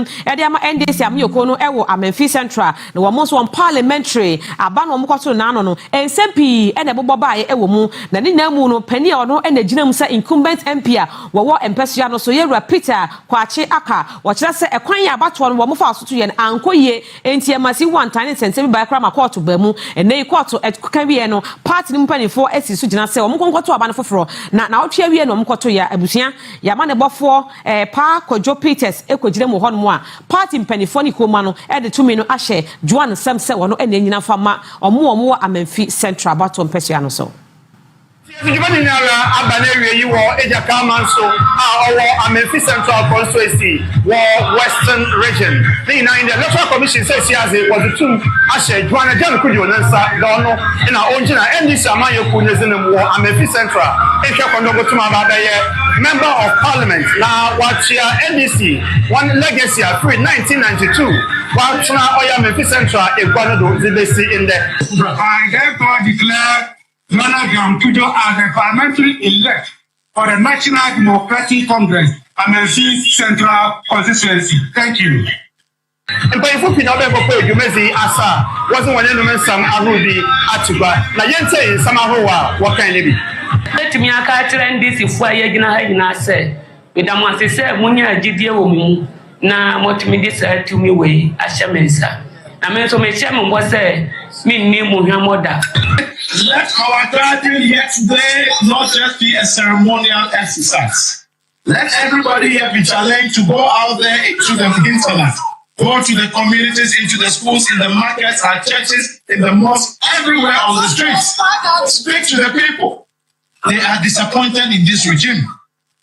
nsem e de ama NDC amyoko no ewo Amenfi Central na wo mo so on parliamentary aba no mo kwato na ano no ensem pi e na bobọ baaye ewo mu na ni na mu no pani e ono e na gina mu sa incumbent MP a wo empesua no so yewura Peter Kwache aka wo kire se ekwan ya abato no wo mo fa asoto ye ankoye enti e masi one time sensem ba kra ma court ba mu enei court kan wie no party ni mpanifo esi so gina se wo mo konkoto aba no foforo na otwe wie no mo koto ya abusua ya ma ne bofo pa Kojo Peters ekogire mu hono mu a party mpanifo ni koma no e de tumi no ahye Joan Samse wono e na nyina fama omo Amenfi Central abato mpesua no so Jibani nara abanewe yi wo ejaka manso owo Amenfi Central constituency wo Western region. The in the electoral commission says he has was the two ashe Joanna Jan Kudio Nansa dono na onjina NDC amanyoku nezinem wo Amenfi Central. Ehwe kondo gotuma baba ye member of parliament na wachia NDC one legacy free 1992. Wachina oya Amenfi Central egwano do zibesi in there. I therefore declare Managram Kujo as a parliamentary elect for the National Democratic Congress, Amenfi Central constituency. Thank you. And by you mezi asa wasn't one element some arudi atuba. Na yente some ahoa what can it be? Let me a catcher and this if I agina say with a month say munya gidia woman na multimedia to me way as Shamensa. I mean to my chairman was say me name Muhammad. Let our gathering here today not just be a ceremonial exercise. Let everybody here be challenged to go out there into the hinterland, go to the communities, into the schools, in the markets, our churches, in the mosques, everywhere on the streets. Speak to the people. They are disappointed in this regime.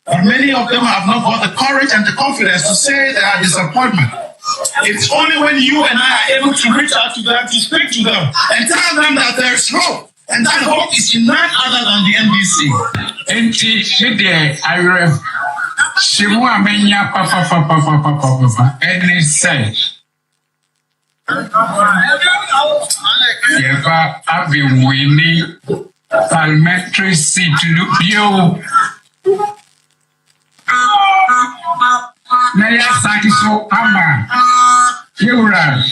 But many of them have not got the courage and the confidence to say they are disappointment. It's only when you and I are able to reach out to them, to speak to them, and tell them that there's hope. And that hope is in none other than the NDC. Enti shide ayre shimu amenya papa any say yeba abi winning parliamentary seat you na ya sakiso ama yura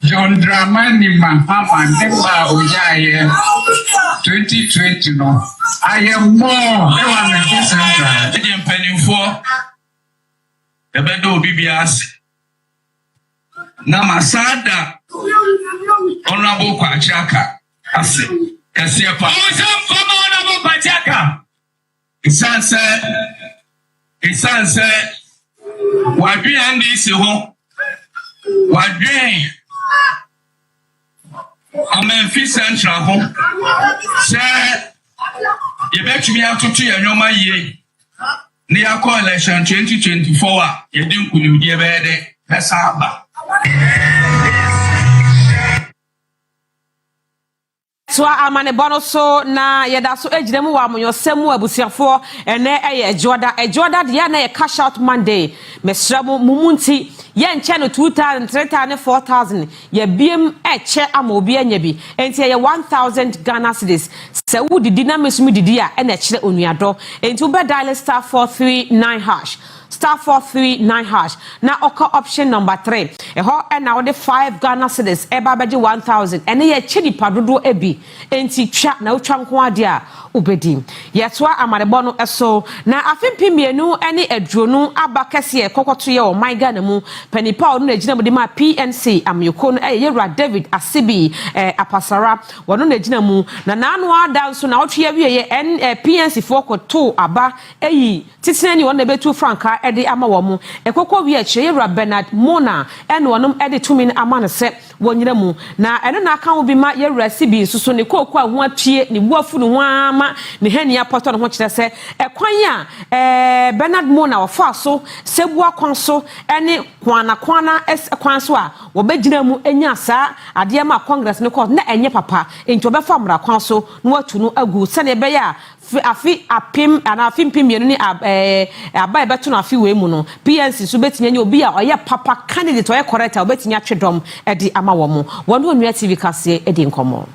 John Dramani Papa Nepa Ojaye 2020 no. I am more Amenfi Central. The penny for the bedo BBS. Namasada Honorable Kwachaka. Ase. Kasiepa. Honorable Kwachaka. Isanse. Wadwi NDC ho. Wadwi Amenfi Central home. Say, you bet me out to your normal year. Near coalition 2024, you didn't put you give it. That's how. So amane bono so na yeda so ejidemu wa monyosemu abusiafo ene ejoda de na ye cash out Monday mesramu mumunti ye nche no 2000 3000 4000 ye biem eche amobi anya bi enti ye 1000 Ghana cedis se wudi dina mesumi didi a ene kire onuado enti ube dial star 439 hash star 439 hash na oka option number 3 eho na wo de 5 Ghana cedis eba beje 1000 ene ye chidi padodo ebi enti twa na utwa nko ade a ubedi yetwa amarebono eso na afempimienu ene adronu abakese e kokoto ye o my Ghana mu panipa onu na gina mu de ma PNC amyoko no yewura David Asibi apasara wono na gina mu na nanu ada nso na otwe wie ye PNC fokoto aba eyi titinani won na betu franka ede ama wo mu ekokọ wie che yewura Bernard Mona ene wonom ede tumi ama ne se wonyina mu na ene na aka wo bi ma yewura Asibi nsuso ne kokọ ahu atue ne buafu no ama ne hania poto no ho kire se ekwan a Bernard Mona wo fa so se bua kwan so ene kwana kwan so a wo begina mu enya saa ade ma congress ne court na enye papa enti obefa mra kwan so no watu no agu se ne be ya afi apim ana afim pimienu ni abai beto na afi we mu no PNC so betinya nya obi a oye papa candidate oye correct obetinya twedom edi ama wo mu wono Onua TV kase edi nkomo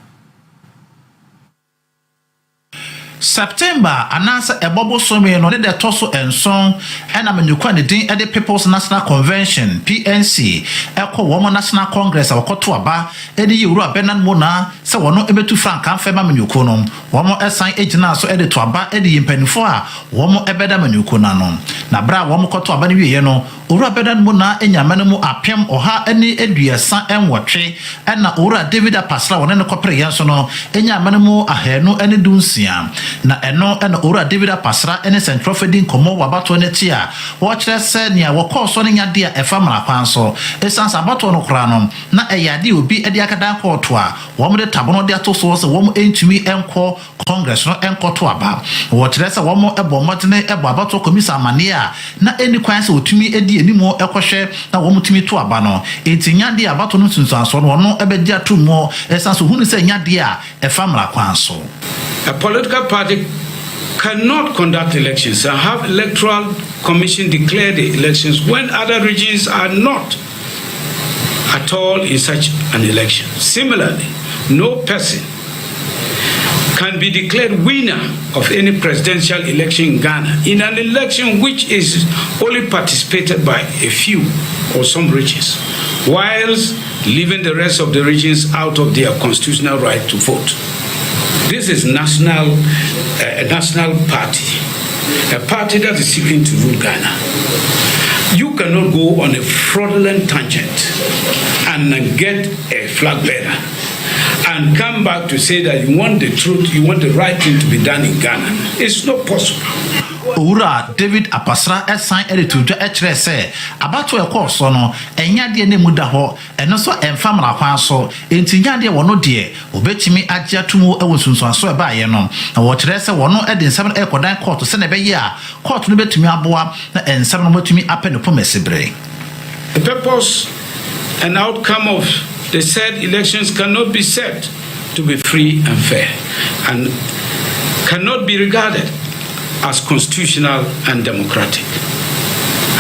September anasa ebobo some no de toso enson ena menukwa ne din the People's National Convention PNC ekọ wo National Congress akoto aba edi yewura benan mona se wono ebetu franka fema menuko no wo mo esan egina so edi to aba edi yimpanifo a wo mo ebeda menuko na no na bra wo mo koto aba ne wiye no owura bedan mona enyamane mu apem oha eni eduasa enwotwe ena owura David Apasra wona ne kopre yenso no enyamane mu ahenu eni dunsia na eno owura David Apasra eni Central Fedin komo wabato ne tia wo kire se nia wo koso ne nyade a efa mara kwanso esansa abato no kra no na eyade obi edi akada koto a wo mo de tabono de ato so se wo mo entumi enko Congress no enkoto aba wo kire se wo mo ebo modene ebo abato komisa amane a na eni kwan se otumi edi enimo ekohwe na wo mutumi to aba no entinyade abato no sunsanso no no ebedi atumo esanso hunu se nyade a efa mara kwanso. A political party cannot conduct elections and have electoral commission declare the elections when other regions are not at all in such an election. Similarly, no person can be declared winner of any presidential election in Ghana in an election which is only participated by a few or some regions, whilst leaving the rest of the regions out of their constitutional right to vote. This is a national party, a party that is seeking to rule Ghana. You cannot go on a fraudulent tangent and get a flag bearer and come back to say that you want the truth, you want the right thing to be done in Ghana. It's not possible. Owura David Apasra esan editudwa ekire se abato ekoso no enyade ne muda ho eno so emfamra kwan so entinyade wono de obetimi agiatumu ewosunsuanso e baaye no na wo kire se wono ede nsem ekodan court se na be ye a court no betumi aboa na ensem no betumi apene pomesebre. The purpose and outcome of the said elections cannot be said to be free and fair and cannot be regarded as constitutional and democratic.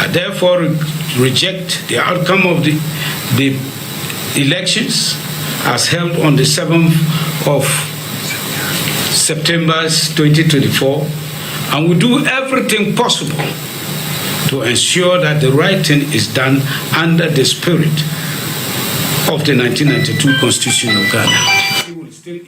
I therefore reject the outcome of the elections as held on the 7th of September 2024 and will do everything possible to ensure that the right thing is done under the spirit of the 1992 Constitution of Ghana.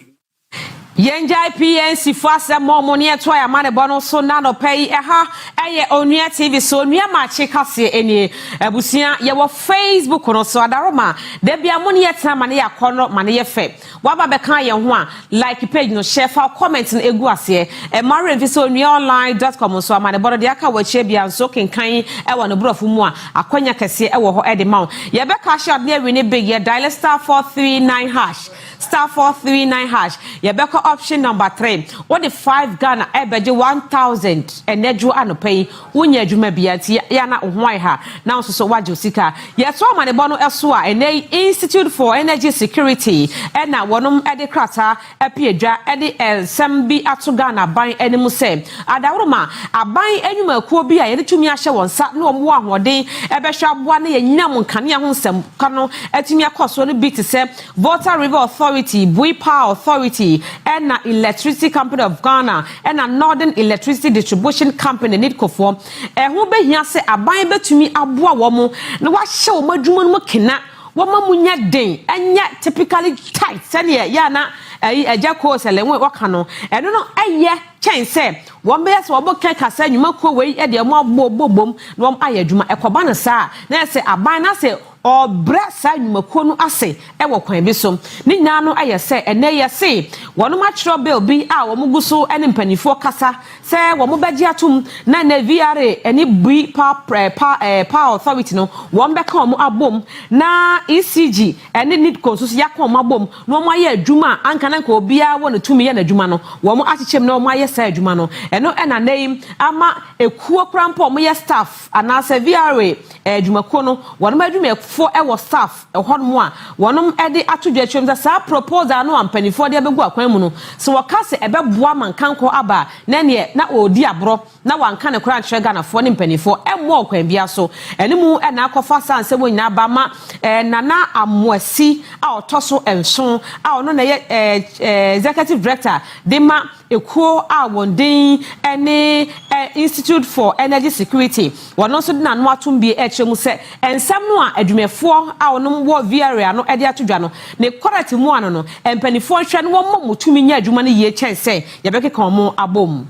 Yenjai PNC for some more money to a man bono so nano pay eye Onua TV so Onua Maakye kase eni abusia ye wo Facebook no so adaroma de bia money etra mane yakono mane ye fe waba beka ye ho a like page no share for comment no egu ase e mare mfi so onuaonline.com so amane bono de aka wache bia so kenkan e wo no brofo mu a akwanya kase e wo ho e de ma ye beka share na wi ne big ye dial *439# *439# ye beka option number 3 what the 5 Ghana ebeje 1000 enejo anopai wonya adwuma bia ti ya na ohwan ha na so wajo sika ye so amane bono eso a ene Institute for Energy Security na wonom ede krata epiedwa ede sembi ato Ghana ban enim se adawroma aban enwuma kuo bi a ye tumi ahye wonsa na omo ahoden ebehwa aboa na ye nyam nkane ho nsem kano etumi akoso no bi te se Water River Authority, Bui Power Authority, and Electricity Company of Ghana, and a Northern Electricity Distribution Company NIDCO for. Who be here say a Bible to me abua woman, no what show my juman mokina, woman munya day, and yet typically tight, send ye yana a jacko selling wakano, and no, ye. Chen say one best wabo keka say nyuma ko we e de mo bobom no ayadwuma ekobana sa na say aban na say or brasa nyuma ko no ase e wo kwan bi so ni nya no aye say ene ye say wono ma tro bill bi a wo muguso ene mpanifo kasa say wo mo baji atum na VRA ene Bui Power Authority no wo mbeka wo abom na ECG ene NIDCO so yakon mo abom no mo aye adwuma anka na ko bia wo no tumi ye na adwuma no wo mo achichem na mo aye say adwuma no eno ena name ama ekuo krampo mo ye staff anase VRA adwuma ko no wono ma adwuma fo e wo staff e ho no a wonom ede atodwa twem sa proposal no ampanifo de abegu akwan mu no so wakase ebeboa mankanko aba na ne na odi abro na wanka ne kura nkyerɛ Ghana-fo ne mpanifo ɛmmɔ okwan bia so ɛne mu ɛna akɔfa sansɛ mo nyina ba ma nana amoasi a ɔtɔ so enso a ɔno na yɛ executive director de ma ekuo a wondin ene Institute for Energy Security wono so na no atom bi ekyemu se ensam no a adwumefo a wonom wo viarea no ede atodwa no ne correct mu ano no empanifo hwe no wo motumi nya adwuma no ye chen se yebekeka omo abom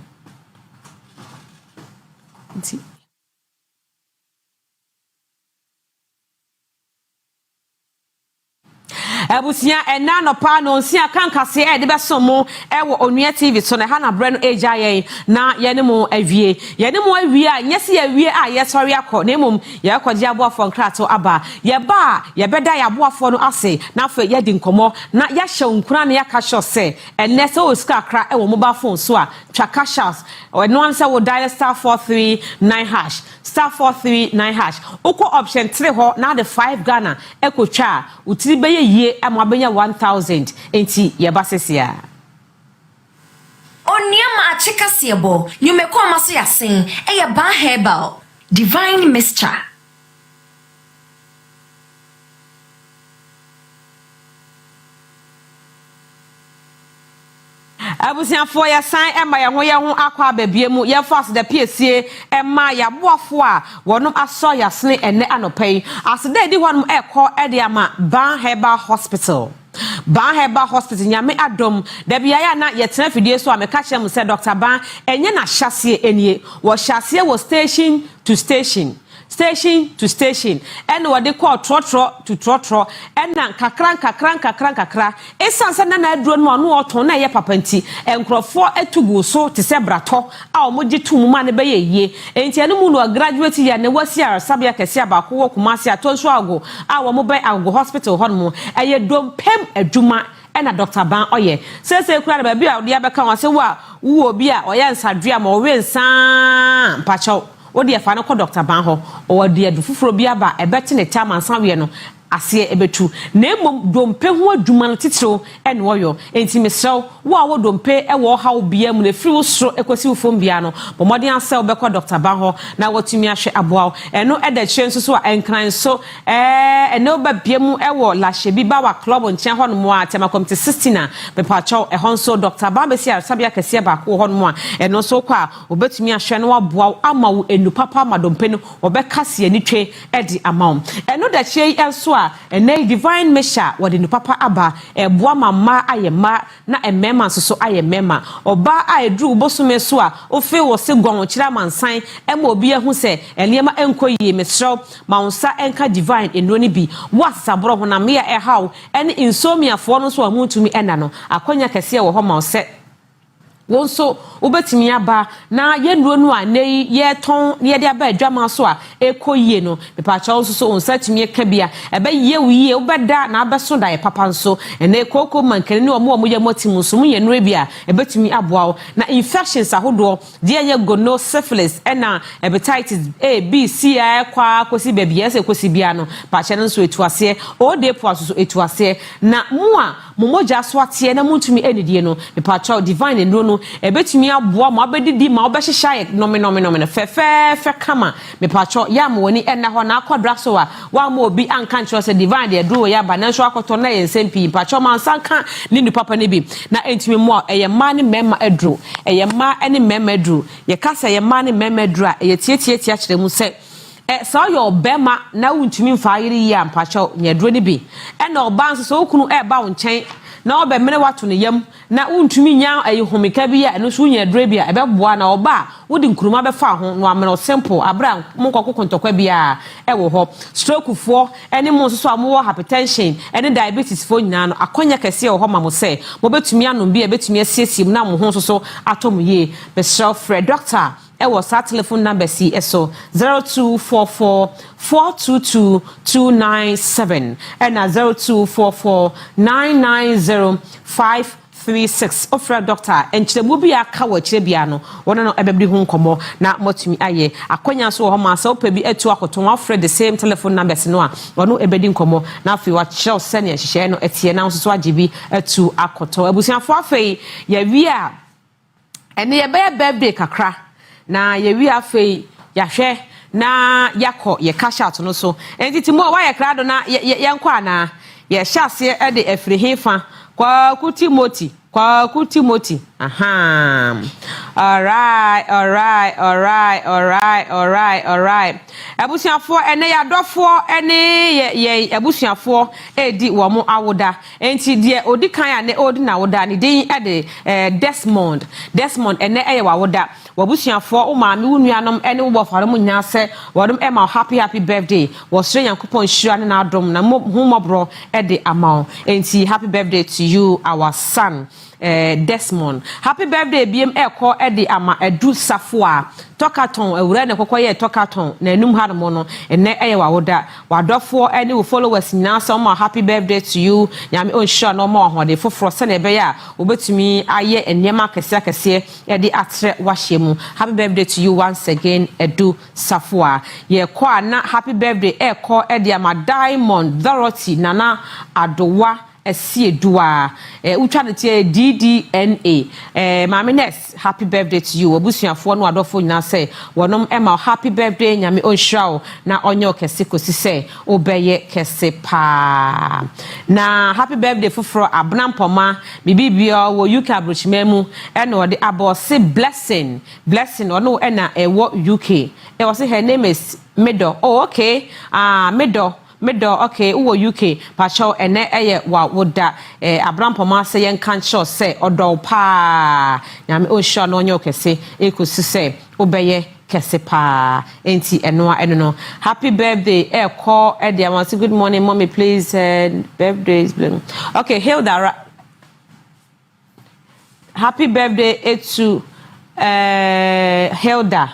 nti Ebusia ena no pa no nsia kankase e de besomo wo Onua TV so na ha na bre no eja yen na ye ne mo awie a nyese ya wie a ye sori akọ na emom ye akọje aboafo nkrato aba ye ba ye beda ya aboafo no ase na fa ye di nkomo na ya hye nkura na ya ka sho se enne se o ska kra wo mobile phone so a twa cashas o no answer wo dial *439# *439# oko option 3 ho na the 5 Ghana ekotwa utiri beye yie amabenya 1000 enti ye basesia Oniama achika siebo nyumeko amaso yasin eye ba herbal divine mixture Abusiafo ya san ema ya ho akwa babie mu ya fast da piesie ema ya boafo a wonom aso ya sene ene anopai asede di honom ekọ ede ama Ban Herbal Hospital nyame adom da bia ya na yetena fidie so ameka chem se Dr. Ban enye na hyase enie wo hyase wo station to station and what they call trotro to trotro and nan kakran esanse na aduro no no oton na ye papanti enkrofo etugu so te se brato a omoji tumu ma ne be ye enti ane mu no graduate ya ne wasi sabia kese abako wo kumasi atonso ago a wo mo be ago hospital honmo eye dompem adwuma ena Dr. Ban oye se kura ba bia ode abeka wase wo obi a oye nsadua ma owe nsan pacho Odi afa no ko Dr. Ban ho o de adufufuro bi aba ebeti ne tam ansan we no ase ebetu na emom dompe ho adwuma no titiro ene oyo enti mesrew wo a wo dompe e wo hawo bia mu na firi wo soro ekosi wo fom bia no bomodi anse wo bekọ Dr. Ban ho na watumi ahwe aboa eno eda kire nso so enkran so ene oba bia mu e wo lahye bi ba wa club nchen ho no mo a tema committee 16 be pa chaw e hon so Dr. Ban be sia sabia kese ba ko ho no mo a eno so kwa obetumi ahwe no aboa ama wo enu papa madompe no obeka se ani twe edi amaw eno da kire enso ene divine measure wode no papa aba eboa mama ayema na emema so ayemema oba a edru bosume so a ofe wo se gwan kira mansan ema obi ehu se eliema enkoyie mesro maunsa enka divine eno ni bi wasabro ho na me ya ehaw ene insomnia fo no so amutumi ena no akonya kese wo ho ma se wonso ubetimi aba na yenduo nu a nei ye ton ye de aba adwama so a ekoyie no pepa cha wonso so onsatimi ka bia ebe ye wiye ubeda na abeso da ye papa nso ene koko mankene ni omo ye motimu so mu ye nu bia ebetimi aboa na infections ahodo de ye gono syphilis ena hepatitis A B C a kwa kosi bebia se kosi bia no pa cha nso etuase o de po aso etuase na mu a momoja so atie na muntumi enidie no pepa cha divine no ebetumi aboa ma obedidi ma obehyehyɛ nome fe kama me pacho ya ma woni enna ho na akodra so a wa ma obi anka nkyerɛ sɛ divine de duro ya ba na nso akoto na yɛ nsɛmpi pacho ma nsanka ni ni papa ne bi na entumi mu a ɛyɛ ma ne mema aduro ɛyɛ ma ne mema aduro yɛ kasa ɛyɛ ma ne mema aduro a ɛyɛ tietie kyerɛ mu sɛ so yo bema na wuntumi mfa yiri ya mpacho nyaduro ne bi ɛna ɔba nso so okunu ɛba wo nkyɛn na obe mene wato ne yam na untumi nya ayihomika bi ya no so nya dre bi a ebeboa na oba wodi nkuruma befa ho no ameno simple abra monkoko kontokwa bia ewo ho stroke fo ene mo so amowo hypertension ene diabetes fo nyina no akonya kese wo ho ma mo se mo betumi anom bi betumi asiesie na mo ho so atom ye be self doctor ewo sa telephone number si eso 0244 422 297 and 0244 990 536 ofra doctor enchiremu bi aka wo chire bia no wono no ebebri hu nkomo na motumi aye akonya so ho ma sa opa bi etu akoton afre the same telephone numbers no a wono ebedi nkomo na afi wa chel sene hyehyɛ no etie na so agibi etu akoton abusiafo afei ya wi a ene ye be birthday kakra na yewi afei yahwe na yakọ ye cash out no so entiti mo wa ye krado na ye nkọ ana ye hyase e de afiri hefa kwa ku Timothy Kwa ku Timothy. Aha. All right. Abusiafo ene ya dofo ene ye abusiafo edi wo mo awoda. Enti de odi kan ya ne odi na woda ne din ede Desmond ene eye wa woda. Wabusiafo o maami wunuanom ene wo bofare mo nyase wodum ema happy birthday. Wo sre yankopon hira ne na adom na humobro ede amao. Enti happy birthday to you our son. Desmond. Happy birthday BM Eko Edi ama Edu Safua. Tokaton ewure ne kokoye tokaton na enum ha no no ene eye wa woda wadofo ene wo followers nyina some happy birthday to you nyame on sure no more hode foforo se na ebe ya obetumi aye enema kese edi atre wahyemu. Happy birthday to you once again Edu Safua. Ye kwa na happy birthday Eko Edi ama Diamond Dorothy Nana Adowa Esie dua utwa de tie DDNA mama Ness happy birthday to you obusuafo no adofo nyina say wonom ema happy birthday nyame onhrawo na onyo kese kosi say obeye kese pa na happy birthday foforo abnampoma bibibia wo UK abrochimemu ena ode abose blessing ono ena ewo UK was her name is Medo. Oh okay Medo okay uwo UK pacho ene eye wa woda abrampoma se yen kan sure say odo pa nyame o sure no onyo kese ekosi say obeye kese pa enti eno no happy birthday call Eddie I want to good morning mommy please birthdays okay Hilda happy birthday to Hilda.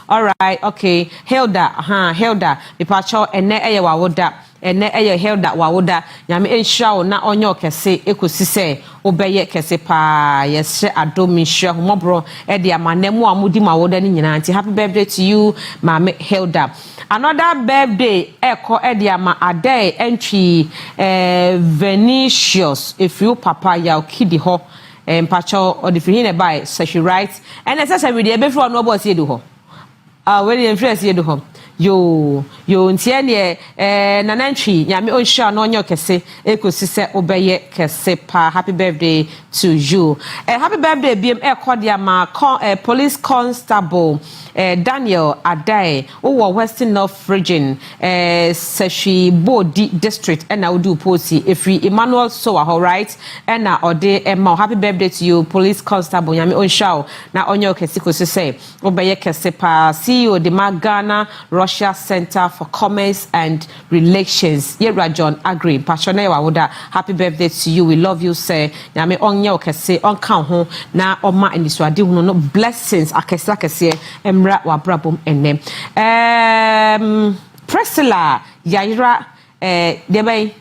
All right, okay. Hilda, Hilda. Bipacho ene eye wa woda. Ene eye Hilda wa woda. Nyame enhwa na onyo kese ekosi se obeye kese pa. Yeshe adomi hwa humobro e de amanemu amudi ma woda ni nyina nti happy birthday to you mama Hilda. Another birthday eko e de ama ade entry Venetius if you papa ya okidi ho mpacho odifini ne by so she writes and necessary de be fro no boss edu ho when the influence you do home yo ntie ne nanantwi nyame onhia no onyo kese ekosi se obeye kese pa happy birthday to you happy birthday bm ekodia ma police constable Daniel Adai owo Western North region Seshi Bodi district and I do posi efri Emmanuel so all right and na ode happy birthday to you police constable nyame onhia na onyo kese kosi se obeye kese pa CEO de Ghana Russia Center for Commerce and Relations. Yera John Agri. Pashone wa woda. Happy birthday to you. We love you, sir. Nyame onye okese onka ho na oma eniswadi hu no blessings akese emra wa brabom ene. Priscilla Yaira debe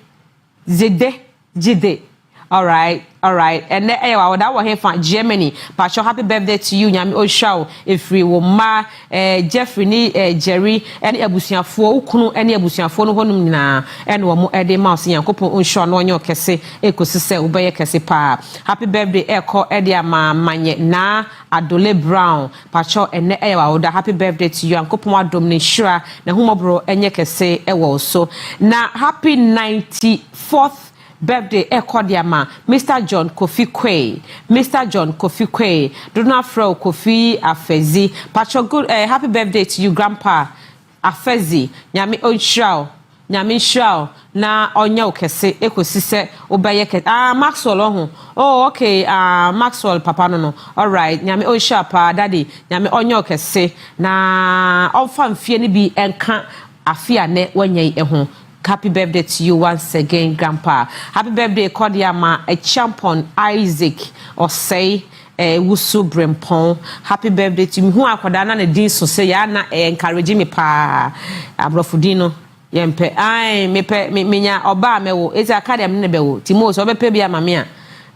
Jide. All right. And wa that was here from Germany. Pastor happy birthday to you. Nyame ohwa if we wo ma Jeffrey ni Jerry and abusuafo ukunu and abusuafo no honum nyina and wo mo ede mouse yankopon ohwa no onyo kese ekosi se obeye kese pa. Happy birthday eko ede ama manye na Adole Brown. Pastor ene wa oda happy birthday to you. Yankopon adom ne hira na humobro enye kese ewo so. Na happy 94th birthday ekodiama Mr. John Kofi Quay Donald Fro Kofi Afezi Pacho good happy birthday to you grandpa Afezi nyame onhwa nyame hwa na onya okese ekosi se obeye ke Maxwell ho oh okay Maxwell papa no all right nyame onhwa pa daddy nyame onya okese na onfa mfie ne bi enka afia ne wanyai ho. Happy birthday to you once again, Grandpa. Happy birthday, Kodiama, a champion, Isaac, or say, Wusu Brempon. Happy birthday to me. Who are Kodana and Dean so say, Yana, encouraging me pa, Abrofudino. Yempe, I me oba mewo, it's a cadam nebel, Timos, or pebia mamia,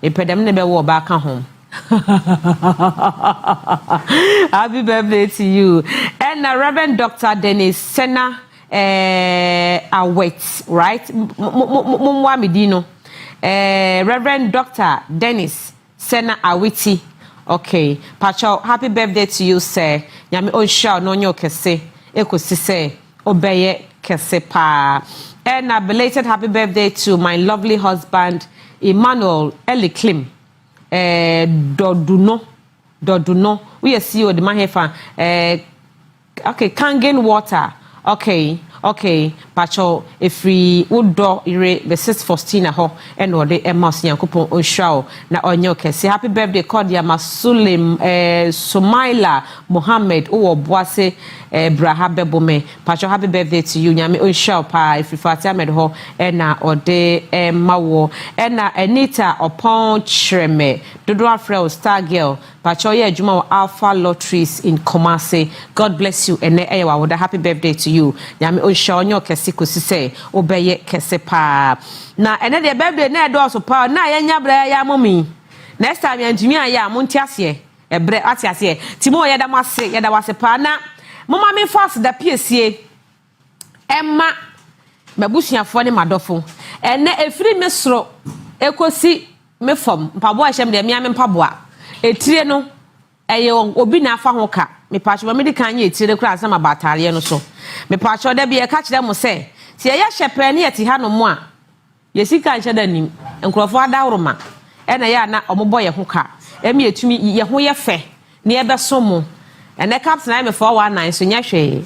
a pedam nebel back home. Happy birthday to you. And Reverend Dr. Dennis Senna. Await, right? Mumwamidino. Reverend Dr. Dennis Sena Awiti. Okay. Pacho, happy birthday to you, sir. Yami Osha no nyo kese. Ekosi se obeye kese pa. And a belated happy birthday to my lovely husband, Emmanuel Eliklim. doduno we see o de ma hefa okay kangen water okay pacho efri wodo ire the 614 ho and ode emas yankopon onhwao na onye okese happy birthday Kodia Masulim Sumaila Mohammed o boase braha bebome pacho happy birthday to you nyame onhwao pa efri Fatia med ho na ode mawo na Anita upon Chreme dodo afrel star girl pacho ye adwuma Alpha Lotteries in Kumasi. God bless you and ewa happy birthday to you nyame onhwao kese Kusi say obeye kese pa na ene de birthday na do so pa na ya nya bra ya momi next time yantumi aya monti ase ebre ati ase timo ya da mase ya da wase pa na mama me fast da piesie emma mabusuafo ne madofo ene efiri mesro ekosi me fom mpabo a hyem de me mpaboa etire no eye obi na afa ho ka me pacho me de kan ye etire kura asama batare no so me pacho da bi e ka kire mo se ti ye hyepe ne yeti ha no mo a ye sika nche da nim nkrofo adawroma ena ya na omobo ye ho ka emi etumi ye ho ye fe ne ye beso mo ene captain na me 419 so nya hwe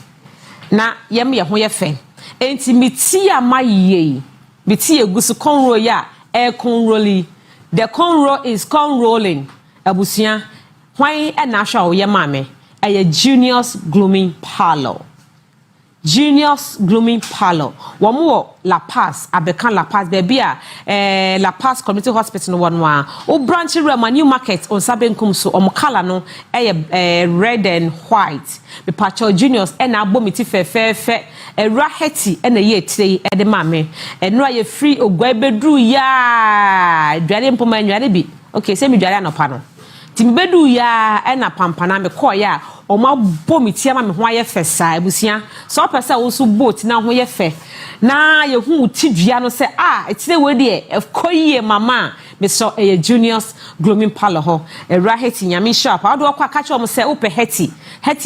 na ye me ye ho ye fe enti miti amaye miti egusu konro ya e konroli the conro is conrolling abusia hwan e na hwa wo ye mame a Junior's Grooming Parlor. Junior's Grooming Parlor. Womo La Paz, abekan La Paz baby La Paz Community Hospital no Onua. O branch Rema New Market on Sabenkum so omkala no red and white. The Pacho Juniors and abomiti fe ra heti and ye today e de mame. And no ye free ogwebedru ya. Dwale mpoma nwane bi. Okay, say me dwale anopa no. Timbedu ya ena pampana me ko ya o ma bo mitia ma me ho aye fesa ebusia so pesa wo so boat na ho ye fe na ye hu tidua no se etire we de koyie mama me so Junior's Grooming Parlor ho ra heti nyame shop ado kwa ka che o mo se ope heti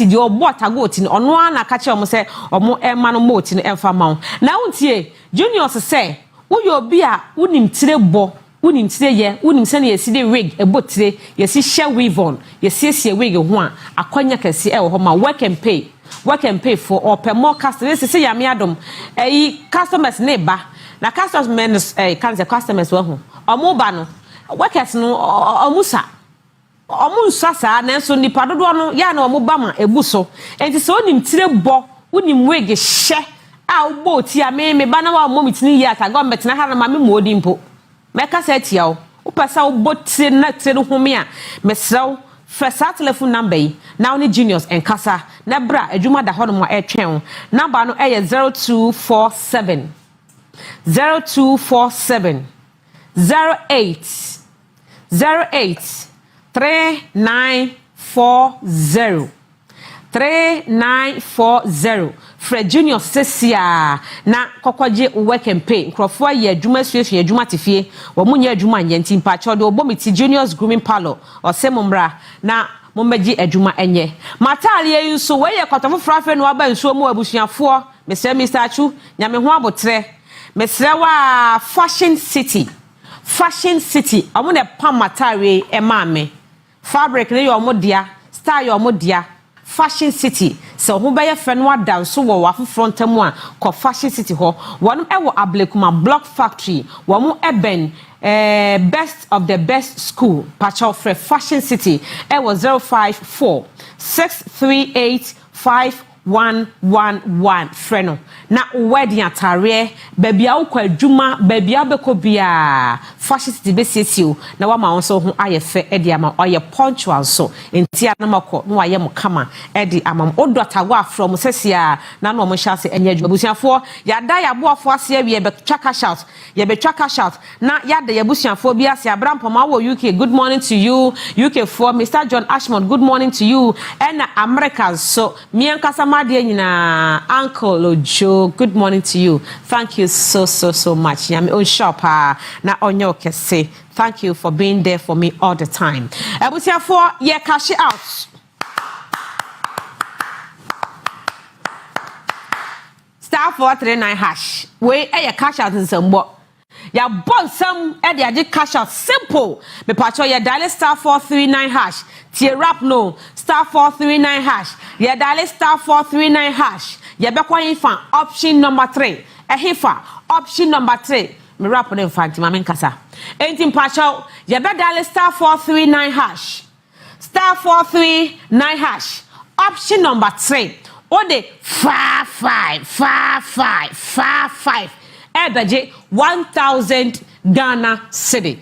de o bota goat ni ono ana ka che o mo se o mo ema no moat ni emfa ma na untie Junior's se wo yo bi a unim tire bo unim tire ye unim se na yesi de wig ebotire yesi share weave on yesi wig ho a akwanya kase e wo ho ma work and pay for or per more customers say yame adom customers ne ba na customers can the customers wo ho omo ba no workers no omusa omunsa sa na so nipa dodo no ya na omo ba ma ebuso enti so unim tire bo unim wig hye a wo bo ti ame ba na wa mo mitini ya ta go metina ha na ma me modi mpo meka setia o upasa o botire na tire home a mesraw first telephone number yi na oni Juniors en kasa na bra adwuma da hono mo etwen number no 0247 08 3940 Fred Junior Sesia na kokwaje work and pay nkrofo ye adwuma suesu adwuma tifie wo munye adwuma nyanti mpacho de obomiti Junior's Grooming Parlor osemumra na momagi adwuma enye matale yi so we ye kotofo frafe no aba nsuo mu abusuafo mesre Mr. Achu nyame ho abotre mesre wa Fashion City omo ne pam matare e maame fabric ne yo modia style yo modia Fashion City so ho beye fe no ada so wo wa frontamu a ko Fashion City ho wonu e wo Ablekuma Block Factory wo eben best of the best school Pacho Fre Fashion City e wo 054 638 5111 freno na wedding atare baby a ukwa adwuma baby abeko bia Fashion City besiesio na wa ma won ho aye fe e di ama oye punctual so enti anamako no aye mo kama e di ama odotagwa from sesia na no mo hyase enye adwuma busuafo yada ya boafo ase awie be twaka shout na yada ya busuafo bi ase abrampoma wo UK good morning to you UK for Mr. John Ashmont good morning to you and Americans so miankasa made nyina Uncle Ojo good morning to you. Thank you so much. Yami on shop na onyo kese. Thank you for being there for me all the time. Ebusia for ye cash it out. *439#. We cash out in some ya bon some e de age cash out simple me pacho ya dial star 439 hash tie rap no star 439 hash ya dial star 439 hash ya be kwa infa option number 3 hifa option number 3 me rap no infanti ma men kasa enti pacho ya be dial star 439 hash star 439 hash option number 3 o de 5555 ebeje 1000 Ghana cedi.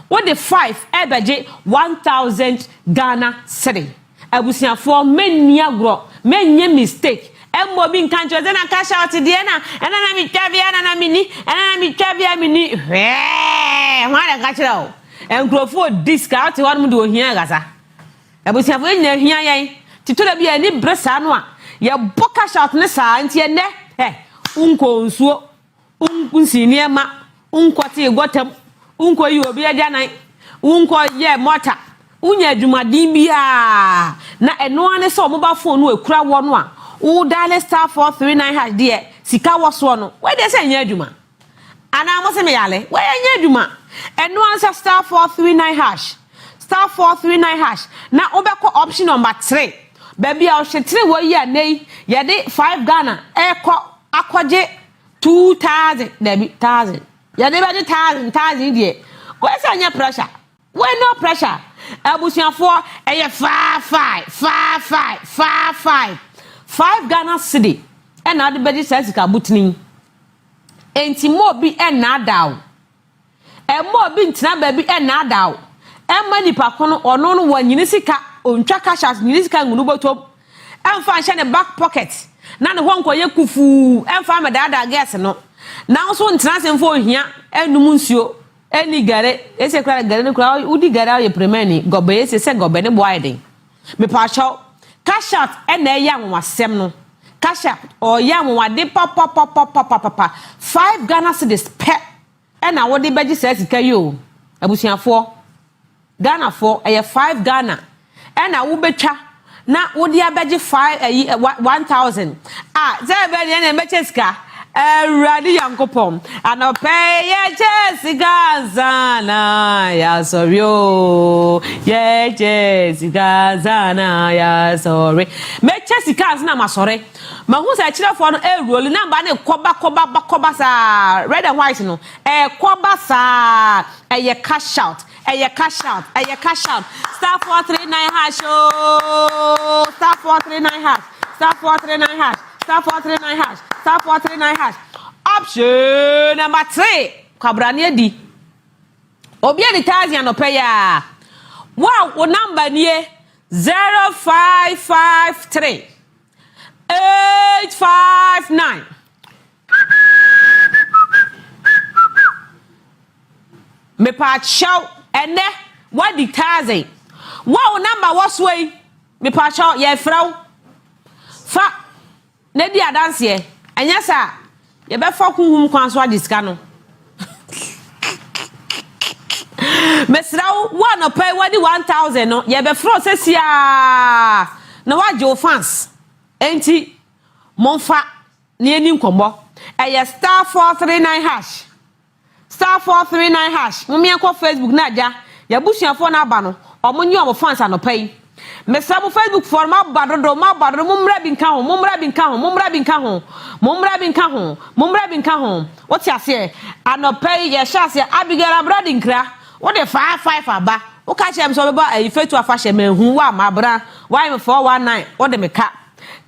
What the 5 ebeje 1000 Ghana cedi. Abusiafo menni agro menye mistake. Emmo bi nkancho ze na cash out de na na mi twabia na mini na mi twabia mini. Hwa na kachira o. Enkrofo discount one mu de ohia gasa. Abusiafo enya hia yen. Titola bi ani bresa no a ye boka cash ne sa ntie ne unko nsuo unkunsi niema unkwati gotam unko yi obi adia nan unko ye mota unya adwumadin bia na eno ane so mo ba phone no ekura wo no a u dial star 439 hash de sika wo so no we de se nya adwuma ana mo se me yale we nya adwuma eno ane star 439 hash star 439 hash na obekọ option number 3 baby a o hwetire wo yi anei ye de 5 Ghana akwaje 2000 debi 1000 ya dey be 1000 die we say anya pressure we no pressure abusiafo eye 55 Ghana cedi e na de be sika butini enti mo bi e na dawo e mo bi ntina ba bi e na dawo e mani pa kono ono no wanyini sika ontwa kashas nyini sika ngunu botom emfa nche ne back pocket na ne honko ye kufu emfa me dada gas no na so ntina semfo ohia enum nsuo eni gare ese kra gare ne kra udi gare ye premeni gobe ese se gobe ne boyden me pa chaw cash out e na ya nwasem no cash out o ya nwade papa 5 Ghana cedis pe e na wode beji sika yo abusiafo Ghana for 5 Ghana e na wo betwa na wodi abeje 1000 ze be ne mecheska Radi Yankopom anope ye Jessica Zana ya sorry ye Jessica Zana ya sorry me Jessica na masore ma hu sa kire fo no roll number na koba sa red and white no koba sa ye cash out cash out star 439 hash star 439 hash star 439 hash star 439 hash star 439 hash option number 3 kwabrane di obi edi tazi no pay ya wow o number nie 0553 859 me pa chow ene what the tazi wow number was way me pa chow ye frau fa ne di adanse e enya sa ye be fa kunhum kwan so adiska no mesraw one pay wadi 1000 no ye be fro sesia na waje fans enti monfa ne ani nkombo eye star 439 hash star 439 hash mumie ko Facebook na aja ya busuafo na aba no omonyi omo fans anopay mesra mo Facebook for ma badro mumra binka ho what ya say anopay ye sha say Abigail abroad nkra what the 55 aba o ka chem so be ifetu afahye manhu wa mabra why me 419 what the meka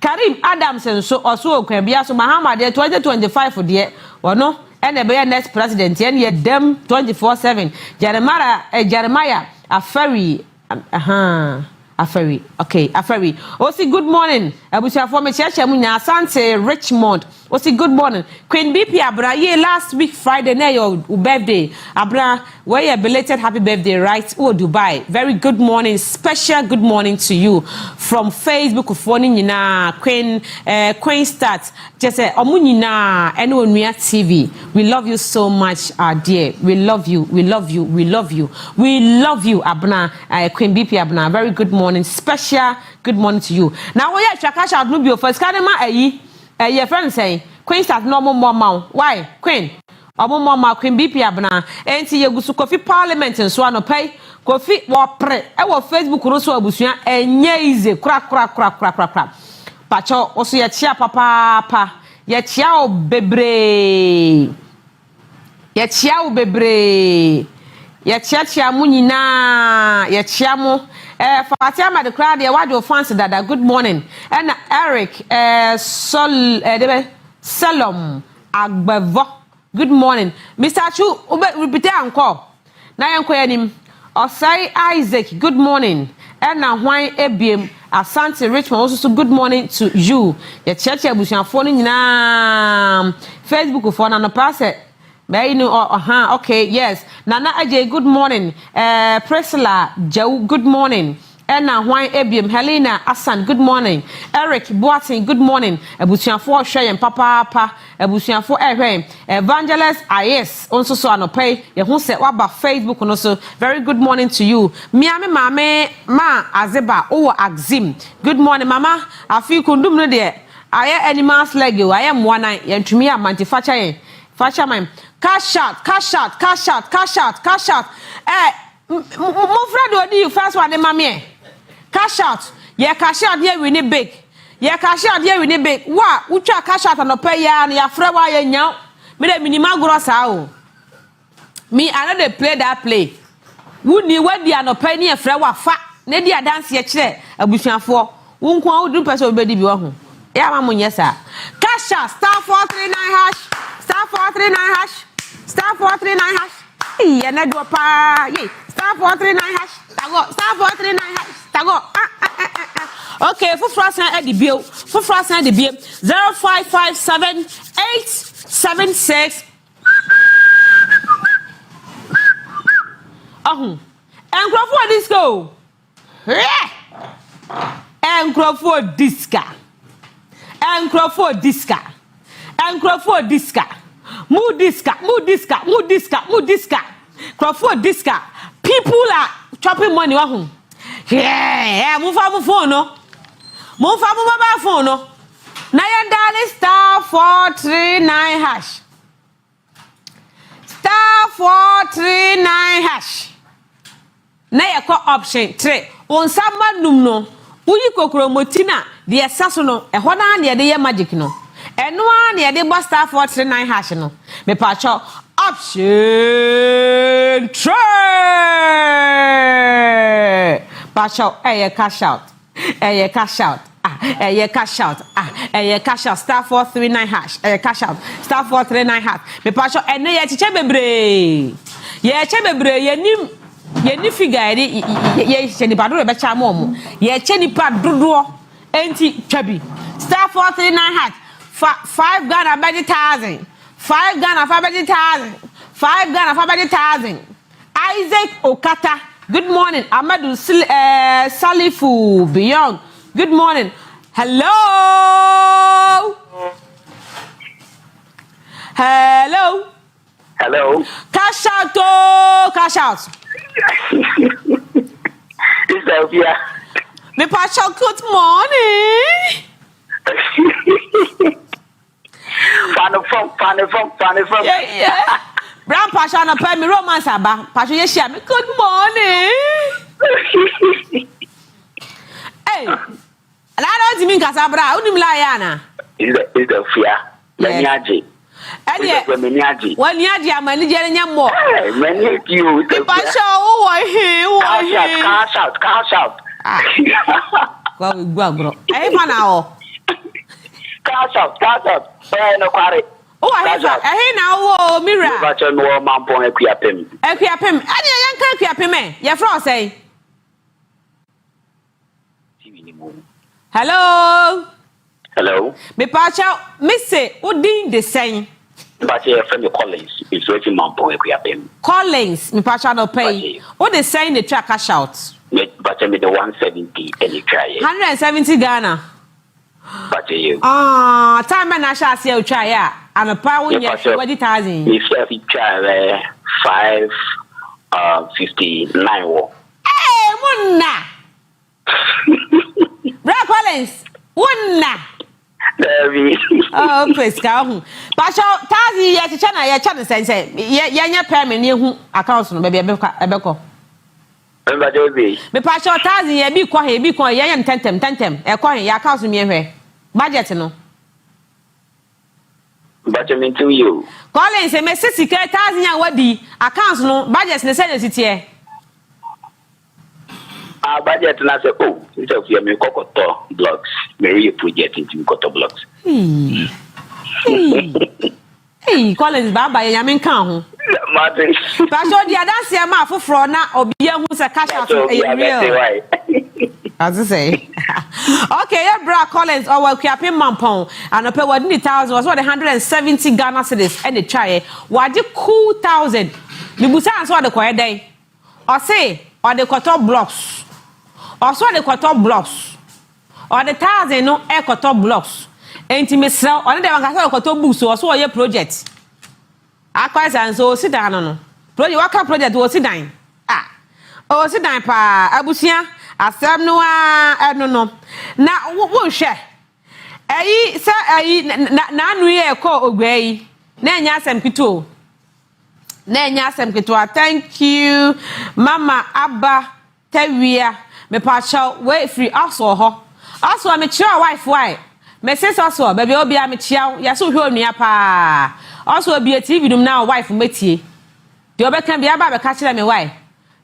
Karim Adams nso oso okwan bia so Muhammad 2025 de wono ene be next president ye dem 24/7 Jeremiah Aferi Aferi. Okay, Aferi. Osi good morning. Abusiafo me cheche mu nya Asante Richmond. Osi good morning. Queen BP Abra ye last week Friday na your birthday. Abra, where you belated happy birthday, right? Oh Dubai. Very good morning. Special good morning to you from Facebook for nyina Queen Start. Just say omu nyina ene Onua TV. We love you so much, our dear. We love you. Abna Queen BP Abna. Very good morning. Special good morning to you. Now we are cash out no be first kanema your friend say Queen Start normal more mount. Why? Queen Omo Maakye BP abna enti yegusu Kofi parliament nso anopai Kofi wo pre e wo Facebook no so abusua enye ize kra pacho oso ye chia papa ye chia o bebre ye chia o bebre ye chia mu nyina ye chia mu Fatia ma the crowd ye wado fancy dada good morning and Eric Salom Agbevo good morning Mr. Chu repeat encore na yanko yanim Osai Isaac good morning and na hwan ebiem Asante Richmond also good morning to you ye church abusuafo no nyina Facebook for na no pass okay yes Nana Ajay good morning Priscilla Joe good morning Enna Hwan Ebiem Helena Asan good morning Eric Boating good morning abusuafo hwe papa abusuafo Evangelist Ayes also so anopai ye hu se waba Facebook no so very good morning to you miame mame ma azeba owo axim good morning mama afi kundum no de aye animals leg you aye mwana yentumi amantifacha yen facha man cash out mo friend odi you first one mama cash out ye cash out here we need big ye cash out here we need big wa utwa cash out no pay ya na ya frɛ wa ye nya me de minima gro sa o me I no dey play that play wuni wadi anopa ni e frɛ wa fa na di dance ye kyerɛ abusuafo wo nko a wo dum pese obedi bi wo ho ya ma mo nye sa cash out *439# *439# ye na do pa ye *439# tago okay for frasan edibio 0557876 enkrofo disco Crawford disca people are chopping money wa hu mo fa mo phone no mo fa mo mobile phone no na ye dial *439# *439# na ye ko option 3 on samba num no uyi kokoro motina de esaso no eho na de ye magic no eno a de bo *439# no me pa cho option 3 Pacho cash out cash out *439# cash out *439# me pacho ene ye chiche bebre ye ni figure ye che ni padro be cha mo ye che ni padro enti twabi *439# 5 Ghana budget 1000 5 Ghana for budget 1000 5 Ghana for budget 1000 Isaac Okata good morning Amadu Salifu Beyond good morning hello cash out It's Elvia. Me pacho good morning Funny from. Yeah. Brown Pasha na pay me romance aba. Pasha ye share me good morning. Hey. La don't mean kasabra. Unim la yana. Is the fear. Maniaji. Maniaji. When yaji amani jere nyammo. Many you. Pasha who here. Cash out. Go bro. Hey mana Cash out. No kware. Oh, I now Mira. But no man pon Equiapem. Ani yan kan Equiapem. Ye fro say. Hello. Me pacha me say odin the same. But your friend Collins is waiting man pon Equiapem. Collins me pacha no pay. What they saying the track cash out. But me the 170 any try. 170 Ghana. But you. Time na sha se try ya. And power when you 20,000. If you try 559 wo. Hey, munna. Bra Collins, munna. Oh, please, go. Pastor, Tazi, yes, China, your channel sense, yeah, permanent, you accounts no baby, Ebeko. Me Pastor Tazi, yeah, be quiet, yeah, and tentem, a coin, your accounts me here. Budget, no. But I mean to you. Collins, a message, Tazi, and what the accounts no, budgets, necessity here. Our budget and I said, oh, it's a few Kokoto blocks. Mary project into Kokoto blocks. Hey, Collins, Baba, Yamin Kang. Martin. Pastor, the other say, ma for fraud now, or be who's a cash out real. As I say. Okay, yeah, Bra Collins, or well, Kiapin Mampon, and a pay 1,000 was what 170 Ghana cedis and the try. What the cool 1,000? The Busan saw the quiet day. Or say, or the Koto blocks. Also the quarter blocks or the 1,000 no quarter blocks intimate sell on the one quarter books or so your project aquas and so sit down no project what project was sit down sit down pa abusia asem no no na wo hwe ayi say ayi na anu ye ko ogwai na nya asem kito thank you mama abba tewia me pacha wait free aso ho aso me chia wife why me sis aso baby obi a me chia ya so hwe onua pa aso bi TV dum na wife metie de obeka bia ba be ka kire me why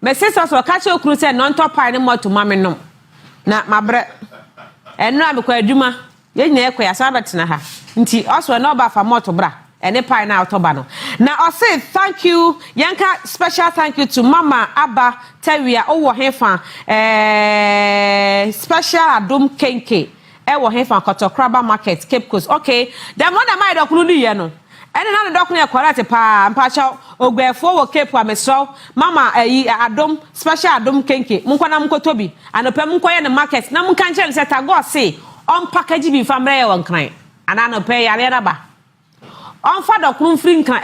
me sis aso ka kire okuru se non top pie ne moto mame no na mabre enu a me kwa aduma ye nyina ekwa ya sa betena ha nti aso na oba fa moto bra ene pie na autoba no na I say thank you yanka special thank you to mama Abba Tewia owo hefa special adom kenke wo hefa Kotokraba market Cape Coast okay dem no na my dokunu ni ye no ene na dokunu e correct pa mpacha ogbefo wo Cape ameso mama adom special adom kenke munkwana mkotobi anope munkoye ne market na munka nche se tago se on package bi famre ye won kran ana no pe yare raba on fa dokunu free nkan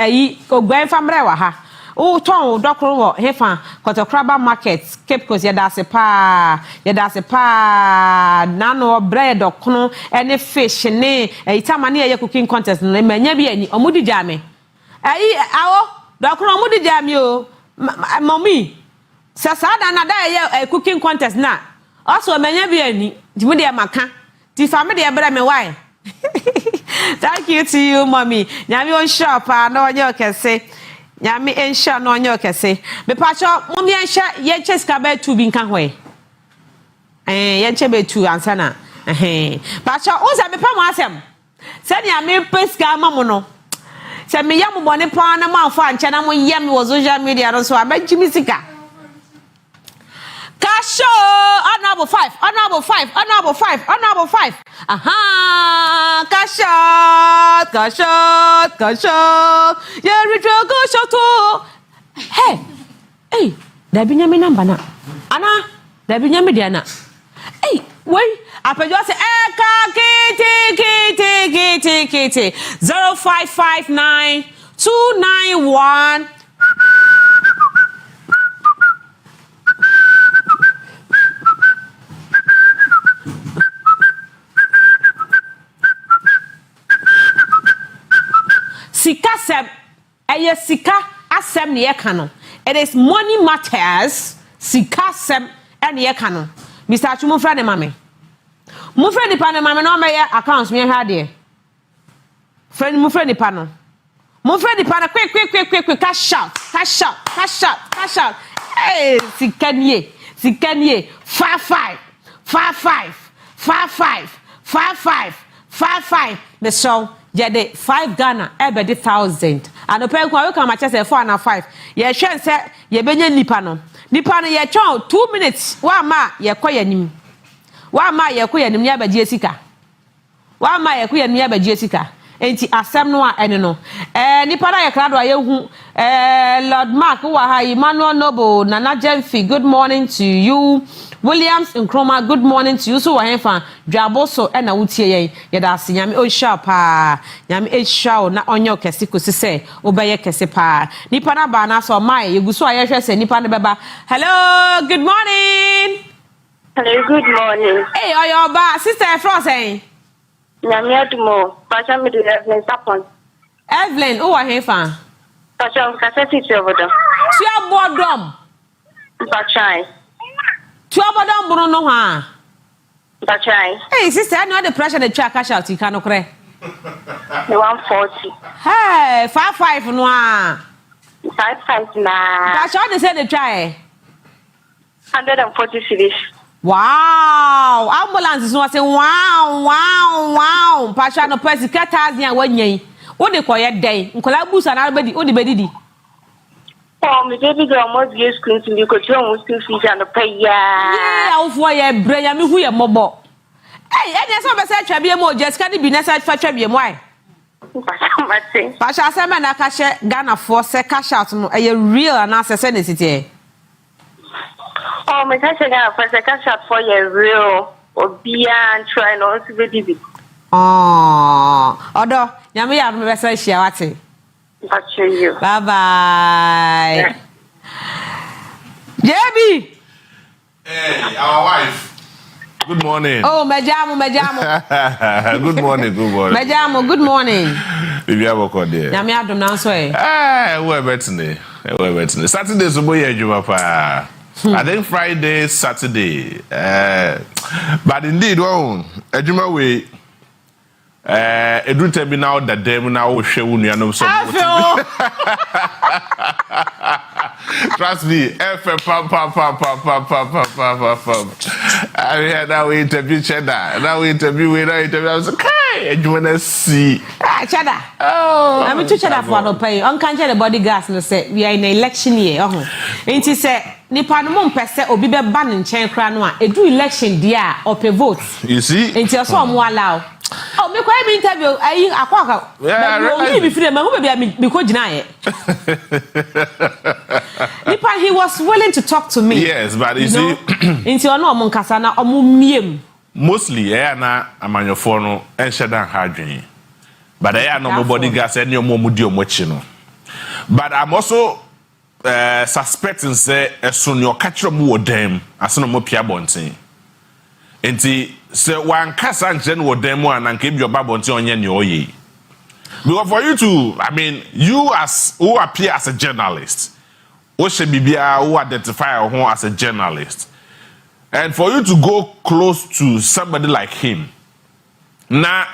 ogben famre wa ha o ton dokunu wo hefa Kotokraba market Cape Coast yedase pa na no bread dokunu ene fish ne itama ne ye cooking contest no manya bi ani omudi jame awo dokunu omudi jame o mommy sasa na da ye cooking contest na also manya bi ani dimudi e maka ti family e bra me why thank you to you mommy nyame on shop na onye okese nyame ensha na onye okese me pacho mommy ensha ye cheska be tu bi nkan hoye ye che be tu ansana pacho uza me pa mo asem se nya me peska mamu no se me yam bone pa na ma fa nche na mo yam wo social media no so abajimi sika Kasho, honorable 5. Kasho. Yeah, retro go shoto. Hey, there be nyame number na. Ana, there be nyame dia na. Hey, wait, apejo say kiti 0559 291 Sika sem sika asem ne yeka no it is money matters sika sem ene yeka no Mr. Achumu fra ne mame mu fra ni pa ne mame no me accounts me ha de friend mu fra ni pa no mu fra ni pa na quick cash out hey sika nie 55 the song Jede 5 Ghana ebe de 1,000 anope kwa we ka ma chese 4 na 5 ye hwe se ye benya nipa no ye twon 2 minutes wa ma ye koyanim ye abagie sika enti asem no a ene no nipa na ye krado aye hu Lord Mark wa ha Emmanuel Noble Nana Jemfi good morning to you Williams Nkroma good morning to you so wa hefa dwaboso na wutie yen ye da ase nyame o sha pa nyame e sha na onyo kese kosi se obeye kese pa nipa na ba na so mai ye guso aye hwe se nipa na beba hello good morning hey oyo ba sister Frost Nyamiadumo, Pasha me the Evelyn Sapon. Evelyn, who are here fan? Pasha Cassette over them. Tia Bodom. Bachai. Tia Bodom Bruno ha. Bachai. Hey, sister, I know the pressure the track cash out, you can't cry. 140. Hey, 5 no. 5 na. Pasha, they said the try. 140 cities. Wow, ambulance is not saying wow. Pasha no person $1,000 1 year. What they call your day? Nkolabus and Albedi, what the bedidi? Oh, my baby girl must be school to you could almost still feed and pay. Yeah, for your brain, who your mobile. Hey, and there's some message be more just can't be necessary for Trebium. Why? Pasha Sama Nakasha Ghana for cash out a real answer sensitive. Oh, my cash out for a cash out for your real or beer and try not to be. Oh, although Yami, I'm a message. Bye bye. Debbie. Hey, our wife. Good morning. Oh, Majamu. Good morning. Majamu, good morning. If you have a call there. Yami, I don't know. We're better. Saturday, so boy, you I think Friday, Saturday. But indeed, Ejuma way. Edu tebi now that dem now we share with you so. Trust me, pam. I hear that we interview cheddar. Now we interview. I was like, hey, you wanna see? Cheddar. Oh, I'm too cheddar for no pay. On can't the bodyguards no say we are in election year. Ain't he say nipa no mo mpese obi be ban nchen kra no a edu election dia or pe vote. You see? Ain't you so mo allow. Oh, me quite interview. I akwaka. Yeah, be free. Who be ko gina ye. Nipa, he was willing to talk to me. Yes, but you see, into no mo nkasa na omo miem. Mostly, na amanyofo no enhyedan hadwen. But no nobody gas any more mudi omochi no. But I'm also suspecting say esun your catch mu odem asono mo pia bonten. Enti se wan kasa nchen wo dem mo ananka bi oba bonten onye ne oye. Because for you to, I mean, you as who appear as a journalist, who should be who identify who as a journalist, and for you to go close to somebody like him, now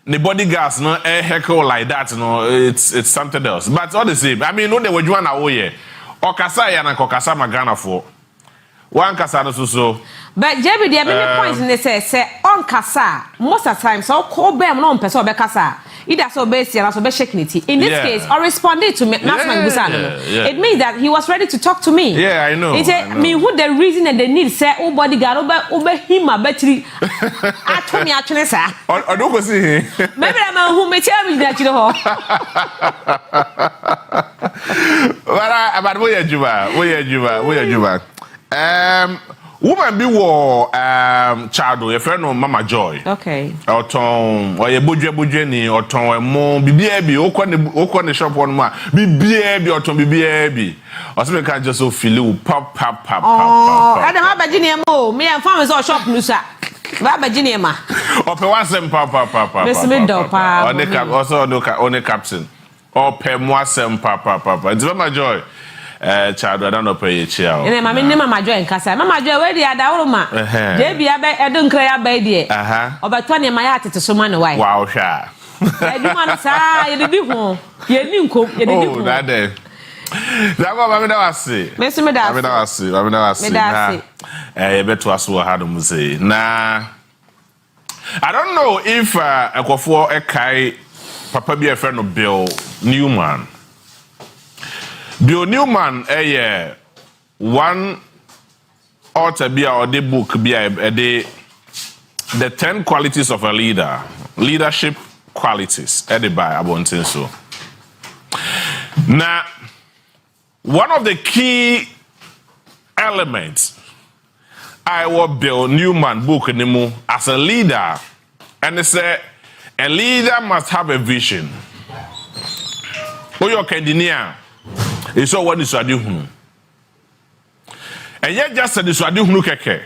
the bodyguards no heckle like that, it's something else. But all the same, I mean, no, they were doing oye. Okasa ya na kokasa magana for one kasa no so. But JB, there are many points in the say on kasa most of the time. So call them no person be kasa. Either so base or so be shaking it. In this case, or responded to me. It means that he was ready to talk to me. Yeah, I know. It me who the reason and the need say oh bodyguard over him a battery. I told me actually sir. I don't go see him. Maybe I'm who may tell me that you know. But where you are. Woman be war child your friend no Mama Joy. Okay. Oton or ye budwe ni oton e mo bibia bi okọ ne shop one ma bibia bi oton bibia bi. O se me kan just so feel you pop. Oh, Adam abaji ne mo me am farm so shop nu sa. Ba abaji ne ma. O pe wasem pop. Miss me do pa. On the cap also on the captain. O pe mo asem pop. It's Mama Joy. Child, I don't know pay chair. And my name Mama Joy and Casa. Mama Joy, where the Adama? Debbie, I don't cry a baby. About 20 my heart to someone away. Wow, sha. I do want to say, you did home. You didn't cook. Oh, that day. That was see. Miss me that. I see. I bet to us what had to say. Nah, I don't know if I go for a kai Papa be a friend of Bill Newman. Bill Newman, one author be or the book be the 10 qualities of a leader, leadership qualities. By Abontin so. Now, one of the key elements I will Bill Newman book anymore as a leader, and they say a leader must have a vision. Oyo kendinia. It's all what is Swadi Hunu. And yet, just said the Swadi Hunu Keke.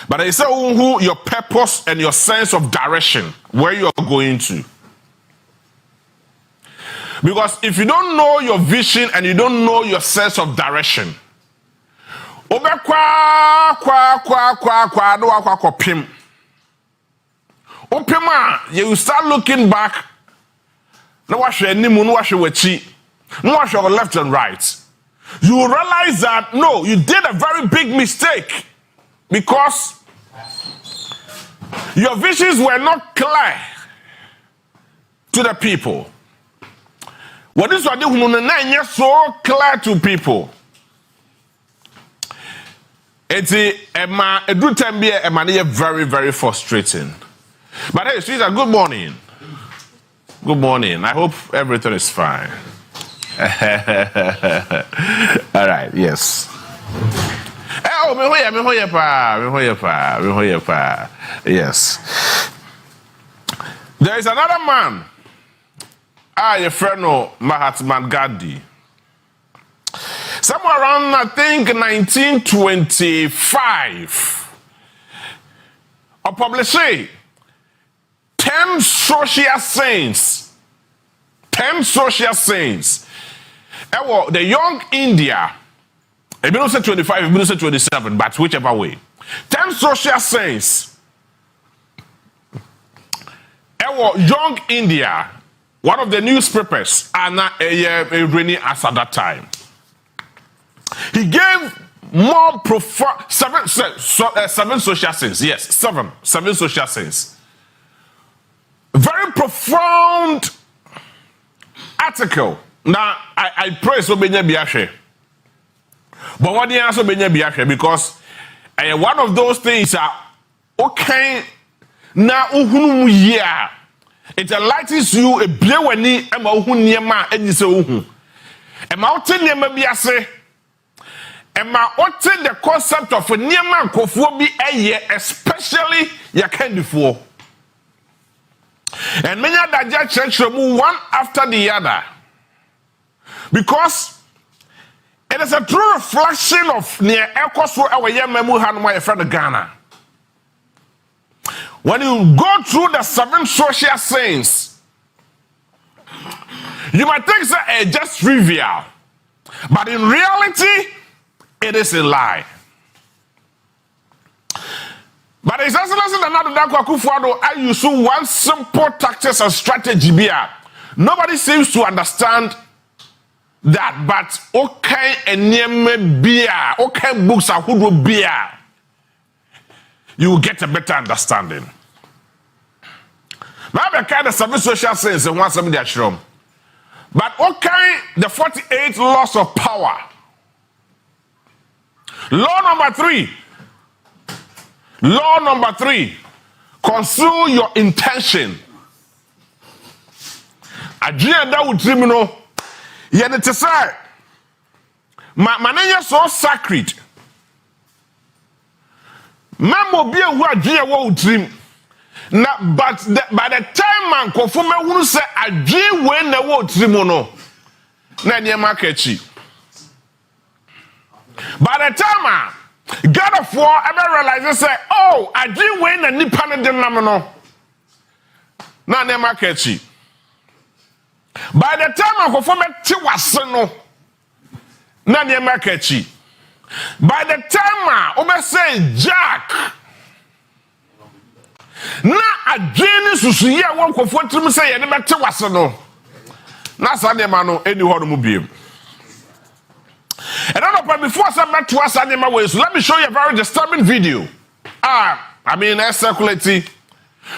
But I say who your purpose and your sense of direction, where you are going to. Because if you don't know your vision and you don't know your sense of direction, you start looking back. No wash your left and right. You will realize that no, you did a very big mistake because your visions were not clear to the people. What is what they so clear to people? It's a do time be a very, very frustrating. But hey, Caesar, good morning. Good morning. I hope everything is fine. All right, yes. Oh, yes. There is another man. Your friend Mahatma Gandhi. Somewhere around, I think, 1925, a published 10 social sayings. 10 social sayings. The young India, it may not say 25, it may not say 27, but whichever way. 10 social sayings. Young India, one of the newspapers, Anna Reni as at that time. He gave more profound seven social sayings. Yes, seven social sayings. Very profound article. Now I pray so benya biahwe. But what the answer benya biahwe because one of those things are okay. Now uhunu yeah. It enlightens you a bleweni ema uhun niema enise uhun. Ema ote niema biase. Ema ote the concept of niema nkofuo bi eye especially yakendifuo. And many other church remove one after the other. Because it is a true reflection of near Ekoso Awaya Memu Hanuma friend Ghana. When you go through the 7 social sayings, you might think it's just trivial. But in reality, it is a lie. But it's also another Dakwakufuado. I use one simple tactics and strategy. Nobody seems to understand that, but okay, and near beer, okay, books are who will beer. You will get a better understanding. Now, the kind of 7 social sayings and 170 room. But okay, the 48 laws of power. Law number 3. Law number 3. Conceal your intention. Adrian that would dream no. Yet it is say, my so sacred. Mammo be a word dear would dream. Now, but by the time man confirm who say I dream when the word dream no. Na near Maakye. By the time God of War ever realizes say, oh, I dream when the Nipan dem namano. Na near Maakye. By the time I confirm Tiwaseno. Na near Maakye. By the time I say Jack. Na adwene susuye won kofo trim say ye ne bete wase no na sa de ma no eni ho no mu biem. And then before I say to us animal ways, so let me show you a very disturbing video. Circulating,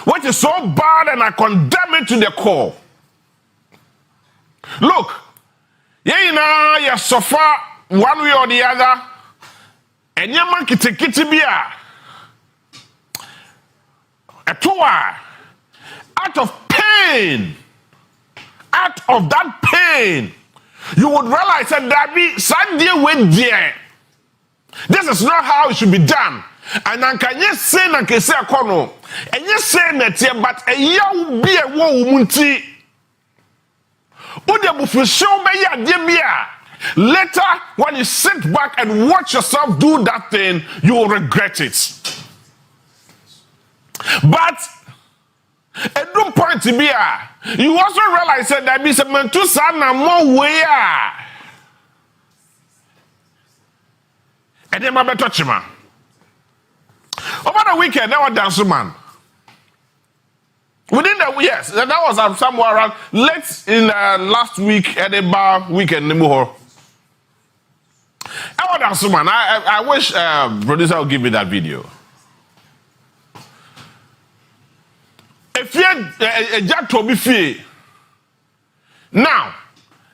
which is so bad and I condemn it to the core. Look, you suffer one way or the other, and your man kitty beer. A tour out of pain, out of that pain, you would realize that be Sunday went there. This is not how it should be done. And I can just say na kese akono, and you say that here, but a year will be a wo munti. Ude bufusho be ya debia. Later, when you sit back and watch yourself do that thing, you will regret it. But at no point to be you also realize that there is a man to son and more way. And then my better chima. Over the weekend, that was dance man. Within the yes, that was somewhere around late in last week at the bar weekend in Muhor. I was dance man. I wish producer would give me that video. If you a jack to be free now,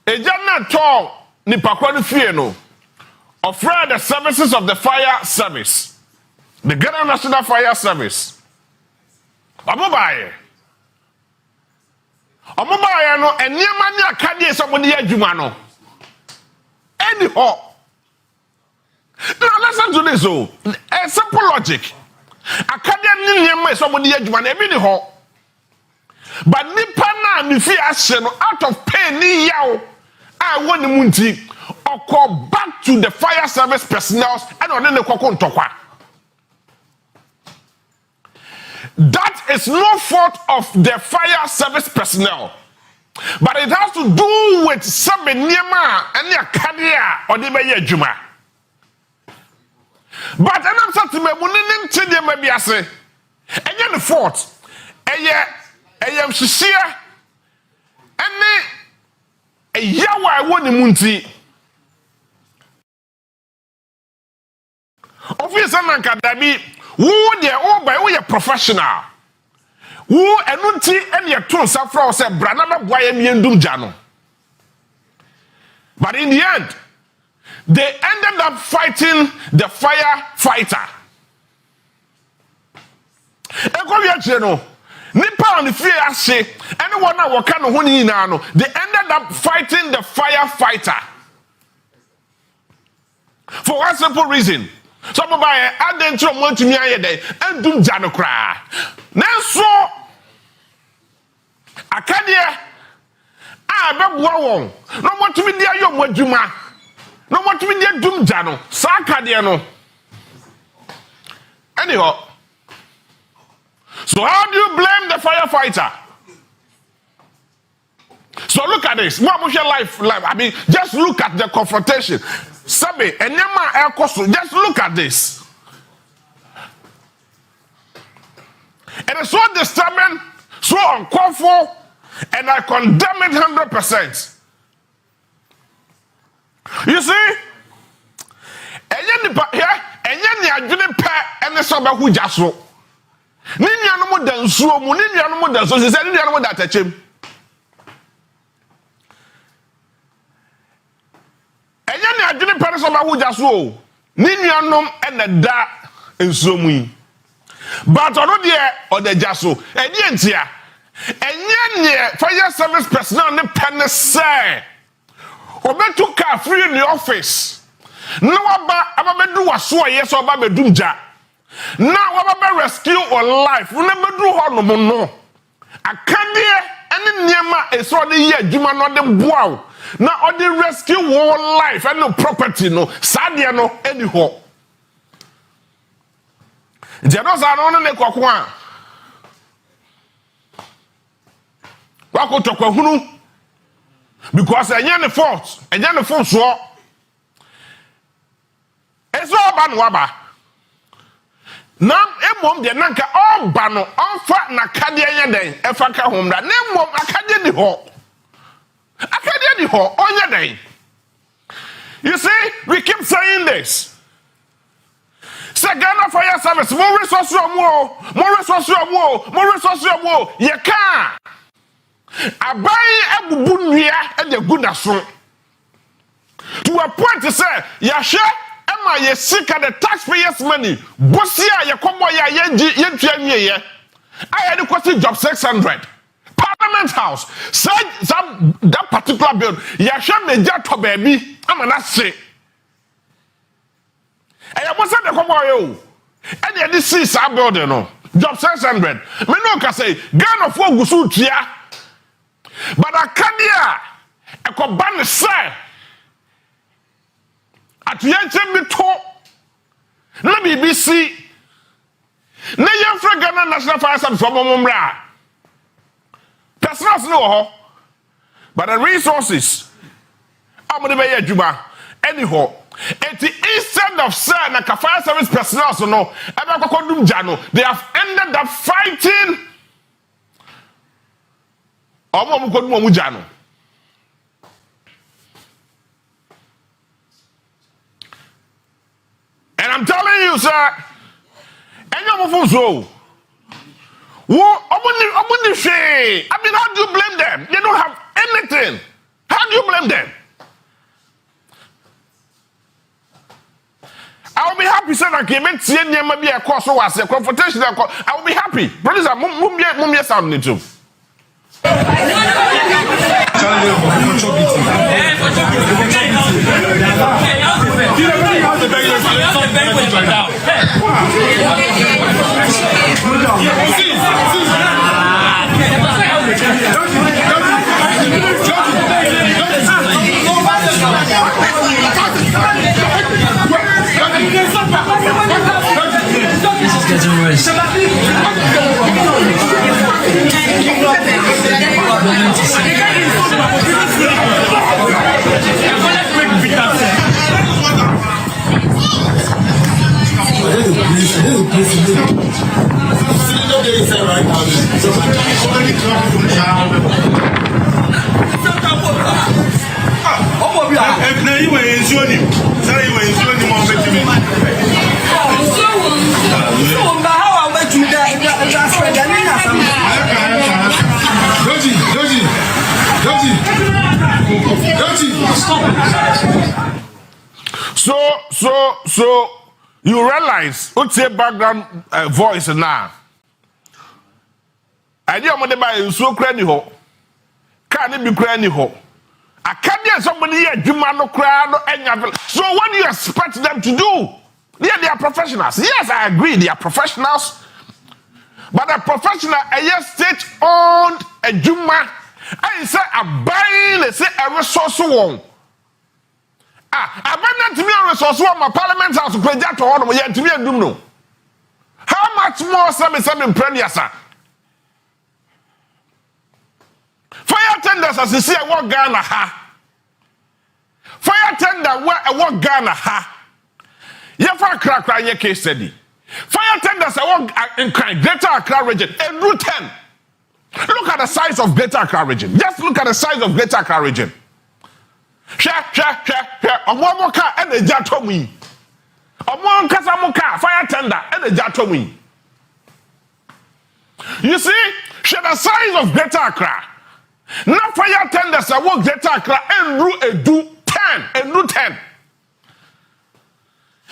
a jack not tall ni pakwa free no. Offer the services of the fire service, the Ghana National Fire Service. Omobaye no enyema ni akade somebody adwuma no. Anyhow. Now listen to this a simple logic. Akade ni enyema somebody adwuma na ebi ni ho. But nipa na ni fi ahye no out of pain ni yaw I want munti or call back to the fire service personnel and on the kokon tokwa. That is no fault of the fire service personnel, but it has to do with some niema and their career or the beye juma. But I'm saying to me, we need to maybe I say, and then the fault, I am sincere, and a yawa I want the munti. Officer Nankadabi, who they all by way professional. Who enunti and your tone safra say Branama Boy Miendum Jano. But in the end, they ended up fighting the firefighter. Nipa on the fear say anyone now wakano huni nano. They ended up fighting the firefighter. For one simple reason. Some of I add into one to me and do Jano cry. Now Akadia Ababwon. No more to be there, your Wajuma. No more to be there, Doom Jano. Sakadiano. Anyhow. So how do you blame the firefighter? So look at this. What was your life? I mean, just look at the confrontation. Sabe, and just look at this. It is so disturbing, so uncalled for, and I condemn it 100%. You see, and then I didn't pay any somebody who just so. Nini anomo dansuo mu, nini anomo dansuo, se nini anomo datachem. Enya ni adwene pere so ba wo jaso. Nini anom ene da ensuo mu yi. But ono de o de jaso. Edi entia. Enya ne fire service personnel ne pen say. Obetu car free in the office. No ababedu waso ye so ababedum ja. Now we rescue our life. We never do how no. Akadie any niema is all the year juma no dem boaw. Now all the rescue our life and no property no. Sadia no anyhow. Jeno sa no ne kwakwa. Wako tokwa hunu. Because enye ne fault. Enye ne fault so. Eso aba no aba. Now, emom de nanka all bano onfa na kade yen den efa ka hom da na emom akade di ho onye den. You see, we keep saying this. Say Ghana Fire Service more resources ye ka abai ebubu nnua e de gudaso to a point to say ya hwe Emma ye sika the taxpayers money. Bosia ye komo ya ye tuanye ye. I had to question job 600. Parliament House. Some that particular bill. Ya shame meja to baby. I'm not say. And I was the komo yo. And you see some building no. Job 600. Me no ka say Ghana for gusu tia. But akadia e ko ban say at yenche mi to na BBC na yɛn fra Ghana National Fire Service from Momra. Personals no, but the resources, I'm going to be a Juba anyhow. Instead of saying that fire service personnel, so no, they have ended up fighting. And I'm telling you, sir, and you're so. I mean, how do you blame them? They don't have anything. How do you blame them? I will be happy, sir. I came and see maybe a course or a confrontation. I will be happy. Brothers, I'm sound too. This is getting worse. So you realize what's your background voice now? I didn't want to buy so cranny ho. Can't it be cranny ho? I can't get somebody here, Jumano crowd, and so what do you expect them to do? They are professionals. Yes, I agree, they are professionals. But a professional, a yes state owned a Juma, I say a buying, they say a resource one. I to me a resource one, my parliament house to play that to order, yet to me a dumno. How much more some premier, sir? Fire tenders as you see a walk Ghana ha. Fire tender where a walk Ghana ha. Yafa crack your case study. Fire tenders a walk in Greater Accra region and Route 10. Look at the size of Greater Accra region. Just look at the size of Greater Accra region. Share. A one car and a jatomi. A one casamoka fire tender and a jatomi. You see, share the size of Greater Accra. Now fire tenders I walk Greater Accra and Route 10.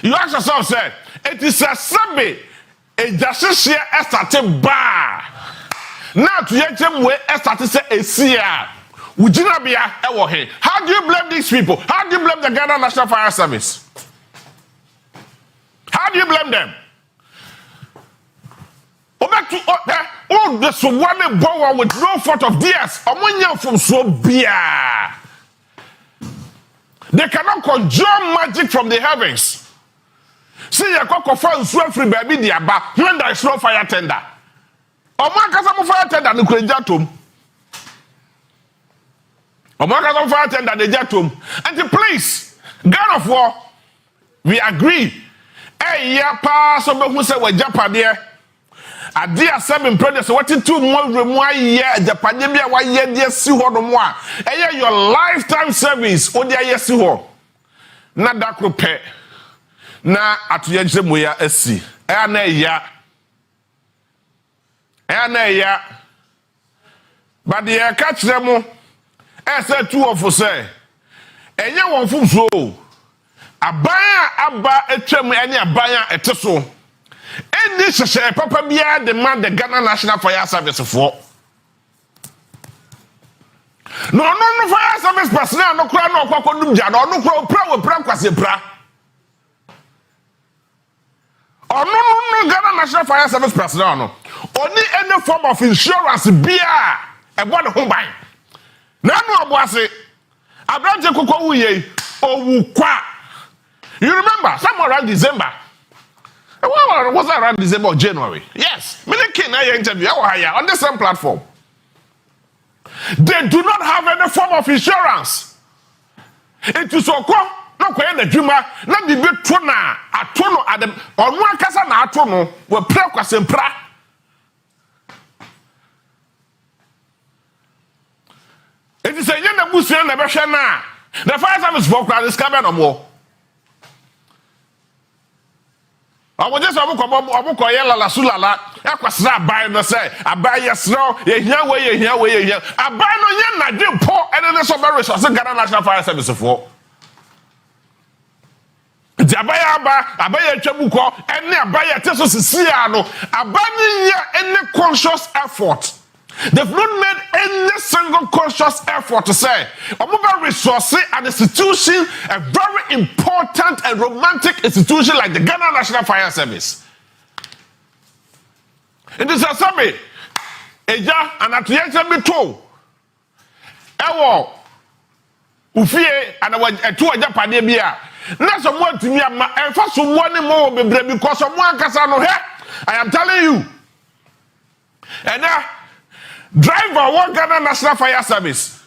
You ask yourself, say, it is a Sabe, a justice here started bar. Now to yet them way started say a seer. How do you blame these people? How do you blame the Ghana National Fire Service? How do you blame them? This one boy with no fault of theirs. From Swabia. They cannot conjure magic from the heavens. See, you can confirm free baby diaba when there is no fire tender. Omo fire tender no krenjatum. Omo fire tender de jatum. And please, God of War, we agree. Hey, ya pa so be hu se wa japa de. Ade asem impreded so what 2 more year japade bia wa ye de si ho no mo a. Eye your lifetime service o de ye si ho. Na dakro pe. Na atoye jemoya asi. Na ya. But the catch them say 2 of say. Enye won fum so. Abaya aba etwam ene abaya eteso. Any share papa bia demand the Ghana National Fire Service for. No fire service personnel no kra no kwakodum ja no kra pra kwase pra. No Ghana National Fire Service personnel no. Only any form of insurance bia e bo the home buy. Na no oboase abranje kokko wuye owu kwa. You remember somewhere around December Well, was that around December or January? Yes. Many king interview on the same platform. They do not have any form of insurance. It is so cool. No kwa na dwuma na bibi to na ato no adem onu akasa na ato no we pra kwasempra. It is a na busia na behwe na the fire service for crowd is coming no more. Awo je so obukọ ye lala sulala ekwasra abai no say abai yesro ye hia we abai no ye na de po ene ne so be resource Ghana National Fire Service for. The abaya twabuko ene abaya teso sisia no abani any conscious effort. They've not made any single conscious effort to say omuba resource an institution, a very important and romantic institution like the Ghana National Fire Service. It is a sabi eja anatoye be to ewo ufie anawa eto aja pade bia na so mo atumi ama enfa so mo ne mo bebre because mo ankasa no he I am telling you. And driver one Ghana National Fire Service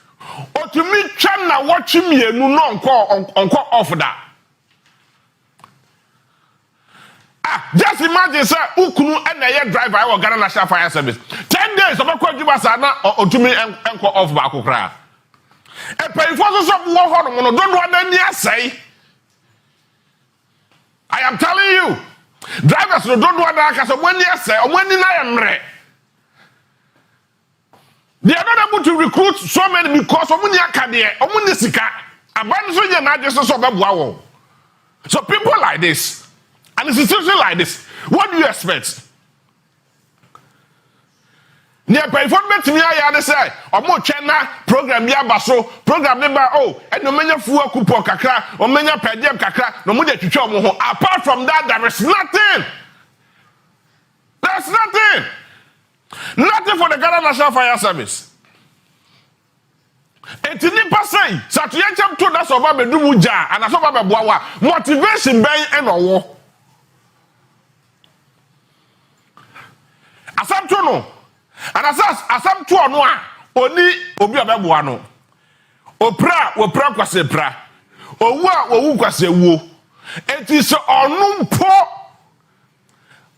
otumi twa na watch mienu no onko off that. Just imagine sir ukunu and a driver I Ghana National Fire Service 10 days obekwa djuba sa na otumi enko off ba kokra e pay for so wo ho no do do na ni asai. I am telling you, drivers don't do that because when they say, when they are they are not able to recruit so many because of when they are cardiac, when they sick. So people like this, an institution like this, what do you expect? Near performance me I say omo chena program ya baso program ne ba and no menya fuwa kupo kakra o menya pedem kakra no mo de twetwa omo ho. Apart from that there is nothing. There's nothing for the Ghana National Fire Service. Etini pasai satuye cham to that so ba be dumu ja and so ba be boawa motivation ben e no wo asam to no. And asam to Onua oni obi abeboa no opra kwase pra owu a owu kwase wuo enti so onu mpo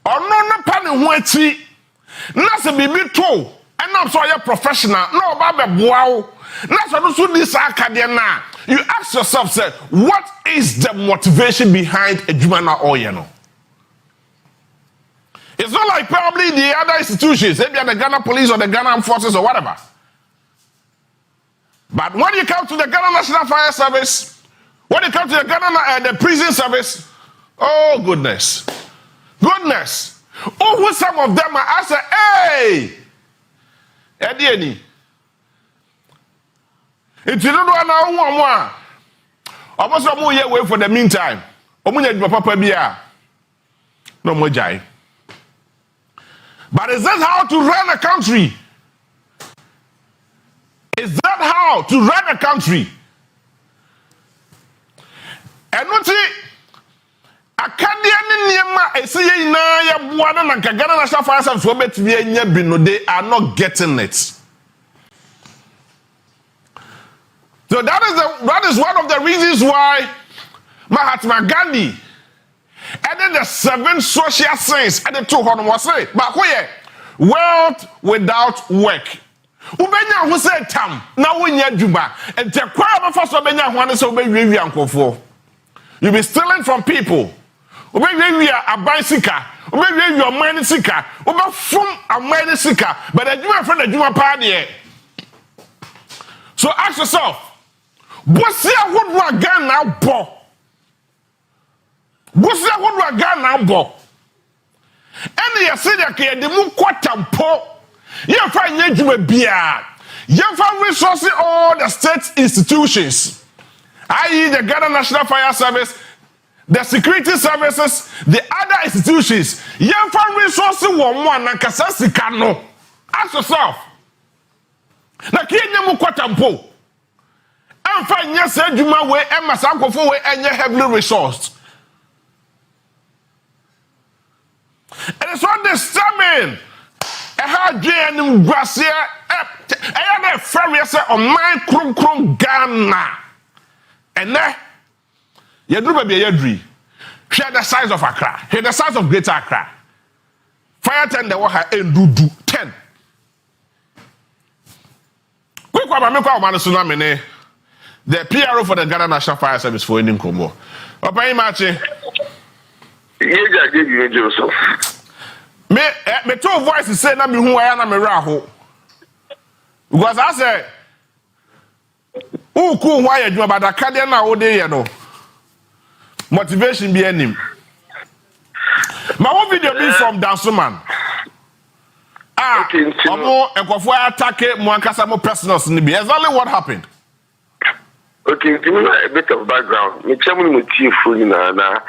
onu no pa ne ho achi na se bibi to enam so ye professional na oba beboa wo na so no so dis akade na you ask yourself say what is the motivation behind adwuma na oye no. It's not like probably the other institutions, maybe the Ghana Police or the Ghana Armed Forces or whatever. But when you come to the Ghana National Fire Service, when you come to the Ghana the prison service, oh goodness. Oh, with some of them I say, hey, Eddie, if you don't know one, almost a more year away for the meantime. No more jai. But is that how to run a country? Is that how to run a country? And what they are not getting it. So that is one of the reasons why Mahatma Gandhi and then the 7 social sins and the 2 was say, but wealth without work. Ubenya who said tam na wonya juba and te kwa first ubenya who say ubewi ankofo. You be stealing from people. Ubewi aban sika, ubewi your money sika, ube fum amani sika, but the juma friend the juma party. So ask yourself, what's here what we again now bo? What's that what we Ghana bo? And you say that the moon quatampo. You find Yajuma Bia. You find resources all the state institutions, i.e., the Ghana National Fire Service, the security services, the other institutions. You find resources one and Kasasi. Ask yourself. Na Kenya moon quatampo. And find yes, Juma way and Masanko for and your heavily resourced. And it's so disturbing. A hard dream, Gracia, I am a furious on my krum Ghana. And there, you do be a dream. Share the size of Accra, share the size of Greater Accra. Fire tender, what I do 10. Quick, what I make out man tsunami. The PRO for the Ghana National Fire Service for Indian Combo. Open Maakye. Yeah, give you Joseph. Me two voices say na me hu aya na me raho. Because I say who cool why you about that cardian na wo dey no. Motivation be anim. My one video be from Dansoman. Omo ekofo attack mo ankasa mo personals ni be. Exactly what happened? Okay, give me a bit of background. Me tell me motive for you na.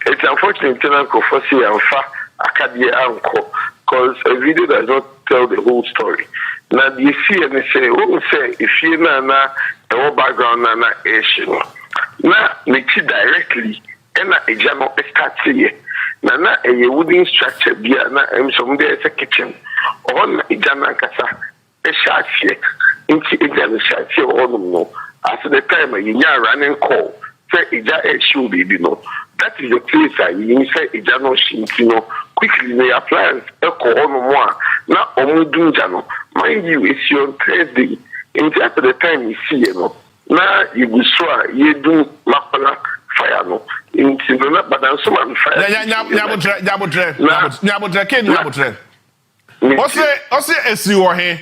It's unfortunate that Kusi and Fa Akadie Anko, because a video does not tell the whole story. Now you see and say, oh, say if you na the whole background na Asian. Now me directly and na ejamo start here. Na a wooden structure be na some there is a kitchen. On ejana kasa a shot here. Into ejana shot here on no. After the time you running call, say eja should be no. That is the place you say ejano shintino. Quickly they apply echo on more. Now omudunjano. Mind you, it's your Thursday. And after the time you see no. Now you go swear you do makola fire no. Into no but then someone fire. Nyabotre. Ose esi wo he.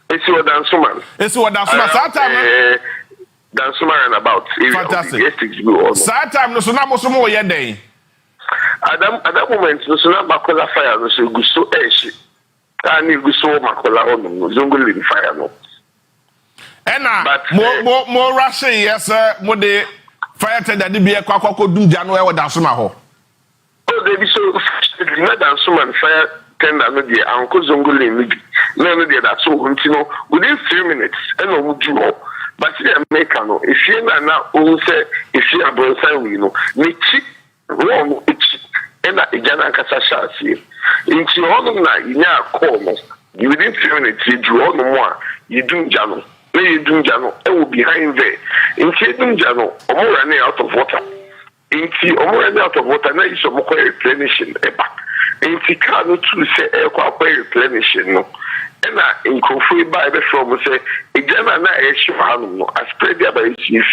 Esi wo Dansoman. Esi wo Dansoman. Satam Dansoman about. Fantastic. Satam no so na mo so mo ye den. At that moment, no so na makola fire no so go so eshi. Ani go so makola on no zongoli fire no. Ena mo rush yes mo de fire tender de be kwakwa dunja no e wo Dansoman ho. Oh they be so na Dansoman fire tender no de anko zongoli ni. No de that so untino within 3 minutes and no do. But the American no if you na say if you are bronze we no ni cheap wrong and ejana kasa shasi into all na inya call no you within 3 minutes you draw no more you do jano na you do jano e will behind there into do jano omo running out of water into omo running out of water na you so mo replenishing eba into car no to say e kwa replenishing no and in kofu by the from say ejana na e show hanu no as spread there by you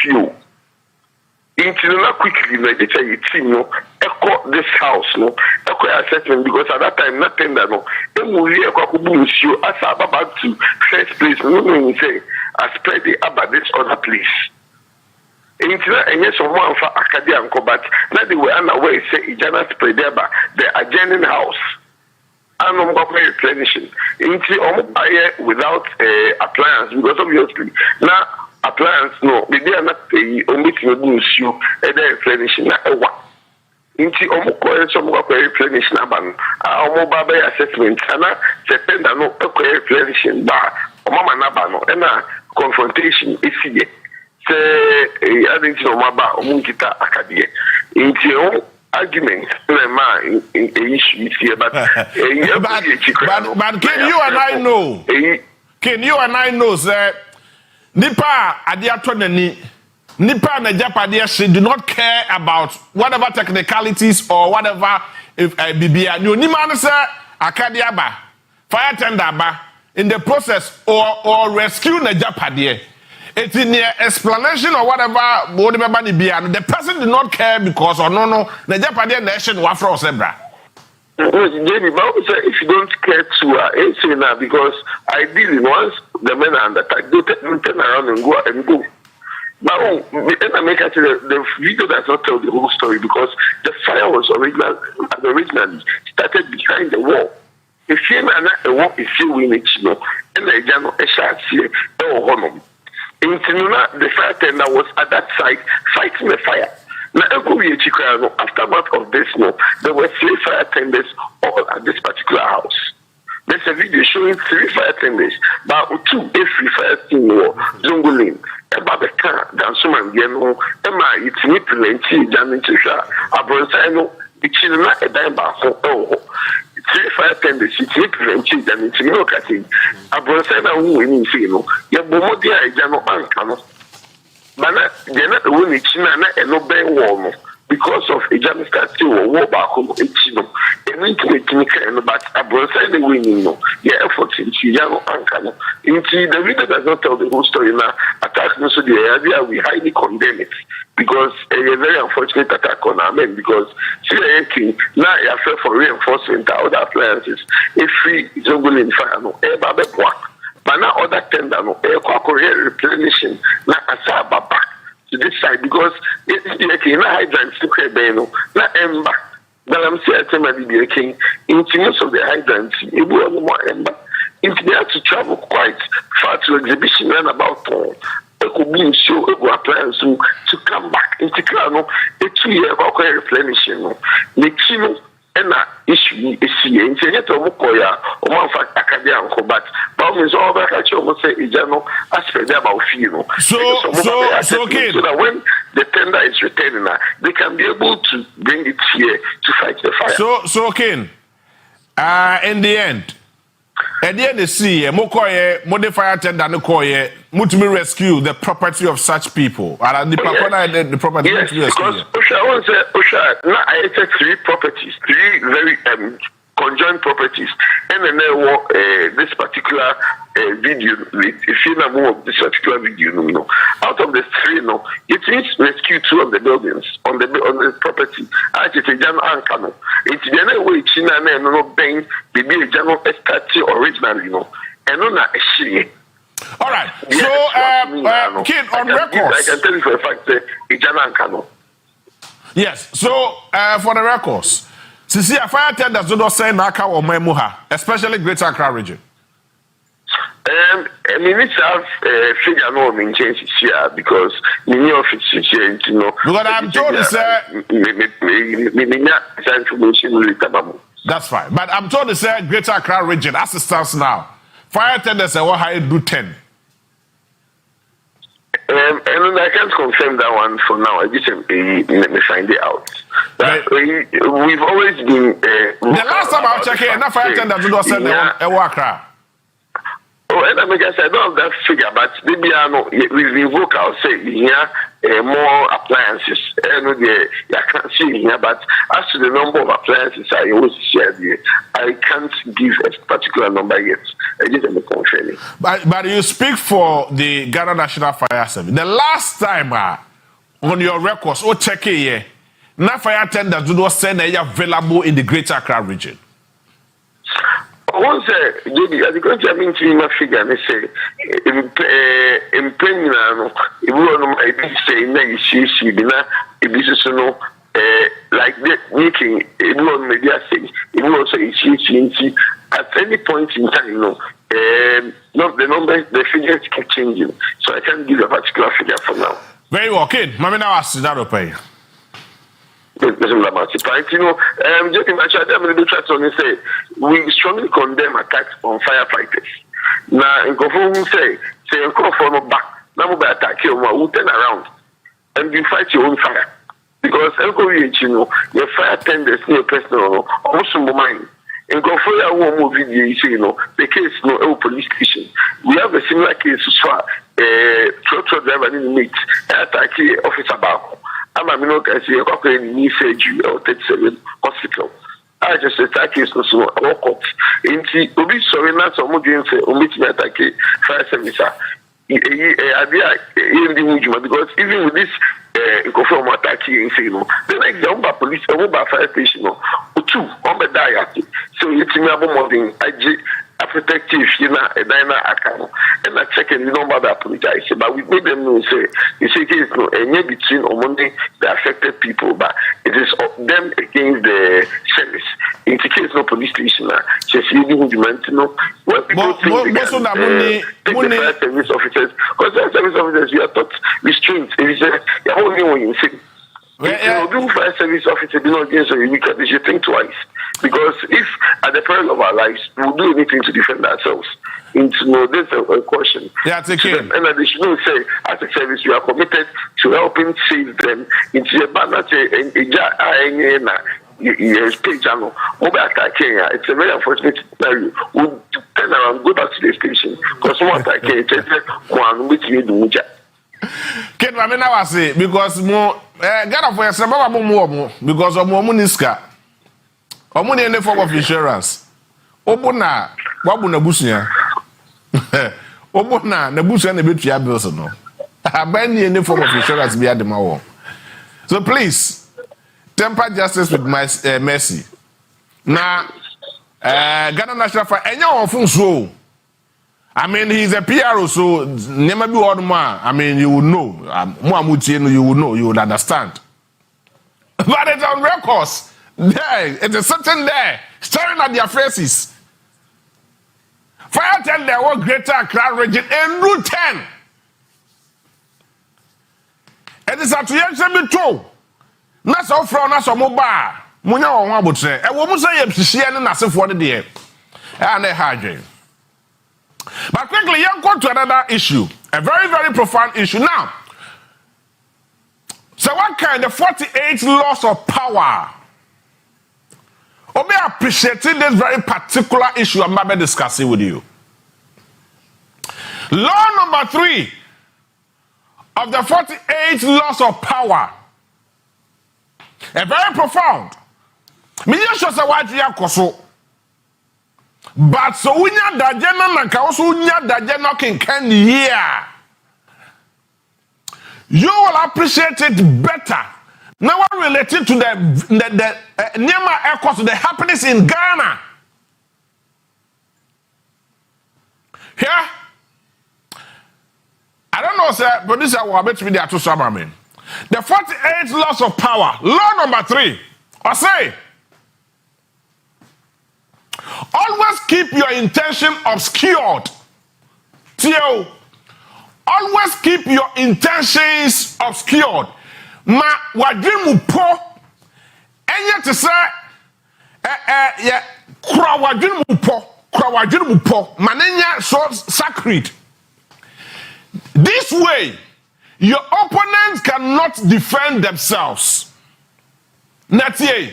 into no quickly na get a team no echo this house no echo assessment because at that time nothing that no emu here kwa kubu issue as about to first place no say I spread the about this other place into na enye someone for Akadie Anko but na they were unaware say ijana spread there by the adjoining house and I'm going to replenishing into buy without appliance because obviously now appliance no they are not pay only to use you and then replenishing na ewa into omo some replenishing aban omo ba assessment ana sependa no replenishing ba omo manaba no na confrontation isi say I think no maba omo kita Akadie into argument in issue here but can you and I know that nipa adiato nani nipa na japade she do not care about whatever technicalities or whatever if bibia no ni man say Akadie aba fire tender aba in the process or rescue na japade it's in the explanation or whatever the person did not care because or no the Japanese nation was from zebra. Jamie, but if you don't care to say now because ideally once the men are under attack, they turn around and go. But I make the video does not tell the whole story because the fire was originally started behind the wall. If you are wall, if you win it, you know, and the Jano Esha here, in Tinuna, the fire tender was at that site fighting the fire. Now, aftermath of this, there were 3 fire tenders all at this particular house. There's a video showing 3 fire tenders, but 2 every fire team were Zongolin, about the car, Dansoman, Emma, it's me plenty, Jamin Tisha, Abronsano, It's not a dime back. Oh, 3-5 tenders, it's preventing them into no cutting. I brought seven who in Fino. Your Bomodia, I don't know. But they're not the winning China and no bang warm because of a jam statue or war back home in Chino. And we can make but I brought the winning. Yeah, efforts in Chino Ankano. Into the reader does not tell the whole story now. Attack no so the area we highly condemn it. Because a very unfortunate attack on our men, because now you have for reinforcement of other appliances. If we jungle in fire, no air back, but now other tender, no air replenishing, not asaba back to this side, because it's a hydrants to Quebec, not ember. But I'm saying, the king, into most of the hydrants, it will more ember. If they have to travel quite far to exhibition and about could be show appliance to come back into Krano, a 2-year replenishing. The kilo and issue is here. In Senator Mukoya, or one fact, Acadian, but Baum is all that I almost say, Ijano, as for them about Fino. So that when the tender is returning, they can be able to bring it here to fight the fire. So, Ken, in the end, at the end of the sea, Mokoye, modifier tender, no koye, mutumi rescue the property of such people. And the property yes, because Osha, now I had 3 properties, 3 very conjoined properties, and then there were this particular video. If you know this particular video, out of the 3, it means rescue 2 of the buildings on the property. I just a Jano Ankano. It's the other way China and no bang maybe a Jano Estati originally, and no na a. All right. So, Kid, on records. I can tell you for a fact that it's Jano Ankano. Yes. So, for the records, Sisi a fire tenders do not say Naka or Memuha, especially Greater Accra region. I mean, it's have figure no maintains here because many of it's here, Because I'm told it's information. That's fine. But I'm told it's Greater Accra region as it stands now. Fire tenders say what high do 10. And I can't confirm that one for now. I just let me find it out. We've always been. The last time I checked, enough fire tenders do not send a worker. Oh, and I guess I don't have that figure, but maybe I know we invoke our say here more appliances. And I can't see here, but as to the number of appliances I always share here, I can't give a particular number yet. I just am confirming. But you speak for the Ghana National Fire Service. The last time on your records, check it here, now fire tenders do not send available in the Greater Accra region. Once JB, the country having to my figure and say, in Penina, if we want to say, nay, she be not, if this is no, like that, making, if we want media say, if we also she at any point in time, not the numbers, the figures keep changing. So I can't give a particular figure for now. Very well, kid. Mami now ask that okay. We strongly condemn attacks on firefighters. Now, in Kofu say you call for no back. Now, we attack you, we turn around and you fight your own fire. Because your fire tenders, your personal, also mine. In Kofu, video, the case no police station. We have a similar case as far truck driver in the meet, attack officer back. I'm a minute as you are in knee surgery or 37 hospital. I just attack you so walk up. Into Obi sorry not some doing say omit me attack fire service. Because even with this confirm attack you say no. The next day police fire station no. 2 on the die. So it's me about more than a protective, a diner account, and I check and nobody apologize. But we made them know say you see it's no any between on Monday the affected people, but it is them against the service. In the case no police station, just you know when people think they can the fire service officers, because the service officers we are taught restraint. It is the only one you see. If you do fire service officer do not against you, they should think twice. Because if at the peril of our lives, we'll do anything to defend ourselves. Into this a question. Yeah, take care. And they should say, as a service, we are committed to helping save them. Into a banner, your stage channel, over attack Kenya. It's a very unfortunate scenario. We'll turn around, go back to the station because someone attack Kenya. One which you do. Ken Ramena was say because more get up for yourself more because of more muniska. Omuni any form of insurance. Obuna wabuna busunya. Obuna na busunya na betua bills no. Abani any form of insurance be adema. So please temper justice with my mercy. Now Ghana National Fund enya ofun so. I mean, he's a PRO, so never be one man. I mean, you will know. You will know. You will understand. But it's on records. There, it is sitting there, staring at their faces. Fire tell there was Greater Accra region in Route 10. It is a reaction too. Not so from us or mobile. Munya or one would say, a woman say, if she had an asset for the day. And they had. But quickly, you go to another issue, a very, very profound issue. Now, so what kind of 48 laws of power? Obi appreciating this very particular issue I'm about discussing with you. Law number 3 of the 48 laws of power, a very profound. Me just say what you are. But so unya dajena na ka also unya dajena can here. You will appreciate it better. Now related to the Nyama echoes the happiness in Ghana. Here, I don't know, sir, but this is what I bet me there to some. The 48 laws of power. Law number 3. I say. Always keep your intention obscured. Theo, always keep your intentions obscured. Ma wadrimu po enya te say yeah kura wadrimu po manenya so sacred. This way your opponents cannot defend themselves. Natie,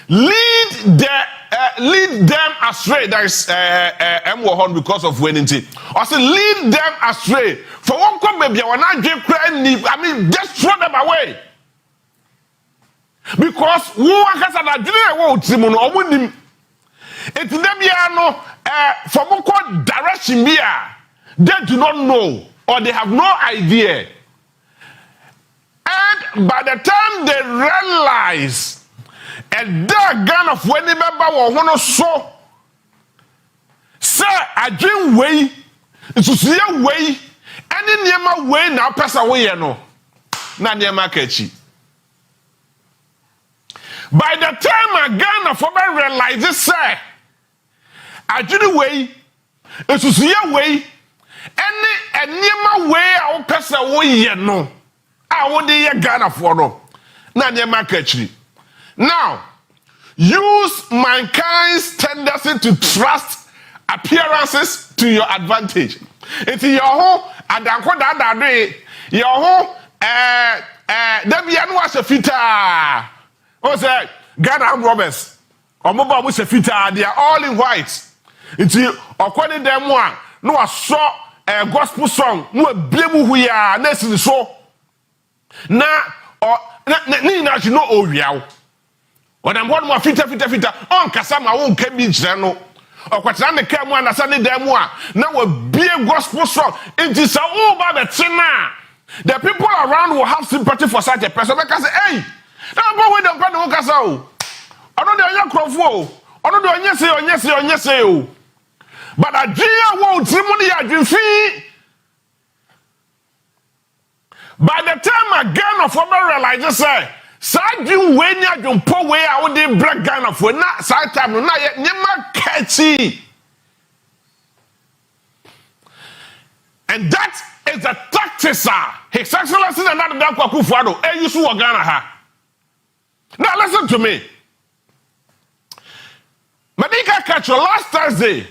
lead them astray. That is because of winning. I say lead them astray. For one come baby, I mean just throw them away. Because who it's for one direction they do not know or they have no idea. And by the time they realize and that gun of when member will want to so sir I dream way to see a way any near way now pass away no na near Maakye. By the time a gun of woman realizes sir I dream way to see a way any near way I will pass away no I want the gun of one na near Maakye. Now, use mankind's tendency to trust appearances to your advantage. It's your whole adanko that day, your whole Debian was a fita. Oh, say Ghana Roberts or Mobile was a fita. They are all in white. It's according to them one. No, I saw a gospel song. No, a blame we are next to the show. Now, or you know, oh, yeah. When I'm one more fita on Kasama won't come in channel or what's on the camera and a Sunday demoa. Now a big gospel song. It is all about the China. The people around will have sympathy for such a person because hey, don't go with the brother Casao. I don't know your crowd. I don't know yes, but a dear won't simony at your feet. By the time a gun of woman realizes, say, Sajin when ya don't pour way out the black gun of when not side time, no, not yet, never catchy. And that is a tactic, sir. His Excellency and another Dakwa Kufado, and you saw Ghana ha. Now listen to me. Madika Kacho, last Thursday,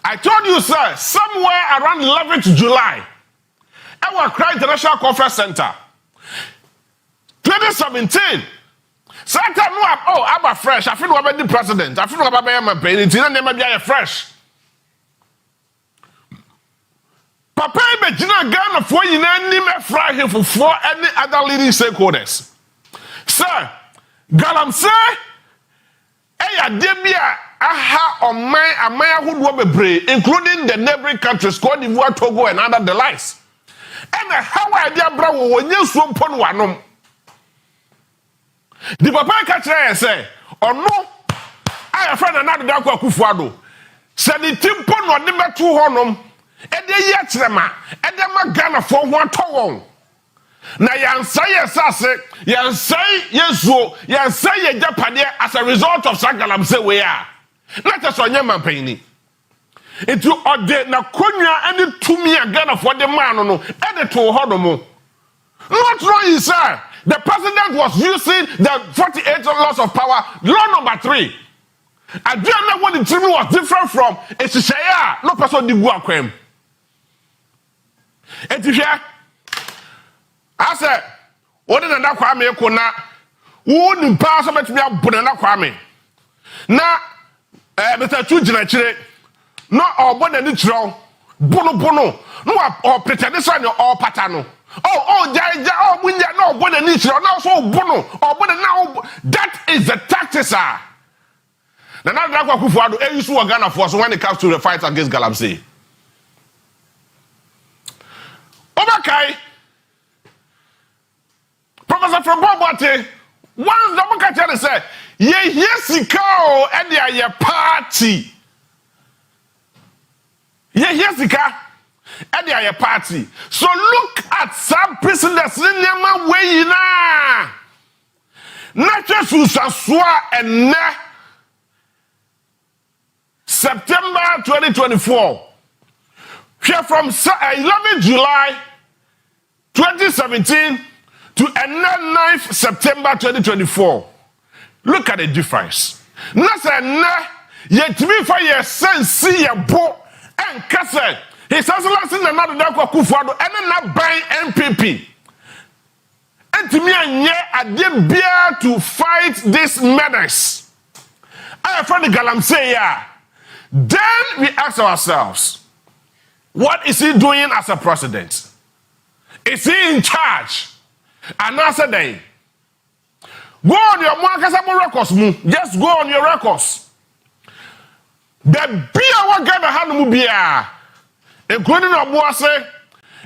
I told you, sir, somewhere around 11th July, our Accra International Conference Center, 2017, Satan no I'm a fresh. I feel no be the president. I feel no be my pain. Tina never be a fresh. Papa be Gina Ghana for you nim fry him for any other leading stakeholders. Sir, Galamsey eya debia aha omai amaya hudu bebre including the neighboring countries Cote d'Ivoire, Togo and other the likes. And how idea bra wo wonye so mpon wanom. The papa catch say ono I friend another da kwa Kufuado. Say the timpo no de beto honom e de ye kyerema e de ma Ghana for ho atowon. Na yansai yesase yansai yezuo yansai ye japade as a result of Galamsey we are. Let us onye mampani. It you ode na konwa any tumi a Ghana for the man no e de to hodomo. Not wrong, sir. The president was using the 48 laws of power, law number 3. I don't know what the team was different from. It's a no person did go akwem. And if I said, what did that Kwame Kona? Who didn't pass about me up Bunana Kwame? Now, Mr. Chujin, no, or Bonanitro, Bono, no, or pretendison or patano. Oh, when you know Bonanitro, no, so Bono, or Bono now. That is the tactic, sir. Now, that's what Kufuado used to Ghana for when it comes to the fight against Galamsey. Okay. Professor from Bobate, once the Maakye said, yes, he go and they are party. Yes, he can. And they are party. So look at some precedents in the way now. Not just Usasua and September 2024. Here from 11 July 2017 to 9th September 2024. Look at the difference. Nasa na yetimi for your sense see a bo and kase. His excellency another Dako Kufuado and not buy MPP. And to me I did bear to fight this menace. I find the Galamsey. Then we ask ourselves, what is he doing as a president? Is he in charge? And answer day. Go on your Maakye records, just go on your records. The beer what Ghana had beer, including Obuase,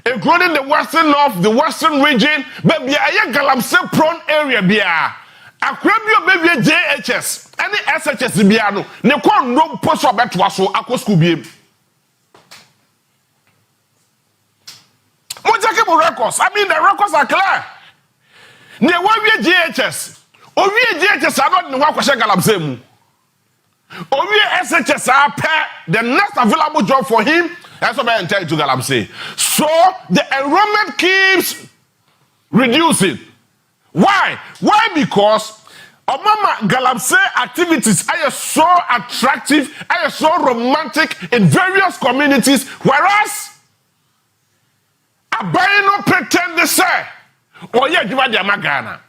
including the western north, the western region, but beer a Galamsey prone area beer. Akrabio baby JHS, any SHS beer no, ne kon no post up at waso akwa school biem. Records. I mean, the records are clear. Ne wawie GHS. Owie GHS are not in Wakoshe Galamsey mu. Owie SHS are the next available job for him. That's what I tell you to Galamsey. So the enrollment keeps reducing. Why? Why? Because Omama Galamsey activities are so attractive, are so romantic in various communities, whereas Abayi no pretend to say, oh yeah, Ghana.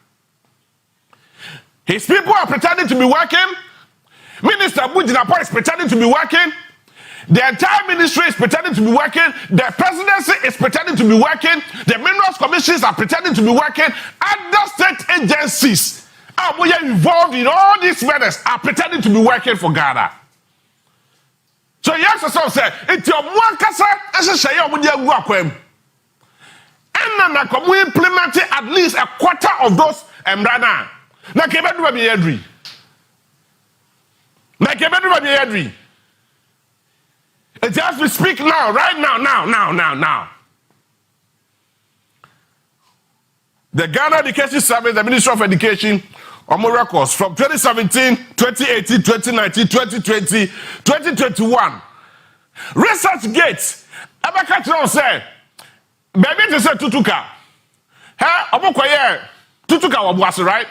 His people are pretending to be working. Minister Bujinapo is pretending to be working. The entire ministry is pretending to be working. The presidency is pretending to be working. The minerals commissions are pretending to be working. Other state agencies are involved in all these matters are pretending to be working for Ghana. So you ask yourself, say, it's your Mwakasa, and then we implement at least a quarter of those embrana. Na kebedu ba biedri. Na kebedu ba biedri. It's as we speak now, right now. The Ghana Education Service, the Ministry of Education, on my records from 2017, 2018, 2019, 2020, 2021. Research Gates, Abakatron said, baby to say tutuka. Hey, Omokoye, tutuka wabwasi, right?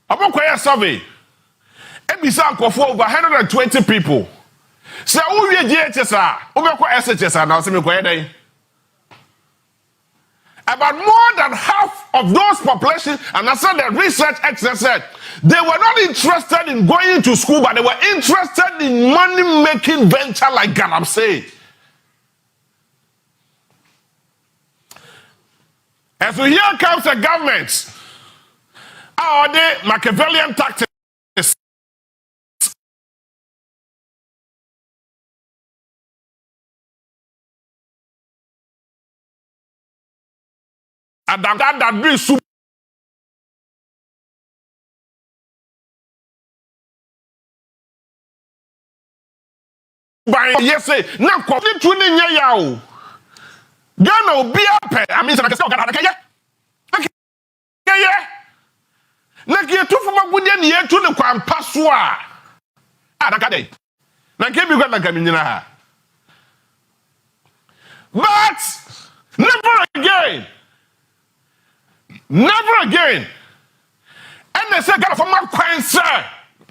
Omokoye survey. Ebisa for over 120 people. Say, who we GHS are? Who SHS are now? Say, me koye day. about more than half of those population, and I said the research exercise said, they were not interested in going to school, but they were interested in money-making venture like Galamsey. And so here comes the government. Are they Machiavellian tactics? And that be super. By yes, say now complete tuning ya. Ghana be up. I mean, okay. Na ki etu fuma gude ne yetu ne kwampa so a adaka dey na ke bi gwa na kaminyina ha but never again and they say God for my queen sir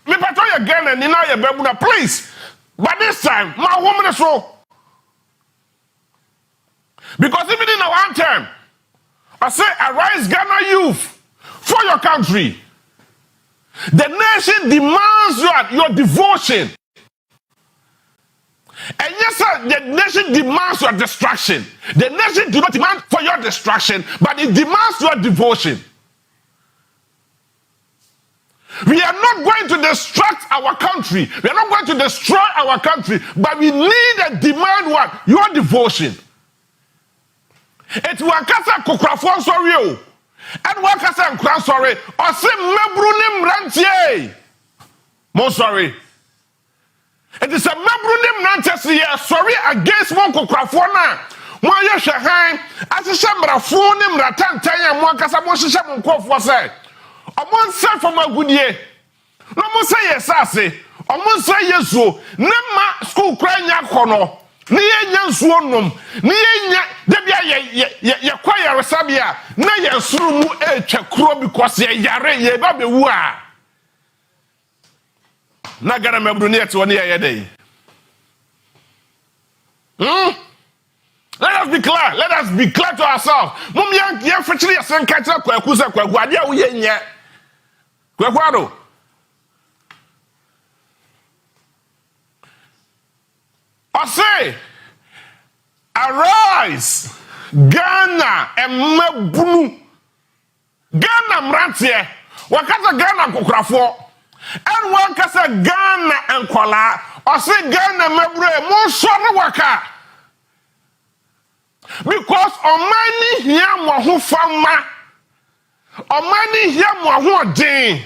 me pato you again and now you bebu na please but this time my woman is so because even in our term I say arise Ghana youth for your country. The nation demands your devotion. And yes, sir, the nation demands your destruction. The nation do not demand for your destruction, but it demands your devotion. We are not going to destruct our country. We are not going to destroy our country, but we need and demand what? Your devotion. It's wakasa kukrafon sorry. And wakasa nkran sorry. Or say mebrunim rantie. Mo sorry. It is a mebrunim rantie sorry against mo kukrafon na. Mo ye hwehan asehye mrafo ne mratantan ya mo akasa mo hyehyɛ mo nkofo say. Omo nsa from agudie. No mo say yesase. Omo nsa yesuo. Ne ma school kra nya kono. Ni enya nsuo nom. Ni enya debia ye kwaya resabia. Na ye nsuru mu etwa kro because ye yare ye ba bewu a. Na gara mebru ne ete woni ye dey. Let us be clear. Let us be clear to ourselves. Mum yan ye fetire ye sen katra kwaku se kwaku ade a wo ye nya. Kwaku ado. I say, arise, Ghana and Mebunu. Ghana mrantie, wakasa Ghana kukrafo, and wakasa Ghana and Kola, or say Ghana Mebre, more sorry waka. Because Omani here mohu fama, Omani here mohu din,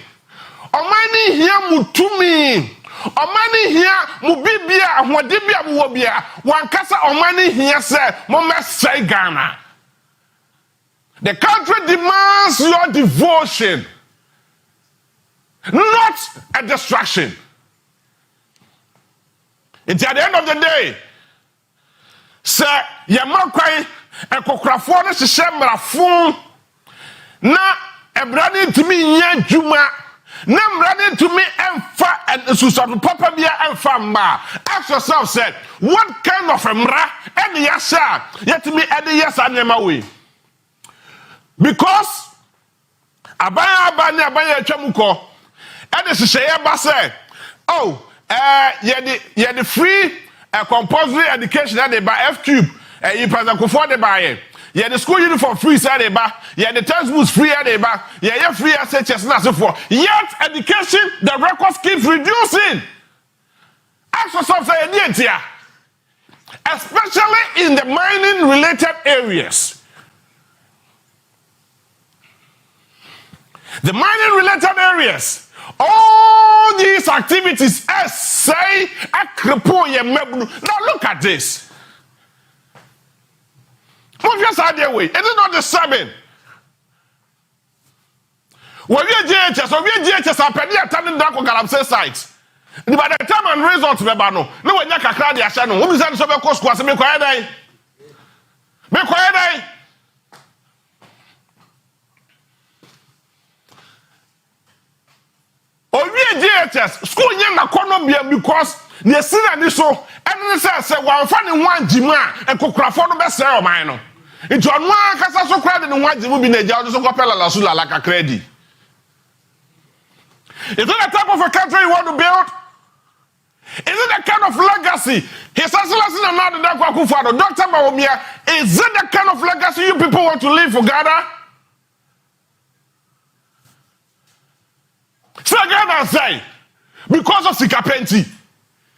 Omani here mutumi. Omani here mubibia ahwadibia muwobia wankasa omani here say say Ghana. The country demands your devotion, not a distraction. It's at the end of the day, sir, Yamakwai and Kokrafo ne shemrafo na ebrani timi nya juma. Nam running to me and fa and Susan Papa Bia and Famba. Ask yourself, said, what kind of a mra and yasa yet me and yes and way? Because Abaya Chamuko and the Shaya Basse. Oh, yeah, the free compulsory education that they buy F Cube and you pass afford the buy. Yeah, the school uniform free say ba. Yeah, the textbooks free ba. Yeah, free SHS na so for. Yet education, the records keep reducing. Ask yourself say especially in the mining related areas. The mining related areas. All these activities say akrepo ye mebnu. Now look at this. Way. It is not disturbing. When we GHS are penny attending down on Galamsey site. By the time and results, no one yaka crowd ya channel. Who is that so course was me quiet? Me quiet. Oh, we GHS school yen na kono because ne sina ni so and say one fan one jima and kokrafo no be say o man no. Into Onua kasa so credit no wan jimu bi na eja so kopela la sula la credit. Is it the type of a country you want to build? Is it the kind of legacy? His Excellency Nana Dankwa Akufo-Addo, Dr. Bawumia, is it the kind of legacy you people want to leave for Ghana? So Ghana say, because of Sikapenti,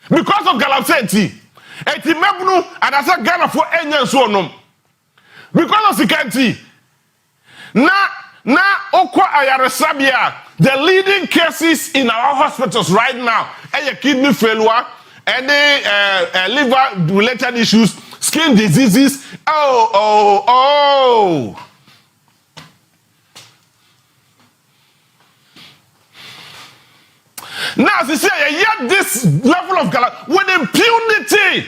because of Galamsenti, eti mebunu and I said Ghana for enye so nom. Because of Sikapenti, na okwa ayaresabia, the leading cases in our hospitals right now, kidney failure, liver related issues, skin diseases. Oh. Now, as you say, yet this level of with impunity.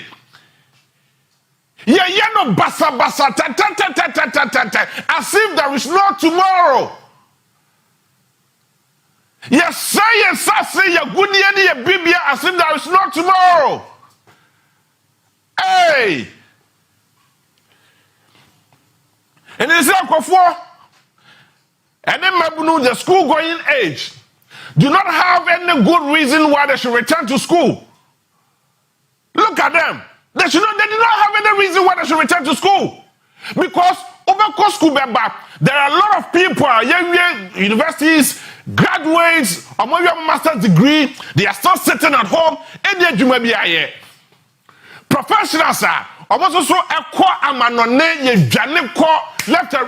No basa, as if there is no tomorrow. Yes, say, ya good ya bibia, as if there is no tomorrow. Hey! And it's like for and then the school going age do not have any good reason why they should return to school. Look at them. They did not have any reason why they should return to school. Because over school back, there are a lot of people, young universities, graduates, or maybe a master's degree, they are still sitting at home and they do maybe a professionals are almost so left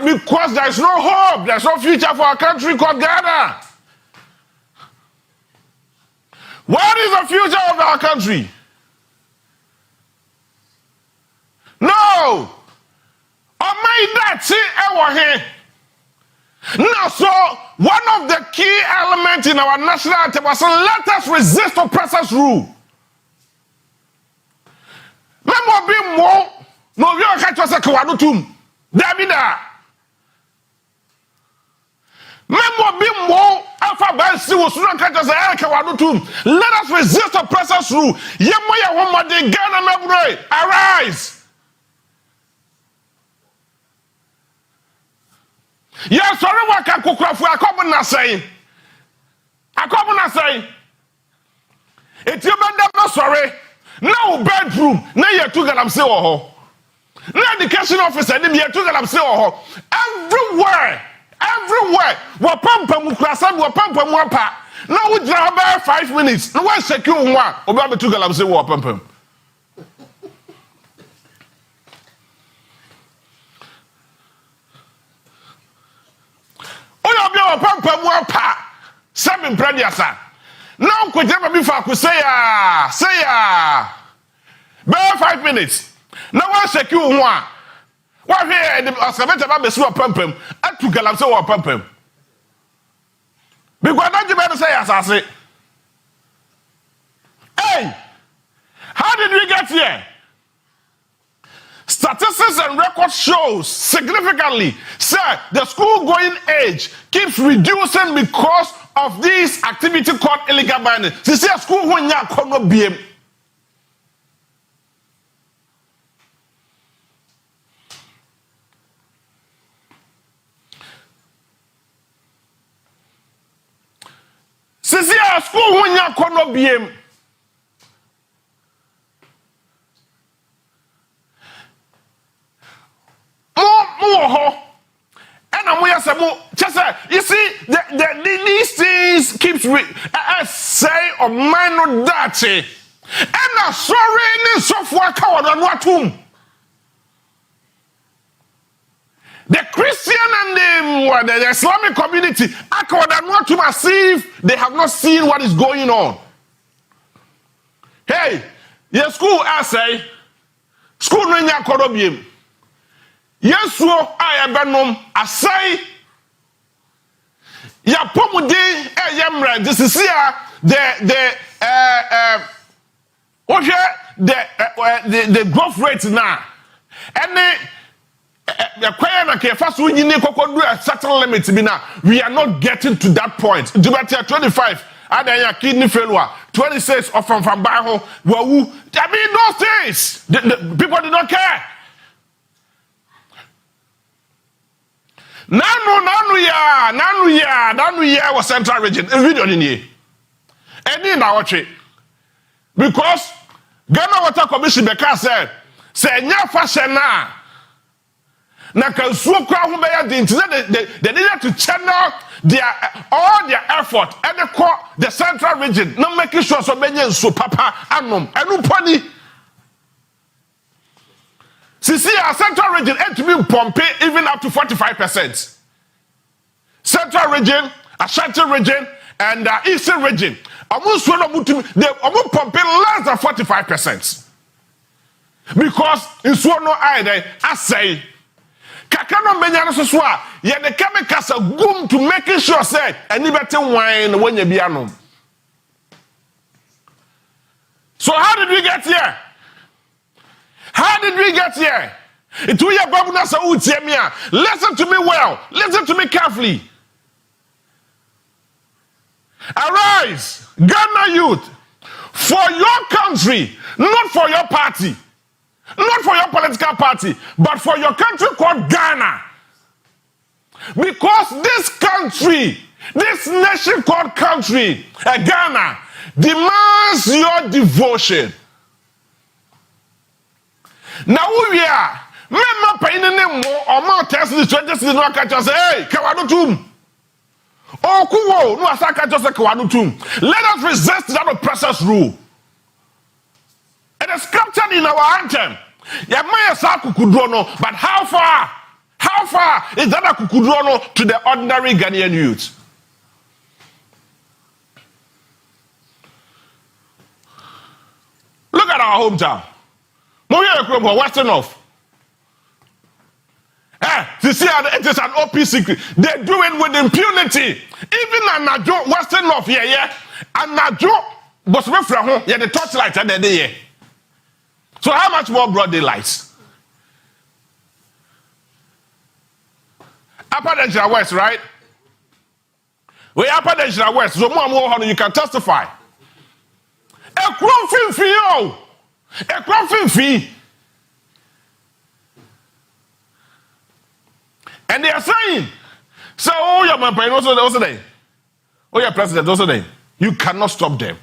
because there is no hope, there is no future for our country called Ghana. What is the future of our country? No! Now, so one of the key elements in our national anthem was let us resist oppressors' rule. Memo be more, no, you can't just say Kawanutum. Davida. Memo be more, Alpha Bansi was not can't just say Kawanutum. Let us resist oppressors' rule. Yemoya Woma de Ghana Mebre, arise. Yes, sorry, what can cook for a common na saying? A common na saying. It's your man, sorry. No bedroom, no, you're two galam say oh. No education officer, you're two galam say oh. Everywhere. What pump and mukrasa, what pump and wapa. Now we drive about 5 minutes. No one secure one. Obama two galam say what pump. Seven prediasa. Now could never be for say bare 5 minutes. No one secure one. What here the excavator about the sewer pumpem and to galamse or pumpem. Because don't you better say as I say. Hey, how did we get here? Statistics and records shows significantly, sir, the school going age keeps reducing because of this activity called illegal mining. See, a school when you come no BM. See, a school when you come no BM. You see, these things keeps say or minor dirty. And I'm sorry, in software coward on what whom. The Christian and the Islamic community are called on what to see if they have not seen what is going on. Hey, your school, I say, school no nya kodobiem. Yes, I am I say, ya pomudi yemre. This is here the growth rate now. And a certain limit. We are not getting to that point. 25. And kidney failure. 26 or from Baho. I mean those things. The people did not care. Nanu ya was Central Region. A video in here. Any now watch it. Because Ghana Water Commission Beka said, say nya fashion na can so kwa hu be ya they needed to channel all their effort and the Central Region, not making sure so many so papa anom enu poni. See, our Central Region had to be pumping even up to 45%. Central Region, Ashanti Region, and Eastern Region. Almost they almost pumping less than 45%. Because in Swono I say, Kakano Benyano Soswa, ye the chemicals are good to making sure say any better wine when you be anom. So how did we get here? How did we get here? Listen to me well. Listen to me carefully. Arise, Ghana youth, for your country, not for your party, not for your political party, but for your country called Ghana. Because this country, this nation called country, Ghana, demands your devotion. Now we are. Remember, paying the name or more tests the strangers in our country say, hey, Kawanutum. Oh, Kuwo, no, Asaka just a Kawanutum. Let us resist that oppressor's rule. It is captured in our anthem. Yamaya Saku Kudrono, but how far is that a Kudrono to the ordinary Ghanaian youth? Look at our hometown. Western off. It is an OP secret. They do it with impunity. Even Anajo, Western off, yeah. Anajo, but the torchlight at the day. So how much more broad daylight? Upper Nigeria West, right? We Upper Nigeria West. So more you can testify. A crumfin fee. A crumfin fee. And they are saying, so, oh, your man, also there. Oh, your president, also there. You cannot stop them.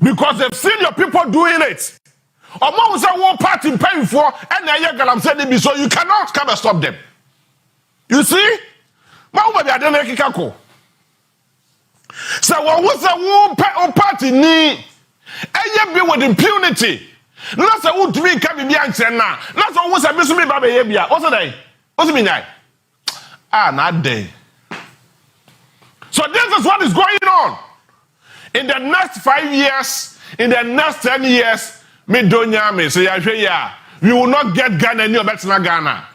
Because they've seen your people doing it. Among say one party paying for, and I'm saying, so you cannot come and stop them. You see? So, what was a one party need? And you be with impunity. Not a wood to be coming behind now. Not always a miss me, baby. What's the day? What's the mean? Not day. So this is what is going on. In the next 5 years, in the next 10 years, we will not get Ghana any better than Ghana.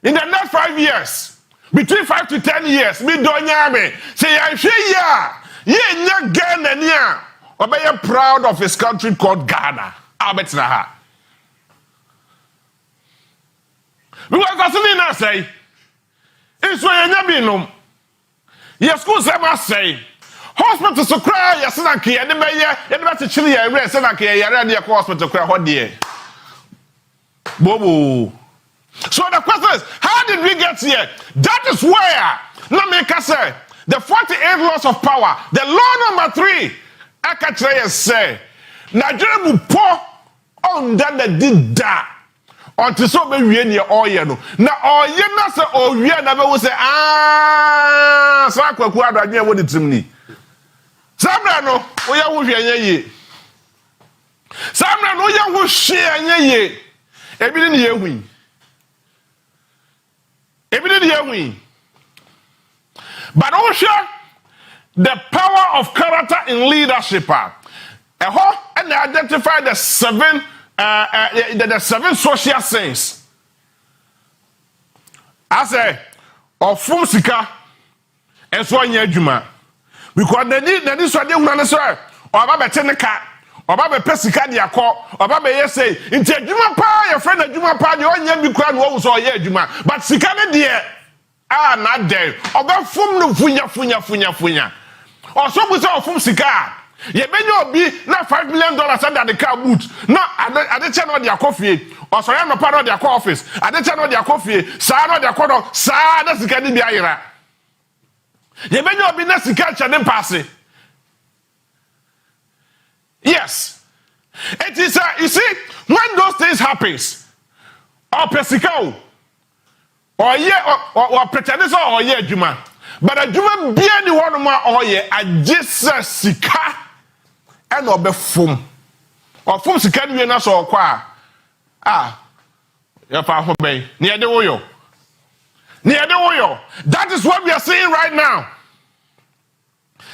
In the next 5 years, between 5 to 10 years, we don't say Ghana or be proud of his country called Ghana. Because that's what I say. It's where you never your school say, hospitals to cry, yes, and I and the mayor, and that's Chile, and rest, and I can't hospital cry, what dear. Bobo. So the question is, how did we get here? That is where, let me say, the 48 laws of power, the law number 3, I can say, Nigeria will pour on that they did that. Until so be we near oil no. Na oil na say owie na be wo say so akwaku adwadwe wo ditimni. Samra no wo ya wo hwe ye. Samra no wo ya wo hwe ye. Ebi ni ye hu. Ebi ni ye hu. But also the power of character in leadership. And identify the 7 the 7 social sins. I say, of Fumsika, and so on your Juma. Because they need so they want to say, or Baba Teneka, or Baba Pesica, or Baba Yese, into Juma Pa, your friend of Juma Pa, you only be crowned also a year Juma. But Sikana dear, not there. Or Baba Fum no Funya. Or so we saw Fumsika. Ye benyo obi na $5 million under the car boot. No, ade channel dia coffee. Or so no part of their office. Ade channel dia coffee. Sa no dia kodo. Sa na sika di bia yira. Ye benyo obi na sika chane passe. Yes. It is you see when those things happens. Or pesika or ye or pretend or ye juma. But a juma be any one more or ye a Jesus sika and or be fum. Or fum sika ni na so kwa. Ya fa ho be. Near the oil. Near the oil. That is what we are seeing right now.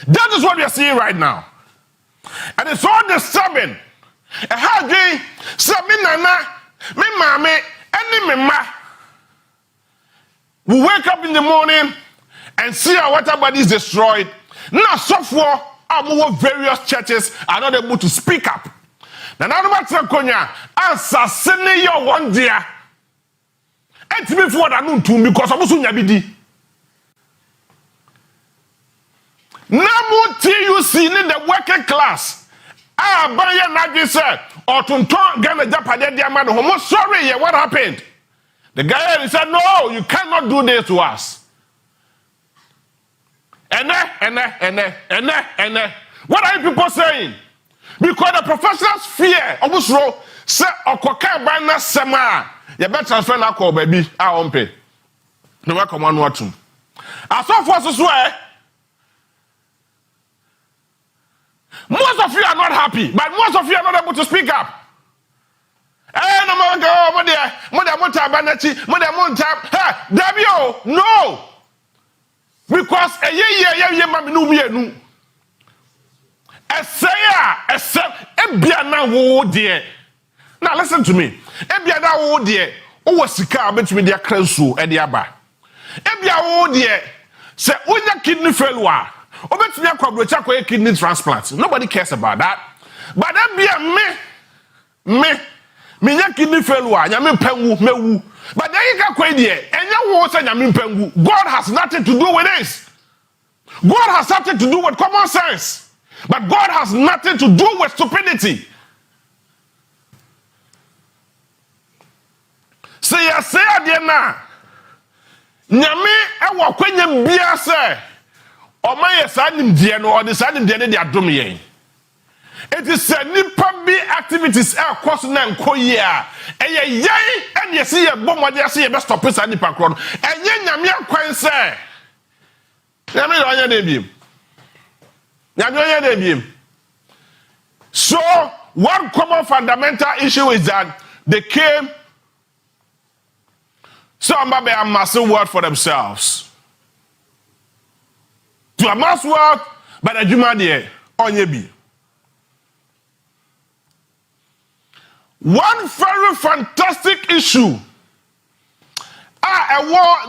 That is what we are seeing right now. And it's all disturbing. A hard say me nana, me mama, and me ma. We wake up in the morning and see our water body is destroyed. Now, so far, our various churches are not able to speak up. Now, no matter konya, assassinate your one dear. And to me for that noon too, because I'm also nyabidi. Namu TUC in the working class. Baya Nagi said, or to Ghana Japan, man, homo sorry, what happened? The guy said, no, you cannot do this to us. And what are you people saying? Because the professionals fear, almost row, say, or cocaine by na sema, you better transfer na call baby, I won't pay. No, welcome one or two. I saw forces swear. Most of you are not happy, but most of you are not able to speak up. No. Because now listen to me. Kidney failure. Kidney transplant. Nobody cares about that. But that be me kidney failure. But then you can quit there. And God has nothing to do with this. God has something to do with common sense. But God has nothing to do with stupidity. Say na. Nyame ewa kwenye bia se. Or my son dear or the son dear they are doing. It is a nipabi activities are costing and koya. And ye and you see a bomb what you see a best stop and nipa cron. And ye nyamia kwen say. Nyamia debim. Nyamia debim. So one common fundamental issue is that they came somebody a massive word for themselves. To amass word, but a juma there on ye be. One very fantastic issue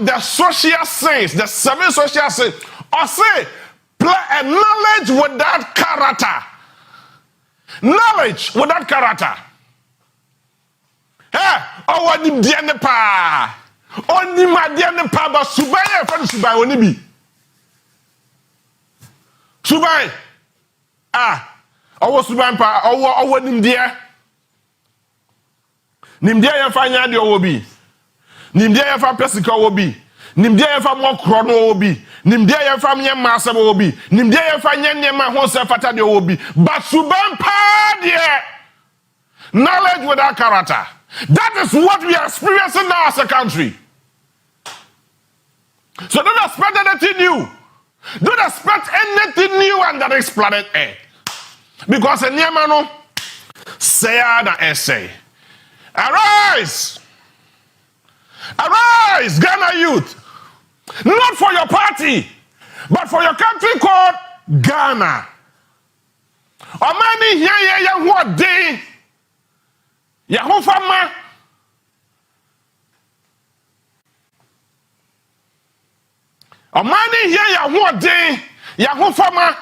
the social sins, the 7 social sins, or say, play a knowledge without character. Knowledge without character. What the diane pa? Only my diane pa, but Subaya for Subaya only be. Subai. Owo Subai pa, owo nimdia. Nimdia ya fa nya de owo bi. Nimdia ya fa pesika owo bi. Nimdia ya fa mo kro no owo bi. Nimdia ya fa nya masa owo bi. Nimdia ya fa nya nema ho se fata de owo bi. But Subai pa de knowledge without character. That is what we are experiencing now as a country. So don't expect anything new. Don't expect anything new under this planet Earth. Because a Niamano say an essay. Arise! Arise, Ghana youth! Not for your party, but for your country called Ghana. Omani here what day? Yahufama. Omani here what day? Yahufama.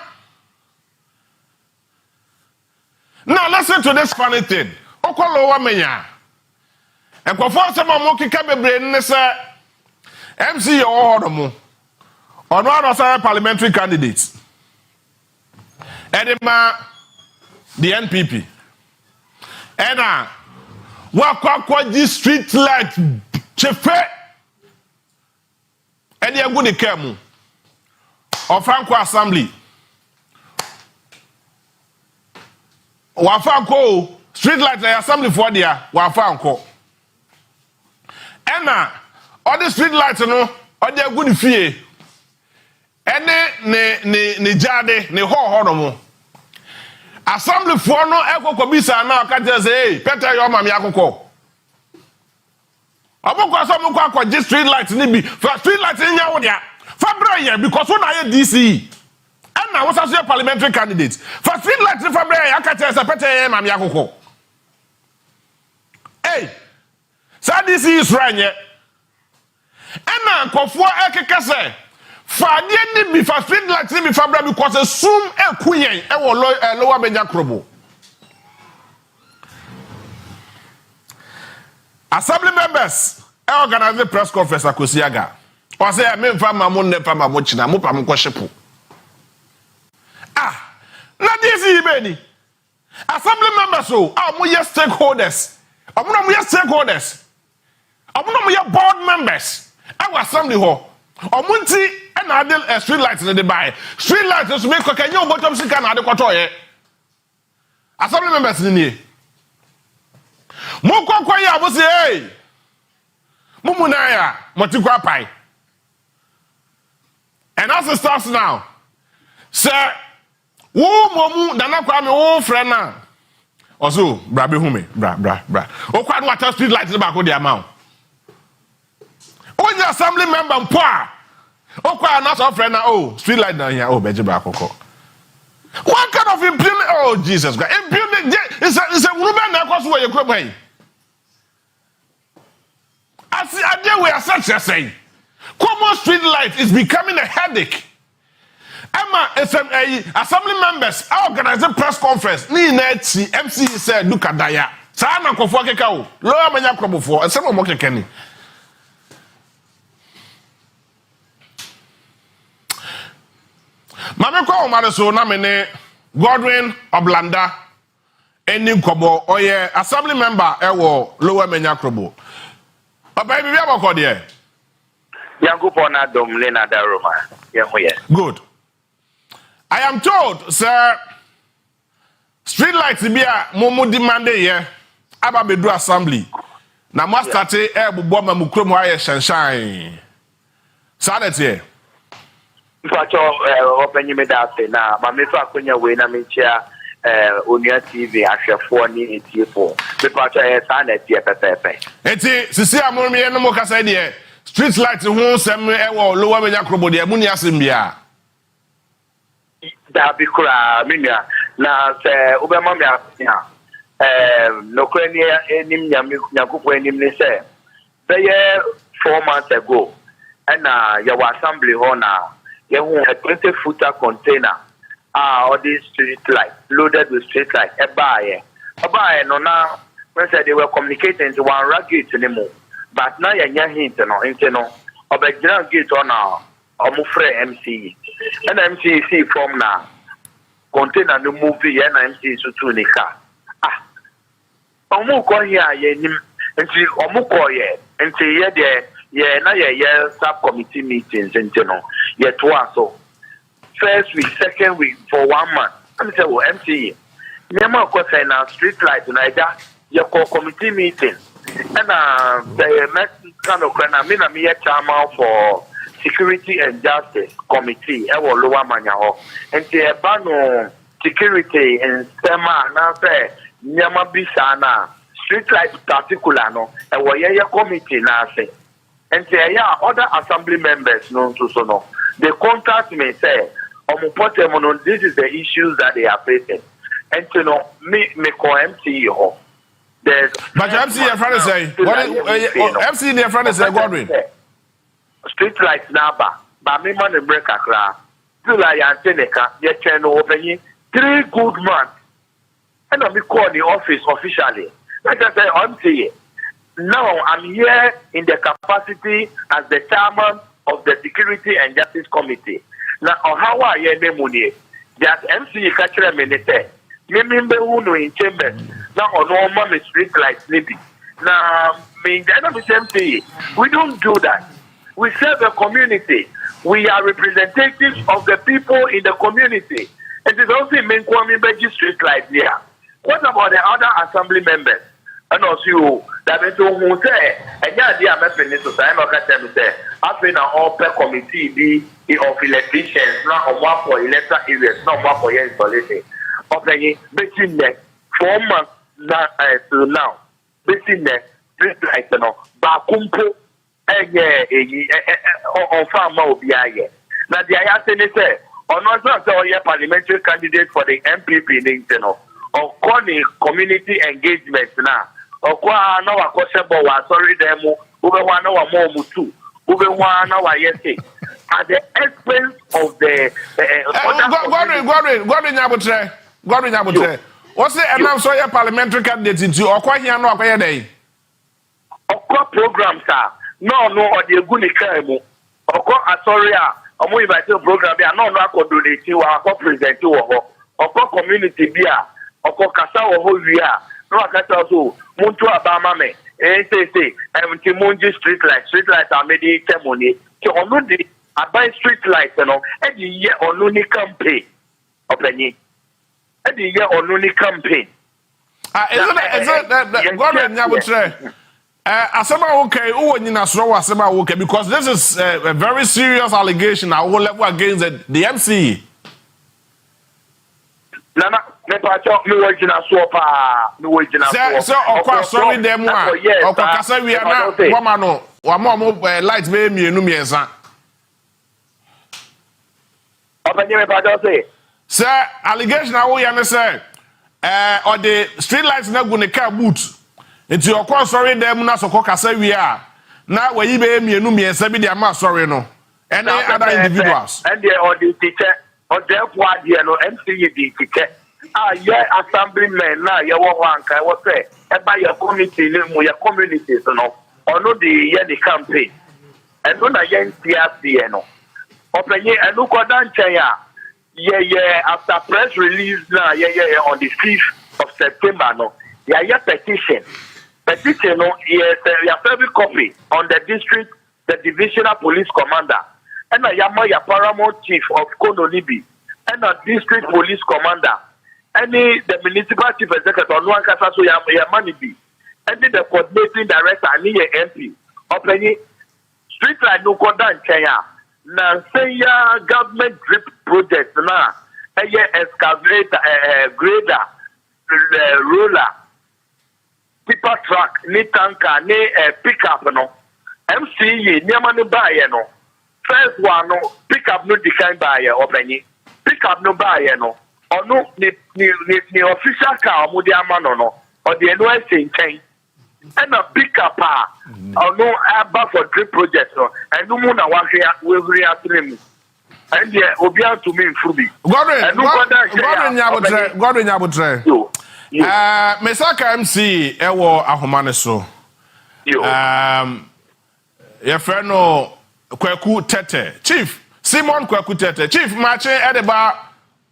Now listen to this funny thing. Okolowa menya. And perform some more kikabe nessa MC or Onua parliamentary candidates. Edema the NPP. Ena wakwaji street light chefe. Edi egu ni kemu. Ofanko assembly. Wafanko street light assembly for dia wafanko. Ena all the street lights no odi egu ni fie. Ene ne jade ne ho no mo. Assembly for no ekokobisa na ka je say Peter yo mama yakoko. Aboko so mo kwa just street light ni bi. For street light nya wo dia. Fabra ye because when I DC. And now was a parliamentary candidate. For street light ni Fabra ye aka je say Peter yo mama yakoko. Hey. Sa DC is right ye. And now kofo ekeke say Fadie ni bi fa street light ni bi Fabra because assume ekuyen e wo lower Benja Krobo. Assembly members organize the press conference at Kusi aga. O say me mfa mamu ne fa mamu china mo pa mo kwhyepo. Ah, na this ibeni. Assembly members so mo ye stakeholders. Omo ye stakeholders. Omo ye board members. Our assembly ho. Omunti na ade street lights na dey buy. Street lights so make kwakanye obotom sika na ade kwato ye. Assembly members ni nie. Mo kwakwaye abo say hey. Mumu na ya motikwa pai. And as it starts now. Sir, wo momu dana kwa me wo friend na. Also, bra be hume, bra. O kwa no street lights ba ko dey amount. Only assembly member mpoa. Okwa not so friend na street light down here beje ba akoko. What kind of implement? Oh Jesus Christ. Implement is a woman na kwaso we kro ban. As we are such a saying. Common street light is becoming a headache. Emma assembly members organize a press conference. Ni na MC said duka daya. Sa na kofo keka o. Lo amanya krobofo. Ese mo kekeni. Mame kwa umare so na mene Godwin Oblanda eni nkobo oye assembly member ewo Lower Menya Krobo. Papa bibi abako de. Yankupo na dom le na daroma. Yehoye. Good. I am told sir street lights bia momo demand here aba bedu assembly. Na mo start ebubo ma mu kromo aye shanshan. Sanete. Mpacho openyi me date na mamefa akonya we na menchia Onua TV ahwefo ni etiefo. Mpacho sa na tie pepepe. Eti sisi amuru me no mo kasa de street light ho sem ewo Lower Menya Krobo de muni asem bia. Da bi kura minya na se obema me asia. No kwani enim nyakupo enim ne se. Say 4 months ago and your assembly hona you have a 20-footer container all these street lights loaded with street lights a buy no now when said they were communicating to one rugged anymore but now you're hint no or the general gate on our MC and MCC from now container no movie and MC so to nika omu ko here yenim nti omu ko ye nti ye de ye na ye sub committee meetings no ye to so first week second week for 1 month I say well MC nyama ko say na street light na ida ye ko committee meeting and the next kind of na me chairman for security and justice committee e wo Lower Manya ho nti e ba no security and sema na say nyama bisa na street light particular no e wo ye committee na say and say other assembly members no so no they contact me say this is the issues that they are facing and you know me call MC ho there's but MC your friend say what MC your friend say Godwin street light number but me man break akra till I antenna ye turn over 3 good months and I call the office officially like I say MC now I'm here in the capacity as the chairman of the Security and Justice Committee. Now, how are you money? That MC catcher minute. Remember who in chambers. Now on one street lights maybe. Now me MC. We don't do that. We serve the community. We are representatives of the people in the community. It is also in Kwame street lights here. What about the other assembly members? And also, that means who say, and yeah, they are making it to say, I'm not going to say, after all per committee be of electricians, not on one for electoral areas, not one for your installation. Okay, between the 4 months now, between the street lights, you know, Bakumpo, on farm will be here. Now, the IAC say, on not a parliamentary candidate for the MPP, you know, or calling community engagement now. Or no, a question, but sorry, demo, over 1 hour more, mutu, over 1 hour, yes, at the expense of the Godwin, what's the announce your parliamentary candidate into or quite here no acquire day? Of course, programs are no, or the Gunikamo, or call Asoria, or more invited program, they are not going to do the two or present to or community beer, or call Casa or who we are. No, I can't also Muntu Abama me. Say, Timunji street lights are made in Temoni. So on the buy street lights, you know, every year on only campaign. Opinion. Every year on only campaign. Isn't it Godwin Nyabutre? Asema okay, who in Nasro Asema okay, because this is a very serious allegation at all level against the MC. Nana, no original sopa, no original sopa. So, of course, sorry, them one. Of course, we are not woman. One more lights, baby, and Numiasa. Sir, allegation, I will say, or the street lights not going to car boot. Into your course, sorry, them not so coca we are. Now, where you be me and Numiasa, be the amount, sorry, no. And other individuals. And they are the teacher. Or therefore, you know, MC the ticket. Yeah, assemblyman now, you want I was say, by your community, your communities, you know, or no the campaign. And when I young CRC, you know, open here and look at that, yeah, after press release now, on the 5th of September, no, petition, no, yes, every copy on the district, the divisional police commander. And I am your paramount chief of Konolibi, and a district police commander, any the municipal chief executive Onua Kasa so your money be, any the coordinating director and the MP, of any street line no go down Kenya. Now say ya government drip project na a excavator, grader, roller, tipper truck, ni tanker, ni pickup no, MC ni money buy no. First one, no, pick up no decline buyer or penny. Pick up no buyer, no. Or no, the official car, or the amano, no. Or the NYC in chain. And a pick up, or no, above for drip project, no. And no more than one here will react to him. And yeah, Obian to me in Fruby. Godwin Nyabutre. Mesaka MC, Ewo Ahomaneso. Your friend, no. Kweku Tete. Chief, Simon Kweku Tete. Chief, Maakye Edeba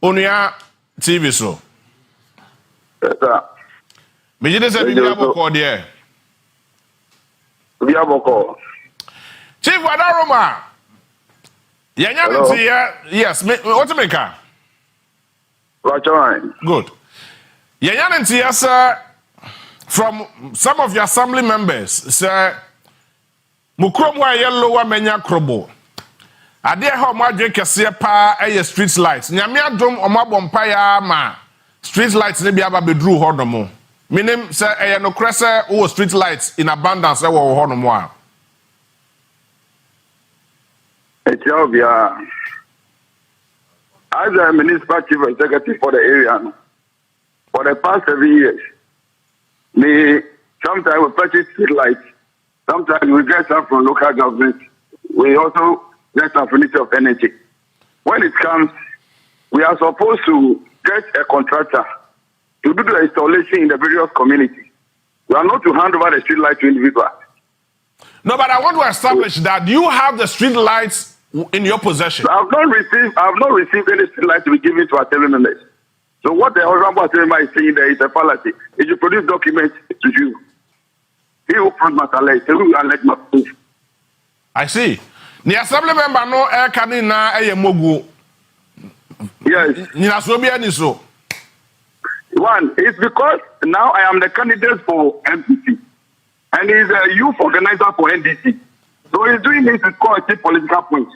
Onua TV so. Yes, sir. Me jide se bibia boko there. Bibia boko. Chief Wadaroma. Yanya nti yes, what to make her? Right. Good. Yanya nti yes, from some of your assembly members, sir. Mukrom wa yellow wa menya krobo. Ade ha mo adwe kese pa street lights. Nyame adom omabɔ mpa ya ma street lights ne bia ba bedru ho no mo. Minim se no krese o street lights in abundance wo ho no mo a. Ethiopia. As a municipal chief executive for the area for the past 7 years, me sometimes we purchase street lights. Sometimes we get some from local government. We also get some from Ministry of Energy. When it comes, we are supposed to get a contractor to do the installation in the various communities. We are not to hand over the street light to individuals. No, but I want to establish that you have the street lights in your possession? I have not received any street light to be given to assembly members. So what the honorable assembly member is saying there is a fallacy. If you produce documents to you, he will prove my alert. He will alert my proof. I see. The assembly member no can na mogu. Yes. One, it's because now I am the candidate for MPC. And he's a youth organizer for NDC. So he's doing this to score a political points.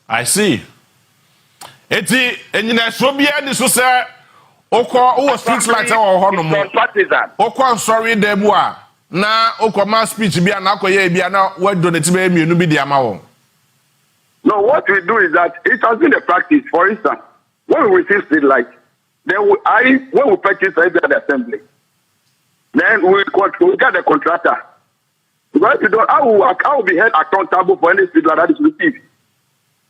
I see. Eti enyina sobia ni so say okọ street light o ho no mo. Okọ sorry dem a na okọ ma speech bia na akoye bia na we donate be mienu bi di ama won. No, what we do is that it has been a practice. For instance, when we receive street light, then when we purchase at the assembly, then we get the contractor. Because if you don't, I will be held accountable for any street light that is received.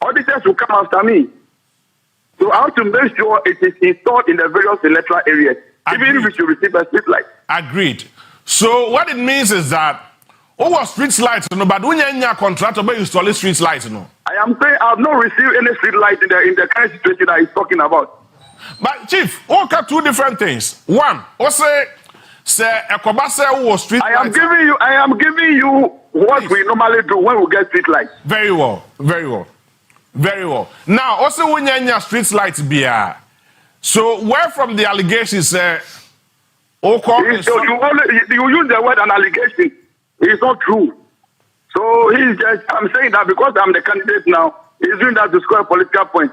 Auditors will come after me. So I have to make sure it is installed in the various electoral areas, even if we should receive a street light. Agreed. So what it means is that over street lights, no, but when you contractor by installing street lights, no. I am saying I have not received any street light in the current situation that he's talking about. But Chief, okay, two different things. One, say Ekobase was street lights. I am giving you what we normally do when we get street lights. Very well, very well. Very well. Now, also when you street lights be so where from the allegations you use the word an allegation. It's not true. So I'm saying that because I'm the candidate now, he's doing that to score a political point.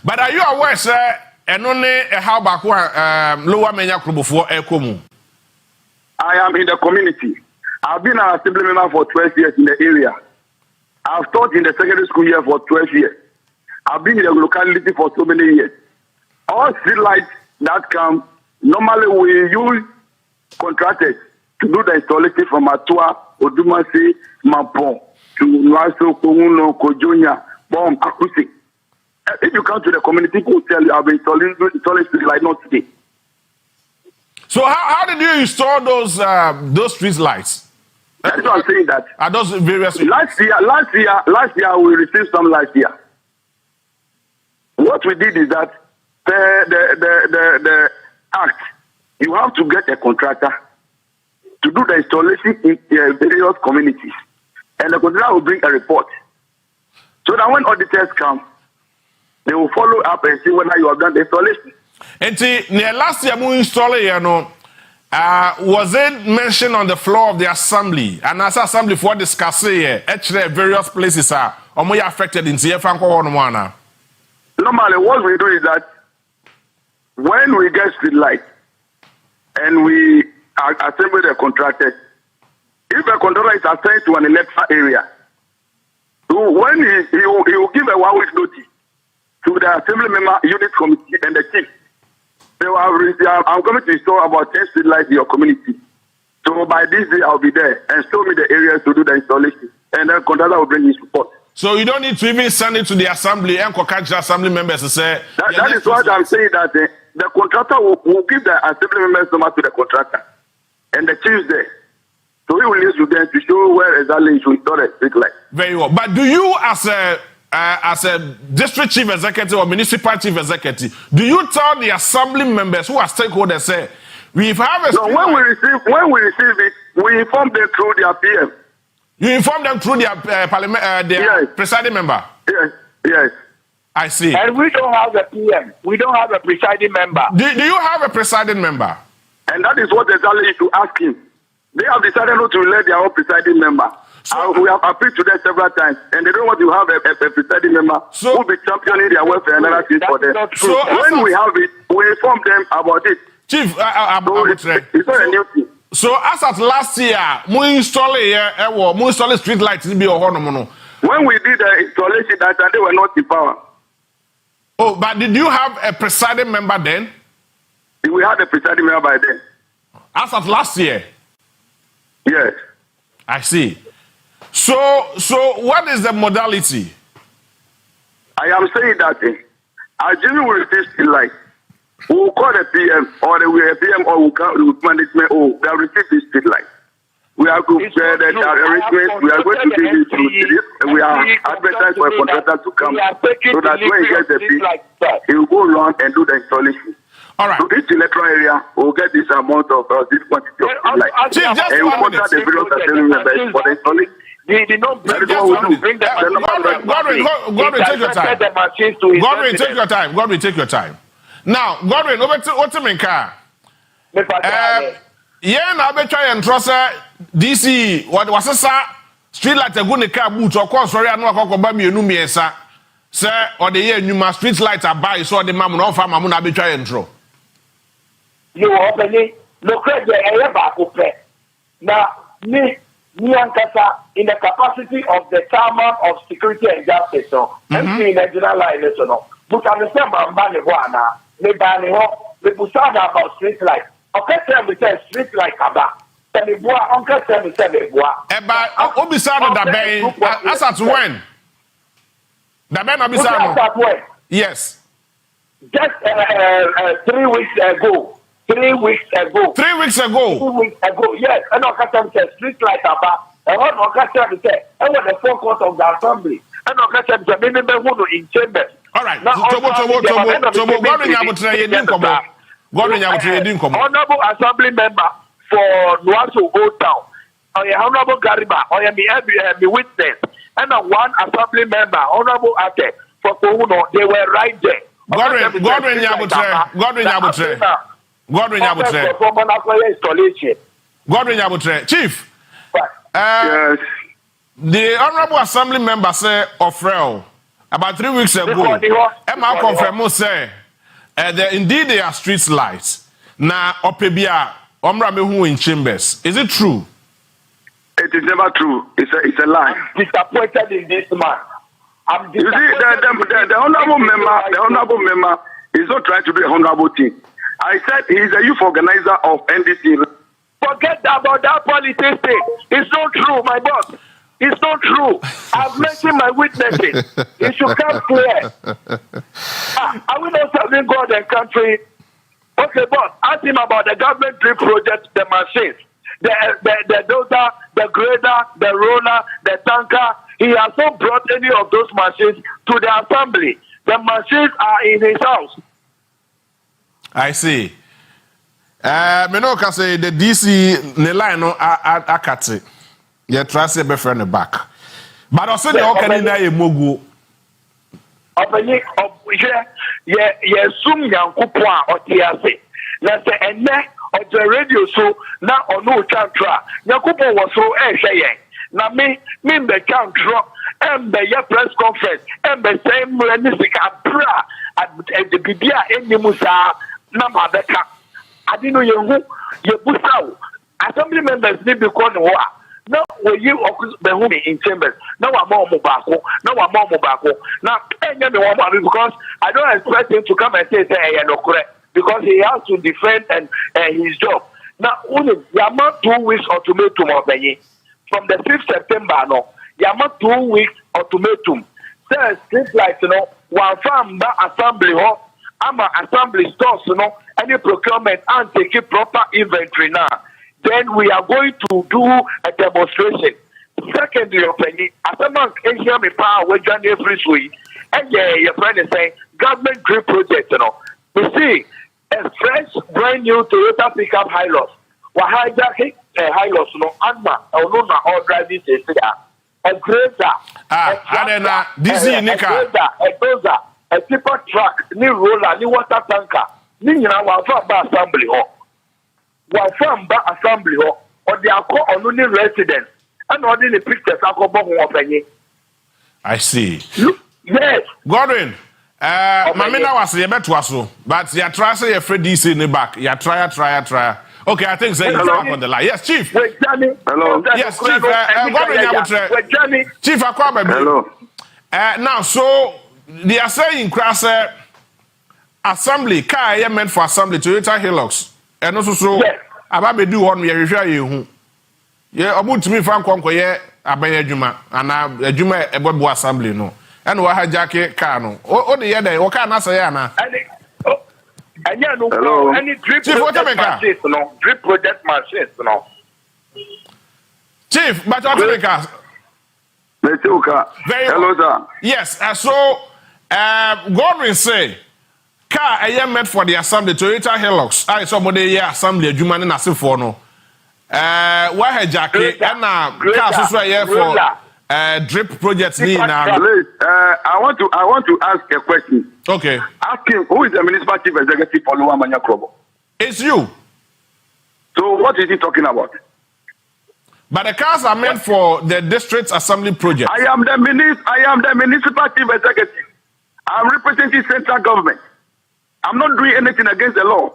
But are you aware, sir, and only how back lower menya before Ekomu? I am in the community. I've been an assembly member for 12 years in the area. I've taught in the secondary school here for 12 years. I've been in the locality for so many years. All street lights that come, normally we use contractors to do the installation from Atua, Odumasi, Mampon, to Nwaso, Komuno, Kojonya, Bom, Kusi. If you come to the community, people will tell you I've been installing street lights not today. So how did you install those street lights? That's what I'm saying. That are those various last year we received some last year. What we did is that the act, you have to get a contractor to do the installation in various communities, and the contractor will bring a report. So that when auditors come, they will follow up and see whether you have done the installation. And near last year we installed was it mentioned on the floor of the assembly? And as assembly for discussing actually various places are more affected in CFA. Normally, what we do is that when we get street light and we assemble the contractors, if a contractor is assigned to an electoral area, so when he will give a 1 week notice to the assembly member, unit committee, and the chief. So I'm going to install about 10 street lights in your community. So by this day, I'll be there and show me the areas to do the installation. And then contractor will bring his report. So you don't need to even send it to the assembly and catch the assembly members to say... That is what I'm saying, that the contractor will give the assembly members number to the contractor. And the chief there. So he will use them to show where exactly he should install the street light. Very well. But do you as a district chief executive or municipal chief executive, do you tell the assembly members who are stakeholders say we have a when we receive it, we inform them through their PM. You inform them through their their presiding member. Yes. I see. And we don't have a PM. We don't have a presiding member. Do you have a presiding member? And that is what exactly you should ask him. They have decided not to elect their own presiding member. So, we have appealed to them several times, and they don't want to have a presiding member who will be championing their welfare and other things for them. So when we have it, we inform them about it. Chief, it's not a new thing. So as at last year, we installed street lights in the When we did the installation, that they were not in power. Oh, but did you have a presiding member then? We had a presiding member by then. As of last year? Yes. I see. So what is the modality? I am saying that assuming we receive street light, we will call the PM or the PM or we will management or they will receive this street light. We are going to arrangements. We are going to give it to this. We are advertising for a contractor to come so that when he gets the fee, he will go around and do the installation. All right. So each electoral area will get this amount of this quantity of light. Chief, just and we contact the various assembly members for the installation. Godwin, take your time. Godwin, take your time. Godwin, take your time. Now, Godwin, what's the main car? Yeah, now be try and trust DC. What was it? Street light a good car boot or course sorry, I know I buy me a new miesa. Sir, or the year you must street lights are buy so the mamma no farm mamma be try and draw. You openly no credit ever now me Ankasa in the capacity of the chairman of security and justice MP in the general line but I'm the same man Baniwana, me Baniho, the Busada about street light. Okay, tell me say street light aba. Tell me boy, uncle tell me say me boy. Eba obisano da ben as at when? Da ben obisano. Yes. Just 3 weeks ago. 3 weeks ago. 3 weeks ago. 2 weeks ago. Yes. And Uncle tell me say street light aba. And what Uncle tell me say, I want the focus of the assembly. And Uncle tell me say me who in chambers. All right. Tobo Godwin Yabutre yedin komo. Godwin Yabutre yedin komo. Honorable assembly member for Nuaso Old Town. Honorable Gariba, me witness. And one assembly member, Honorable Ate, for Kohuno, they were right there. Godwin Yabutre. Chief. Yes. The Honorable Assembly member said of Rel about 3 weeks ago. Emma confirm say indeed they are street lights. Now Opebia Omra Mehu in chambers. Is it true? It is never true. It's a lie. I'm disappointed in this man. You see, the honorable member is not trying to do a honorable thing. I said he is a youth organizer of NDC. Forget about that politics thing. It's not true, my boss. It's not true. I've mentioned my witnesses. It should come clear. Are we not serving God and country? Okay, boss, ask him about the government drip project, the machines, the dozer, the grader, the roller, the tanker. He has not brought any of those machines to the assembly. The machines are in his house. I see. Me no can say the DC ne line no akate. Ye trust be friend back. But also the okani na ye mogu. Obani ye sum Nyankopon a otiase. Na se enne o the radio so na ono chantra. Nyankopon was so ehwe yen. Na me be chantra embe ye press conference embe say mrani sika bra the bibia enyimusa na mabeka. Adino yehu ye busawo. Assembly members need be called wa. Now when you be in chambers, now I'm more mobile. Now I'm more mobile. Now because I don't expect him to come and say no correct because he has to defend and his job. Now only Yama 2 weeks ultimatum of from the 5th September no Yama 2 weeks ultimatum. Says things like one farm assembly ama assembly stores any procurement and take a proper inventory now. Then we are going to do a demonstration. Secondly, as a man can hear me power with John every week, and your friend is saying government green project, You see, a fresh, brand new Toyota pickup Hilux. We're hijacking a Hilux, Anma, Onua, or driving a grader, a dozer, a tipper truck, new roller, new water tanker, one from assembly hall. One from assembly hall, or they are called on only residents, and only the pictures are called of I see. Yes. Godwin, Mamina was a better so, but you try say your friend DC in the back. You try. Okay, I think say you back on the line. Yes, Chief. Wait, Johnny. Hello. Yes, Chief. Godwin, wait, Johnny. Chief, hello. Now, so they are saying, Crass, assembly, car meant for assembly, Toyota Hilux. And also, so about me do one, we are you. Yeah, about to me, Frank Conco, yeah, Abaya Juma, and a Juma, a Bobo assembly, no. And what had Jackie Cano? Oh, the other, what can I say, Anna? And yeah, no, any drip project machines, no. Drip project machines, no. Chief, but Africa. Very hello, well. sir. Yes, so Godwin say, car I am meant for the assembly Toyota Hilux. I somebody here assembly adwuma na se for no. Why had jacket and car so here for drip projects ni na. I want to ask a question. Okay. Ask him who is the municipal chief executive for Onua Manya Krobo? It's you. So what is he talking about? But the cars are meant for the district assembly project. I am the municipal chief executive. I'm representing central government. I'm not doing anything against the law.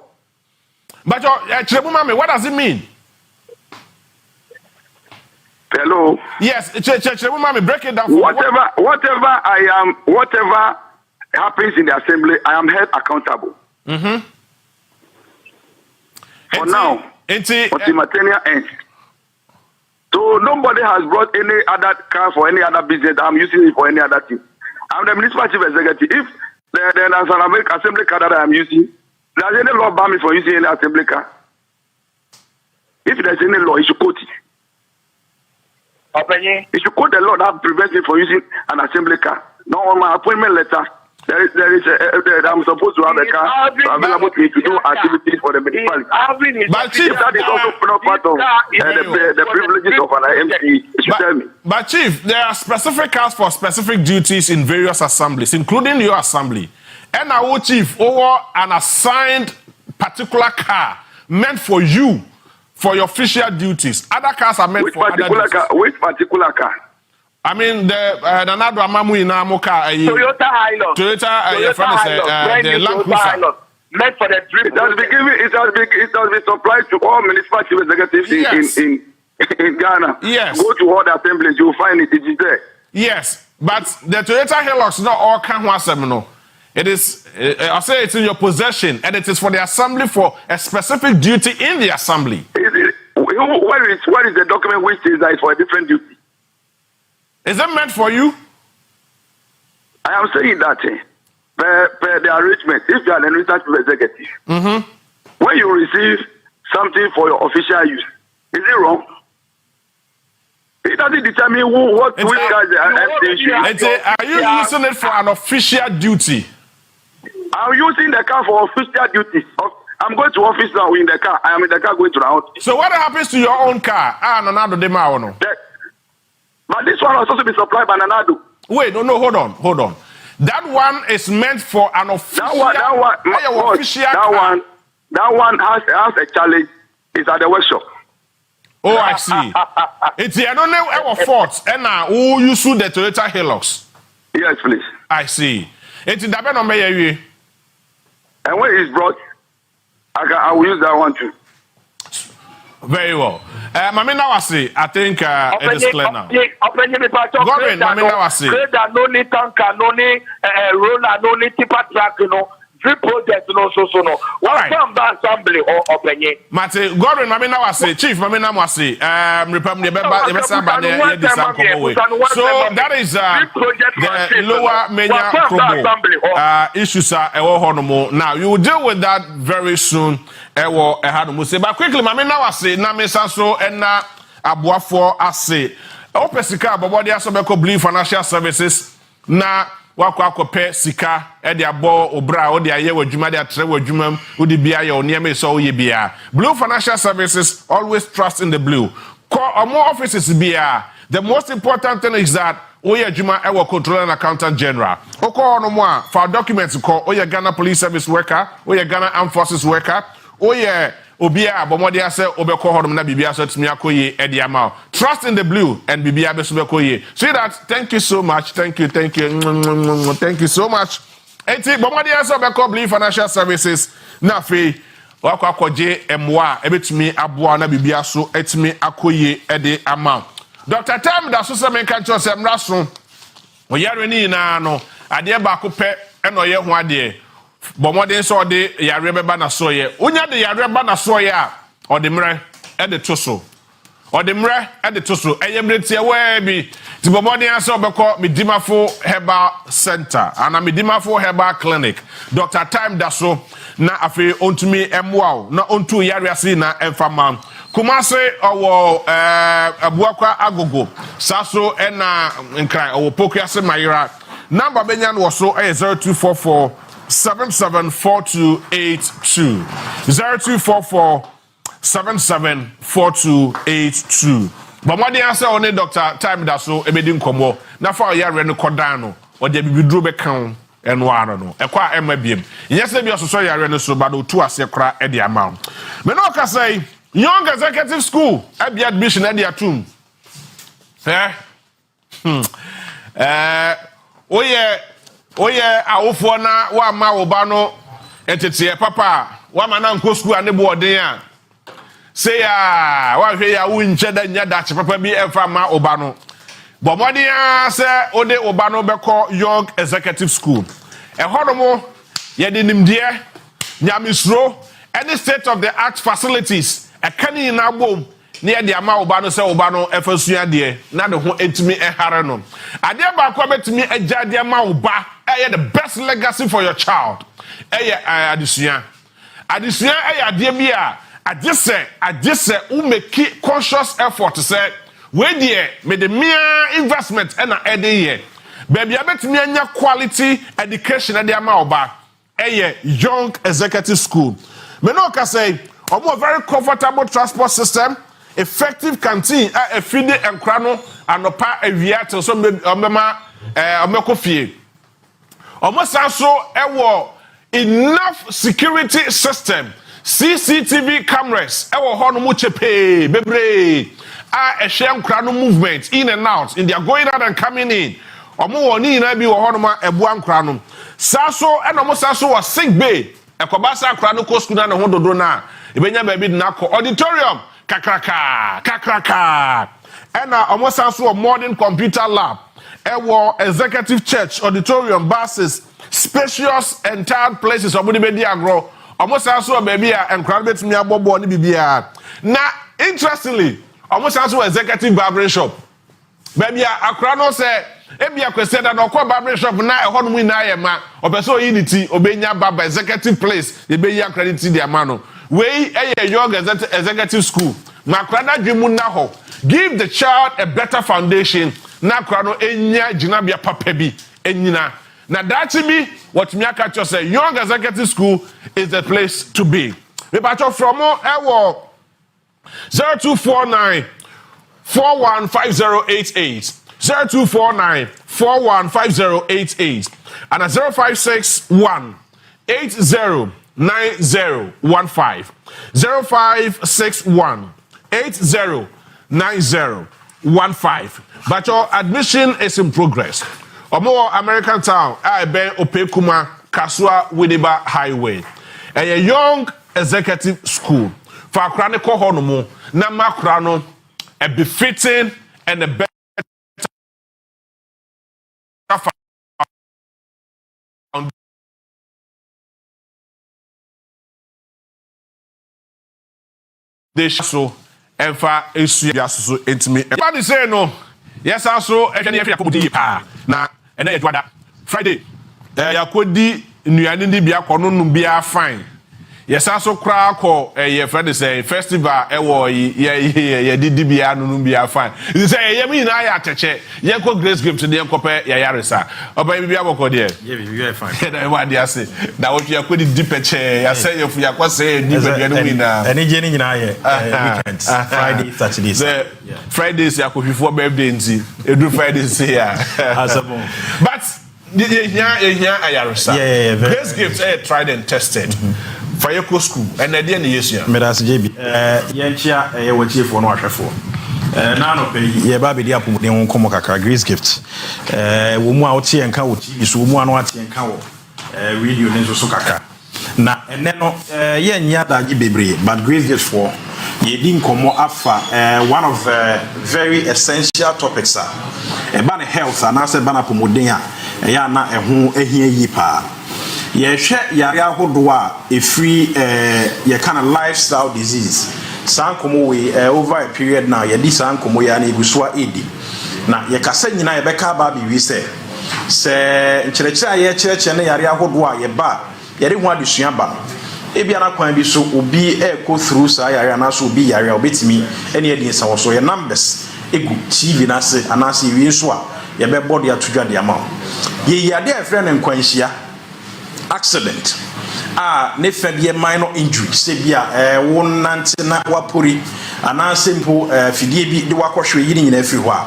But Chebumame, what does it mean? Hello. Yes, Chebumame, break it down. Whatever happens in the assembly, I am held accountable. Mm-hmm. For now, until my tenure ends. So nobody has brought any other car for any other business. I'm using it for any other thing. I'm the municipal chief executive. If there's an assembly car that I'm using, there's any law ban me for using any assembly car. If there's any law, you should quote it. You should quote the law that prevents me from using an assembly car. Now on my appointment letter, I'm supposed to have a car available to me to do activities for the municipality. But Chief, that is also not part of the privileges of an MC. Tell me. But Chief, there are specific cars for specific duties in various assemblies, including your assembly. And our Chief, over an assigned particular car meant for you, for your official duties. Other cars are meant for other duties. Which particular car? I mean, the Nanado Amamu in Amoka, Toyota Hilux. The Land Cruiser. Meant for the drip. It has been supplied to all municipal chief executives in Ghana. Yes. Go to all the assemblies, you will find it. It is there. Yes, but the Toyota Hilux not all can no. It is, I say it's in your possession, and it is for the assembly for a specific duty in the assembly. Where is the document which says that it's for a different duty? Is it meant for you? I am saying that per the arrangement, if you are an administrative executive, when you receive something for your official use, is it wrong? It doesn't determine which guys are you using it for an official duty? I'm using the car for official duties. I'm going to office now in the car. I am in the car going to the house. So what happens to your own car? But this one was supposed to be supplied by Nanado. Wait, no, hold on. That one is meant for an official. That one has a challenge. It's at the workshop. Oh, I see. It's I don't know our fault. And now who you sue the Toyota Hilux? Yes, please. I see. It's the Ben on me. And when it's brought, I will use that one too. Very well. Mami Nawasi, I think it is clear now. Government, Mami Nawasi. No need tanker, no need roller, no need tipper track, Three projects, no. What assembly or opinion? Mate, Gordon, Mami Nawasi, Chief, Mami Nawasi, so that is the lower Menya Krobo issues are now. You will deal with that very soon. But quickly, Mami Nawasi, Nami Sanso, and Abuafo Ase. Opesika, Bobodi Asobeko Blue Financial Services. Na wakwa sika e de abo obra o de aye wadwuma de atre wadwuma o de bia ye oniam so ye bia. Blue Financial Services, always trust in the blue. Call more offices bia. The most important thing is that oye adwuma e wo controller and accountant general. Oko no mo a for documents call oye Ghana Police Service worker, oye Ghana Armed Forces worker, oye obia bomodi ase obekọ hodom na bibia so timi akoye e dia ma. Trust in the blue and bibia be so bekoye. See that? Thank you so much. Thank you. Thank you so much. Enti bomodi ase obekọ Blue Financial Services na fe wakọ akoje emwa ebetumi aboa na bibia so etimi akoye e de ama. Dr. Tam da so se menka cho se mra so. Oyare ni na no ade ba ko pe e no ye ho ade. Bomodin so de yare beba na so ye onya de yare ba na so ye a odemre e de toso odemre e de toso eyemre tie we bi ti bomodin so beko Medimafo Herbal Center ana Medimafo Herbal Clinic. Dr. Time da so na afi ontumi emwa na ontu yare ase na emfama Kumase owo abuakwa agogo saso ena nkran owo pokuase mayira number benyan wo so 0244 774282 0244 774282 Bamwadi ase one Dr. Time da so ebedi nkomo na fa oyare no kodan no ode bibiduro be kan enwaro no ekwa emabiem nyese bi ososo yare no so bado tu ase kra e de amount me no ka say Young Executive School abi admission e de atum oye awofo na wa ma wo ba no etete papa wa ma na nko school ane bo odin a say ya wa hwe ya wu nche da nya da che papa bi efa ma oba no bomodi a se ode oba no beko Young Executive School e hodomo ye de nimdie nyamisro any state of the art facilities e kani na bom ne ye de ama oba no se oba no efasua de na de ho etimi ehare no ade ba kwa betimi agya de ama oba e the best legacy for your child adesua e ade bi a adise u make conscious effort say we there me the mere investment and ede here baby abetimi anya quality education ade ama oba Young Executive School me no ka say omo very comfortable transport system effective canteen a feed enkra no anopa awia to so omema omekofie omo sanso ewo enough security system CCTV cameras ewo ho no mu chepe bebre a ehwe enkra no movement in and out in they are going out and coming in omo woni na bi wo ho no ma ebu ankra no saso eno saso was sick bay ekobasa ankra no ko school na ho dodo na ebenya ba bi na ko auditorium kakraka ena omo saso modern computer lab ewo executive church auditorium buses spacious entire places omo be di agro omo saso baby a enkra betumi abobo ni bibia na interestingly omo saso executive barber shop baby a akra no say ebia kwese da no kwa barber shop na eho no mu na ayema obeso unity obenya barber executive place e be yi credit di amano we Young Executive School makrada dwemu na ho give the child a better foundation na akra no enya ginabia papa bi enyina na dachi bi what me aka cho say Young Executive School is the place to be we batch from ewo 0249 415088 0249 415088 and 0561 809015 0561 809015 but your admission is in progress. Omo American Town I ben Opekuma Kasua Widiba Highway a Young Executive School for chronicle honomo na makrano a befitting and a better they so ever issue so intime everybody say no yes also ehwe na yakodi pa na ena edwada Friday yakodi nuane ndi bia kono num bia fine yes also kra ko ye friend say festival ewo ye didi bia num bia fine say ye mi na ya teche ye ko Grace Gift de enkope ya yaresa oba bia boko de ye bia fine na wa dia say na wo yakodi dipeche ya say you ya ko say ni bia no mi na eni je ni nyina ye weekends Friday Saturday Fridays yakofifo birthday nti edu Friday say ya but yeah, ayaresa Grace Gift tried and tested Fire school and I didn't use you. Medas JB. Yanchia, what chief for no ashafo. None of ye baby dia pum de nkomo kakra Grace Gift. Wo mu a wote enka wo TV so wo mu ano ate enka wo radio ne so kakra. Na ene no ye nya daji bebre but Grace Gift for ye di nkomo afa one of very essential topics about health and as bana pomoden a ya na eho ehia yi pa. Ye hwe yare ahodo a efri ye kind of lifestyle disease sankomo we over a period now ye di sankomo ya na eguso edi na ye kasa nyina ye beka ba bi wi se nchereche a ye chereche na yare ahodo a ye ba yare ho adesua ba ebi ana kwan bi so obi go through saa yare ana so obi yare obetimi ene e din sa so ye numbers egu TV na se ana se wi so a ye be body atudwa de ama ye yade a friend nkwanhia accident ne fa bi minor injury se bia wo nante na wapori ana simple fidie bi de wakohwe yiri nyina afi ho a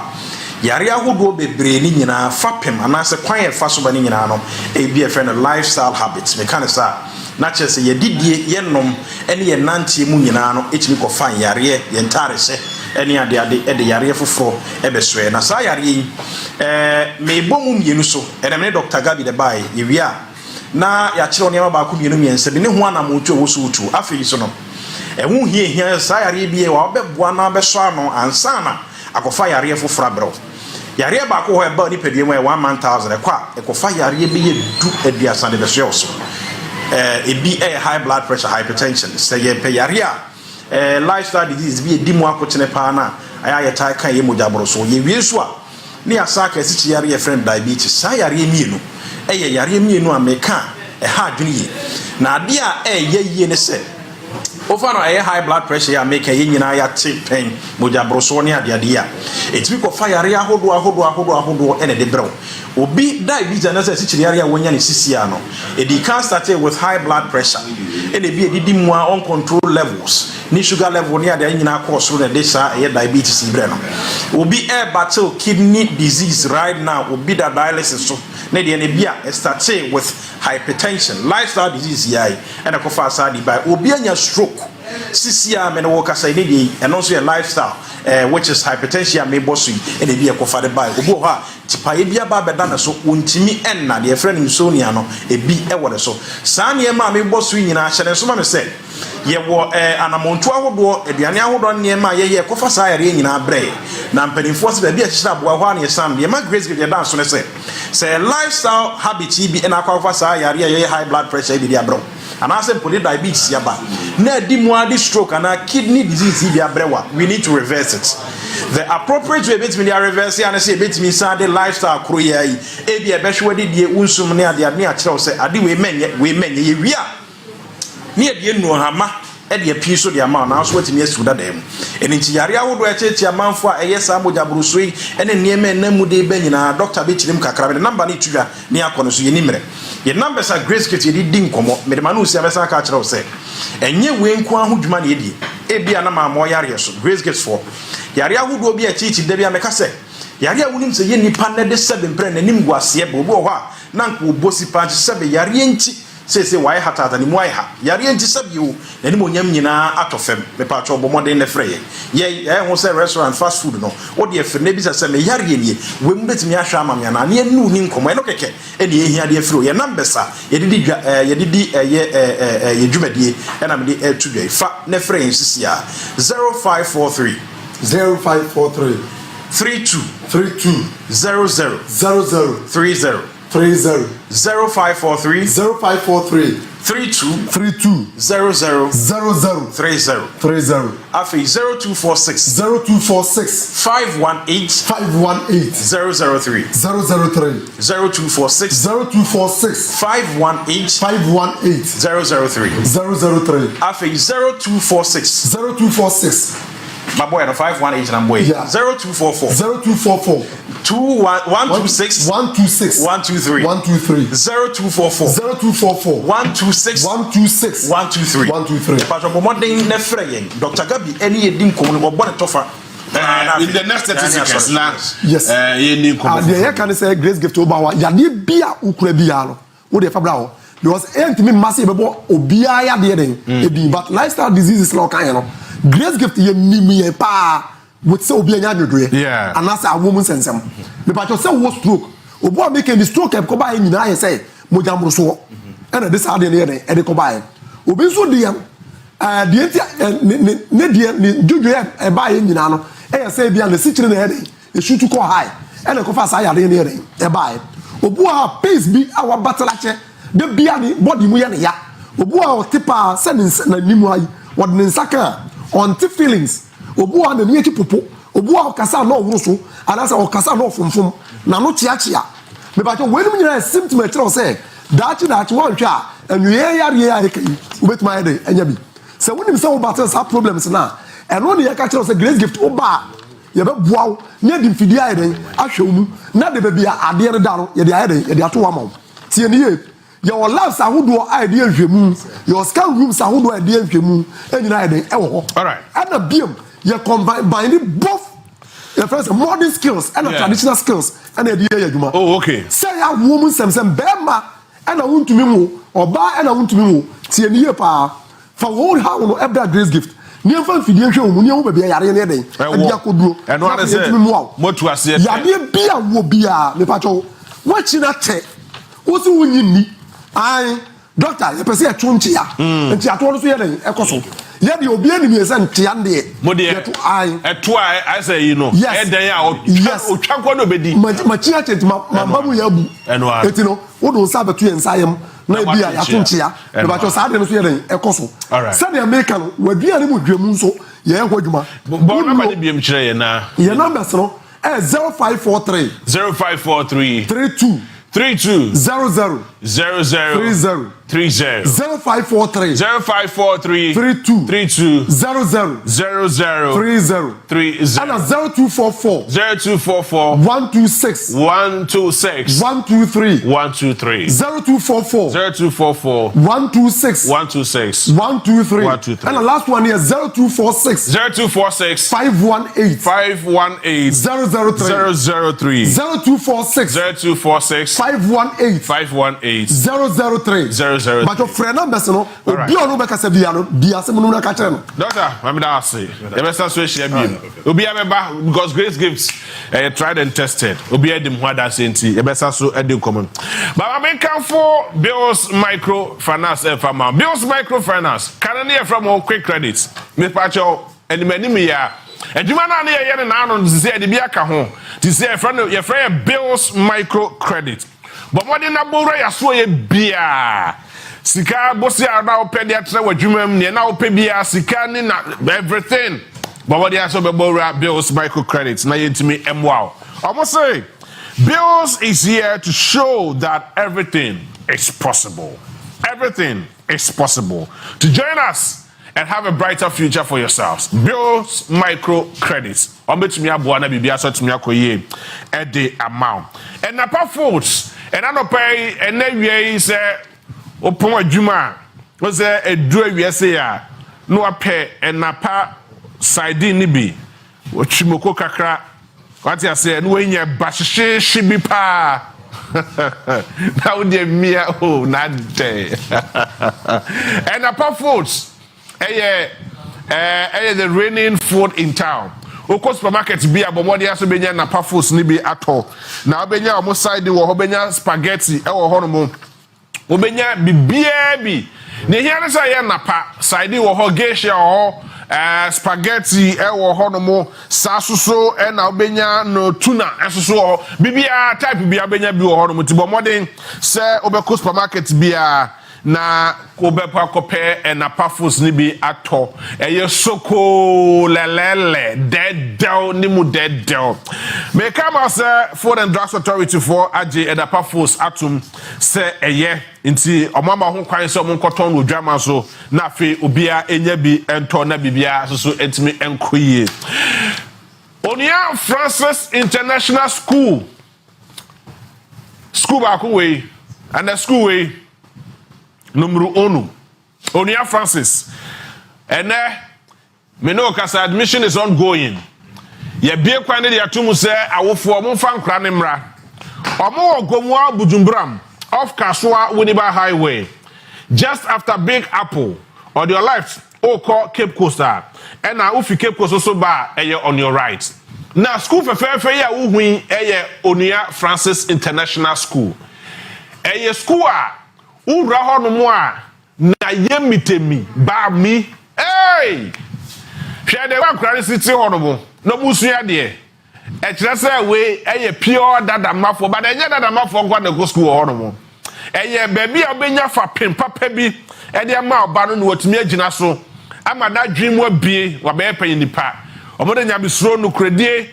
yare ahodo bebre ni nyina fapem ana se kwan ye fa so ba ni nyina no e bi a friend lifestyle habits me kan sa na chese ye didie ye nom ene ye nante mu nyina no etimi ko fan yare ye ntare se ene ade yare foforo e be soe na sa yare me bomu mienu so ene me Dr. Gabi de bai ye wia na ya kire onema ba ku mienu miense bi ne ho anamotu wo so utu afei so no ehu hie sa yare bi e wa obeboa na be so ano ansana akofa yare foforo abro yare ba ko ho e ba ni pedie mu e 1000 e kwa e kofa yare bi ye du aduasa de be so so ebi high blood pressure hypertension say ye pe yare a lifestyle disease bi edimu akotene pa na aya tai kan ye mojaboro so ye wie so a ne asaka esichi yare ye friend diabetes sa yare mienu ye yare mienu ameka ha adwene ye na ade a ye ne se over no high blood pressure ya make ye nyina ya pen mojaboro so ne ade a etimi ko fa yare ahodo ene de bro obi diabetes na say sichiri yare a wonya ne sisia no edi can start with high blood pressure ene bi edidi mu a uncontrolled levels ni sugar level ni ade nyina cause so de sa diabetes ibre no obi battle kidney disease right now obi da dialysis so ne de ne bia start with hypertension lifestyle disease yai ene ko fa sa di by obi anya stroke sisia me no wokasa ne de eno so lifestyle which is hypertension me bosu ene bia ko fa de by obi ho a tipa e bia ba beda na so ontimi enna de friend insomnia no ebi wore so saa ne ma me bosu nyina hyere so ma me se ye wo anamontu ahodo aduane ahodo ne ma ye ko fa saa yare nyina bre na mpanimfo se bia hyira aboa ho na sam de ma grace give dan so ne se lifestyle habit bi na kwa fa saa yare ye high blood pressure bi dia bro ana se poli diabetes ya ba na di mu adi stroke ana kidney disease bi abrewa we need to reverse it the appropriate way betimi dia reverse ya na se betimi sa de lifestyle kro ya yi e bi e be hwe de die unsum ne ade a kire se ade we menye ye wi a ne de enu hama e de pii so de ama na so watimi asu dada mu eni nti yare awodo echechi amanfo a eye sa mojabruso yi ene nieme na mu de be nyina doctor be chirim kakra be number ni tudwa ni akono so ye ni mre ye numbers are grace kit ye di nkomo me de manu si abesa ka kire se enye we nko ahodwuma na ye di e bia na ma mo yare so grace kit for yare awodo bi echichi de bia me ka se yare awunim se ye nipa na de 7 mpre na nim guase be obi ho a na nko bosi pa se be yare nti se why hatata ni mwai ha yare nti sabio na ni monyam nyina atofem me pa cho bomode ne freye ye ho se restaurant fast food no wo de efre na bi se me yare nie we mu betimi ahwa amamya na ne nu ni nkomo eno keke e de ehia de efro ye numbers ye didi ye dwumadie e na me de tudwa fa ne freye sisia 0543 32 00 30 0543 32 00 30 afi 0246 518 003 0246 518 003 afi 0246 my boy, 518 and boy. 0244 126 123 0244 126 123 Pastor Bomodin Nefreyen Dr. Gabi any edim komu no bon tofa in the next 30 seconds now yes ye ni komu the can say grace gift oba wa ya de bia ukura bia no wo de fa bra ho because entimi massive bebo obia ya de den edin but lifestyle diseases no kan no grace gift ye nimi pa with say obi anya dodwe and as a woman sensem me pa cho say wo stroke obo a make the stroke ko ba nyina ye say mojamro so and this ade ne e de ko ba obi so de yam de ne de ne dodwe e ba ye nyina no e say bia le sichire na e de e shutu ko high and ko fa sa ya de ne e ba obo a pace bi our battle ache de bia ni body mu ye ne ya obo a tipa se na nimu ayi what ne saka on the feelings obu an na popo obu a kasa na owuru so anasa o kasa na ofumfum na no chiachia me ba cho we nim nyina symptom e tell say dachi wan twa and we ya ubet my day enyabi say when him say about us have problems now and when you catch us a grace gift oba ye be boaw na di mfidi aye den ahwe mu na de baby ade re da no ye de aye den ye de ato wa ma tie ne ye your lives ahodo aye de ahwe mu your scan rooms ahodo aye de ahwe mu enyina aye den e wo ho all right and the beam you combine both your friends modern skills and traditional skills and the year adwuma oh okay say ya woman sem bema and I want to me wo oba and I want to me wo tie ne ye pa for whole how no every grace gift ni fa fidie hwe omu ni wo bia yare ne den e dia koduro and one say motu ase yare bia wo bia me pa cho wo chi na te wo si wo nyini ai doctor ye pese e twonche ya nti ato no so ye den e koso ye de obi ani mi ese ntia nde ye to ai eto I say you know e den ya o twa ko no bedi ma chi achent ma babu ya bu eti no wo do sa betu en sayem na bia ya twonche ya me ba cho sa de no so ye den e koso se de America no wadua ne mu dwam nso ye ho adwuma bo na ba de biem kire ye na ye numbers no 0543 32 00 00 30 0543 32 00 30 and 0244 126 123 0244 126 123 and the last one here 0246 518 003 0246 518 003 but your friend numbers no obi onu be kasa bia no bia se munu na ka kire no doctor I'm da say e be sa so share bia obi abeba because grace gifts tried and tested obi edim ho ada senti e be sa so edim common but I mean come for Bills Microfinance farmer Bills Microfinance can na from quick credits me pacho enimani me ya adwuma na ye ne na anu se de bia ka ho ti se friend your friend Bills Microcredit but what in a bora ya so ye bia sika bosi ada opedi atre wadwuma mu ne na opebia sika ni na everything but what ya so be bora Bills Microcredit na yentimi emwa almost say Bills is here to show that everything is possible to join us and have a brighter future for yourselves. Bills Microcredits. Between aboa na bibia so tumi akoye e the amount. And napa foods and no pay and na wie say opon adwuma o say edu awie say ya no apɛ and napa side ni bi o chimoko kakra what you say no enya bahye shibi pa now the mia oh not there and napa foods the reigning food in town. Oko supermarket bi abomode aso benya na pafos ni bi ato. Na obenya omo side wo obenya spaghetti e wo ho no mo. Obenya bibia bi. Ne hia say ya na pa side wo ho geisha wo spaghetti e wo ho no mo sasuso e na obenya no tuna esoso wo bibia type bia obenya bi wo ho no mo tibomode se obeko supermarket bia na obepa kope na pafos ni bi ato eye soko lelele dedo ni mu dedo me come as Food and Drugs Authority for age and pafos atum se eye nti omama ho kwan se omonkoton no dwama so na fe obia enya bi ento na bibia so entimi enkoyie Onua Francis International School ba ko we and the school we numero 1 Onua Francis and me know cause admission is ongoing ye bie kwan de atum se awofo mo fa nkra ne mra omo ogomwa bujumbram off Kasua Winneba Highway just after Big Apple on your left o call Cape Coastal and na ufi Cape Coastal so ba on your right na school fefe ya uhui Onua Francis International School school a ura hono mo a na yemitemi ba mi hey hwe de wa kware city hono mo no busua de e kire say we pure dada mafo but enye dada mafo kwa na go school hono mo baby obenya fa pem papa bi e de ma oba no watumi agina so ama da dream wa bie wa be pa nipa omodo nya bisro no kredie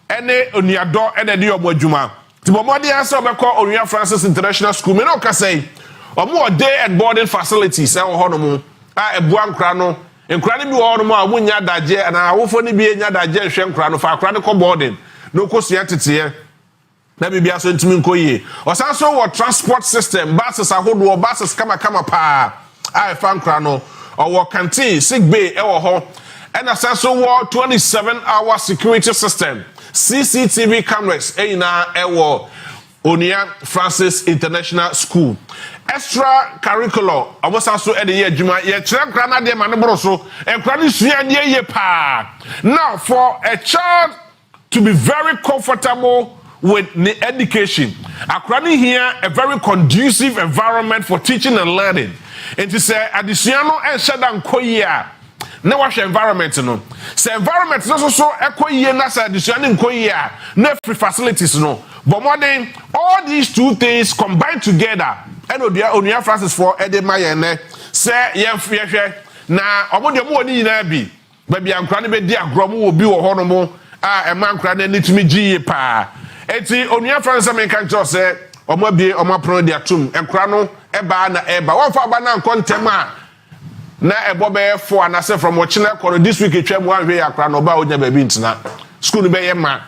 ene onuado ene de omo adwuma ti bomode ansa obekọ Onua Francis International School me no ka say omo day and boarding facilities e wo ho no mu a ebua nkra no nkra ne bi wo no mu a munya daje na awofo ne bi enya daje hwe nkra no fa akra ne ko boarding no kosua teteye na bibia so ntimi nkoyie osanso wo transport system buses ahodo buses kama pa a fa nkra no owo canteen sick bay e wo ho and asanso wo 27-hour security system CCTV cameras na e wo Onua Francis International School extra curricular obosanso e de ye adwuma ye kire nkra na de ma ne boro so nkra ne sua de ye pa now for a child to be very comfortable with the education akrani here a very conducive environment for teaching and learning and to say additional and shadan koyia na wa environment no say environment no so ekoyie na say additional koyia na free facilities no but more than all these two things combined together and Onua Francis for edemaye ne say yefhwe na omo oni nyina bi ba bia nkra ne be di agro mo obi wo ho no mo a ema nkra ne nitumi giye pa eti Onua Francis me kan cho say omo bie omo pro dia tum nkra no eba na eba won fa ba na nkontem a na ebo be fo anase from ochine koro this week etwam wan hwe akra no ba onya ba bi ntina school no be ye ma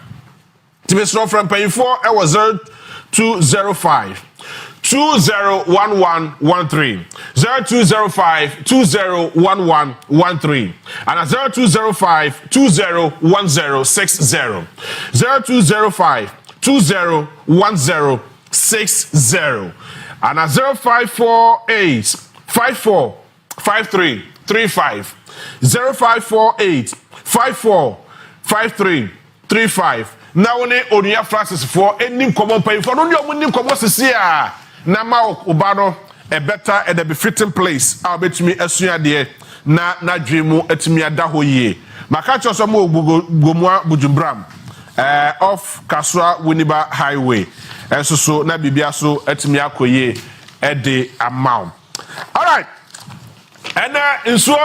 tibesro from payfor e was 0205 201113 0205 201113 and 0205 201060 0205 201060 and 0548 54 53 35 0548 54 53 35 now ne Onua Francis for any common pay for no any common sisia na ma obano a better and a befitting place I'll bet me asua de na dwemu atimi ada ho yie maka cho so mo gomua bujumbram off Kaswa Winneba Highway so na bibia so atimi akoye e de amount all right and nsuo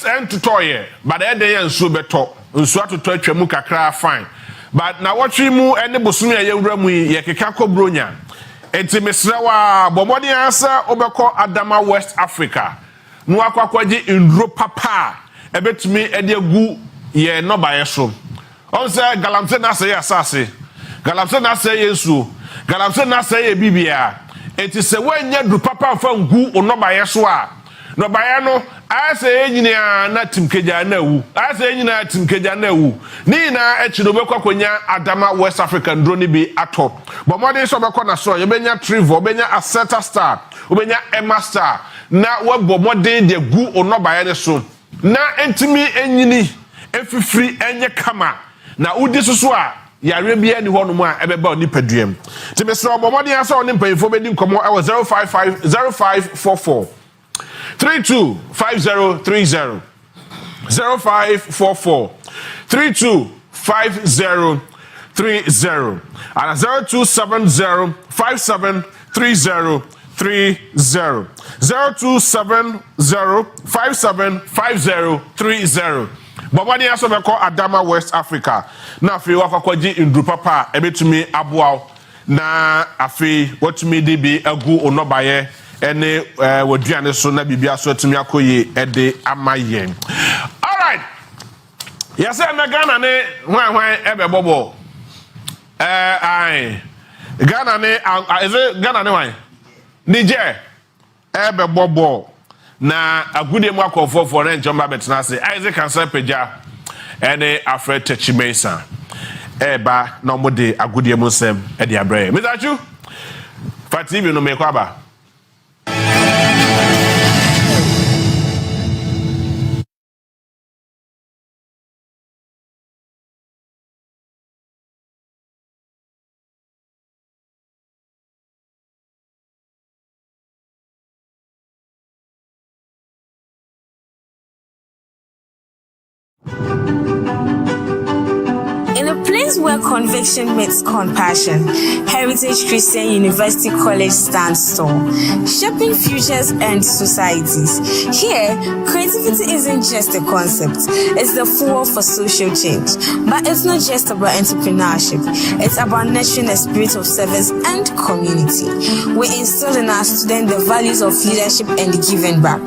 and tutoye but e de nsuo beto nsuo atoto atwamu kakra fine but na watchi mu ene bosumi ya yewura mu ye keka kobronya enti mesrawa bomodi ansa obekọ Adama West Africa nu akwakwaji indro papa ebetumi ede gu ye nobaye so on say galamse na say asase galamse na say yesu galamse na say bibia enti se wanya dru papa fa ngu onobaye so a nobaye no ase enyina na timkeja na wu ase enyina timkeja na wu ni na echido bekwa konya Adama West Africa drone bi atop bomode so bekọ na so yebenya Trevor benya Ascenta Star obenya Emma Star na webomode de gu onobaye ne so na entimi enyini efifiri enye kama na udi so a yare bia ni hono mu a ebeba onipaduam timesro bomode asa onimpanfo bedi nkomo e 055 0544 325030 0544 325030 and 0270 573030 0270 575030 Bobani aso beko Adama West Africa na afi wakwaji indru papa ebetumi aboa na afi watumi dibi agu onobaye ene waduane so na bibia so atumi akoye ede amayen all right yase na Ghana ne hwan ebebobo ai Ghana ne Ghana ne hwan Niger ebebobo na agudie mu akofofo na njomba betena se Isaac Kansa Peja ene Alfred Techimesa eba na omode agudie mu nsem ede abrɛ Mr. Fatibi no mekwaba where conviction meets compassion, Heritage Christian University College stands tall, shaping futures and societies. Here, creativity isn't just a concept, it's the fuel for social change. But it's not just about entrepreneurship, it's about nurturing a spirit of service and community. We instill in our students the values of leadership and giving back.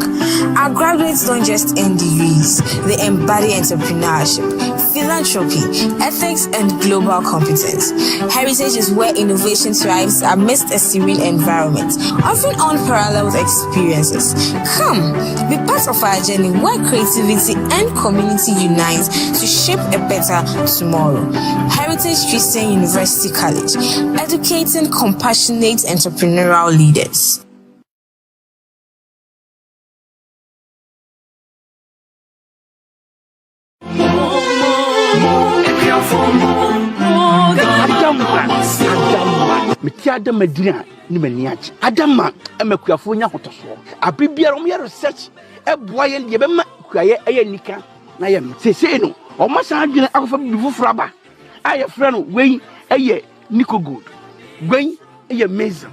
Our graduates don't just earn degrees, they embody entrepreneurship, philanthropy, ethics, and global competence. Heritage is where innovation thrives amidst a serene environment, offering unparalleled experiences. Come, be part of our journey where creativity and community unite to shape a better tomorrow. Heritage Christian University College, educating compassionate entrepreneurial leaders. Metia Adam Madina, Nimaniach, Adama, and Makuafonia Hotoso. A Bibiar research, a boy and Yabema, Kuya, Nika, Nayam, Seseno, or Massa Alpha Bufraba. I a friend, Wayne, a ye, Nico Good, Wayne, a ye Mason.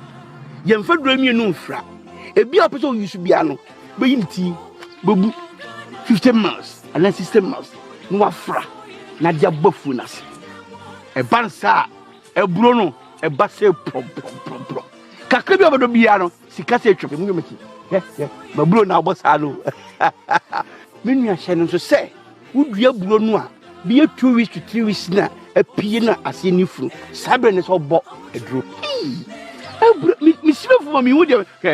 Yam Fedremy no fra. A beer episode you should be ano, Wayne tea, Bubu, 15 miles, and then 16 miles, no fra, Nadia Buffunas. A bansa, a Bruno. A basse prom. Kakabia of the piano, Sicase trip, yes, but Bruno was hello. Many are Shannon to say, would you Bruno be a 2 weeks to 3 weeks now, a piano as in you fruit, Sabrin is all bought a droop. Miss for me, would you? I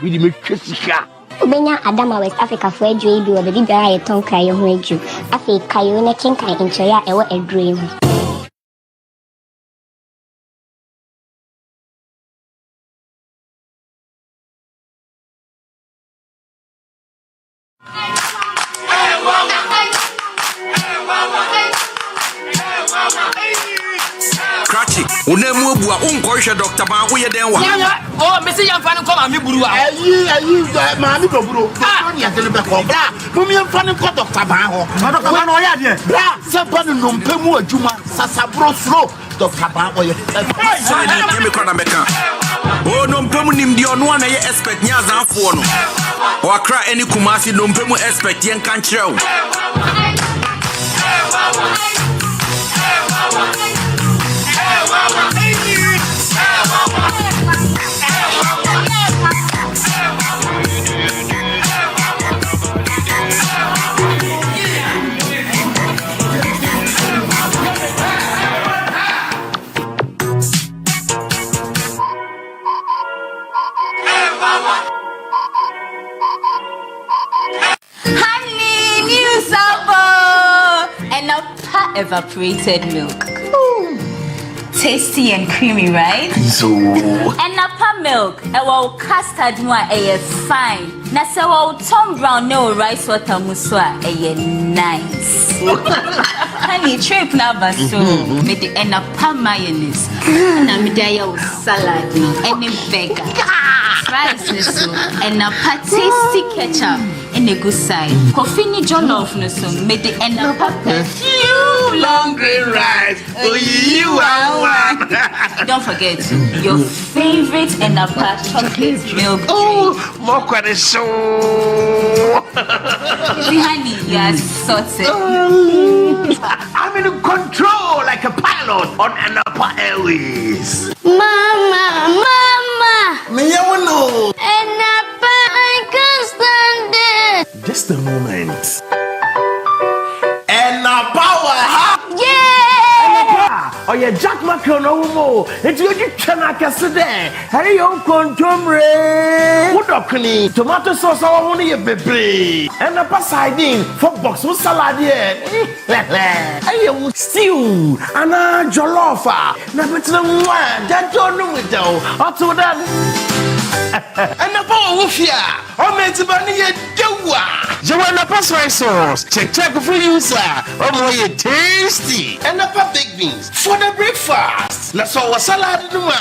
really make Jessica. Ubenya Adama West Africa for a dream, do a baby guy a tongue cry on radio. I say, Kayona Kinka in Choya, a dream. Unemu bua unkohwe Dr. Ban wo ye den wa. Oh, me say yamfa ne koma me buru a. Ayi ma mi do buru. Ni atele be ko bra. Mo mi yamfa ne ko Dr. Ban ho. Dr. Ban o ya de. Bra, se ba ne no mpemu adwuma sasabro slow Dr. Ban o ye. Say ni me kwada meka. Oh no mpemu nim di Onua na ye expect nya zanfo no. O akra eni Kumasi no mpemu expect yen kan kire o. Honey, new sabo, and a evaporated milk. Tasty and creamy, right? So. And napa milk, custard mua fine. Nasa Tom Brown no rice water muswa nice. Honey, trip na so made the napa mayonnaise. Na me dia salad no any burger. Fries so and napa tasty ketchup in a good side. Coffee ni jollof no so made the napa perfume long green rice. Oh you are. Don't forget your favorite napa chocolate milk. Oh, more quite so. Honey, you are sorted. I'm in control like a pilot on Napa Airways. Mama. Me no. Napa, I can't stand it. Just a moment. Power, yeah. Oh yeah, Jack Macron no it's you chana kasede. Hurry your contomre. Udokni, tomato sauce only a baby. And a pasadine for box with salad here. Hey, stew, and a jollofa. Never to the one that don't know it though. Up to that. And a bowl of ya. Oh, man, to bunny a doa. Joanna pass my sauce. Check for you, sir. Oh, boy, tasty. And a big beans for the breakfast. Let's all a salad in the man.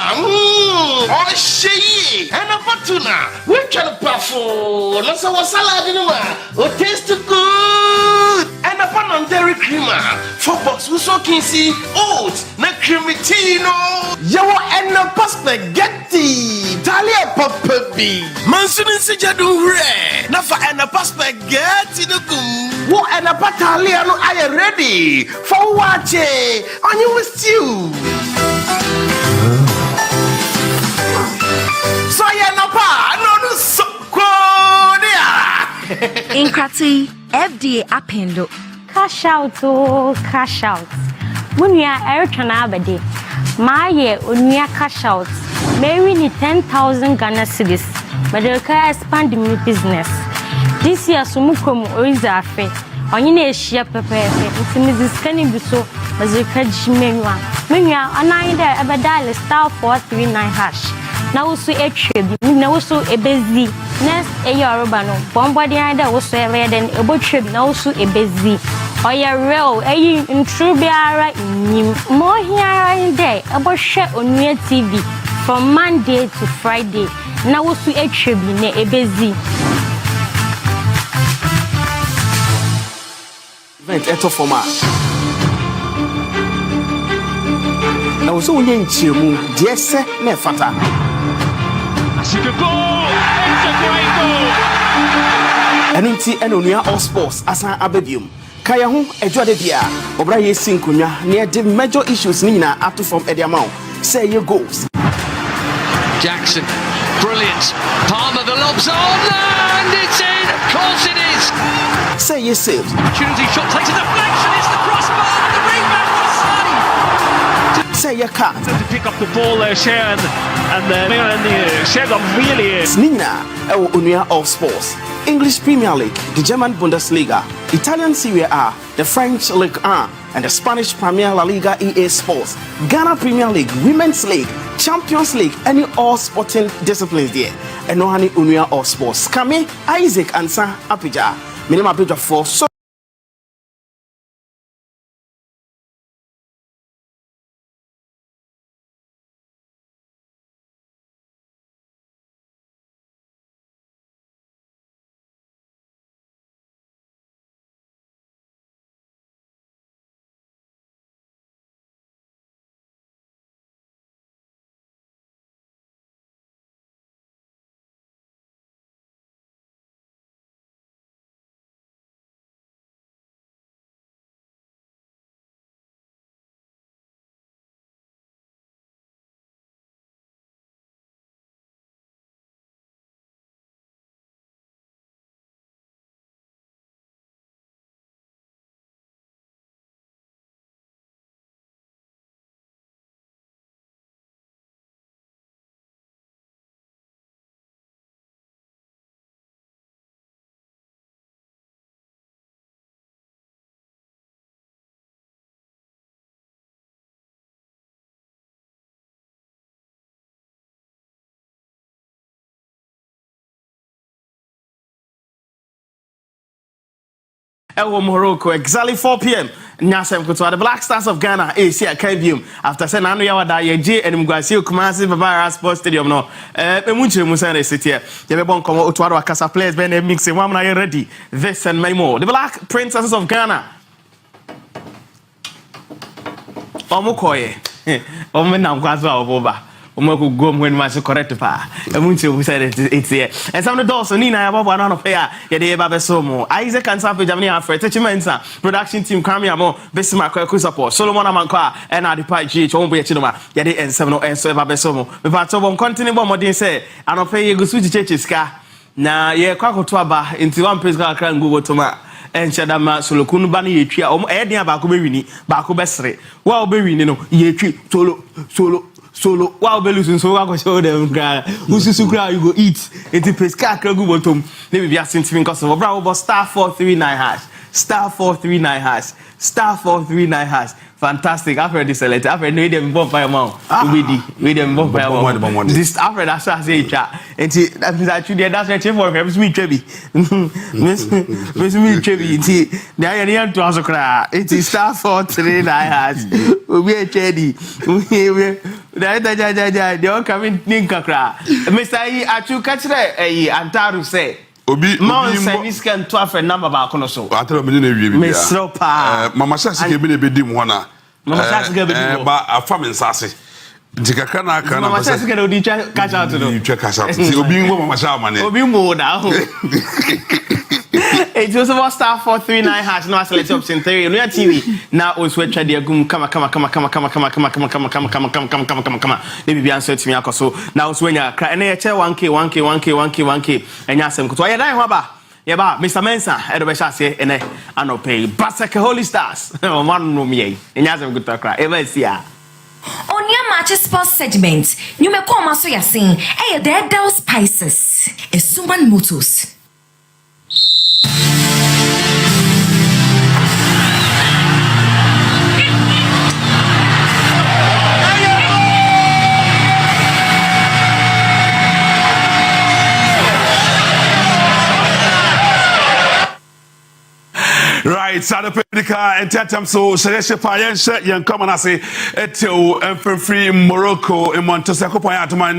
Oh, she and a patuna. We can puffle. Let's all a salad in the man. Oh, taste good. And upon on dairy creamer, 4 box, we so can see oats, na cremitino. Yo, and no spaghetti, Talia Papa B. Manson in Sijadu Re, Nafa and a spaghetti no gum. What and a Pataliano, I am ready for watching on you with you. So I am a pa, no, so Inkrati, FDA appendo. Cash out, oh, cash out. Munya Eritrana Abede. Maakye Onua cash out. Maybe ni 10,000 Ghana cedis. But they can expand the business. This year, Sumukom Oriza Afe. Onye share pepepe. Nti Mrs. Kenny Biso, Mazika Jimenwa. Menwa, anaide ebedale star 439 hash. Na usu etribi, na usu ebezi. Next Yoruba no. Bombody ida usu then ebo trip na usu ebezi. Oya real, intrubiara inim. More here in there, ebo share Onua TV from Monday to Friday. Na usu etribi ne ebezi. Event eto format. Na usu unye nchiemu, diese ne fata. It's a great goal. Enunti Onua All Sports asan abebium. Kaya ho edwade bia obra ye sinkonya na de major issues ni na up to from Ediamount. Say your goals. Jackson, brilliant. Palmer the lobs on and it's in. Of course it is. Say your saves. Opportunity shot takes a deflection. It's the crossbar and the rebound was saved. Say your car. To pick up the ball there, Sharon, and the Sharon really is. Nina Onua All Sports. English Premier League, the German Bundesliga, Italian Serie A, the French Ligue 1, and the Spanish Premier La Liga EA Sports, Ghana Premier League, Women's League, Champions League, any all sporting disciplines there. And no Onua All Sports. Kame, Isaac, and San Apija. Minimum Apija for so. Morocco, exactly 4 p.m. Nyasem Kutu, the Black Stars of Ghana is here at KBM. After saying, I know you are there, and Mguasi, Kumasi, Babara Sports Stadium. No, Munche Musane City. You have been coming to our Casa players, Ben mixing one are ready. This and many more. The Black Princesses of Ghana. Omukoye. Omenam Kwaza Oboba. When my correct pa, and said it's here. And some of the doors, Nina, I have one of here, Yade Babesomo, Isaac and Safi Jamnia for Techimensa, production team Kamiamo, Besima Kusapo, Solomon Amanka, and Adipa G, Chombe Chinoma, Yade and 7 and so Babesomo. But so one continue more say, and I'll pay you go switch churches car. Now, ye Kwako Twaba into one place can Google Toma. And Shadama Solokunu Bani Yetria, Edia Bakubini, Bakubesre, well, baby, no, Yetri, solo wow be losing so I go show them who's cry you go eat it pesca go bottom maybe be asking because of bravo star 439 hash star 439 hash star 439 hash fantastic. I've heard this a letter. I've heard no them bomb by amount we them bomb by amount this I've heard that's what I say chat and that means actually that's a for him me trebi miss me trebi the area to also cry it is star 439 hash we be a chedi they all coming ninka cry Mr. Achu catch there Antaru say service can to have a number ba kono so atero me na wie bi me sro pa mama chance ke bi na bedi mu hona mama chance ke bedi mu ba afa me nsase ntikaka na aka na mama chance ke odi twa cash out no twa cash out si obi ngo mama sha amane obi mo da ho it was about star 439 hash no select option 3 no ya TV na oswe twa de agum kama ne bibia answer timi akoso na oswe nya kra na ye che 1k enya asem kuto ya dan ho ba ye ba Mr Mensa edo be shase ene anope Basake Holy Stars man no me enya asem kuto kra e ba sia Onua Maakye sports segment nyume ko maso yasin the Dedel Spices Esuman Motors. Right, Sada Pedica and Tatam so Seresha Payan, young common as a Eto free Morocco in Montesco Payatuma,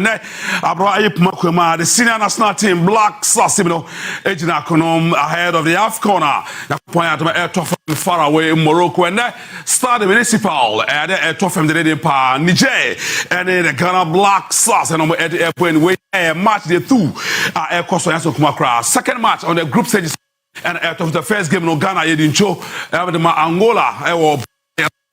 Abraham Makuma, the senior national team, Black Sassimo, Ejina Konom ahead of the AFCONA, Payatuma Air far away in Morocco, and start the municipal at Airtofem the Lady Pa, Niger, and then the Ghana Black Sass and at the airport we match the two Air Costa Kumakra. Second match on the group stage. And out of the first game, no Ghana, you didn't show Angola, or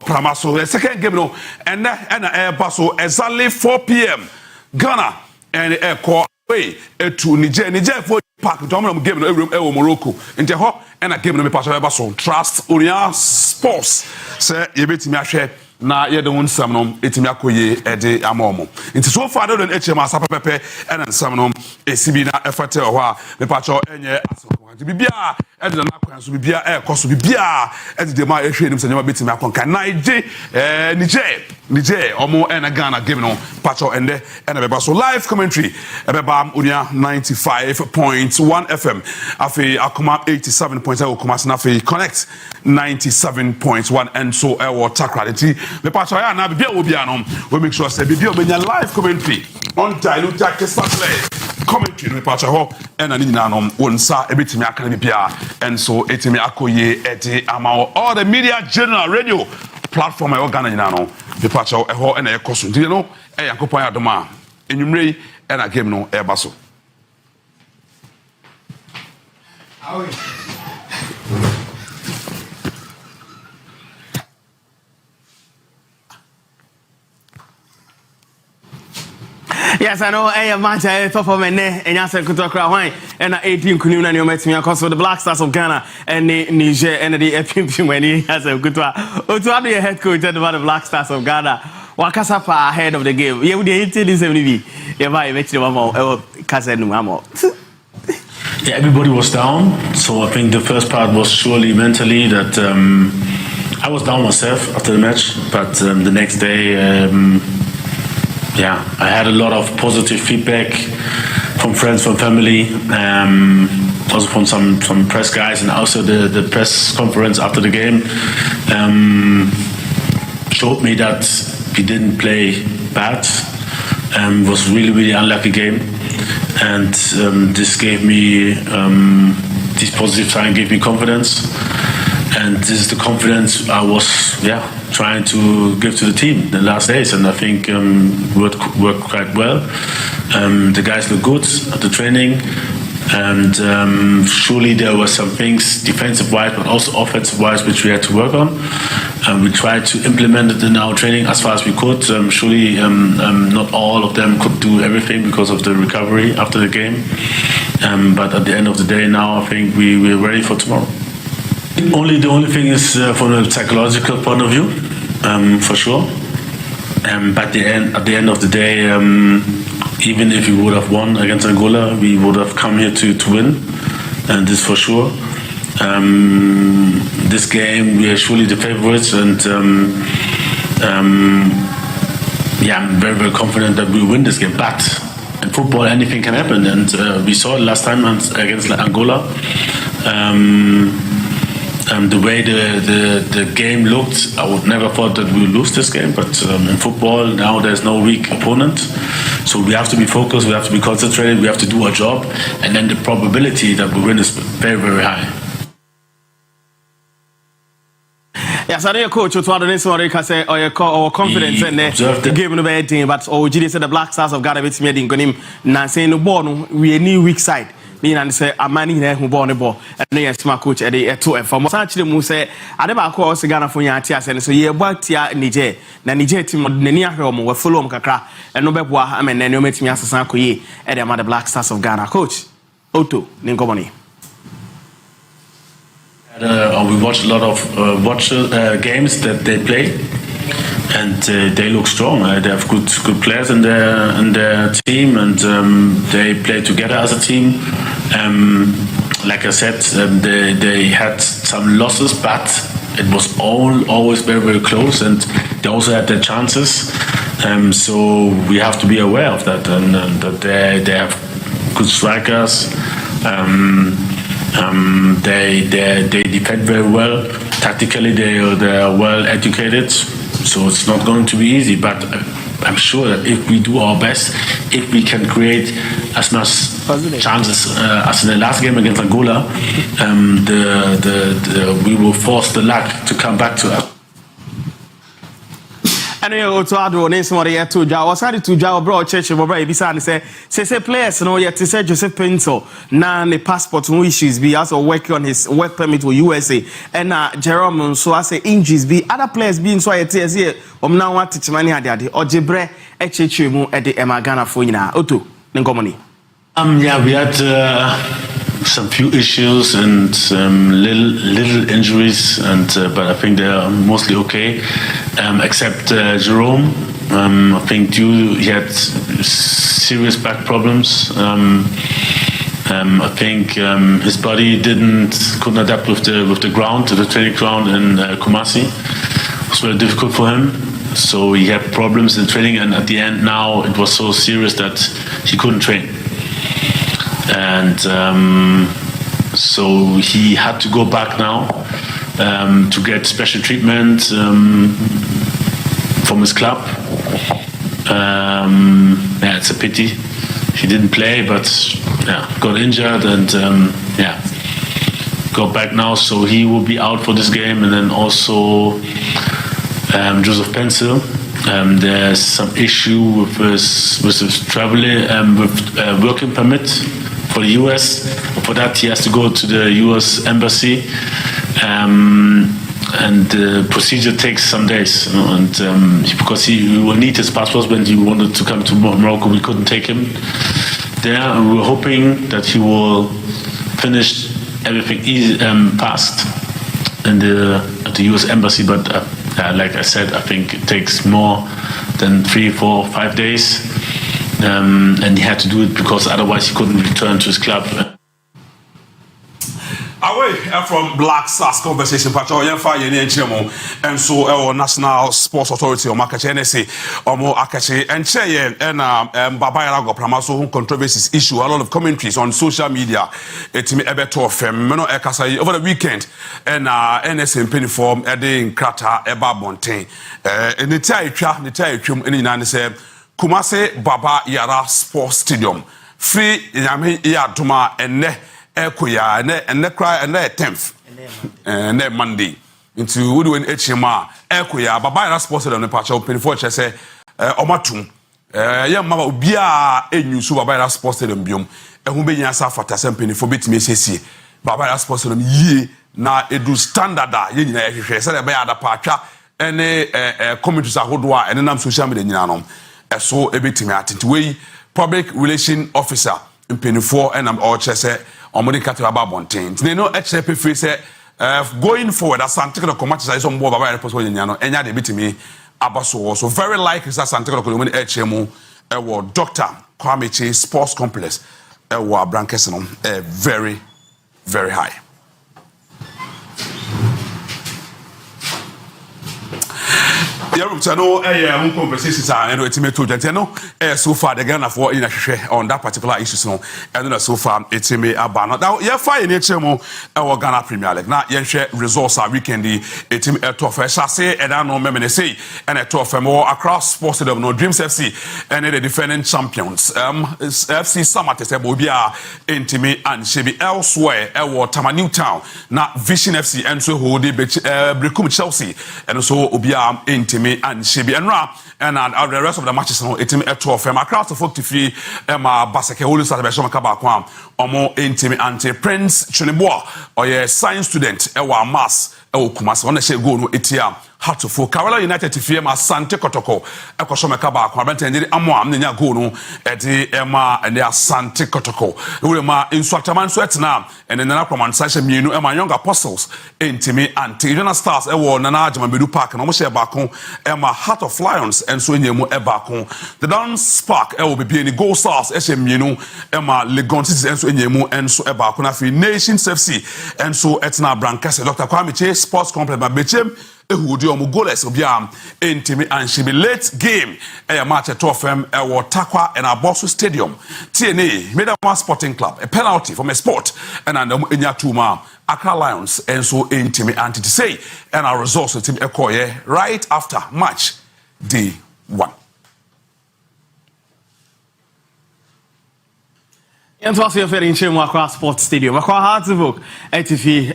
Pramaso. The second game, no, and air passo exactly 4 p.m. Ghana and air core away to Niger for park. Tom game no Morocco. In the hop and a game no pass over Trust Onua Sports. Say you bet me a share. Na ye de won sam no etimi akoye ede amomo nti so far don HM asapa pepe ena nsam no esibi na efate ho a me pacho enye asoko nti bibia ede na akwan so bibia ekoso bibia ede de ma ehwe nim sanyama betimi akonka Niger omo ena Ghana game no pacho ende ena beba so live commentary ebeba Onua 95.1 FM afi akoma 87.0 okoma na afi connect 97.1 and so water me pass ya na bibia obi anom we make sure say bibia obenya live commentary undiluted kesatle commentary me pass ho and ani nyina nom wonsa ebetimi aka bibia and so etimi akoye ede ama all the media general radio platform e Ghana nyina no me pass ho eho na ekoso ndi no e yakopon adoma enwumrei e na game no e baso Yes, I know. Hey, match top of me ne. Enya se kuto kra hwan. Na 18 kunim na ne ometimi akoso the Black Stars of Ghana and Niger and the FPP when he has a good one. Otu ado your head coach at the Black Stars of Ghana. Wakasa pa ahead of the game. Yeah, we dey hit this 70. Yeah, bye. Make sure mama kasa nu mama. Yeah, everybody was down. So I think the first part was surely mentally that I was down myself after the match, but the next day. Yeah, I had a lot of positive feedback from friends, from family, also from some press guys, and also the press conference after the game showed me that we didn't play bad. It was really unlucky game, and this gave me this positive sign gave me confidence, and this is the confidence I was trying to give to the team the last days, and I think worked quite well. The guys look good at the training, and surely there were some things defensive-wise but also offensive-wise which we had to work on. We tried to implement it in our training as far as we could. Surely not all of them could do everything because of the recovery after the game, but at the end of the day now I think we're ready for tomorrow. The only thing is from a psychological point of view, for sure. But at the end of the day, even if we would have won against Angola, we would have come here to win, and this for sure. This game, we are surely the favorites, and I'm very confident that we will win this game. But in football, anything can happen, and we saw it last time against Angola. The way the game looked, I would never thought that we would lose this game. But in football, now there's no weak opponent. So we have to be focused, we have to be concentrated, we have to do our job, and then the probability that we win is very, very high. Yes, I know coach to other somebody can say or confidence in the game no bad thing, but GD said the Black Stars of Ghana with me in him na saying no ball no we a new weak side. Me and say amani here who born the ball and yes my coach at the 2 and from actually mu say I never call Ghana for ya tia so ye back tia Niger na Niger team na ni ahwe mo we follow mo kakra and no beboa amen na no metimi asesa koye e the Black Stars of Ghana coach Otto Ninkomoni. We watch a lot of games that they play, and they look strong. They have good players in their team, and they play together as a team. Like I said, they had some losses, but it was always very, very close, and they also had their chances. So we have to be aware of that, and that they have good strikers. They defend very well. Tactically, they are well educated, so it's not going to be easy. But I'm sure that if we do our best, if we can create as much chances as in the last game against Angola, we will force the luck to come back to us. And you to add on somebody here to Jawa. Sorry to Jawa bro church bro ebisa and say players no yet say Joseph Pinto na the passport no issues be also working on his work permit for USA and Jerome so I say injuries be other players being so yet here now want to money ade or Jebre echeche mu e de Ghana for nyina Otto Ninkomoni. Yeah, we had some few issues and little injuries, and but I think they are mostly okay, except Jerome. I think he had serious back problems. I think his body couldn't adapt with the ground, the training ground in Kumasi. It was very difficult for him. So he had problems in training, and at the end now it was so serious that he couldn't train. And so he had to go back now to get special treatment from his club. Yeah, it's a pity he didn't play, but yeah, got injured and yeah, got back now. So he will be out for this game, and then also Joseph Pencil. There's some issue with his traveling with working permit for the US. For that, he has to go to the US embassy, and the procedure takes some days. And because he will need his passport when he wanted to come to Morocco, we couldn't take him there. And we were hoping that he will finish everything fast at the US embassy, but like I said, I think it takes more than 3, 4, 5 days. And he had to do it because otherwise he couldn't return to his club. Away from Black Stars conversation, Pacho, and so our National Sports Authority or Maakye NSA or more Akache and Cheye and Babayara go Pramaso who controversies issue a lot of commentaries on social media. It's me ebeto fem meno ekasa over the weekend and NSA in uniform in Krata Eba Bontain. And the tie in United say Kumase Baba Yara Sports Stadium. Free Yami Yaduma and ne Ekoya and ne cry and ne 10th and ne Monday into Woodwin HMA Ekoya Baba Yara Sports Stadium the patch open for say Omatum young mama Ubia Enu Baba Yara Sports Stadium biom and who be yasa for Tasempini for bit me say Baba Yara Sports Stadium ye na edu standard ye na ehwehwe say be ada patwa ene commentaries ahodoa ene nam social media nyina no so ebetimi atenti we public relation officer mpenifo and am all say omodi katwa babonten they no HP free say going forward as Santiago commatches is on board Baba Yara Sports nyina no enya de betimi abaso so very likely that Santiago community HMO Dr. Kwame Sports Complex Brankes no very very high. channel conversations and so far the Ghana for in on that particular issue so and so far it's me about now yeah fine nature mo our Ghana Premier League now yeah share results are weekend it's me to fresh say and I know me say and it to more across sports stadium no Dreams FC and the defending champions FC Summit say bobia intimi and shebi elsewhere our Tamanu Town na Vision FC and so hold Brekum Chelsea and so obia intimi and shebi and the rest of the matches no etimi eto fam across the 43 baseke holy start be shoma kaba kwa omo intimi anti Prince Chuniboa or science student ewa mass ewo Kumasi on she go no etia Hatufo Carolina United tifie ma Sante Kotoko ekoshoma kaba kwa bentendiri amo am nya go no edi ema ene Sante Kotoko we ma instructorman so etina ene nana kwaman sasha mienu ema Young Apostles intimi anti United Stars ewo nana Ajama Bedu Park no mo she baako ema Heart of Lions enso enyemu ebaako the Dance Spark ewo bebie ni Gold Stars eshe mienu ema Legon City enso enyemu enso ebaako na fi Nations FC enso etina Brankase Dr. Kwame Che Sports Complex ma bechem ehudi omo goalless obia intimi and she be late game match at 12 Takwa and Abosu Stadium TNA Medama Sporting Club a penalty from a sport and enya tuma Accra Lions and so intimi anti to say and our results team ekoye right after match day 1. And what's your very in Accra Sports Stadium Accra Hartsville ATV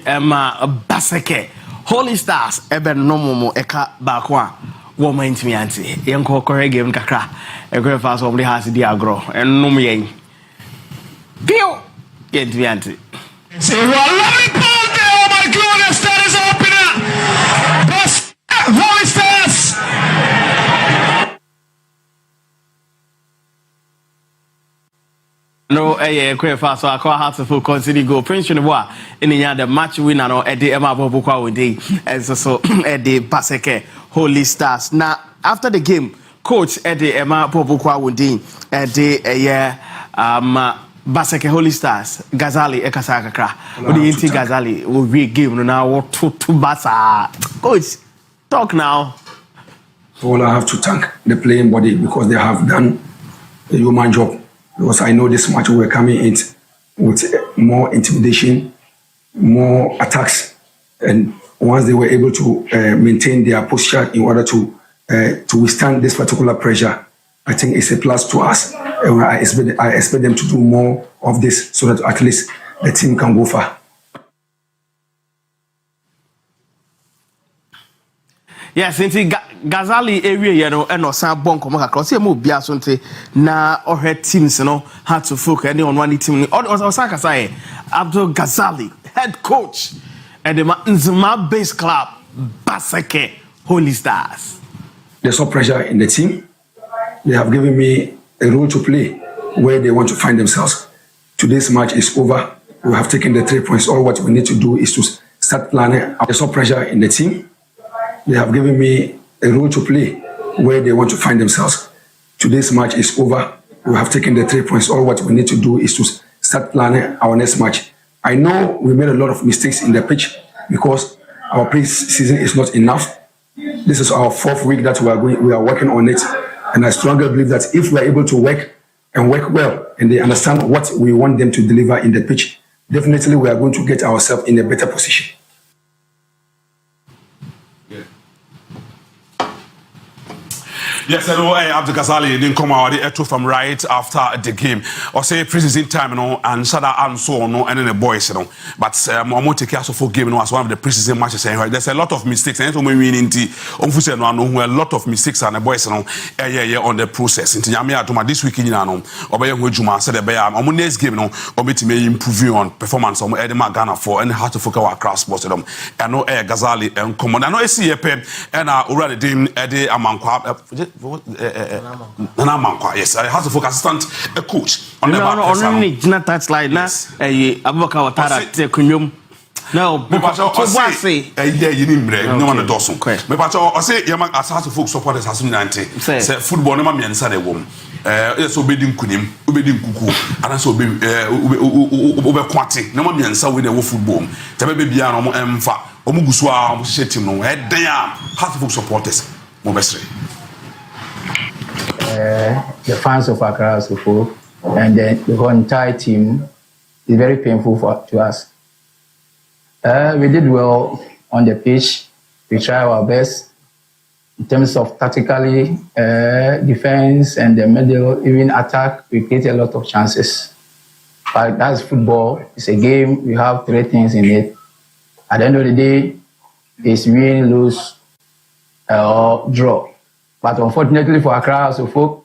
Baseke Holy Stars ebe nomomo eka bakwa wo mantimi anti yenko kore game kakra ekwe fast obli has di agro enum yen bio yentimi anti say lovely ball there oh my goodness that is opener Bas Holy Stars no ekwe fast so akwa Hartsville consider go Prince Chuniboa in the match winner no edi ema bobukwa wodi and so edi Baseke Holy Stars now after the game coach edi ema bobukwa wodi edi Baseke Holy Stars Gazali ekasa kakra odi inti Gazali we game no now what to Basa coach talk now. All I have to thank the playing body because they have done a human job. Because I know this match we were coming in with more intimidation, more attacks, and once they were able to maintain their posture in order to withstand this particular pressure, I think it's a plus to us. And I expect them to do more of this so that at least the team can go far. Yes, inti Gazali area yeno eno san bon komo kakra se mo bia so nte na ohwe teams no had to focus any on one team osaka say Abdul Gazali head coach and the Nzima base club Baseke Holy Stars. There's no pressure in the team. They have given me a role to play where they want to find themselves. Today's match is over. We have taken the 3 points. All what we need to do is to start planning. There's no pressure in the team. They have given me a role to play where they want to find themselves. Today's match is over. We have taken the 3 points. All what we need to do is to start planning our next match. I know we made a lot of mistakes in the pitch because our pre-season is not enough. This is our 4th week that we are working on it. And I strongly believe that if we are able to work well and they understand what we want them to deliver in the pitch, definitely we are going to get ourselves in a better position. Yes, hello, Abdul Ghazali didn't come out the from right after the game. Or say preseason time, and Sada and so on, and then the boys, But I'm take care of game as one of the preseason matches. There's a lot of mistakes, and we mean a lot of mistakes and the boys, on the process. Into Yamia this week in or Juma said the next game, or may improve on performance on Edema Ghana for and how to focus our cross sports. I know Ghazali and common. I know I see a pen and already did Eddie Amankwa. Nana Maakye, yes, I have to focus assistant a coach on the back. Only not touch like na Abuka Watara te kunyum. No, because I say you need no one doesn't. Me but I say you have to focus supporters as 90. Say football no man inside the womb. Yes, obedient kunim, obedient kuku, and so be kwati. No man inside with the football. Tell me be no emfa. Omuguswa, team no head there. Have to focus supporters. Mobesri. The fans of Accra Asofo and the whole entire team is very painful to us. We did well on the pitch. We tried our best in terms of tactically defense and the middle, even attack. We created a lot of chances. But that's football. It's a game. We have 3 things in it. At the end of the day, it's win, lose, or draw. But unfortunately for Accra Asofo,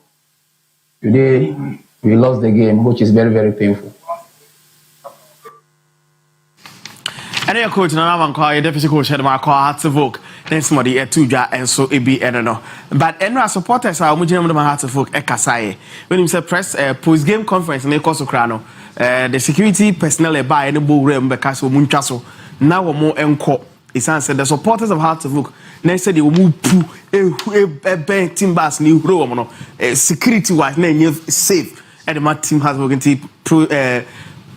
today we lost the game, which is very, very painful. And your coach, your deputy coach, Maakye had to vote. Then somebody at 2 and so it be, I don't know. But our supporters are moving on the to vote. When you say press post game conference in the Kosokrano, the security personnel by any bull room because we munchaso now we're more encore. It's answered the supporters of Hearts of Oak. They said they will move a team bass new room. Security wise, safe. And the team has working to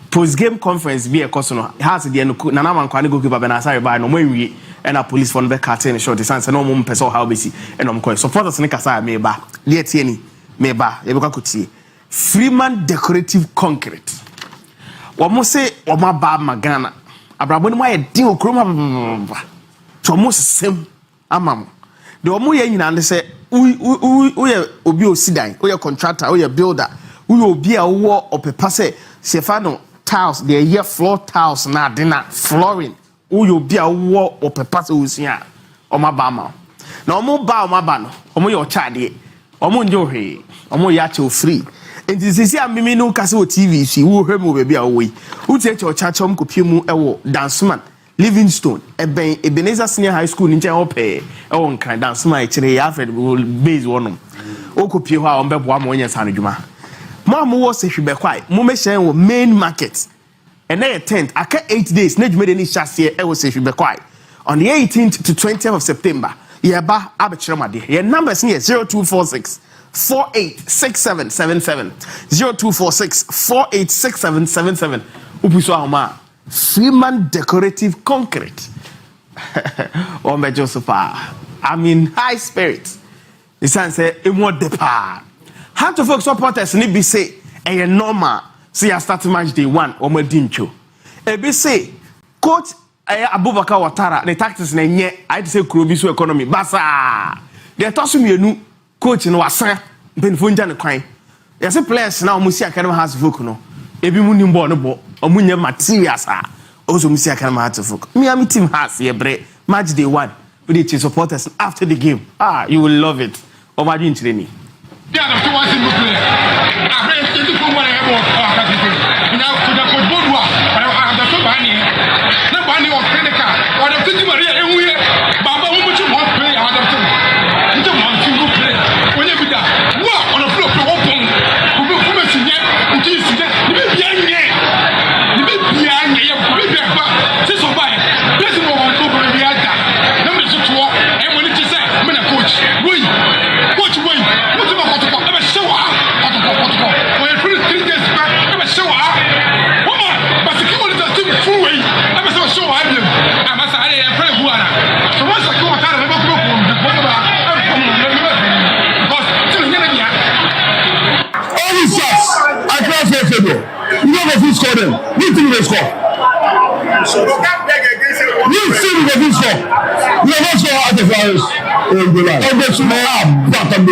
post game conference be a costono. Has the end Nana man can go keep up and I by no way and a police from the cartel short distance and no more person how busy and I'm going supporters in Kasa meba. Lietieni meba. Ebuka kuti. Freeman decorative concrete. Wamo say wama ba magana. Abraboni mo ye deal kroma. To almost same amam. The omo ye nyina ne say we obi osidan, we contractor, we builder, we obi a wo opepa say Stefano tiles, the here floor tiles na dinner flooring. We obi a wo opepa say usia o mabama. Na omo ba o mabano, omo yo chade, omo njo he, omo ya che free. Enti sisi amimi no kase o TV si wo hwem baby a wo yi. Wo tie che o chachom kopiemu ewo Danceman Livingstone eben Ebenezer Senior High School nche o pe ewo nkan Danceman kire ya Alfred base wonom. O kopie ho a o mbebo am onye san adwuma. Mo wo se hwebekwai mo me hyen wo main market. And then 10th aka 8 days na dwuma de ni hyase ewo se hwebekwai. On the 18th to 20th of September, yeba abechiremade. Your numbers here 0246 486777 0246 486777. Upiso ahoma Freeman decorative concrete. Ombe Josepha. I mean high spirits. The son say it more depa. How to folks supporters ni be say a normal. See I start match day 1 omo dincho. E be say coach Abubakar Watara the tactics na nye I say Kurobi so economy basa. They toss me nu coach no wasan benfo nja ne kwan. Yes players na omusi academy has vote no. Ebi mu ni ball no bo omunye materials a also omusi academy has vote. Me am team has ye bre match day 1 with the supporters after the game. You will love it. Omaju nchireni. Yeah, that's the one thing we play. I read the phone when I have now to the football war. I have the two bunny. The bunny of Seneca or the City Maria and we Baba much more play out of them. It's a one single play. When you do that, walk on the floor to open. Who will come and see yet? Until you see that, you may be young yet. You may be young yet. You may be a back. This will buy. This is what I'm going to be at that. Number 2 and when it is said, I'm a coach. Wait, coach, wait. I'm a show up. When you put 3 days back, I'm a show up. Woman, but the people that do full way, I'm a show up. I'm a say I'm very good. So once I go out, I'm going to go home. Because still here again. All these shots, I can't say football. You know who scored them? You think they score? You think they score? You know what's going on the flowers? Oh, that's but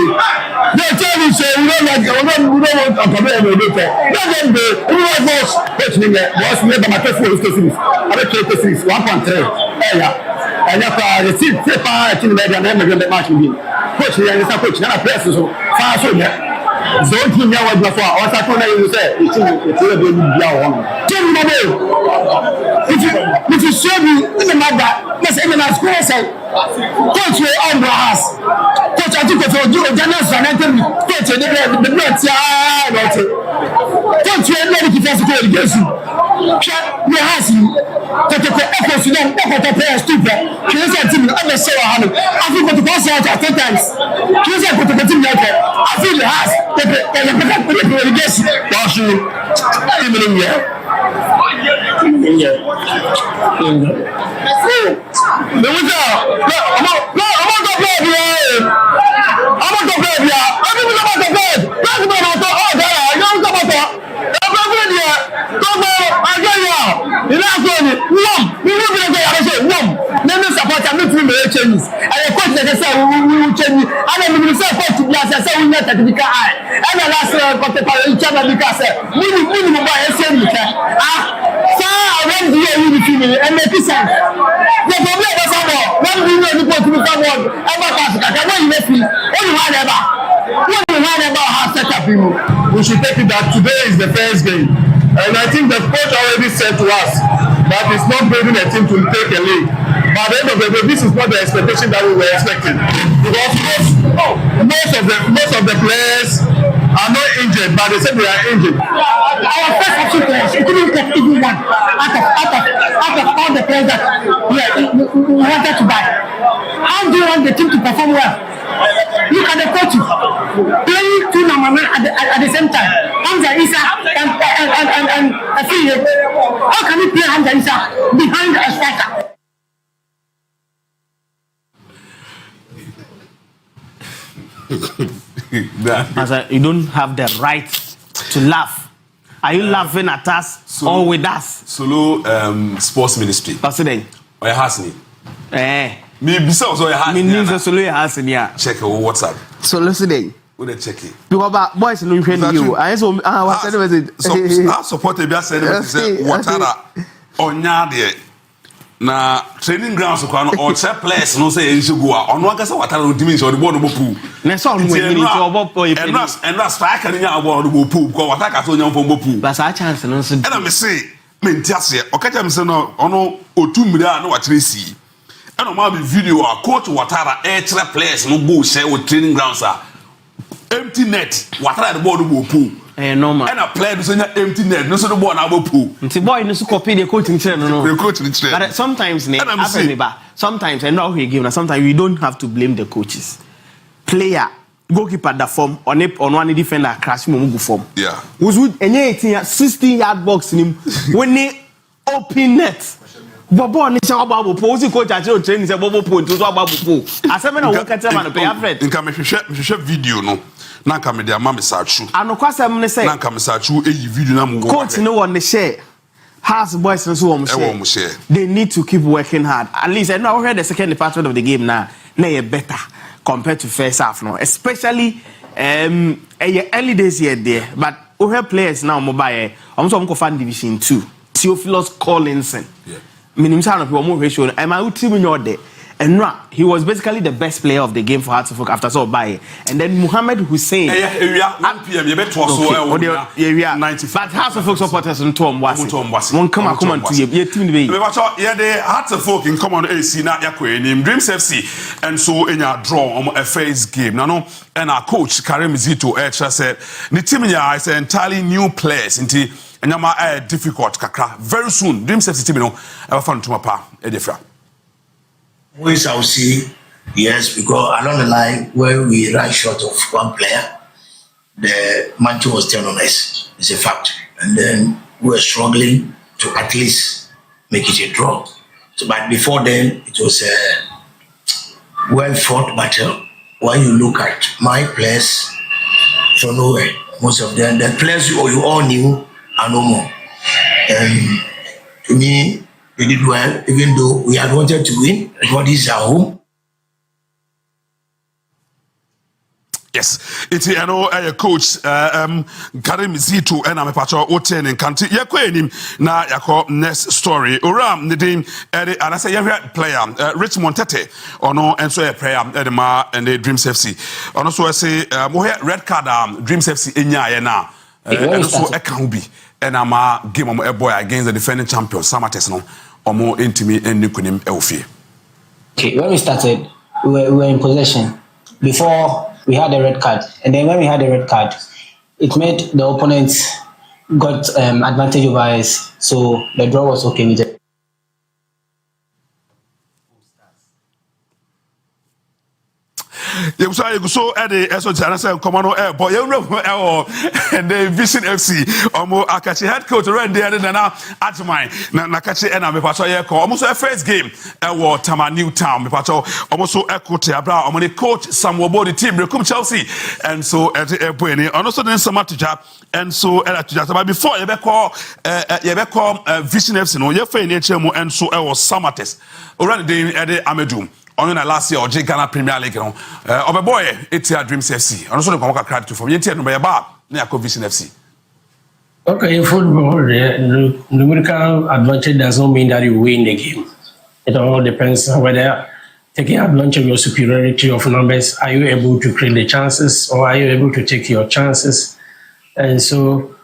they tell me say we don't want to come here later. Let them be. We want us. What's the name? What's the name? My telephone is series. I don't take the series 1.3. Yeah. And the team prepare to the name of the match. Coach, you understand? Coach, now press so fast so yeah. Don't you know what before? What's that one you say? It's a baby one. Tell me if you show me in the matter, let's even ask question. Coach, you on the house. Coach, I think for you, Janus and coach, the blood, coach, you are ready to face the education. Your house, that the efforts you don't know the players stupid. She is a team, I'm a show. I think what the boss out at 10 times. She is a good team like that. I feel the house, the education. Boss, you, I'm in here. The winner. No, I'm not going to play. You know we will be let me support and make me changes. And the coach that say we will change. And then we say coach to say we need technical eye. And the last contemporary channel because we buy SM. So I went here with you and make it sense. The problem is when we know the coach to be someone ever pass that when you make me only ever how set up people. We should take it that today is the first game. And I think the coach already said to us that it's not building a team to take a lead. But at the end of the day, this is not the expectation that we were expecting. Because most of the players are not injured, but they said they are injured. Our first option players, we couldn't get even one out of all the players that we wanted to buy. How do you want the team to perform well? Look at the coaches playing two number 9 at the same time. Hamza Issa and Afiyé. How can you play Hamza Issa behind a striker? You don't have the right to laugh. Are you laughing at us or with us? Solo sports ministry. What's it? Or Hasni. Me bisa so Hasni. Me needs solo Hasni ya. Check your WhatsApp. Solo today. We dey check it. Because boys no friend you. I so what said was it? I support the bia said Watara onya de na training grounds kwa no or check place no say enshi go a ono aka say Watara no dimi so the ball no pool. Na so no win ni to obo boy. And that's striker ni nya ball no pool because Watara so nya fo pool. But sa chance no so. And I me say me ntiase okacha me say no ono otumira na wa tresi. And o be video a coach Watara extra players no go share with training grounds empty net Watara the ball no pool. Normal. And a player who's in empty net, no so the ball na pool. The boy no so copy the coach in train no. The coach in train. But sometimes sometimes I know how he give na sometimes we don't have to blame the coaches. Player goalkeeper that form on one defender crash mo go form. Yeah. Was any 16-yard box him when they open net. Bobo ni sha oba bopo o si coach ati o train say bobo po nto so oba bopo aseme na wo kata ma no pay Alfred nka me hwehwe video no na nka me de ama me sachu anokwasem ne say na nka me sachu eyi video na mo coach no one share has boys no so wo share they need to keep working hard at least I know I heard the second department of the game na you better compared to first half no especially early days here there but we have players now mobile so go fan division 2 Theophilus Collinson Minimsano people ratio and my team in your day and he was basically the best player of the game for Hearts of Oak after so by and then Muhammad Hussein area 1 PM you bet was so area 95 but Hearts of Oak supporters on Tom was one come to your team be the Hearts of Oak in common AC na yakwe name Dreams FC and so in your draw on a first game no and our coach Karim Zito extra said the team is entirely new players into and I'm difficult kakra very soon Dreams FC team no ever fun to my pa edifra we shall see yes because along the line where we ran short of one player the Maakye was 10 on us it's a fact and then we were struggling to at least make it a draw so but before then it was a well fought battle when you look at my players from nowhere most of them the players you all knew are no more. And to me, we did well, even though we had wanted to win. But this is our home. Yes, it's you know coach Karim Zito and I'm a patch of Oten and country. Yakwenim na yako next story. Oram the name and I say every player Richmond Tete or no and so a prayer Edema and the Dreams FC. And also I say red card Dreams FC enya na. And also a can be and I'm a game of a boy against the defending champion Samates no or more intimate and Nikunim Elfie. Okay, when we started, we were in possession before we had a red card, and then when we had a red card, it made the opponents got advantage over us, so the draw was okay with it. You so at the SO Commando Air, boy, you know, and the Vision FC, Omo Akachi head coach around there, and now at my Nakachi and I'm a patrol, almost a first game, Tama New Town, almost so echo Tabra, I'm the coach, some body team, Recum Chelsea, and so at the airplane, and also then some Matuja, and so at but before you call Vision FC, no, you're fair and so I was Samates, already at the Amedum. On last year, or Ghana Premier League, you know, boy, it's your Dreams FC. And also, the Conca credit to from Yetia no Bayaba, near Vision FC. Okay, in football, numerical advantage does not mean that you win the game. It all depends on whether taking advantage of your superiority of numbers, are you able to create the chances, or are you able to take your chances? And so,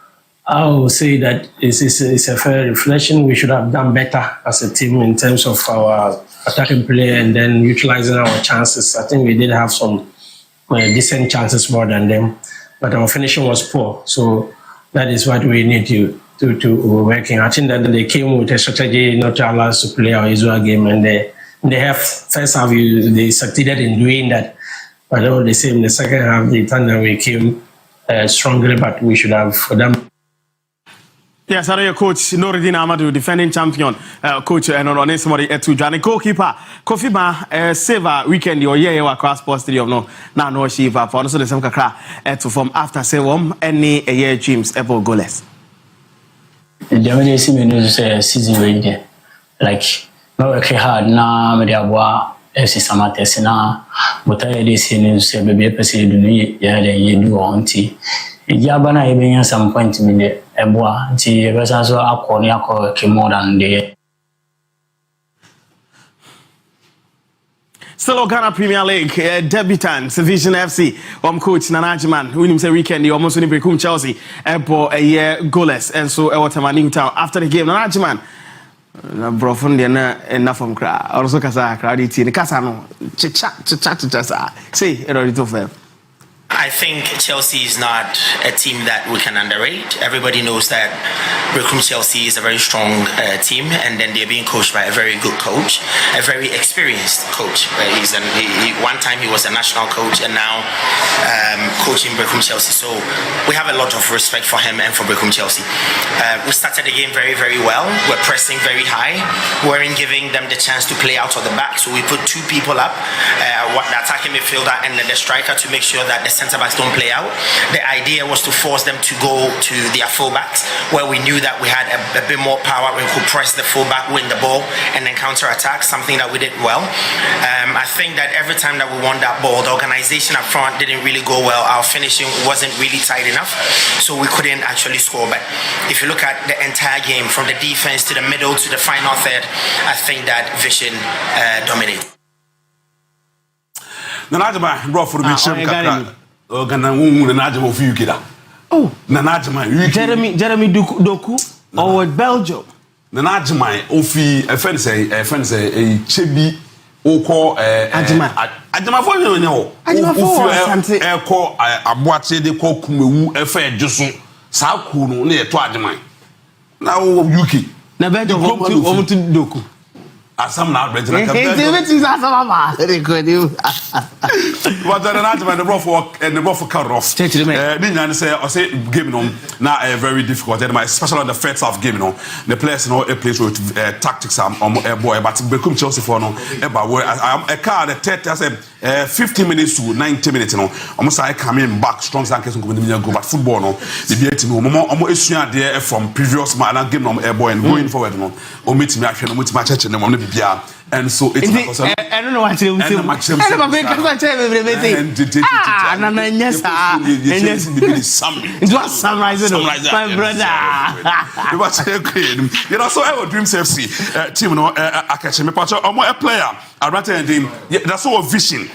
I will say that it's a fair reflection. We should have done better as a team in terms of our attacking play and then utilizing our chances. I think we did have some decent chances more than them, but our finishing was poor. So that is what we need to work in. I think that they came with a strategy not to allow us to play our usual game, and they have first half they succeeded in doing that. But all the same, the second half they thought that we came strongly, but we should have for them. Yes, I know your coach Noridin Amadou, defending champion, coach and on somebody to Johnny goalkeeper. Kofi Ma saver weekend your year across Sports Stadium no shiva for also the same kakra to form after say any a year dreams ever goalless. The Germany season really like no work hard na me dia boa FC Samates na but I dey see say baby person do no ya do onti. Yabana even some point in the Eboa, the Resazo Akoniako more than the Still Ghana Premier League debutant Vision FC coach Nanajiman who him say weekend he almost win Becum Chelsea for a year goalless and so Ewatama New Town after the game Nanajiman na brofon de na enough from cra also kasa crowd ti kasa no chicha say ready to fair. I think Chelsea is not a team that we can underrate. Everybody knows that Recruit Chelsea is a very strong team, and then they're being coached by a very good coach, a very experienced coach. One time he was a national coach, and now coaching Recruit Chelsea. So we have a lot of respect for him and for Recruit Chelsea. We started the game very, very well. We're pressing very high. We weren't giving them the chance to play out of the back, so we put two people up, the attacking midfielder and then the striker, to make sure that the centre backs don't play out. The idea was to force them to go to their fullbacks, where we knew that we had a bit more power. We could press the fullback, win the ball, and then counter attack, something that we did well. I think that every time that we won that ball, the organization up front didn't really go well. Our finishing wasn't really tight enough, so we couldn't actually score. But if you look at the entire game, from the defense to the middle to the final third, I think that Vision dominated. Nanajama brought for the Ghana Nanajama for you kida. Oh, Nanajama Jeremy Doku or Belgium. Nanajama ofi a friend say a chebi oko Ajama for you know. Ajama for Abuache de ko kumewu efe jusu sa ku no na eto Ajama. Na UK. Na Belgium omo to Doku. Asam na Brent na But the Najma the rough for cut off. Didn't say game now very difficult. Especially on the first half game the players plays with tactics boy but Becum Chelsea for no a car the 15 minutes to 90 minutes almost I come in back strong and go but football the almost there from previous game boy and going forward meet me and so it's I don't know what you say. It was sunrise, my brother. You know, so our Dreams FC team, I catch me patch a player. I rather than him. That's all vision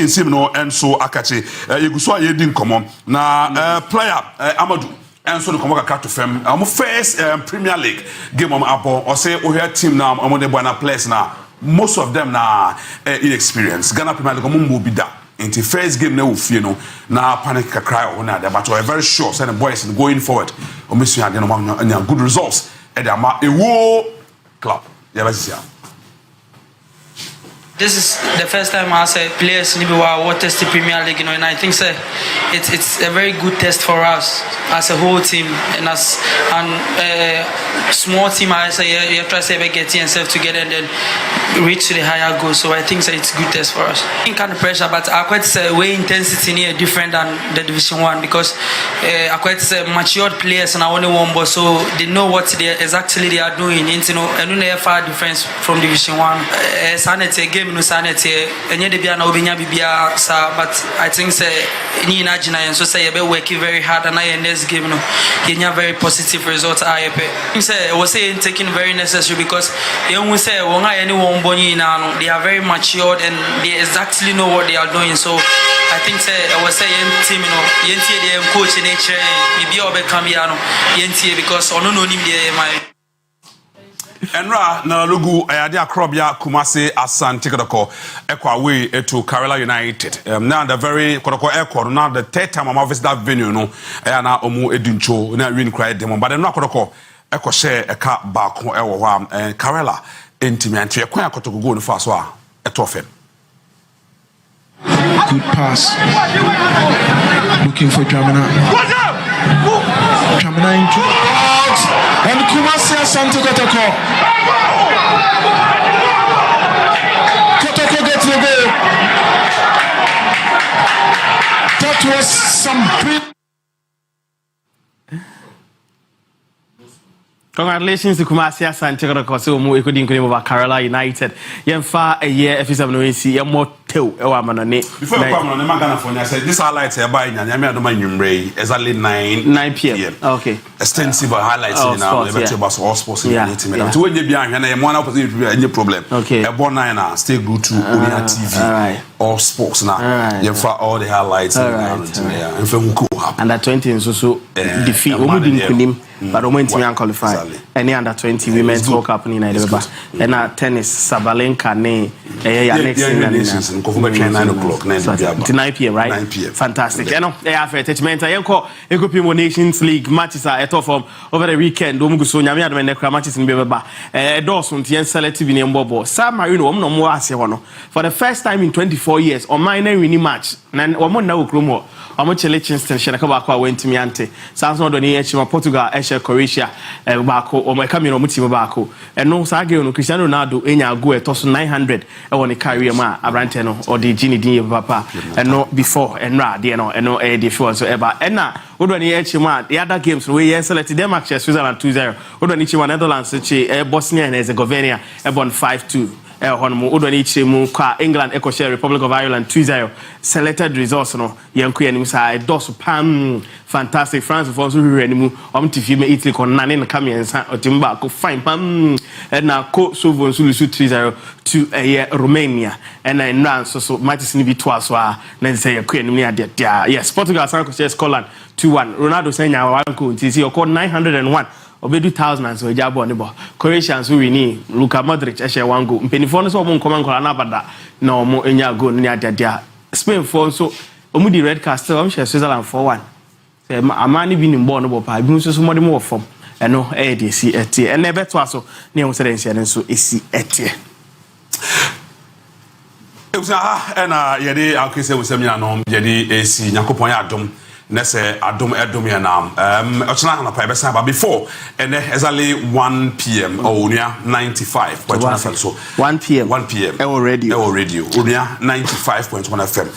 team, and so I catch it. You go so you didn't come on now. Player Amadou. And so the come back to fam. I'm first Premier League game or say we have team now. I'm on the Buena place now. Most of them now inexperienced. Ghana Premier League will be that. In the first game, now panic cry or not. But we're very sure. Send the boys going forward. Or miss you good results. And a war club. Yeah, This is the first time I say players need to test the Premier League, and I think it's a very good test for us as a whole team and as a small team. I say you try to get yourself together and then reach to the higher goal. So I think it's a good test for us. I think kind of pressure, but I quite say way intensity here different than the Division 1 because I quite say matured players and I only one ball, so they know what they are doing. You know, and no far difference from Division 1. Sanity game no sanity. Enye de bia na obenya bibia sa, but I think say ni na gina and so say you be working very hard and I next game no you very positive results. I say was saying taking very necessary because you won't say anyone bony now. They are very matured and they exactly know what they are doing. So I think say I was saying team yentie the coach in nature maybe obekam ya no yentie because ono no nim dey my Enra na lugu ayade akrobia Kumasi Asante Kodoko ekwa away to Kerala United. Now the very Kodoko ekwa now the third time I'm visit that venue no na omu eduncho na win cry dem but no Kodoko ekwa share eka baako ewo hwa Kerala entimi anti ekwa akotoko go no fa so a etofem. Good pass. Looking for Dramina. Dramina into the box. And Kumasi Asante Kotoko. Kotoko gets the goal. That was some brilliant. Congratulations to Kumasi Asante Kotoko. So mu ekodi nkoni over Kerala United. Yemfa a year FSM no see yemo tew e wa manane. Before we come on the Magana phone I said this highlights here by nya me adoma nwumre exactly 9 p.m. Okay. Extensive highlights in now the about all sports in the team. So when you be ahwe na yemo na opposite any problem. Okay. E born 9 na stay good to Onua TV. All sports now. Yemfa all the highlights in the team. Yemfa nko happen. Under 20 so defeat omu di nkunim but omu ntimi qualify. Any under 20 women's World Cup in Nigeria. And tennis Sabalenka ne nations in 9 o'clock 9 p.m. right? 9 p.m. Fantastic. You know, they have attachment. I call Eco Nations League matches are at from over the weekend. Domu so nyame adome nekra matches in beba. Dawson tien selective in Mbobo. San Marino no more ase hono. For the first time in 24 years on minor winning match. Na omo na okromo. Omo chele Chinston shenaka ba kwa wenti miante. Samson do ni echima Portugal eche Croatia baako omo ka mi no muti baako. No sa age no Cristiano Ronaldo enya go etoso 900 e woni career ma abrante no or the Gini din papa and no before and ra there no and no the before so ever and na odo ni echima the other games we selected them actually Switzerland 2-0 odo ni chima Netherlands Bosnia and Herzegovina ebon 5-2 honmo odo ni chemu kwa England eco share Republic of Ireland 2-0 selected results no yanku yanim sa dos pam fantastic France for so hwanimu omtifi me Italy kon nane na kamiensa otimba ko fine pam na ko so von so 3-0 to Romania and in round so matches ni bi to aso a na say yakua ni adia yes Portugal san ko share Scotland 2-1 Ronaldo senya wanko ntisi o 901 obedu thousands so jabo ne bo Croatians who win Luka Modric e share one goal mpenifo no so omo nkoma nkola na bada na omo enya goal ni adia Spain for so omu di red card still share Switzerland 4-1 amani bi ni ball no bo pa bi so mo de mo form eno dey see etie and never to aso ne ho sere nsia so esi etie ena yede akese wosamina no yede esi nyakopon ya adom nese adom ya nam ochana na pa besa ba before and exactly 1 p.m. Onua 95.1 FM so 1 p.m. radio Onua 95.1 FM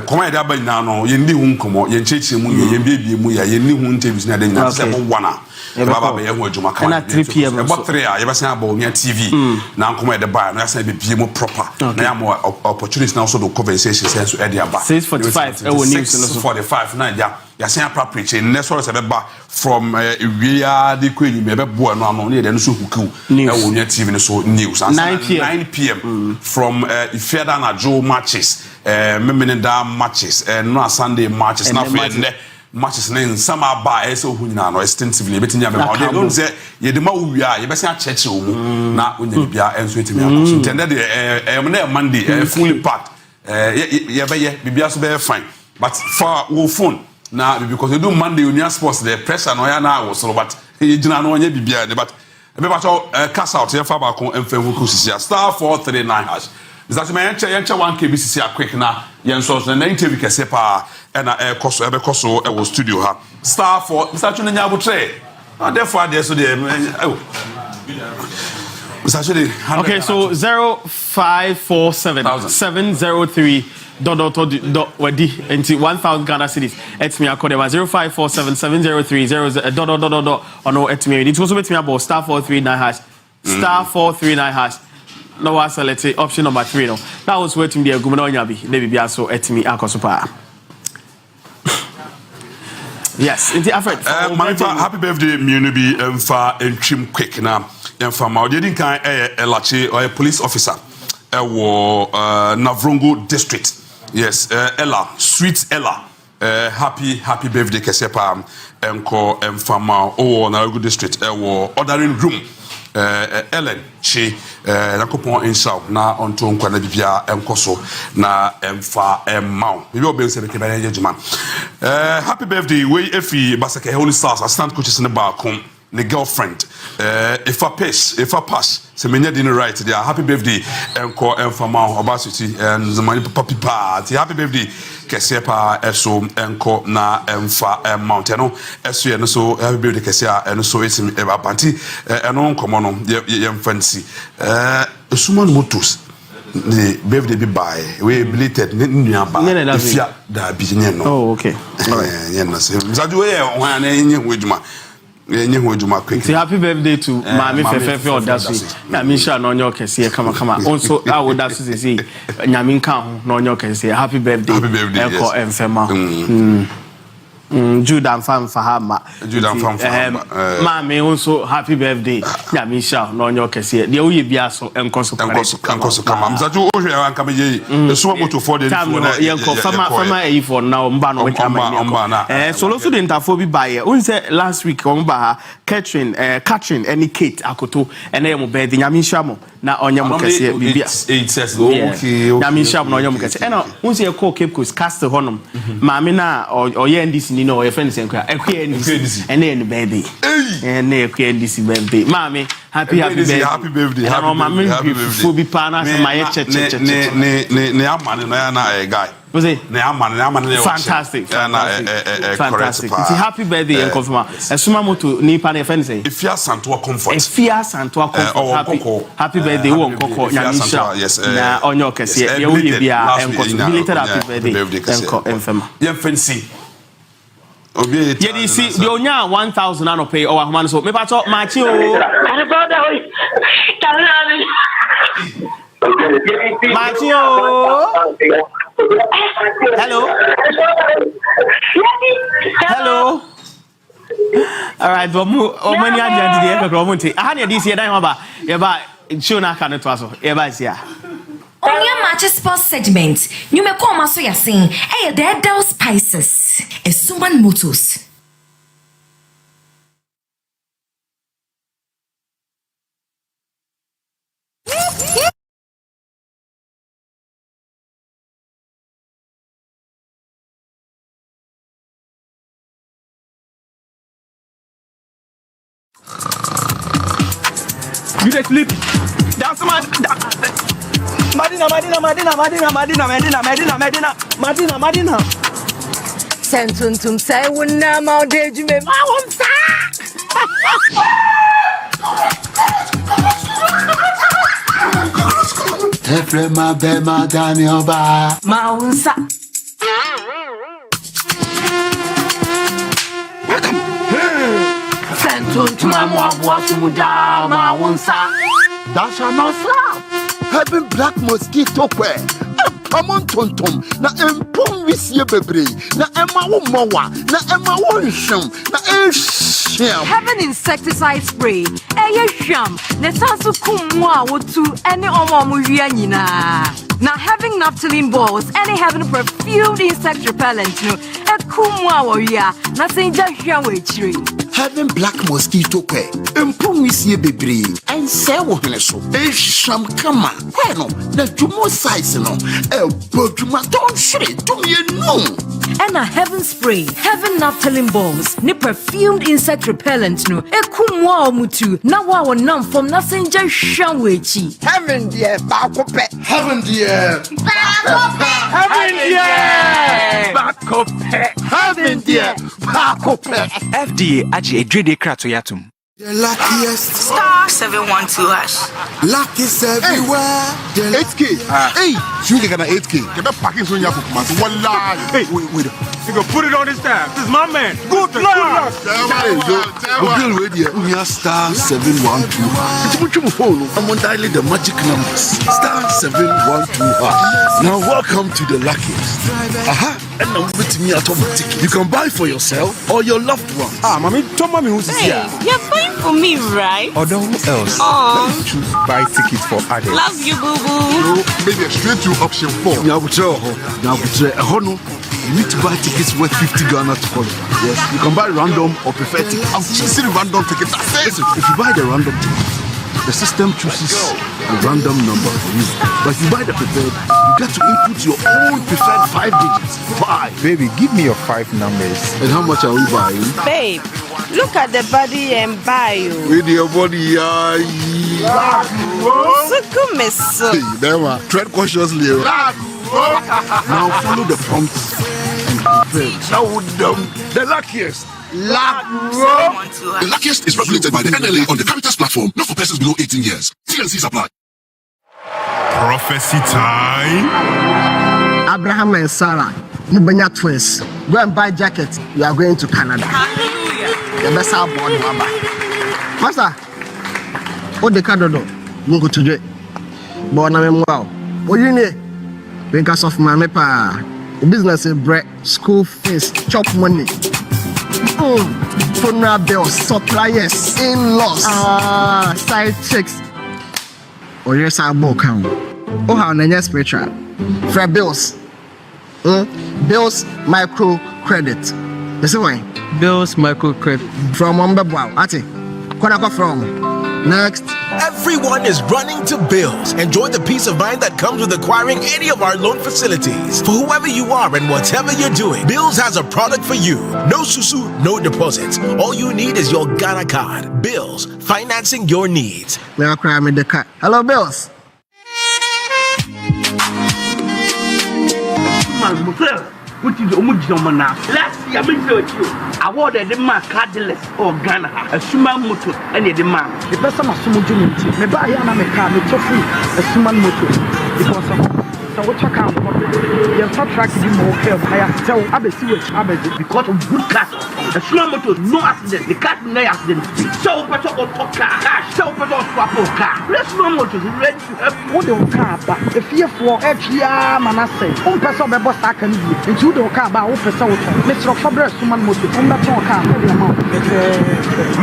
koma ya ba na no yendi hu nkomo ye ncheche mu ye biebie mu ya ye ni hu interviews na de na se bo wana baba ba ye hu adwuma kan na 3 p.m. about 3 a ye besa ba Onua TV na nkomo ya de ba no ya se biebie mu proper na ya mo opportunities na also do conversation sense e de aba 6:45 news 6:45 na ya say appropriate next one say be from we are the queen me be bo no ano ne de no so huku e Onua TV no so news 9 p.m. from Ifeda na Joe matches Memeneda matches no Sunday matches na fe matches na nsama ba eso hu nyina no extensively betinya be ma de say ye de ma wi a ye be say acheche o mu na onya bia enso etimi akoso intended na Monday fully packed ye be ye bibia so be fine but for wo phone na because you do Monday Onua Sports the pressure no ya na so but you jina no onya bibia but be ba so cash out ye fa ba kon emfa Kusi star 439# Mr. Man, yenche 1K BCC a quick na yenso so na interview kese pa na koso ebe koso e wo studio ha. Star for Mr. Chune nyabotre. Therefore there so there okay, so 0547 703 wadi into 1,000 Ghana cedis. It's me according 0547 703 or no it's me. It was with me about star 439 hash. Star 439 hash. No was select option number 3 no. That was waiting there gumno nyabi. They be also at me akosopa. Yes, into Alfred. Happy birthday Munubi mfa entrim quick na. Yemfa ma odin kan Elache or a police officer. Navrongo district. Yes, Ella, sweet Ella. Happy birthday kesepa enko emfama Navrongo district ordering room. Ellen she nakopon inshaw na onto nkwa na bibia enkoso na emfa emma bibi obe se be kebere juma. Happy birthday we efi Basake Holy Stars assistant coaches in ba kom the girlfriend if I pass se menya din right there. Happy birthday enko emfama obasiti and zamani papi party. Happy birthday kesepa eso enko na emfa mountain eso ye no so happy birthday kesea eno so etim abanti eno nkomo no ye fancy suman motos the birthday be by we belated nuaba ifia da bi no. Oh okay, all right. No say mzadu we ho na enye ho adwuma enye ho adwuma quick. Happy birthday to Mami Fefe Odasu. Nyamisha no onyo kese kama also I would that say nyaminka ho no onyo kese. Happy birthday eko emfema. Judan fam fahama. Mami also happy birthday Nyamisha no onyo kese. De uye bia so enkoso kama mzaju ohwe anka meje so moto for the yenko fama e for now mba no weka solo so the interfo bi bae un say last week on ba Catherine any Kate akoto ene mo birthday Nyamisha mo na onye mo kese bibia 8 says okay Nyamisha mo onye mo kese ena un say call Cape Coast Castle honom mami na oye ndisi ni no your friend say ekwe ndisi ene en birthday ene ekwe ndisi birthday mami happy birthday and mami fu bi pa na say my che ne amane na guy ne amane fantastic fantastic it's happy birthday and confirm esuma moto ni pa na friend say Efia Santoa comfort happy birthday wo nkoko Nyamisha na onyo kese ye wo ye bia enkoso belated happy birthday enko enfema ye fancy Yedi si the onya 1,000 ano pay or man so me pato Maakye Maakye hello all right but many agent dey e ko monte aha ne dis ye dan ba ye ba show na aka ne to aso ye ba sia Onua Maakye sports segment. Nyume ko maso yasin. The Del Spices. Suman Motors. You dey sleep. That's Madina. Sentuntum say wunna ma de jume ma wonsa. Efre ma be ma dani oba. Ma wonsa. Sentuntum ma boasu da ma wonsa. That shall not slap. Having black mosquito where come on tontom na empom wisie bebre na ema wo mowa na ema wo nhwem na ehwem having insecticide spray hwam na sanso kumu a wotu ene omo wia nyina na having naphthalene balls ene having perfumed insect repellent no kumu a wo wia na senja hwam we chiri Having black mosquito que Mpumisie bebre and say wo hene so sham kama no na jumo size no boduma don shire to me no. And a heaven spray, heaven naphthalene balms, ni perfumed insect repellent no. Ekumwa omutu na wa wonam from nothing just shamwechi. Heaven dear bakope. Heaven dear bakope. Heaven dear bakope. Heaven dear bakope. FDA aji edrede krato yatum. The luckiest star 712 hash. Luck is everywhere. 8K. Hey, you get an 8K. Get a package on your book, man. One lie. Hey, wait. You can put it on this tab. This is my man. Good luck. We'll ready. We are star 712 hash. It's much more phone. I'm on dialing the magic numbers. Star 712 hash. Now welcome to the luckiest. Aha. And now with me automatic. You can buy for yourself or your loved one. Mommy, tell mommy who's here. You're buying for me, right? Or who else? Aww. Let's choose buy tickets for adults. Love you, boo boo. No, maybe straight to option 4. Now you need to buy tickets worth 50 Ghana to qualify. Yes, you can buy random or prefer tickets. I'm choosing random tickets. Listen, if you buy the random ticket, the system chooses a random number for you. But if you buy the preferred, you get to input your own preferred 5 digits. 5. Baby, give me your 5 numbers. And how much are we buying? Babe, look at the body and buy you. With your body, tread cautiously. Now follow the prompts and prepare. Now the luckiest. The luckiest is regulated by the NLA on the Caritas platform, not for persons below 18 years. T&Cs apply. Prophecy time. Abraham and Sarah, Mubanya twins. Go and buy jackets. You are going to Canada. Hallelujah. The best out born Wamba. Master, what the card do? Mungo to do. Born a wow. What you need? Because of my mepa. Business is bread, school fees, chop money. Funeral bills, suppliers, in-laws, side chicks. Oh, yes, I book him. Oh, how many spiritual? For bills. Bills micro credit. You see why? Bills micro credit. From Mumbai. Ati. Kona from. Next. Everyone is running to Bills. Enjoy the peace of mind that comes with acquiring any of our loan facilities. For whoever you are and whatever you're doing, Bills has a product for you. No susu, no deposits. All you need is your Ghana card. Bills, financing your needs. Hello, Bills. What is the Omujomana? Last year, I awarded the man cardless or Ghana, a Suman motor, and the man. The person of Sumujuminti, the Bayana Meka, the Tofu, a Suman motor. Because of what you can you have not tracked him more care of higher. So I be see what Abed because of good car. A Suman motor, no accident, the car no accident. So better or car, so better swap or car. Let's no motors ready to help what the car, but if you for FGR Manasseh, one person of the boss I can do. You don't care about what person will talk. Mr. Fabre, Suman motor, on that car,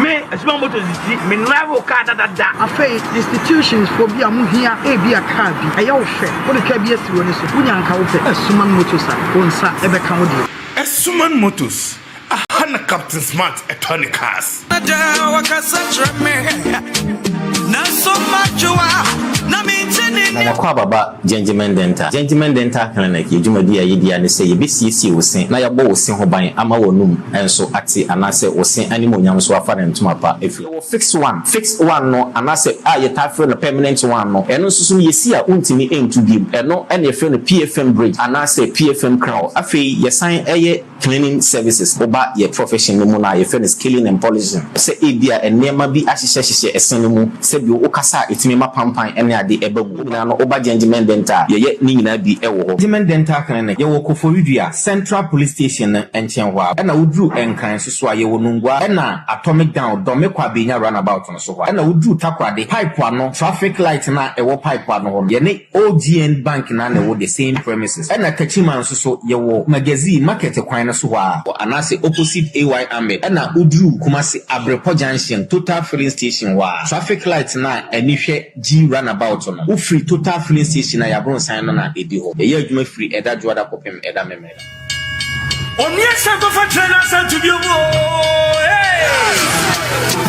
me, a small motor, me never car that. I say institutions for be a muhia, a be a car, a young share. What the KBS when it's a Punyanka, a Suman motors, one sa, ever count. A Suman Motors, a Hannah Captain Smart, a Tony Cars. Na kwa baba Gentleman Dental Clinic yedwumadi ayedi ane se yebesiesie wosen na yabo wosen ho ban ama wonum enso ate anase wosen animonyam so afa ne ntoma pa efi fix one no anase yetafre no permanent one no eno susu yesi a untimi entu bim eno ene yefe no PFM bridge anase PFM crown afi yesan eye cleaning services oba ye profession no mu na yefe no scaling and polishing se ebia enema bi ahyehye esen no mu se bi okasa etimi mapampan ene ade ebabu na no oba Gentleman Dental ye ni nyina bi ewo Gentleman Dental Clinic ye wo Koforidua Central Police Station enchen hwa na wudru enkran so a ye wo nungwa na Atomic Down domekwa benya runabout no so hwa na wudru takwade pipe ano traffic light na ewo pipe ano ho ye ne OGN Bank na wo the same premises na Kachima so ye wo magazine market kwan no so hwa anase opposite AY Ahmed na wudru Kumasi Abrepo Junction Total Filling Station wa traffic light na enihwe G runabout no free Total Filling Station na yabron san no na edi ho ye adwuma free eda joada kopem eda memela Onua Sanko for trainers and to be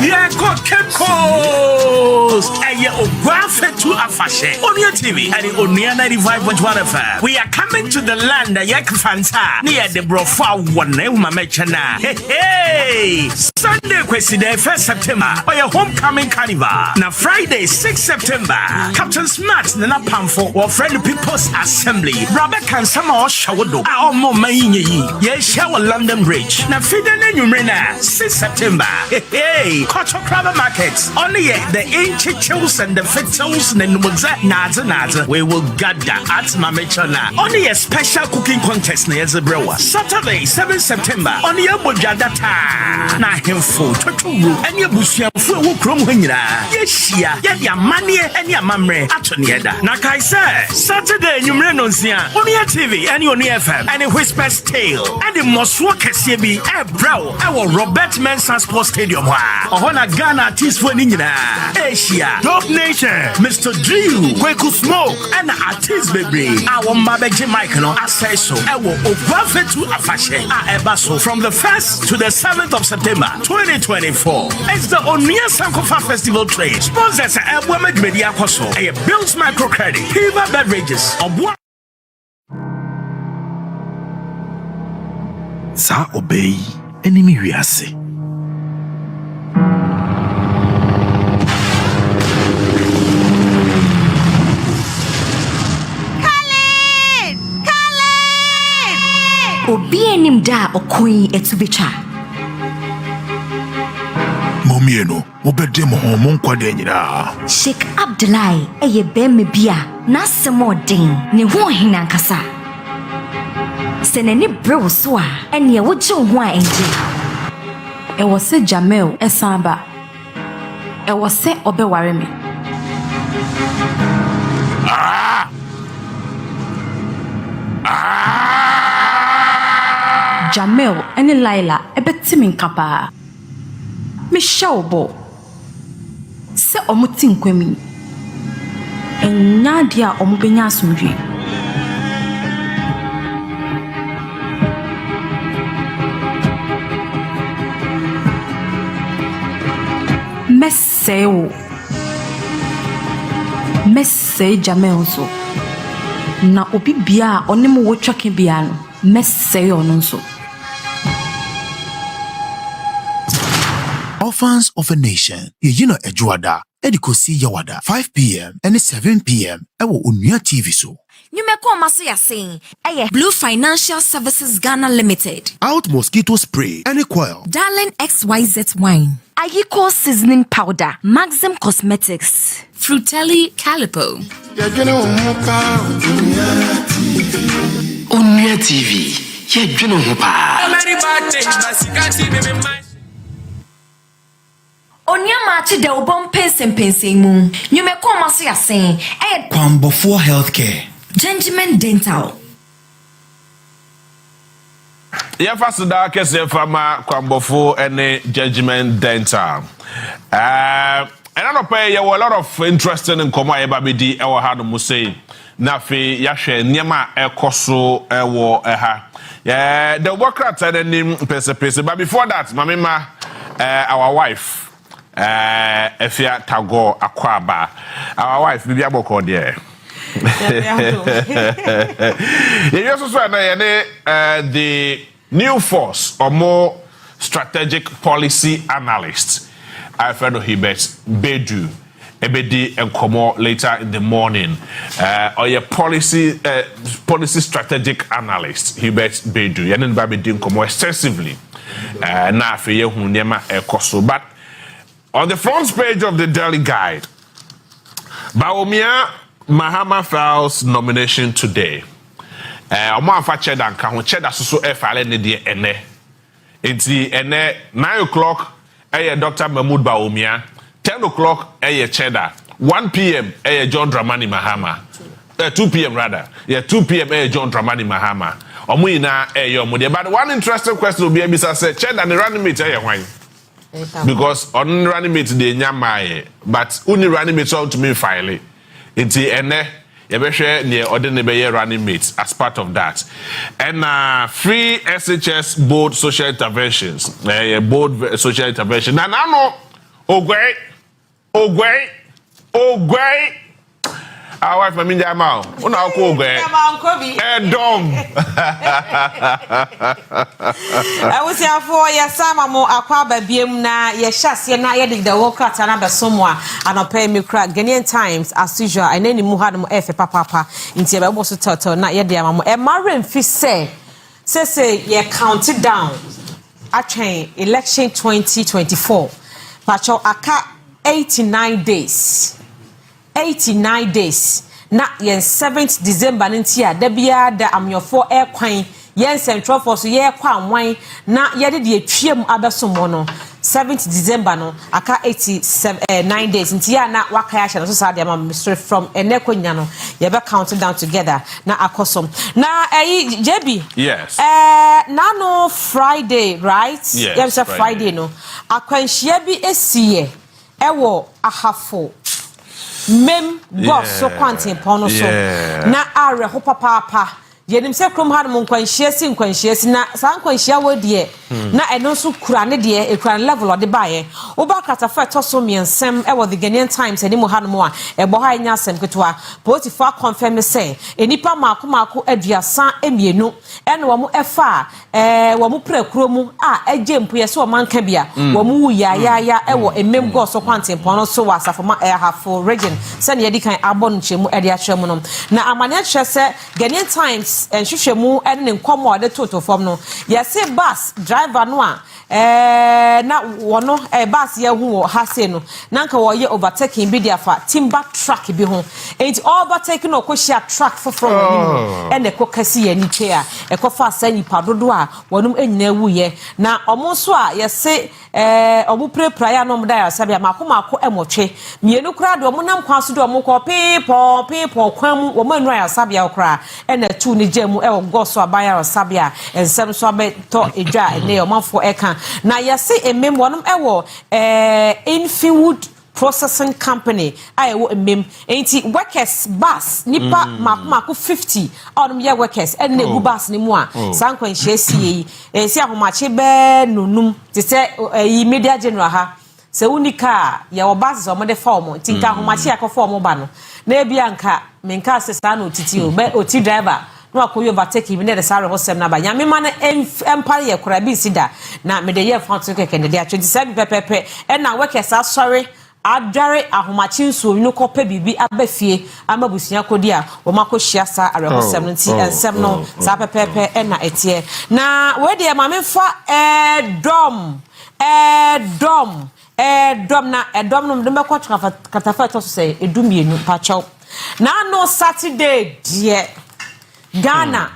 yeah, got Kekos. Aye, Ogwafe to Afashe. Onua TV and Onua 95.1 FM. We are coming to the land that Yakfanta near the Brofa one Machana. Hey, Sunday, Day, 1st September, or your homecoming carnival. Now, Friday, 6th September, Captain Smart, Nana Pamfo, or Friend People's Assembly. Robert can somehow shower. Our mama, yes, shower London Bridge. Now, Fidel and Umrena, 6th September. Hey, Kocho Crab Markets. Only the ancient chills and the fitals and the Naza. We will gather at Mamechana. Only a special cooking contest near the brewer. Saturday, 7th September. On your Bojadata. Na him full Toturu and your Bushia full Chrome Winner. Yes, yeah, your money and your mamre. Atonieda. Nakai said, Saturday, you Mrenonsia. On your TV and your FM. And a whisper's tale. And the most work CB. Bro, our Robert Mensah Sports Stadium. Ohana Ghana artist for Nina. Asia, Dope Nation, Mr. Drew, Kweku Smoke, and artist baby. Our Mabeji Michael, Aseso, Ewo, Ogwafe to Afashe, Ebaso, from the 1st to the 7th of September 2024. It's the Onua Sankofa Festival Trade. Sponsors are Women Media Koso, a Bills Microcredit, Piva Beverages, Obwa. Sa obey, enemy we are say. Obi enim da okoi etubicha. Momieno, obede mo ho mo nkwade nyina. Sheikh Abdullahi eye be me bia na semodin ne ho hina nkasa. Seneni brew so a ene wo gye ho a enje. E wo se Jamel esamba. E wo se obeware me. Jamel ene Laila ebetimi nkapa. Me shawbo. Se omuti nkwemi. Enya dia omubenya asumdwe. Messe Jamel so. Na obi bia onemu wo twake bia no. Messe ono so. Orphans of a Nation. Yino Ejuada. Edikosi Yawada. 5 p.m. and 7 p.m. Ewo Onua TV so. Nyumeko maso ya saying, Blue Financial Services Ghana Limited. Out mosquito spray and coil. Darling XYZ wine. Ayiko seasoning powder. Maxim Cosmetics. Frutelli Calipo. Onua TV. Ye dwene ho pa. Onua Maakye de obon pensem mu. Nyumeko maso ya saying, Kwambofo Healthcare. Gentleman Dental. Yeah, first da kese fama Kwambofo ene Judgment Dental. And I don't pay you a lot of interesting in Koma Ebabidi ewa hado musei. Na fe yahwe niema ekoso ewo eha. Yeah, the worker at nim pese. But before that, mamima our wife Efia Tago Akwaba. Our wife Bibi Aboko there. You also saw the new force or more strategic policy analyst Alfredo Hubert Bedu Ebedi and Komo later in the morning or your policy strategic analyst Hubert Bedu Yanin Babi doing Komo extensively na fe ye hu niema ekoso. But on the front page of the Daily Guide, Baomia Mahama files nomination today. Omo afa cheddar nka ho cheddar so file ne de ene. Enti ene 9 o'clock Dr. Mahmoud Baomia, 10 o'clock cheddar, 1 p.m. John Dramani Mahama. 2 p.m. rather. Yeah, 2 p.m. John Dramani Mahama. Omo ina yomo. But one interesting question will be Mr. say cheddar the running mate wine. Because on running mate de nyama but only running mate all to me file. Enti ene yɛbɛhwɛ near ordinary running mates as part of that. And free SHS board social interventions. Board social intervention. Na no. Ogwe. Our wife mami jama. Una ko ogwe. Dom. I was here for your sama mo akwa babiem na ye hyase na ye the world cup na be somwa and pay me crack Ghanaian Times as usual. I nani mu had mo efe papa nti be bo so total na ye de ama mo e mare mfi say ye count it down atwen election 2024 pacho aka 89 days na yen 7th December ntia da bia da amyofo ekwan yen central force ye kwa anwan na ye de atwam abesomo no 7th December no aka 89 days ntia na waka ya hye no so sadia ma straight from enekonya no ye be count down together na akosom na JB yes na no Friday right yes Friday no akwanhia bi esiye ewo ahafo mem boss so kwantin pono so na are ho papa yenim se krom ha no nkwanhia si na san nkwanhia wo de na eno so kura ne de ekura level ode bae wo ba kata fa to so miensem e wo the Ghanaian Times ani mo ha no a e bo ha nya asem ketwa potifa confirm say enipa maako aduasa emienu ene wo mo efa wo mo prakuro mu a eje mpoye so wo manka bia wo mo wu ya e wo emem go so kwantin pono so wa safoma hafo region se ne yedi kan abon chemu e de atremu no na amane atwese Ghanaian Times and Shushemu and in common the total form no. Yes, bus driver no na wono bus ye hu hase no. Nanka wo ye overtaking bi dia fa timber truck bi ho. Enti overtaking no kwhia truck from and the kokasi ye ni twa e kofa sani padodo a wonum enyina wu ye. Na omo so a ye se omo prepare no mo da sabia makoma emotwe. Mienu kra do omo nam kwaso do omo ko people kwan mu wo manu ya sabia kra e na tu ni jemu e go so abaya sabia ensem so abeto edwa ene omanfo eka na yesi emem wonum ewo Infield Processing Company ayewo emem enti workers bus nipa makoma 50 onum ye workers ene gu bus ni mu a sankwan hyesie esi ahomache be nonum te se media general ha se unika ya obase so mo de form tinka ahomache akofo ba no na ebia nka menka asesa na otiti o be oti driver no akoyo overtake bi ne de sare ho sem na ba nyame ma na empire ye kora bi sida na me de ye fanto keke ne de 27 pepepe e na workers asori adware ahomachi nso no kopa bibi abafie amabusia kodi a wo makohia sa areho sem no ti ensem no sa pepepe e na etie na we de ma me fa dom na dom no de mekwa katafa to say edumienu pacho na no Saturday die Ghana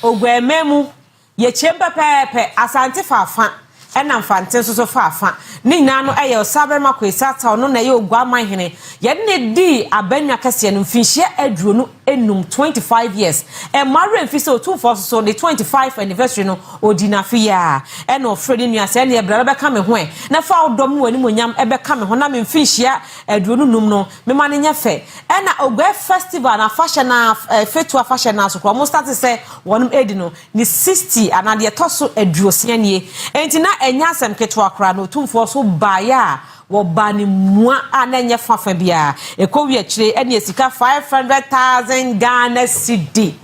ogwememu ye chemba pepe asante fafa ena mfante so fafa ni nyina no eye osabre makwesa ta no na ye ogwaman hene ye ne di abanwa kase no mfinhie aduro no enum 25 years e mare mfise o 24 so the 25th anniversary no odinafia e no fredi nua se ne bra be ka me ho e na fa odom wani monyam e be ka me ho na me mfinhia aduro no num no me ma ne nya fe e na ogwe festival na fashion na fetua fashion na so ko start say wonum edi no ni 60 anade toso aduro sianie enti na enya asem ketwa kra no tumfo so baya wo bani mua anenye fafa bia ekowi akire ene esika 500,000 Ghana cedi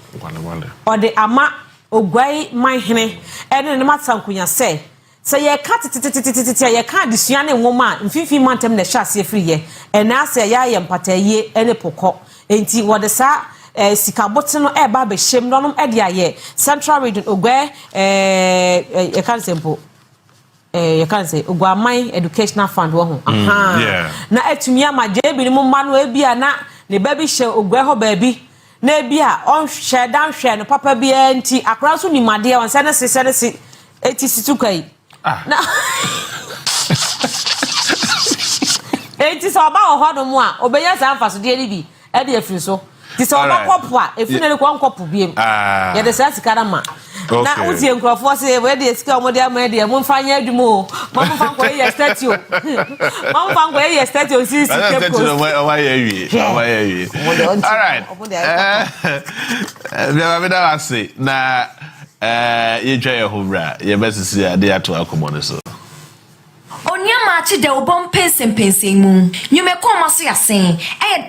ode ama ogwai manhene ene ne matankunya se ye ka titititititi ye ka adesua ne nwoma mfifi mantem na hwase free ye ena ase ya ye mpataye ene pokọ enti wode sa sika bote no e ba be hjem no nom e dia ye central region ogwai ye kan sempo you can say Ogwamai Educational Fund wo ho na atumi ama jebi ni mo ma no ebia na ne baby she ogwe ho baby na ebia on hwe dan hwe no papa bia nti akra so ni made on se ne se eti situkai na eti so ba ho do mo a obenya sa amfa so de ni bi e de afiri so ti so ba kopo a efune le kwa nkopo biem ye de sa sika na ma Na uti enkrofo say we dey sika omo dey am dey mo mfa nya adwumo. Mo mfa ko ye statue. Mo mfa ko ye statue si Cape Coast. All right. Me da say na ye twa ye hobra ye besisi ade ato akomo so. Onua Maakye de obon pensen mu. Nyume ko maso yasen.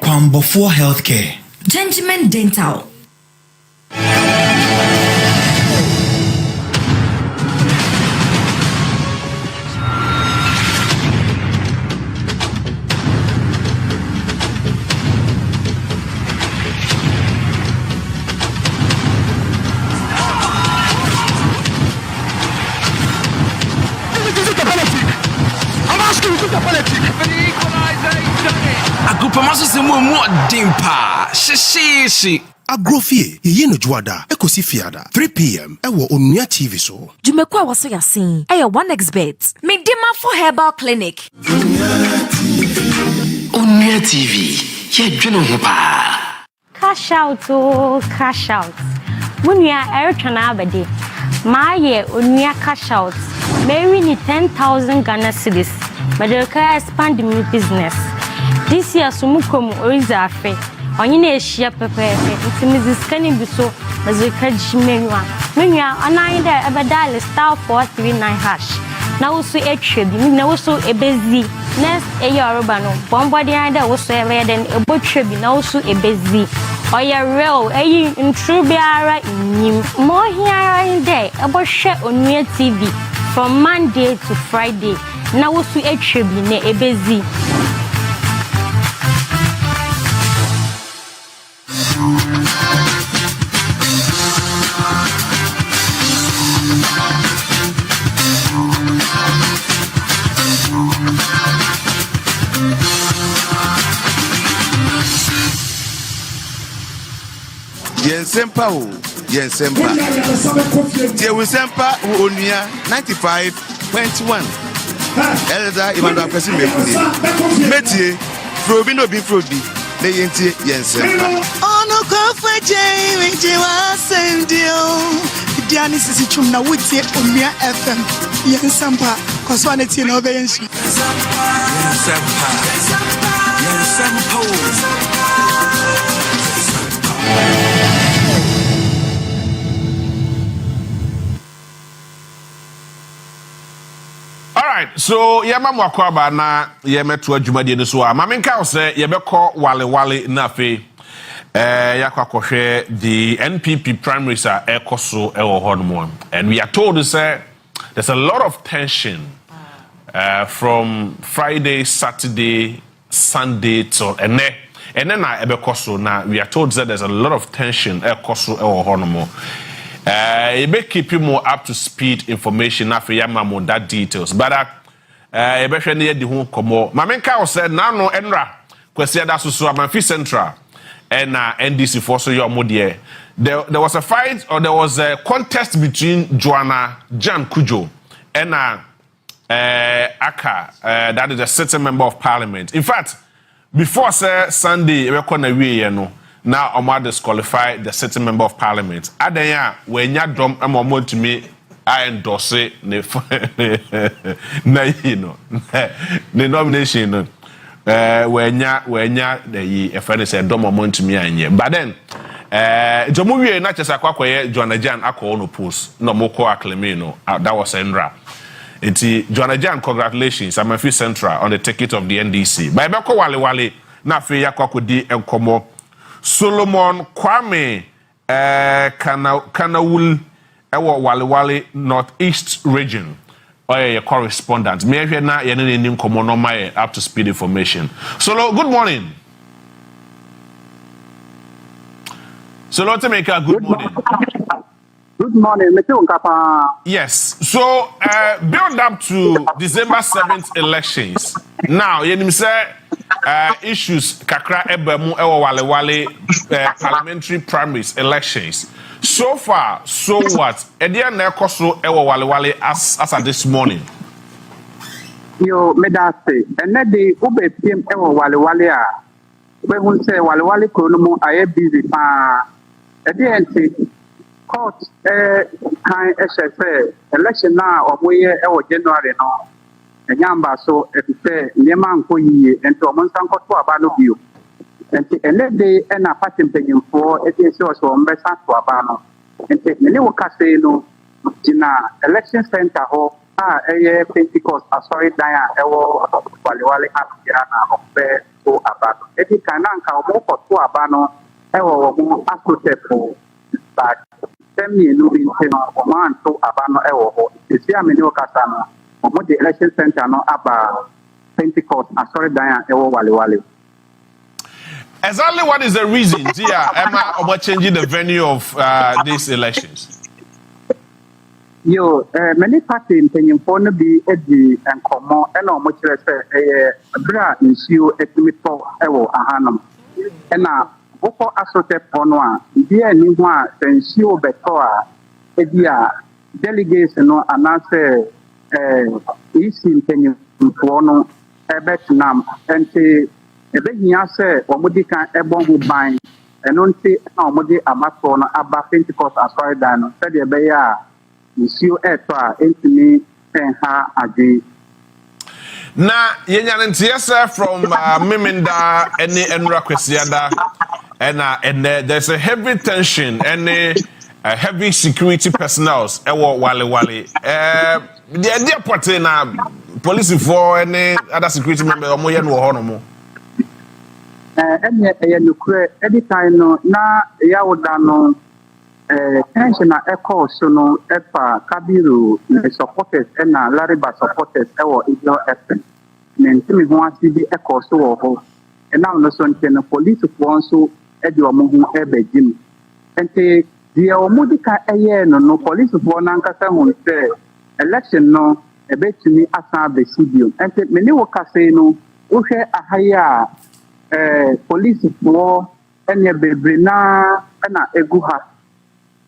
Kwambofo Healthcare. Gentleman Dental. Agrofie, ye no juada, ekosi fiada, 3 p.m. Ewo Onua TV so. Jumekwa waso yasin, 1xbet. Medema for Herbal Clinic. Onua TV, ye dwene ho pa. Cash out, oh, cash out. Munya Eritana Abede. Maakye Onua cash out. Maybe ni 10,000 Ghana cedis. But they can expand the new business. This year, Sumukom Oriza Afe. Onyine Eshia Pepe. It's Mrs. Kenny Biso. Mazuka Jimenua. Menua, Anai there, Ebedale star 439 hash. Now also a tribute. Now also a busy. Next, a Yorubano. Bombody and also a red and a boat tribute. Now also a busy. Or your real, a in true beara in more here in day. About share on Onua TV from Monday to Friday. Now also a tribute. A busy. Yensempa o, Yensempa. Yensempa Onua 95.1. Elder Emmanuel Kwesi Mefuni. Metie, Frobi no bi Frobi. Ne yentie Yensempa. Ono kofa jay winje wa sendio. Diani sisi chum na wutie Onua FM. Yensempa, koswa ne tie na obe yenshi. Yensempa. So yema mwakwaba na yemetu adwumade ne so a mamenka wo se yebekọ wale na fe yakwakohwe the NPP primaries are ekoso ewo honmo, and we are told to say there's a lot of tension from Friday, Saturday, Sunday to and then na ebekoso na we are told that there's a lot of tension ekoso ewo honmo. You may keep you more up to speed information after yamamo that details. But you better near the home come. Mamenka said now enra kwesi da so Amanfi Central and NDC for so your modie. There was a fight or there was a contest between Joanna Jan Kujo and Aka, that is a sitting member of parliament. In fact, before Sunday, we kon away no. Now, Omar disqualified the sitting member of parliament. Adanya, when ya drum, I'm on to me, I endorse it, the nomination. When ya, the friend said, don't want to me, and but then, Jomuye, not just a quack, Joanna Jan, I call no post, no more acclamino, that was Endra. It's Joanna Jan, congratulations, I'm a Amanfi Central on the ticket of the NDC. By Beko Wale, na fe yakwakodi enkomo. Solomon Kwame Kanawul ewo Wale Northeast region or your correspondent. Me here na ye name komo no my up to speed information. Solo, good morning. Solo to make a good morning. Good morning, Mr. Unkapa. Yes. So build up to December 7th elections. Now, you say issues kakra ebemu ewo wale parliamentary primaries elections. So far, so what? Edia na ekoso ewo wale as at this morning. Yo medase ene de obepiem ewo wale a we hun say wale kono mu aye busy pa. Edia enti court kan say election now or we January no enyamba so say nyema nko yiye ento mo nsanko to aba no bio enti enede na party mpanyimfo eti so mbesa to aba no enti mene wo kase no tina election center ho Pentecost sorry dan ewo wale afia na ofe to aba eti kananka omo to aba no ewo mo asotefo but temi no bi no omo anto aba no ewo ho esi amene wo kasa no omo the election center no aba Pentecost sorry dan ewo wale. Exactly what is the reason, dear Emma, about changing the venue of these elections? Many parties in Pony be Eddie and Como and almost say a bra issue at Mito Ewo Ahanum. And now, Oko Assote Onua, dear Niwa, then she will be Toa, Edia, delegates and no answer East in Penny Pono, Ebetnam, and say, Ebenya say, Omudika Ebon who bind, and don't say, Omudi Amatona, Abba Pentecost as far as said the Beya. Issue entity and her agree. Na yenyanentiesa from Miminda any Enra Kwesiada and there's a heavy tension and heavy security personnel ewo wale the idea party na police for any other security member omo ye no ho no mo nukre every time no na ya woda no tension na echo so no epa Kabiru supporters and Lariba supporters ewo Igno FM mentimi ho asibi echo so wo ho and now no so nten police for so e de omo ho ebegim ente the omudika eye no police for na nkasa ho say election no ebetimi asa be studio ente meni wo kase no wo hwe ahaya police for enye bebre na egu ha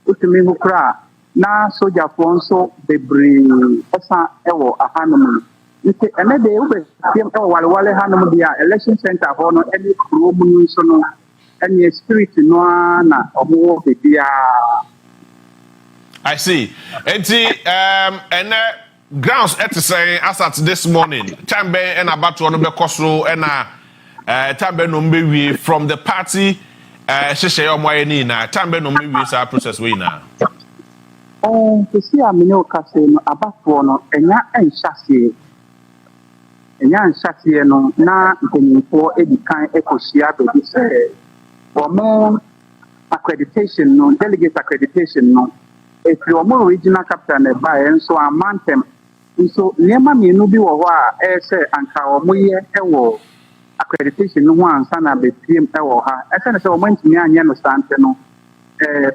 utumi hukra na soja fonso bebre esa ewo ahanum nti enede ube tiem ewo wale hanum dia election center ho no any room so no any spirit no na omo bebia. I see. And grounds at say as at this morning time be and about to be kosro and time be no be from the party sheshe omoye ni na tambe no me sa process we na Kusi amene okase no abato no enya enhyase no na mpanyimfo edikan ekohia be say omo accreditation no delegate accreditation no if you omo original capital na buy enso amantem so niema mienu bi wo ho a say anka omo ye ewo accreditation no one sana be PM ewo ha ese se o mantimi anya no sante no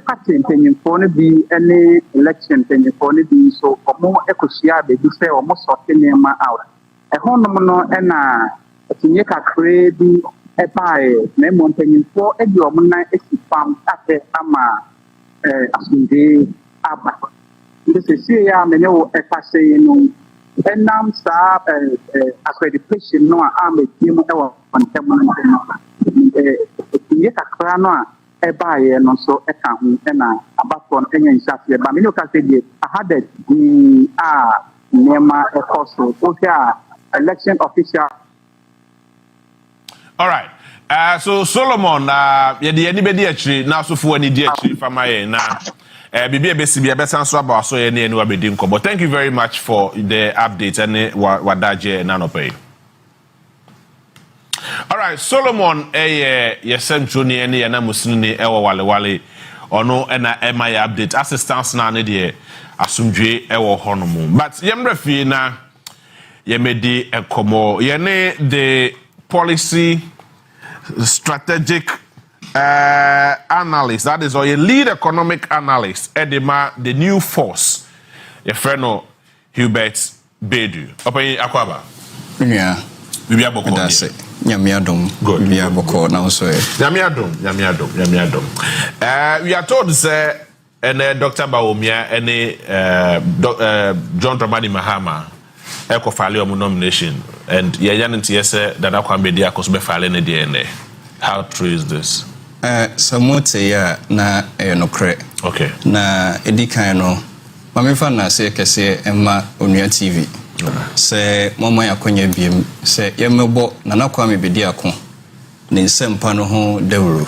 party mpanyimfo no bi any election mpanyimfo no bi so omo ekohia be bi say omo sorte nema out honom no na tinye kakre bi ebae na mo mpanyimfo di omo na esifam ate ama asunde aba ndese sie ya menye wo epase no enam sa accreditation no a metim ewo kontem no tinye kakra no a ebae no so eka ho na abato no enya nhyase ba menye ka se die ahada di a nema ekoso okia election official. All right. So Solomon, yedi anybody actually now so for any day actually from my na bibi ebesi besan so about so any abedi nko. But thank you very much for the update and wadaje na no pay. All right, Solomon yesem choni any na musini ewo wale ono na my update assistance na ne de asumdwe ewo honomu. But yemrefi na yemedi ekomo yene the policy strategic analyst, that is, or a lead economic analyst, Edema, the new force, your friend Hubert Bedu. Open Akwaba. Yeah. Bibi aboko. That's it. Nyamiadom. Good. Bibi aboko now so. Nyamiadom. We are told say and Dr. Baomia and John Dramani Mahama eko file omu nomination and yayanti yese that akwa media cause be file ne DNA. How true is this? Samote ya na nokre. Okay. Na edikan no mamefa na se kese Emma Onua TV. Se mama ya konya biem se yemebo na nakwa mebedi ako. Ne nsempa no ho dawuru.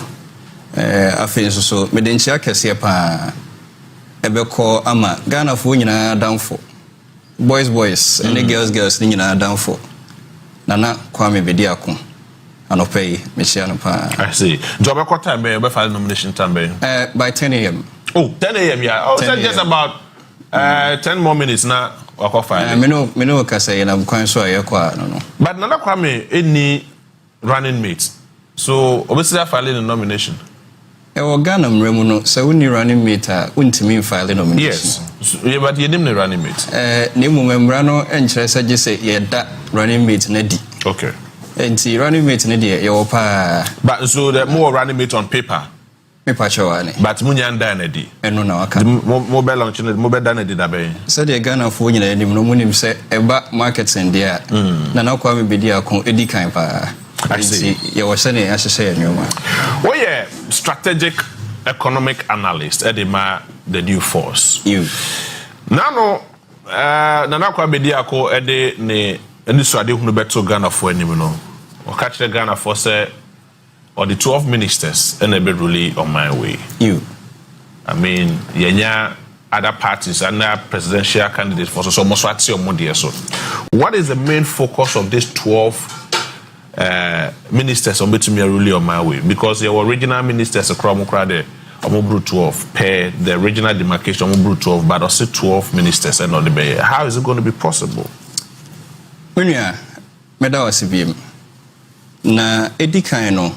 Afei so medenchia kese pa ebeko ama Ghana fo nyina danfo. Boys and girls nyina danfo. Nana kwa mebedi ako. Anopay Michiano pa. I see. Job what time be file nomination time by 10 a.m. Oh, 10 a.m. yeah. Oh, so just about 10 more minutes now. Wako file. Me no ka say na kwan so ayekwa no. But nana kwa me any running mate. So obviously I file the nomination. Ghana mremu no se woni running mate a untimi file nomination. Yes. So, yeah, but you nim the running mate. Ne mu membra no enkyere se je se ye da running mate na di. Okay. And the running mate in the Yopa. But so the more running mate on paper. Paper show, but Munyan Danedy. And no, I can't. Mobile launch, mobile Danedy Dabe. Said the Ghana for you, and no money say about markets and there. Nana Kwame Bedia con Eddie Kampa. I see. You were saying, as I say, and you man. Oh, yeah, strategic economic analyst, Edema, the new force. You. Nano, Nana Kwame Bedia co Eddie ne. And this is why they better Ghana for any or catch the Ghana for say or the 12 ministers and a bit really on my way. You. I mean, yenya other parties and now presidential candidates for so much what so. What is the main focus of these 12 ministers on between me really on my way? Because your original ministers across Mokrade Omobru 12 per the regional demarcation Omobru 12, but also 12 ministers and not the bay. How is it going to be possible? Munya meda wasibiem na edikan no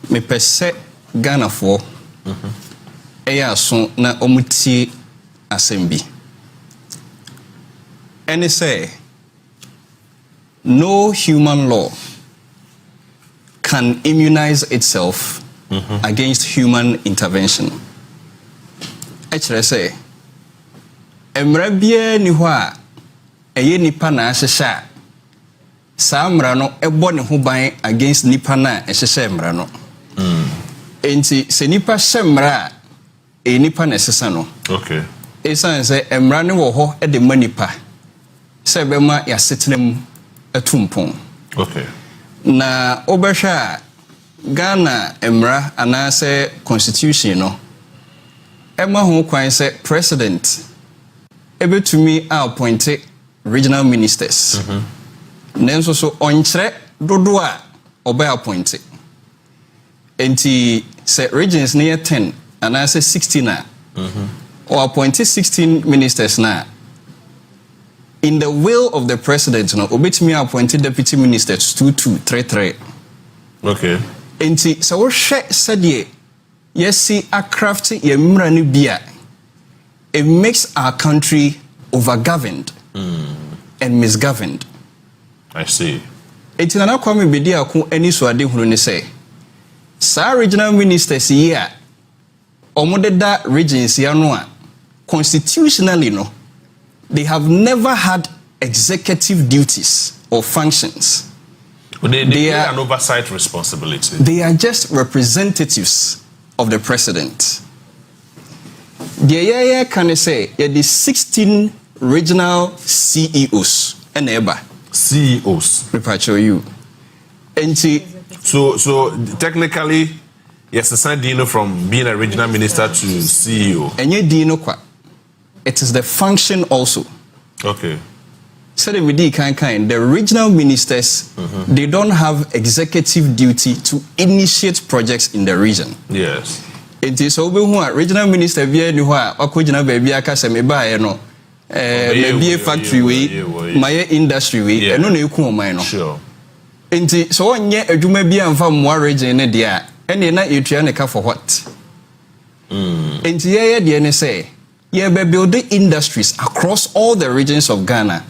me pese Ghana fo eya so na omutie asembi ene say no human law can immunize itself against human intervention. Actually say emra bia ni ho a eye nipa na ahyehya saa mra no ebo ne ho ban against nipa na ahyehya mra no enti se nipa hye mra e nipa na sesa no okay esan se mra ne wo ho e de ma nipa se be ma ya setenam atumpon okay na obehwa Ghana mra anase constitution no ema ho kwan se president ebetumi appoint regional ministers. Nenso so onkyere dodo a obey appoint. Enti se regions near 10 and I say 16 na. Or appointed 16 ministers na. In the will of the president no obetumi appointed deputy ministers 2233. Okay. Enti so wo hwe sadie yesi a craft ye mmra no bia. It makes our country overgoverned. And misgoverned. I see. Eti na Kwame Bedi ako ani so ade hunu ne say sa regional ministers here omodeda regions here no a constitutionally no they have never had executive duties or functions. They are an oversight responsibility. They are just representatives of the president. The can say the 16 regional CEOs and ever CEOs. Prepare you. And so technically, yes, a Dino from being a regional minister to CEO. And you Dino kwa. It is the function also. Okay. So the regional ministers they don't have executive duty to initiate projects in the region. Yes. It is over who regional minister via ni wa akojina baby aka se me ba no maybe a factory way my industry way eno na eku oman no. Sure. Enti so onye adwuma bia mfa mo region ne dia ene na etua ne ka for what? Enti ye de ne say ye be build industries across all the regions of Ghana.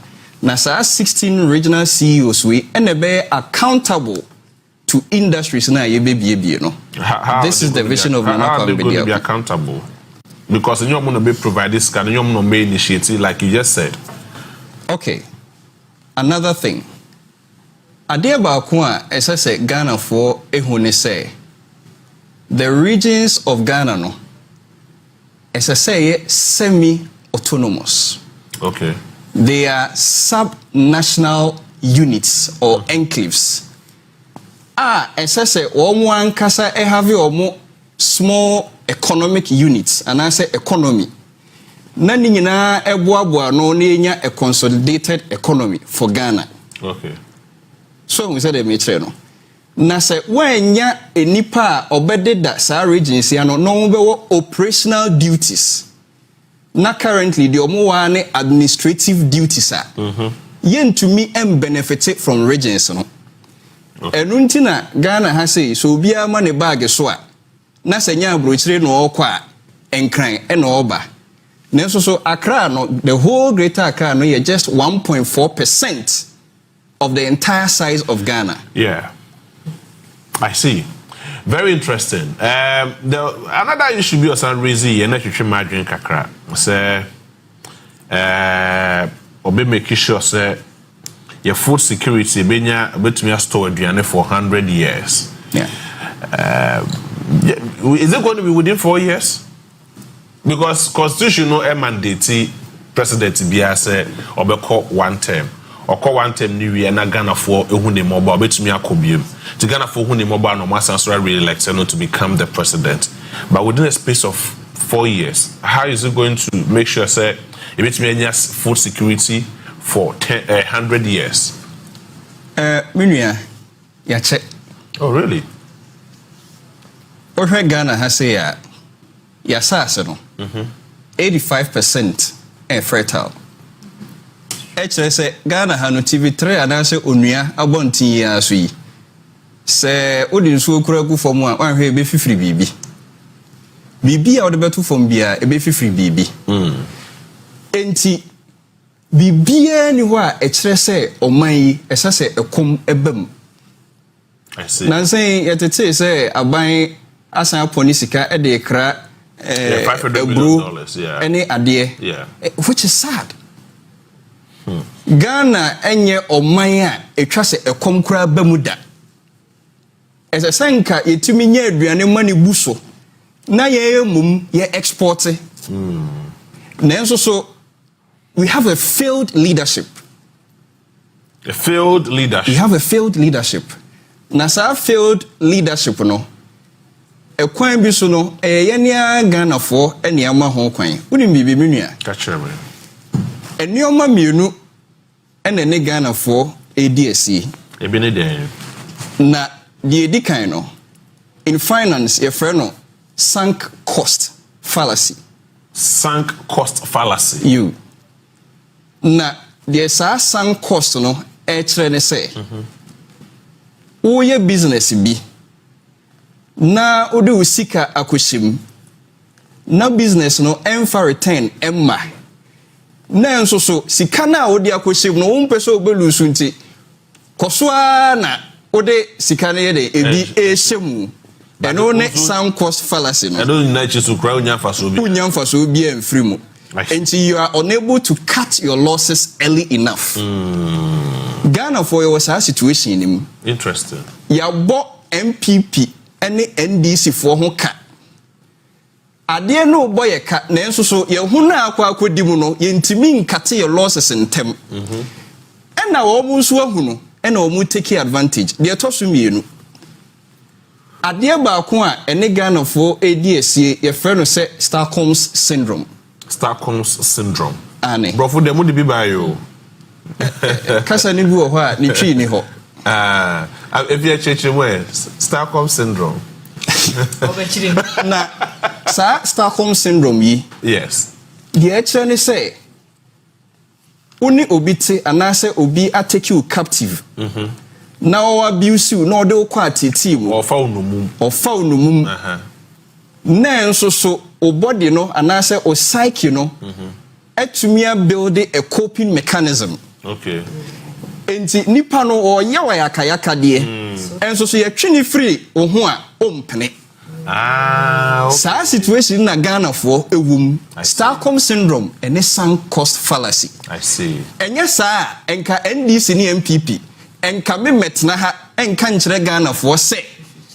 Na 16 regional CEOs we ene be accountable to industries na ye be bie no. This is the vision of Nana Kwame Bedi. How are they going to be accountable? Because you're going to be provide this kind of you're going to be initiative like you just said. Okay. Another thing. Ade ba ko a ese se Ghana for ehune say the regions of Ghana no as I say semi-autonomous. Okay. They are sub-national units or enclaves. As I say, one kasa have your small economic units and I say economy. Nani nyina eboaboa no na a consolidated economy for Ghana. Okay. So we said the metre no. Na say when nya enipa obede da sa regions ya no be operational duties. Na currently the omo ne administrative duties are. Yen to me benefit from regions no. Enunti na Ghana ha say so bia ma ne bag so a na say nya abrochire no okwa enkran e no oba. Nenso so Accra no the whole greater Accra no just 1.4% of the entire size of Ghana. Yeah. I see. Very interesting. Another issue be also raising and that you margin kakra. Say obe make sure say your food security benya betumi store aduane for 100 years. Yeah. Is it going to be within 4 years? Because constitutional mandate president biya say obeko one term. Oko one term new year na Ghana for ehune mobile betumi akobiem. To Ghana for ehune mobile no master really like not to become the president. But within a space of 4 years, how is it going to make sure say betumi food security for 100 years? Minia ya check. Oh really? Ohwe Ghana ha say ya sase no. 85% fertile. Say Ghana ha no TV3 anase onua abontin ya so yi. Se odi nso okura gu fom a wanhwe ebe fifiri bibi. Bibi a odi beto fom bia ebe fifiri bibi. Enti bibia ni ho a ekire se oman yi esase ekom ebam. I see. Nansen yetete se aban asan aponi sika e de kra $500 million, yeah. Any idea? Yeah. Which is sad. Ghana enye omanya etwa se ekom kura bamuda. Ese senka yetumi nya aduane mani buso. Na ye mum ye export. Nenso so we have a failed leadership. A failed leadership. We have a failed leadership. Na sa failed leadership no. Ekwan bi so no yenia Ghana for eniama ho kwan. Unim bibi menua. Catch me. Enioma mienu ene ne Ghana for ADSC. Ebi ne den. Na the edikan no in finance your friend no sunk cost fallacy. Sunk cost fallacy. You. Na the sunk cost no kire ne say. Oye business bi. Na ode usika akoshim. Na business no enfa return emma. Na enso so sika na ode akoshim no wonpeso obelusu nti. Kosoa na ode sika na yede ebi ehemu. Eno ne sunk cost fallacy no. Eno na chisu kra unyamfaso bi. Unyamfaso bi emfiri mu. Until you are unable to cut your losses early enough. Ghana for your situation in him. Interesting. Ya bo MPP any NDC for ho ka. Ade no boy ka na enso so ye hu na akwa mu no ye ntimi nkate your losses ntem. Na wo mu nso ahu no na wo mu take advantage. De toso mienu. Ade ba ko a ene Ghana for ADSC ye frɛ no say Stockholm's syndrome. Stockholm's syndrome. Ane. Bro for dem wo de bi ba yo. Kasa ni bi wo ho a ni twi ni ho. If you check Stockholm syndrome. Na Stockholm syndrome yi. Yes. The actually say uni obite anase obi atake you captive. Na o abuse you no de kwa atete mu. Ofa onumum. Ofa onumum. Na enso so o body no anase o psyche no. Etumia build a coping mechanism. Okay. Enti nipa no o yawa yakayaka de enso so yetwini free oho a ompene okay. Sa situation na Ghana for ewum Stockholm syndrome and a sunk cost fallacy. I see. Enya sa enka NDC ni MPP enka me metna ha enka nkyere Ghana for say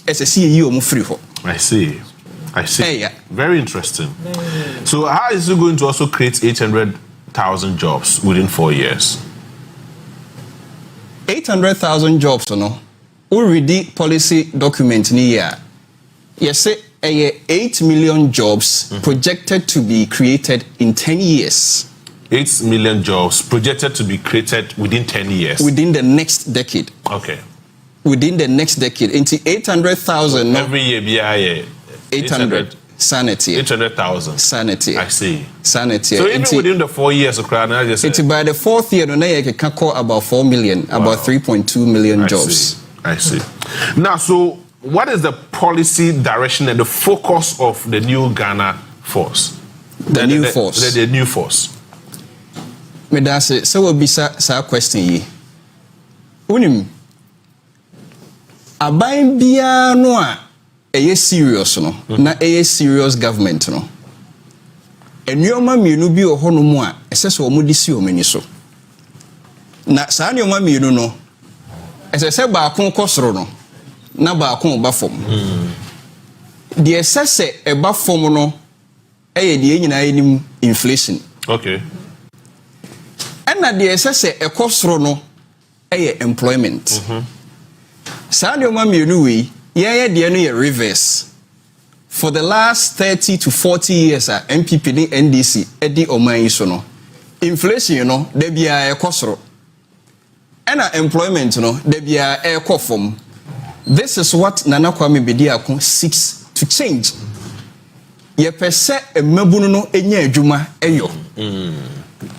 esese yi omu free ho. I see. Yeah. Very interesting. So how is it going to also create 800,000 jobs within 4 years? 800,000 jobs, no? Already policy document in here. Yes, 8 million jobs projected to be created in 10 years. 8 million jobs projected to be created within 10 years. Within the next decade. Okay. Within the next decade. Into 800,000. Every year, 800. Sanity. 800,000. Sanity. I see. Sanity. So even within the 4 years, it's by the 4th year, you can call about 4 million, about 3.2 million jobs. I see. Now, so what is the policy direction and the focus of the new Ghana force? The new force. The new force. Me da se will be sa question yi. Unim aban bia no a eye serious no na eye serious government no. Enuoma mienu bi ohono mu a ese so omo di si omani so. Na sa enuoma mienu no ese se ba akon kosoro no na ba akon ba fom. De ese se e ba fom no eye de nyina enim inflation. Okay. Na de esese ekosoro no employment. Sa de ma mienu wi ye de no ye reverse. For the last 30 to 40 years MPP ni NDC edi oman so no. Inflation no de bia ekosoro. Na employment no de bia ekofom. This is what Nana Kwame Bediako seeks to change. Ye pese emabunu no enya adwuma eyo.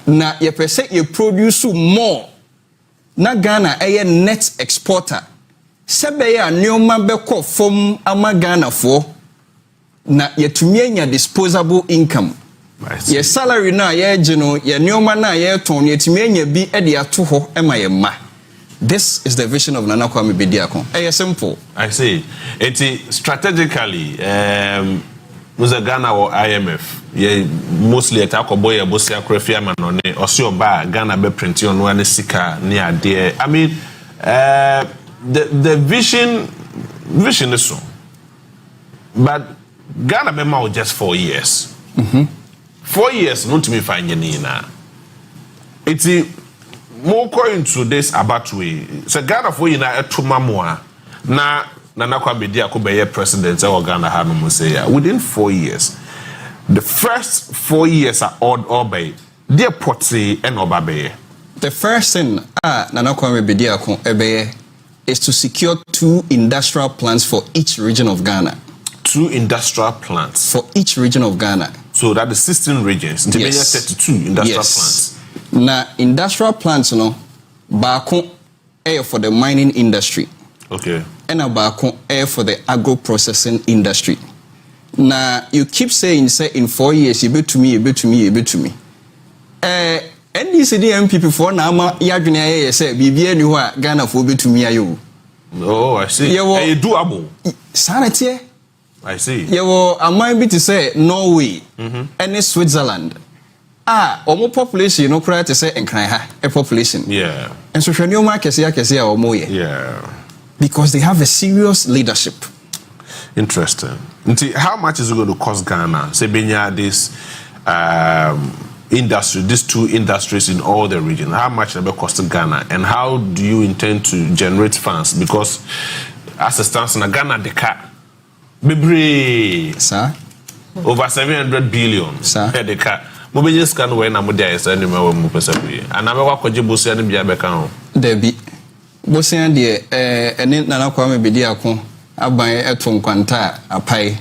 Na ye pese ye produce more. Na Ghana eye net exporter. Sebe ya neoma beko fom ama Ghana for. Na ye tumie disposable income. Ye salary na ye geno ye neoma na ye ton ye tumie bi ede ato ho ema ye ma. This is the vision of Nana Kwame Bediako. Simple. I see. Strategically, Musa Ghana or IMF, mostly at Akoboy, Bosia, Crefia, Manone, or Sioba, Ghana be printing on one sika near there. I mean, the vision is so. But Ghana be more just 4 years. 4 years, not to me find any now. It's more going to this about way. So Ghana for you now to Mamua. Na Nana Kwame Bediako be president or Ghana had no say within 4 years. The first 4 years are all by dear Potsi and Obabe. The first thing Nana Kwame Bediako ebe is to secure 2 industrial plants for each region of Ghana. 2 industrial plants for each region of Ghana. So that is 16 regions. Yes. 32 industrial plants. Na industrial plants no baako for the mining industry. Okay. And baako for the agro processing industry. Na you keep saying say in 4 years you be to me. NDC MPP for na ama yadwene aye say bibia ni ho a Ghana for be to me ayo. Oh, I see. You doable. Sanity. I see. You am be to say Norway and Switzerland. Omo population no cry to say enkran ha a population. Yeah. And so hwani omo akese omo ye. Yeah. Because they have a serious leadership. Interesting. How much is it going to cost Ghana? Say benya this industry, these 2 industries in all the region. How much will it cost Ghana? And how do you intend to generate funds? Because as a stance in Ghana, the car, sir, over 700 billion. Sir, the car. Mobile scan when I'm there is any more mupesabri. And I'm a wakoji busi and biabekano. Debbie Bosia de and Nana Kwame Bediako abai eton kwanta apai.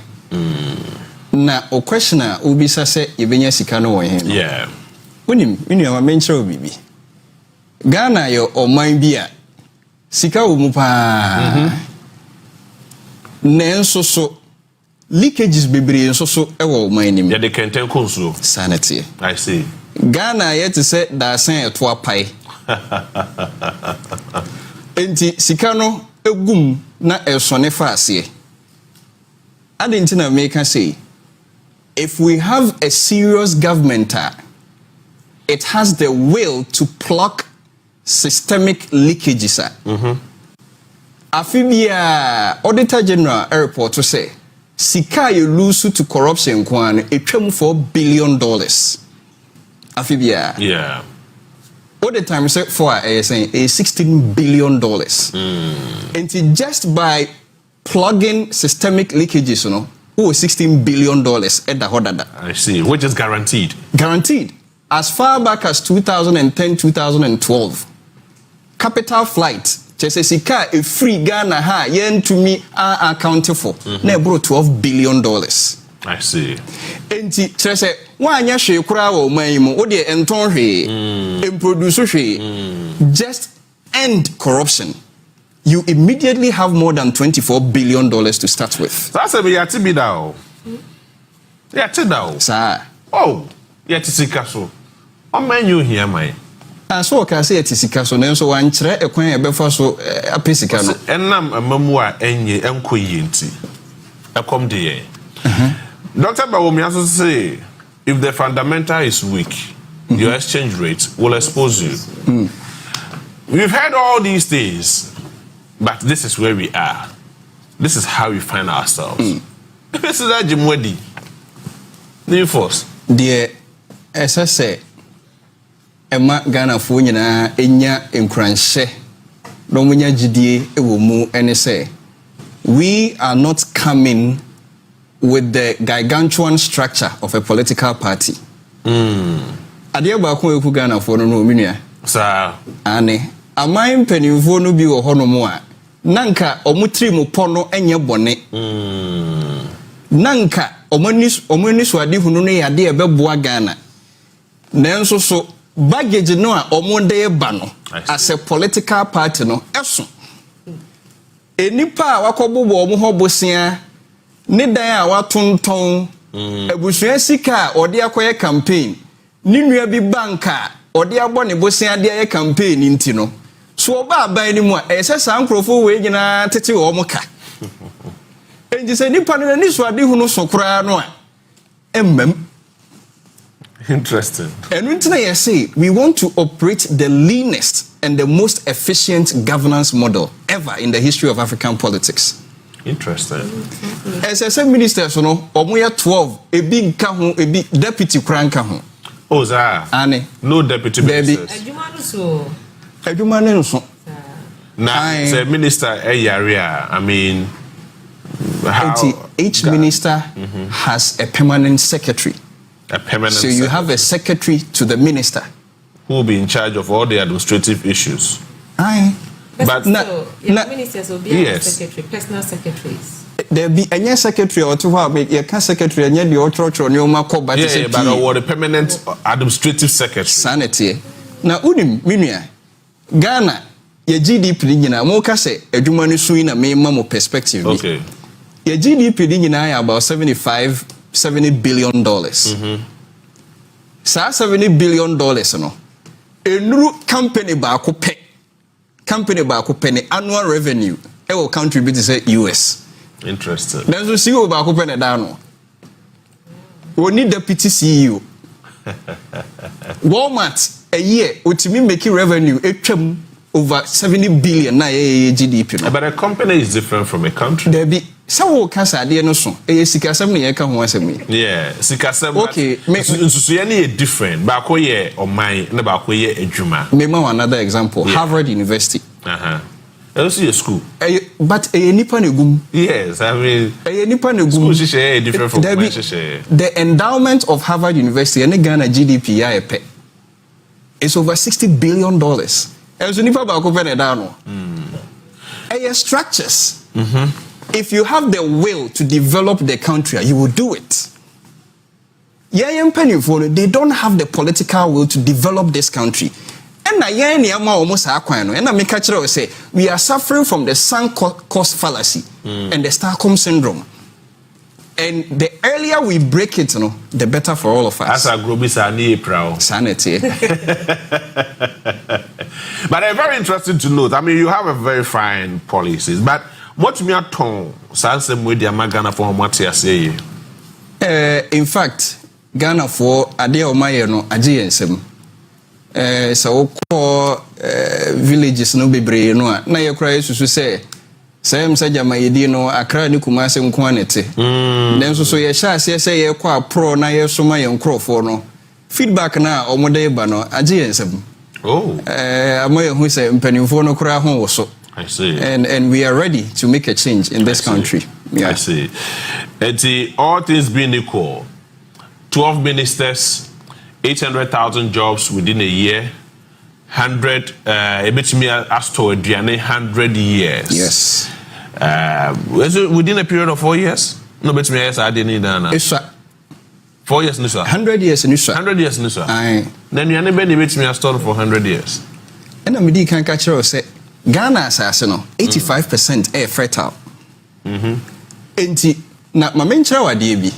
Na o questioner ubisa se yebenya sika no wo hen. Yeah. Unim ma menche obibi. Ghana yo oman bi a sika wo mu pa. Nenso so leakages bebre nso so ewo oman nim. Yeah, they can tell konsuo. Sanity. I see. Ghana yet say da san eto apai. Enti sika no egum na esone fa ase. Adenti na make say if we have a serious government, it has the will to plug systemic leakages. Afibia Auditor General report to say sika you lose to corruption kwan etwam $4 billion afibia yeah all the time say for saying $16 billion and just by plugging systemic leakages $16 billion at the hodada. I see, which is guaranteed as far back as 2010-2012 capital flight Chesesika a free Ghana ha yen to me are accountable for na brought $12 billion. I see. Enti chese wanya hwe kura wo man mu wo de enton hwe produce hwe just end corruption. You immediately have more than $24 billion to start with. That's a yati bi da. Yati da. Sir. Oh, yati sika so. O man you here man. So ka say yati sika so na so wan kire ekwan e befa so apesika no. Enam amamu a enye enkoyi nti. Ekom de ye. Dr. Bawomi also say if the fundamental is weak, your exchange rate will expose you. We've heard all these things, but this is where we are. This is how we find ourselves. This is that Jimwedi. New force. The SSA Emma Ghana for nyina enya enkranhye no munya gidie ewo mu ene say we are not coming with the gargantuan structure of a political party. Ade ba ko eku Ghana for no minua. Sir. Ane amayin penimfo no bi wo hono mu a nanka omutri mu pono enye bone. Nanka omani so ade hunu no yade e beboa Ghana. Nenso so baggage no a omonde ba no as a political party no eso. Enipa a wakobobo omo hobosia ne dan a watonton abusua sika ode akoye campaign ni nua bi banka ode abo ne bosia de aye campaign nti no so oba aban ni mu a ese sa nkrofo we nyina tete wo moka enji se nipa no ni so ade hu no so kura no a emmem. Interesting. And we say we want to operate the leanest and the most efficient governance model ever in the history of African politics. Interesting. As I said, ministers, omoya 12, a big kahu, a big deputy cranka. Oh, sir. Anne. No deputy ministers. Now, the minister, I mean, each minister has a permanent secretary. So you have a secretary to the minister who will be in charge of all the administrative issues. Aye. But ministers will be secretary, personal secretaries. There be any secretary or two you can secretary and the church or but the permanent administrative secretary. Sanity. Now unim minia Ghana your GDP nyina mo ka say adwuma no so na me mamo perspective. Okay. Your GDP nyina about $70 billion. Sa $70 billion no. Enuru company ba ko pe. Company ba ko pe ne annual revenue e will contribute to say US. Interesting. Then so CEO ba ko pe ne da no. We need deputy CEO. Walmart a year utimi make revenue etwam over $70 billion na GDP no. But a company is different from a country. There be so kasa de no so e sikasem ne yeka ho asem. Yeah, sikasem. Okay, so ye different. Ba ko ye oman na ba ko ye adwuma. Me ma another example, yeah. Harvard University. Also your school. But a nipa negum. Yes, I mean a nipa negum. School share different from the endowment of Harvard University and Ghana GDP ya pe. It's over $60 billion. Also nipa ba ko pene da no. Structures. If you have the will to develop the country, you will do it. They don't have the political will to develop this country. And say we are suffering from the sunk cost fallacy and the Stockholm syndrome. And the earlier we break it, the better for all of us. As a group is sanity. But very interesting to note. I mean, you have a very fine policies, but what me at home, Sansem with the Ghana for what you say? In fact, Ghana for Ade Omaye no Aji ensem. So call villages no bebre no na ye kra susu say Same said Jamayedi no Accra ni Kumasi nkwanete. Then so ye sha say ye kwa pro na ye so ma ye nkrofo no. Feedback na omode ba no age ensem. Amoye hu say mpanimfo no kura ho wo so. I see. And we are ready to make a change in this country. I see. All things being equal, 12 ministers, 800,000 jobs within a year, 100, as to 100 years. Yes. Within a period of 4 years? No, but me, I didn't need that. 4 years, Nisa. 100 years, Nisa. 100 years, Nisa. Then you never makes me a store for 100 years. And I'm the can catch you say Ghana as 85% air fertile. Enti na mamenchira wa bi.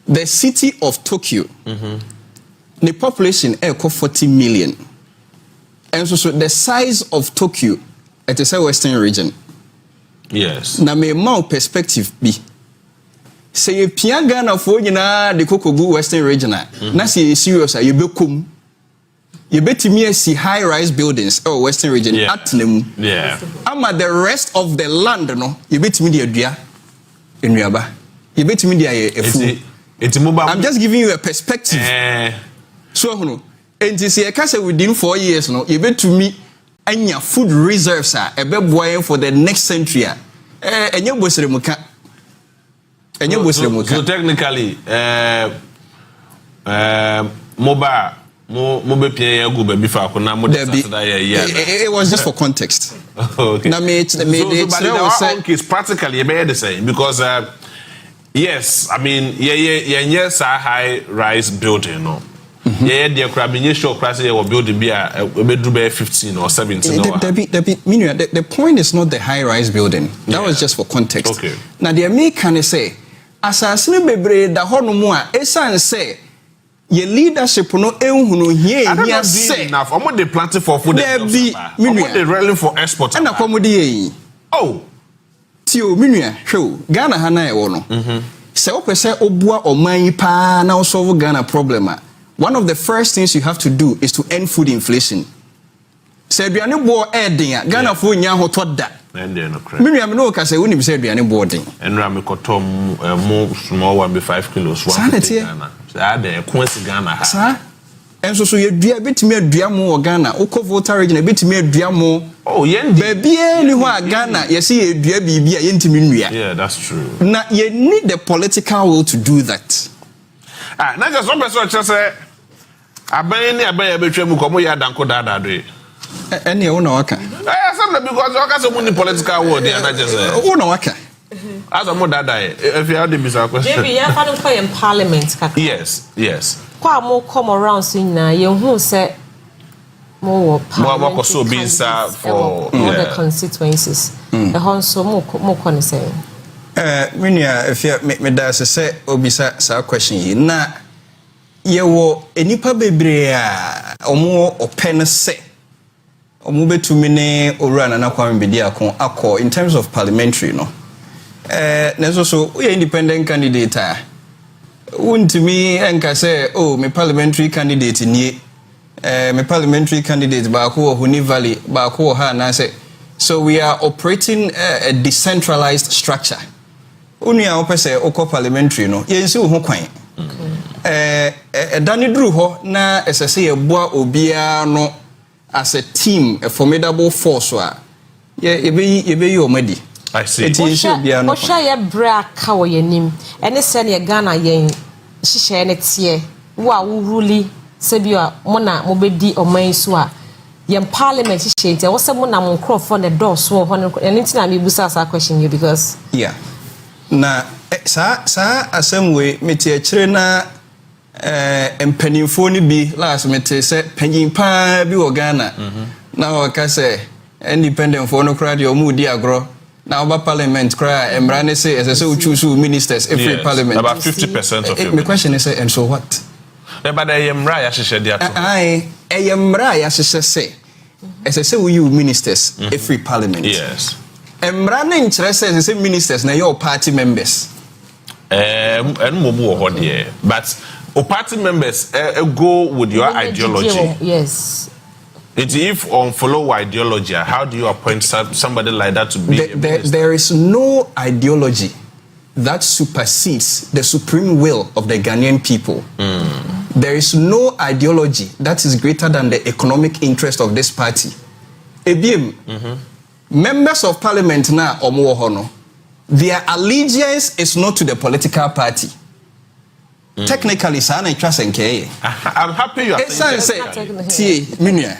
The city of Tokyo. The population air 40 million. And so the size of Tokyo it is a western region. Yes. Na me mau perspective bi. Say ye pia Ghana for nyina de kokogu western region na say serious you be kum. You betimi see high-rise buildings or western region at them. Yeah. Ama the rest of the land no, you betimi the adua enuaba. You betimi the I'm just giving you a perspective. So no, and you see a case within 4 years no, you betimi anya food reserves are ebe for the next century. Enye bosere muka. Enye bosere muka. So technically mobile it was just for context. Okay. Now, case practically the same because yes, I mean yes, a high-rise building, no. Yeah, the sure building be a 15 or 17. The point is not the high-rise building. That was just for context. Okay. Now the American say, asasine bebre da hono mu a esan say your leadership no ehunu here say enough. I'm not the planting for food. I'm not the railing for export. And accommodate. Oh, Tio minua show Ghana hana e wo no. Se opese obua oman pa na solve Ghana problem. One of the first things you have to do is to end food inflation. Se aduane bo eden Ghana fo nya ho toda. Minua me no ka se woni bi se aduane bo den. Enra me kotom mo small one be 5 kilos one Ghana. Ade kwesi Ghana ha. Enso so ye dua betimi adua mo Ghana. Ukọ voter region betimi adua mo. Oh, yendi. Baby ni ho Ghana ye se ye dua bibia ye ntimi nnua. Yeah, that's true. Na you need the political will to do that. Na just one person just say aban ni aban ya betwa mu komo ya danko dada do. Ene e wo na waka. Some because waka so many political will dey na just wo na waka. As a more dada if you have the bizarre question. Maybe ya fa no in parliament kaka. Yes. Kwa mo come around sin na ye hu say mo parliament so being served for all the constituencies. The honso mo kon say. Minia if me da say obisa sa question yi na ye wo enipa bebre a omo open say omo betumi ne owura na kwame bedi akọ in terms of parliamentary no neso so we independent candidate untimi enka say oh me parliamentary candidate nie me parliamentary candidate ba ko Huni Valley ba ko ha na say so we are operating a decentralized structure unia opese okọ parliamentary no yensi ho kwan dani duru ho na esese ye boa obia no as a team, a formidable force ye be omadi. I see. Osha ye bra ka wo yanim ene se ne Ghana yen hihye ne tie wo wo ruli se bia mo na mo bedi oman so a yen parliament hihye tie wo se mo na mo crofo ne door so ho ne ntina me busa sa question you because na sa asem we metie kire na empanimfo ni bi last mete se panyin pa bi wo Ghana na o ka se independent for no crowd your mood agro na oba parliament cry emra ne say as say choose ministers every parliament about 50% of your my question is and so what but I am right hye dia to I am right hye say as say we ministers every parliament yes emra ne interest say ministers na your party members and mo bo ho there but party members go with your ideology. Yes. If on follow ideology, how do you appoint somebody like that to be? There is no ideology that supersedes the supreme will of the Ghanaian people. There is no ideology that is greater than the economic interest of this party. Members of parliament now, their allegiance is not to the political party. Technically, I'm happy you are saying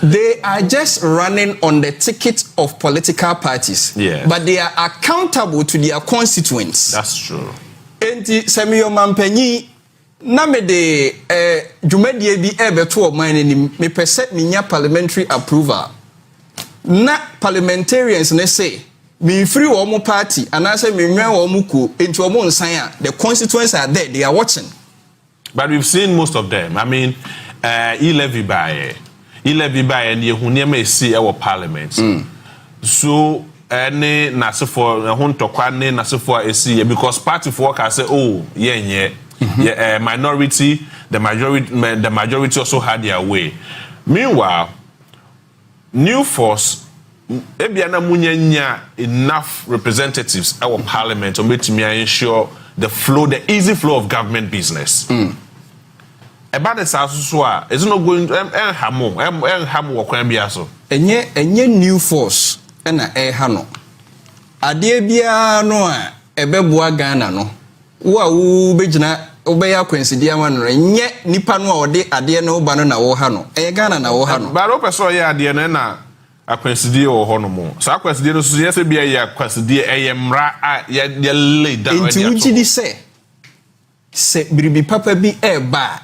they are just running on the ticket of political parties, but they are accountable to their constituents. That's true. Enti Samuel Mampenyi na me de dwumadie bi ebeto oman ni me pese minya parliamentary approval na parliamentarians ne say me free omo party and I say me nwan omo ku enti omo nsan a the constituents are there, they are watching. But we've seen most of them. I mean, e-levy by and yehunia may see our parliament. So any nasifo huntokwa ne nasifo esi because party for workers say minority the majority also had their way. Meanwhile, New Force ebiana munyanya enough representatives our parliament to make me ensure the easy flow of government business. About the South Suwa, it's not going to hamu wakwan biaso. Enye New Force ena hano. Ade bia no a ebeboa Ghana no. Wo bejina obeya kwensidia ma no enye nipa no a ode ade na oba no na wo ha no. Ghana na wo ha no. Ba ro peso ye ade no na akwensidie wo ho no mo. Sa akwensidie no so yese bia ye akwensidie eyemra a ye lay down. Inti ugidi se biribi papa bi eba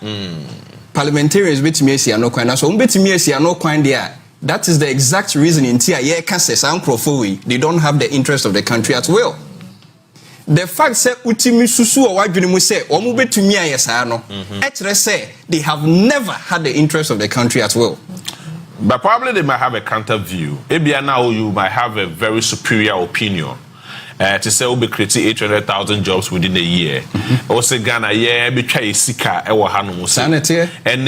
parliamentarians betimi asia no kwan na so betimi asia no kwan there. That is the exact reason in tia ye can say some crofo they don't have the interest of the country at will. The fact say utimi susu o wadwene mu say omo betumi ayesa no etre say they have never had the interest of the country at will. But probably they might have a counter view. Maybe now you might have a very superior opinion. To say we'll be creating 800,000 jobs within a year. Also, Ghana, be try sika ewa hanu sanity. And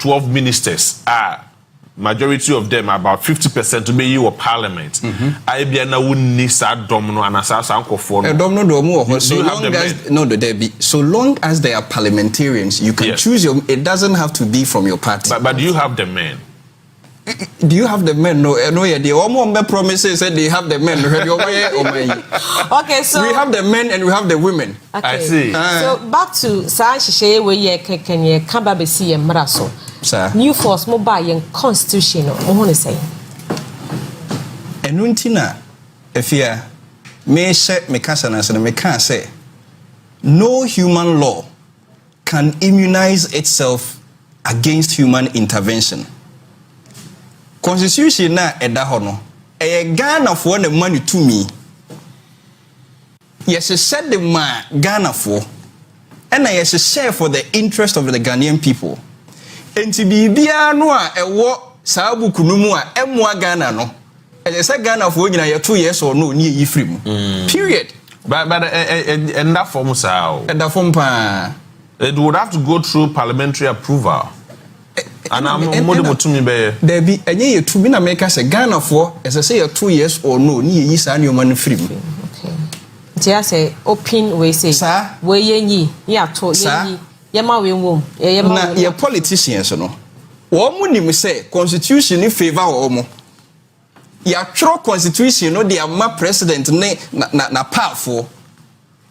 12 ministers majority of them about 50% to be you a parliament. I be na wunni sa domino and asasa anko for domino domo. So long as no the there be so long as they are parliamentarians, you can choose your. It doesn't have to be from your party. But do you have the men? Do you have the men? No, yeah. The Omo promises said they have the men. Okay, so we have the men and we have the women. Okay. I see. So back to Sasha where you can come back see and Maraso. New Force mobile and constitution. I want to say. Enuntina, if you may say me casanas and me can say, no human law can immunize itself against human intervention. Constitution na eda ho no Ghana for the money to me. Yes, said the man Ghana for and I share for the interest of the Ghanaian people. And to be bia no a ewo saabu kunumu a emwa Ghana no. And say Ghana for you 2 years or no ni yi free mu. Period. But and that form sao. And that form pa it would have to go through parliamentary approval. And I'm more to me be there be any to be na make us a Ghana for as I say 2 years or no ni yi sa ni man free. Okay. Just say open we say we yenyi ya to yenyi yema we wom na your politicians no wo mu nim say constitution in favor wo mo ya tro constitution no dey ama president ne na powerful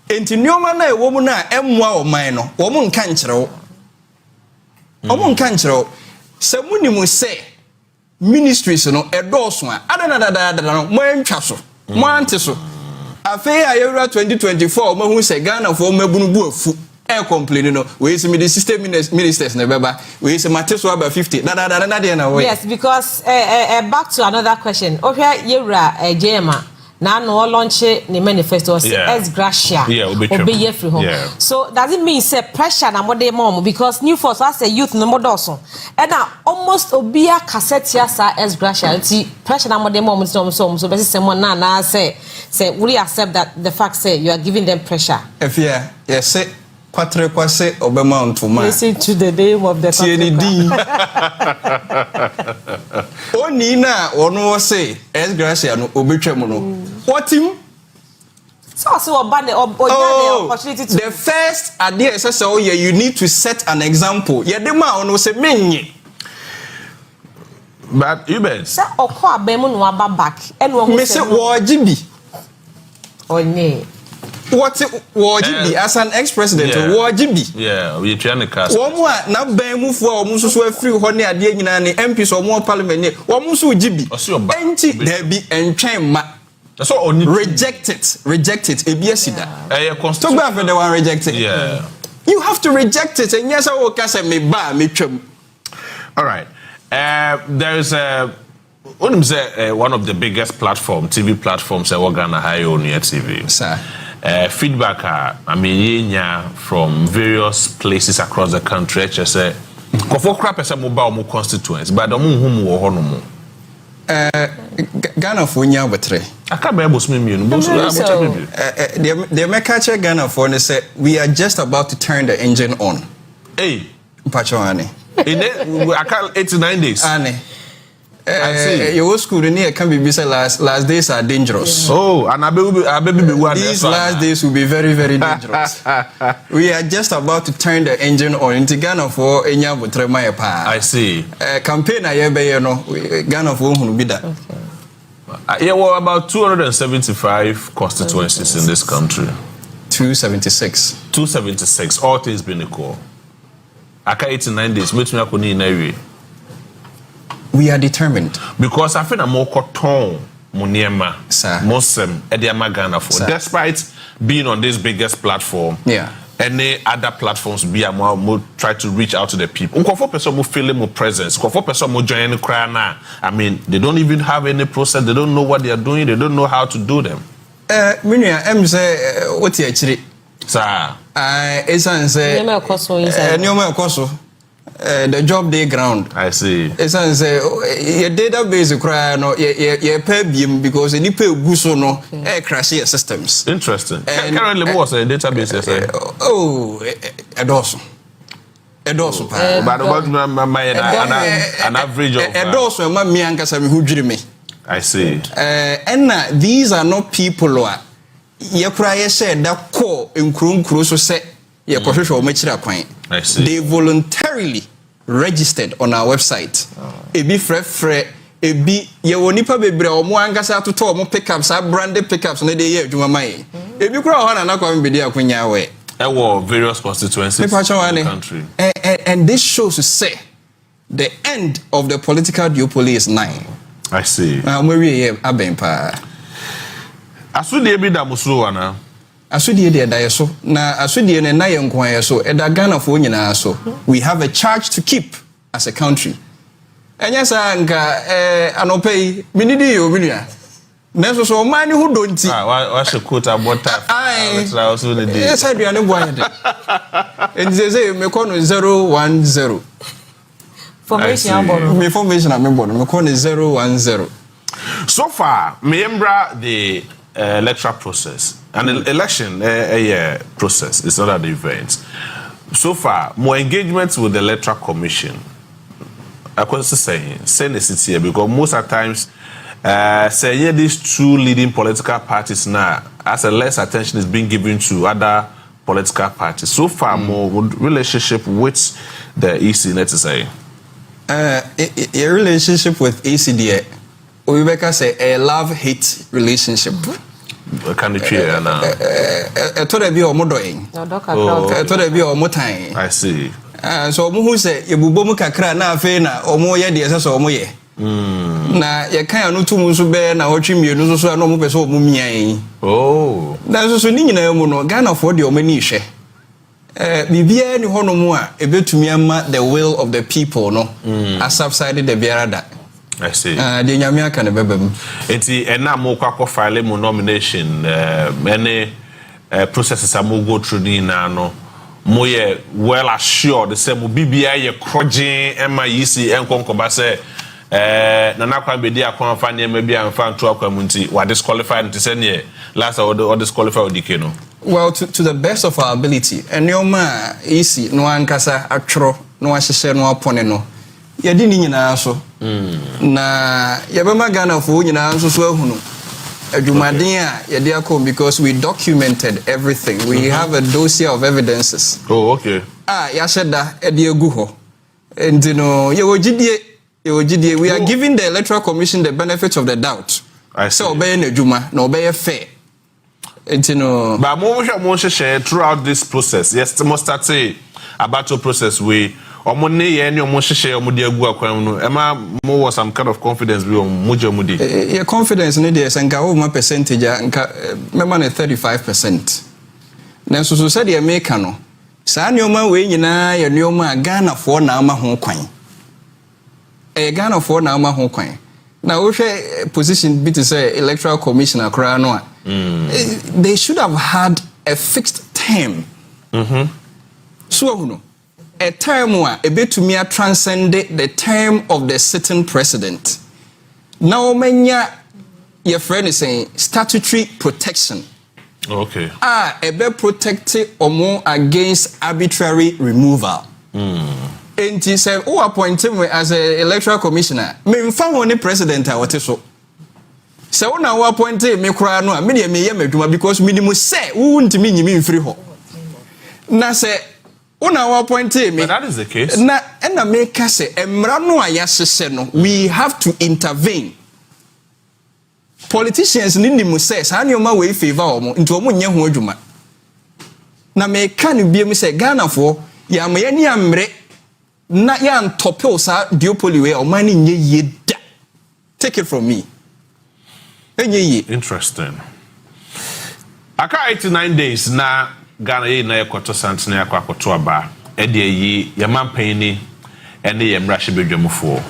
enti nyoma na e wo mu na emwa o man no wo mu nka nkire wo omo nka nkire wo se mu nim say ministries no edoso a adadadada no mo antwa so mo ante so afei ayewura 2024 mo hu say Ghana for mabunu bu afu e complain no we say the system ministers na beba we say mateso about 50 na way. Yes, because back to another question ohia yewura jema na no launch the manifesto as gracia obey free home. So does it mean say pressure na more mom because New Force as a youth no more doso and now almost obia cassette ya sa as gracia anti pressure na more mom so be someone na say we accept that the fact say you are giving them pressure. If yes Kwatre kwase obema ontuma. Listen to the name of the TND. Oni na ono say es gracia no obetwam no. What him? So opportunity to the first idea is so you need to set an example. Yeah, the man ono say menye. But you bet. Say okwa abemu no aba back. And wo me say wo gibi. Onye. What Wajibi as an ex-president Wajibi? Yeah, we trying to cast. One more now be move for almost so free honey at the end MPs or more parliament. Almost so Jibi. Enti there be enchainment. That's all reject it. A BSida. Constitution. Talk about the one rejected. Yeah. You have to reject it, and yes, I will cast me bar me chum. All right. There is one of the biggest TV platforms I work on Onua TV. Sir. Feedback from various places across the country. Just say, "Kofo crap is a mobile constituents, but the whom wo hono mo." Ghana for nya betre. Aka be bosme mienu. The mekache Ghana for ne say we are just about to turn the engine on. Hey, Pachoane. In 8 to 9 days. Ane. Your school can be busy last days are dangerous. Oh, and these last days will be very, very dangerous. We are just about to turn the engine on into Ghana for Enya Butremaya Pa. I see. Campaign I no Ghana for who be that. Yeah, well, about 275 constituencies in this country. 276. 276. All things being equal. Aka 8 to 9 days. Which me akoni in area. We are determined. Because I feel I'm more cotton, Muniema, Muslim, Ediama Ghana for. Despite being on this biggest platform, any other platforms be more try to reach out to the people. For person who feel more presence, for person who join the crowd now. I mean, they don't even have any process. They don't know what they are doing. They don't know how to do them. Minya, I'm say what you actually. Sir, it's say. The job day ground. I see. It's say your database cry no your pay beam because any pay guso no crash your systems. Interesting. Currently, what's a database? Edoso. But what an average of Edoso ma mi ankasa mi hudwiri me. I see. And these are not people who are ye cry ye say that call in kru so say ye kohwehwe o machira kwan. I see. They voluntarily registered on our website. Ebi frefre ebi ye wonipa bebre omo angasa atoto omo pickups a branded pickups na dey ye adwuma mai. Ebi kura ho na nakwa mbedi akonya we. Various constituencies in the country. And this shows to say the end of the political duopoly is nigh. I see. We abempa. Asudi ebi da musuro ana. Asudi de da yeso na asudi ne na ye nkwan yeso eda Ghana fo nyina so. We have a charge to keep as a country. Enya sa nka anopei minidi yo bilia. Neso so mani hu donti. Wa she quote about that. Tra also the day. Yes, I do ane boy de. And say me call no 010. Formation abono. Me formation am bono me call no 010. So far, remember the electoral process. An election process is not an event. So far, more engagement with the electoral commission. I was saying it's here because most of the times, say these two leading political parties now, as a less attention is being given to other political parties. So far, more relationship with the EC, let's say. A relationship with ECD, we say a love-hate relationship. Can you hear now? I see. So who say you bomu kakra na afi na omo ye de ese omo ye. Na ye kan anu tumu so be na otwi mienu so na omo pese omo mian. Oh. Na so ni nyina mu no Ghana for de omo ni hwe. Bibia ni hono mu a ebetumi ama the will of the people no as subsided the biarada. I see. The nyamia kan bebem. Enti ena mo kwakọ file mo nomination any processes am go through ni na no mo well assured say mo bibia ye crudging MIEC enkonkoba say Nana Kwame Bedi akon fa ne maybe am fa nto akwa munti wa disqualified to say ne last or disqualify odike no. Well, to the best of our ability, and your ma easy no ankasa atro no ahyehyɛ no apone no. Yɛdi ni nyinaa so. Na yɛbɛma Ghana fo nyinaa so so ahunu. Adwumaden a yɛde akɔ because we documented everything. We have a dossier of evidences. Oh, okay. Yɛahyɛ da ɛde agu hɔ. Enti no we are giving the Electoral Commission the benefit of the doubt. I see. So obey n'adwuma na obey fair. Enti no. But mo share throughout this process. Yes, must start say about your process we omone ye ni omo hyehyɛ omo de agu akwan no ema mo was some kind of confidence we omo jamudi. Your confidence in the senka o ma percentage nka mema na 35%. Na so said the America no. Saa nneoma we nyinaa ye nneoma Ghana for na ama ho kwan. Ghana for na ama ho kwan. Na wo hwɛ position bit say electoral commissioner kra no a. They should have had a fixed term. So no. A term where a bit to me transcend the term of the sitting president. Now, many your friend is saying statutory protection. Okay. A bit protected or more against arbitrary removal. And he said, "Oh, appoint him as an electoral commissioner. Me found only president I want so. So now appoint him me cry no. Me because minimum say who won't me free ho. Na say. But that is the case. Na make us say emra no ayasese no we have to intervene. Politicians ni mu say sa ne oma we favor omo nti omo nye ho adwuma. Na me ka ne biem say Ghana for ya me ni amre na ya ntopel sa duopoly we omo ni nye ye da. Take it from me. Enye ye. Interesting. Aka 89 days na Ghana ye na ekoto santene akwakoto aba e de yi ye mampani ene ye mrahye bedwamfo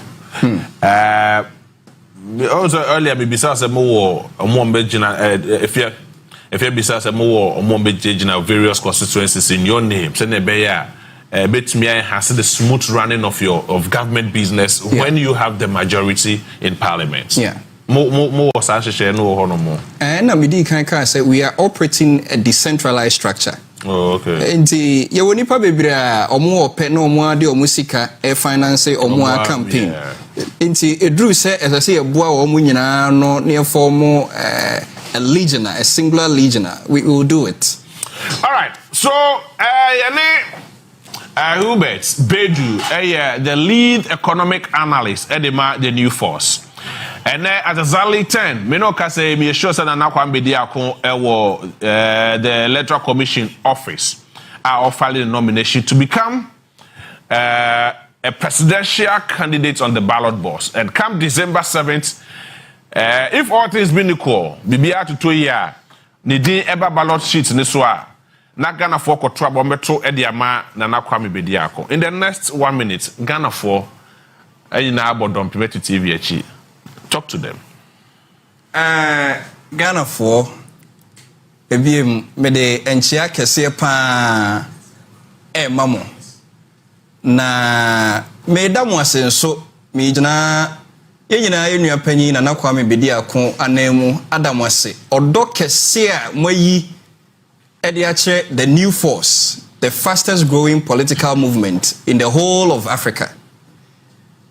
also earlier me bisa say mo wo omombe gina if you bisa say mo wo omombe gina various constituencies in your name say na be ya betumi has the smooth running of government business when you have the majority in parliament. Mo was actually no honomo. And Namidi can say we are operating a decentralized structure. Oh, okay. And the Yawonipa Bibra or more pen or more de or musica a finance or more campaign. Into a drew say as I say a boa or munina no near formal a legioner, a singular legioner. We will do it. All right. So Hubert Bedu, the lead economic analyst at the New Force. And at exactly 10, me no ka say me sure say na Kwame Bedi akon the Electoral Commission office are offering the nomination to become a presidential candidate on the ballot box. And come December 7th, if all things being equal, bibia to 2 year, ni din eba ballot sheet ni so a na Ghana for ko trouble metro e de ama na Kwame Bedi akon. In the next 1 minute, Ghana for na abodom private TV achi. Talk to them. Ghana for me de enchia kese pa mamo na me da mo asenso me gina yenyina yenua panyi na Kwame Bedi akon anemu adamu ase odo kese a moyi e de ache the New Force, the fastest growing political movement in the whole of Africa.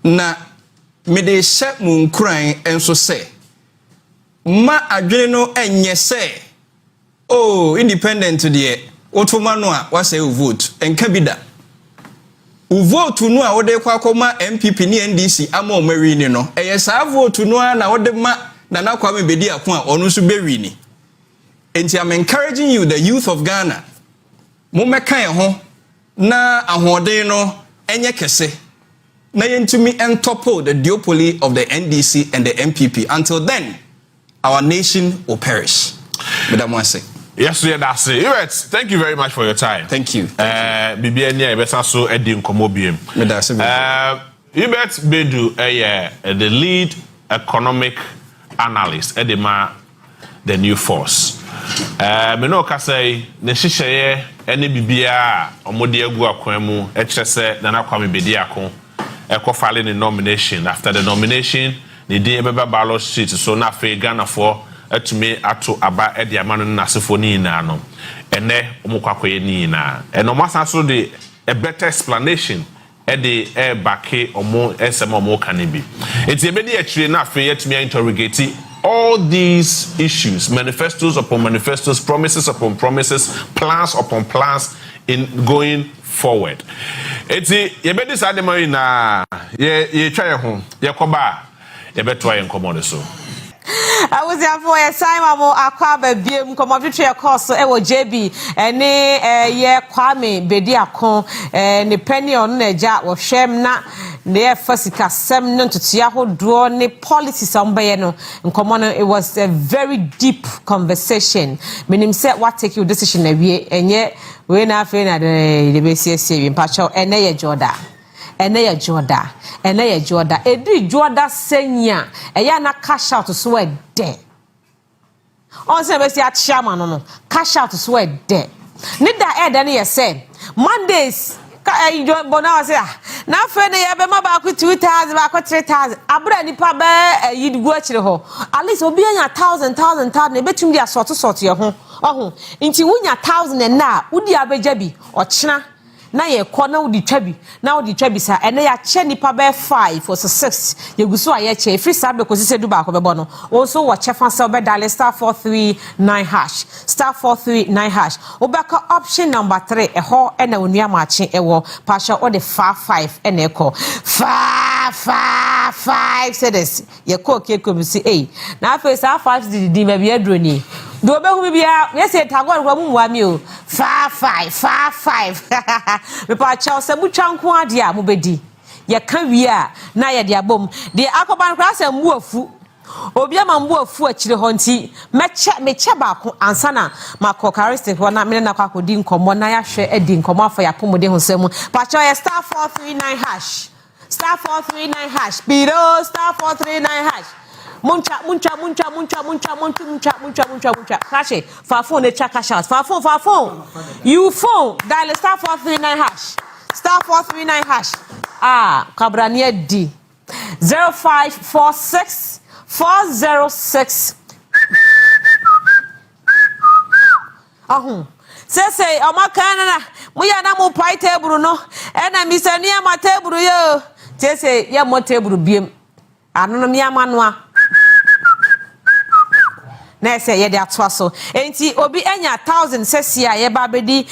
Na me de sha mu nkran enso se ma adwene no enye se independent de otoma no a wase vote enka bida vote no a wode kwa akoma MPP ni NDC ama o mawi ni no eye sa vote no a na wode ma na Kwame Bedi akon a ono so bewi ni. Enti I'm encouraging you, the youth of Ghana, mo meka ye ho na ahoden no enye kese na yentumi entopple the duopoly of the NDC and the MPP. Until then, our nation will perish. Madam Wase. Yes, that's it. Right. Thank you very much for your time. Thank you. BBN better so Eddie Nkomobiem. Hubert Bedu, the lead economic analyst, Edema, the New Force. Me no ka say ne hyehyeye ene bibia omode agu akwanu e kire se na Kwame Bedi akon filing the nomination. After the nomination, the DMB ballot sheet so na fe Ghana for to me ato aba e dia manu na sefoni na no. Ene omukwakoye ni na. And no matter so the a better explanation e the e backe omo esema omo kanibi. It's a bedi actually na fe yet me interrogate all these issues, manifestos upon manifestos, promises upon promises, plans upon plans in going forward. It's ye be this ademari na ye twa ye ho ye koba ye beto ye nkomo so. I was there for a time amo akwaba biem komodwetwe e course e wo JB ene ye kwame bedi akon ne penny on na ja wo hwem na ne fasika sem no tutua hodo ne policies ambaye no nkomo no. It was a very deep conversation. Meaning say what take your decision na wie enye we na afi na de besiesie bi mpacho ene ye joda edi joda senya eya na cash out so e de on se be si achama no cash out so e de ni da e de ne ye say Mondays bona say na fe ne ye be ma ba ku 2000 ba ku 3000 abra ni pa be yidigu akire ho at least obi anya 1000 e betum dia sort ye ho ohun nti wunya 1000 na udi abeja bi ochina na ye kona udi twabi na udi twabi sa ene ya che nipa be 5 or 6 ye guso aye che free sa be kosi se du ba ko be bono also wa che fan se be dial *439# *439# obeka option number 3 eho ena onua Maakye ewo pasha o de 5 ena eko 5 cedis ye ko ke ko bi si na fa sa 5 di ma bi adroni do be hu bia we say tagor kwa mu mi o 5 me pa cha se mu twanko ade a mu bedi ye ka wi a na ye de abom de akoban kra se mu afu obi ama mbu afu akire ho nti meche ba ko ansana makokaristic na me na kwakodi nkomo na ya hwe edi nkomo afa ya pomode ho semu pa cha ye *439# *439# biro *439# muncha kache fa phone e chaka shout fa phone you phone dial *439# *439# kabrania d 0546 406 say omakana na muya na mu pai table no na misania ma table yo say ya mo table biem anono mi amanoa na say ye de atwa so enti obi enya 1000 sesia ye ba bedi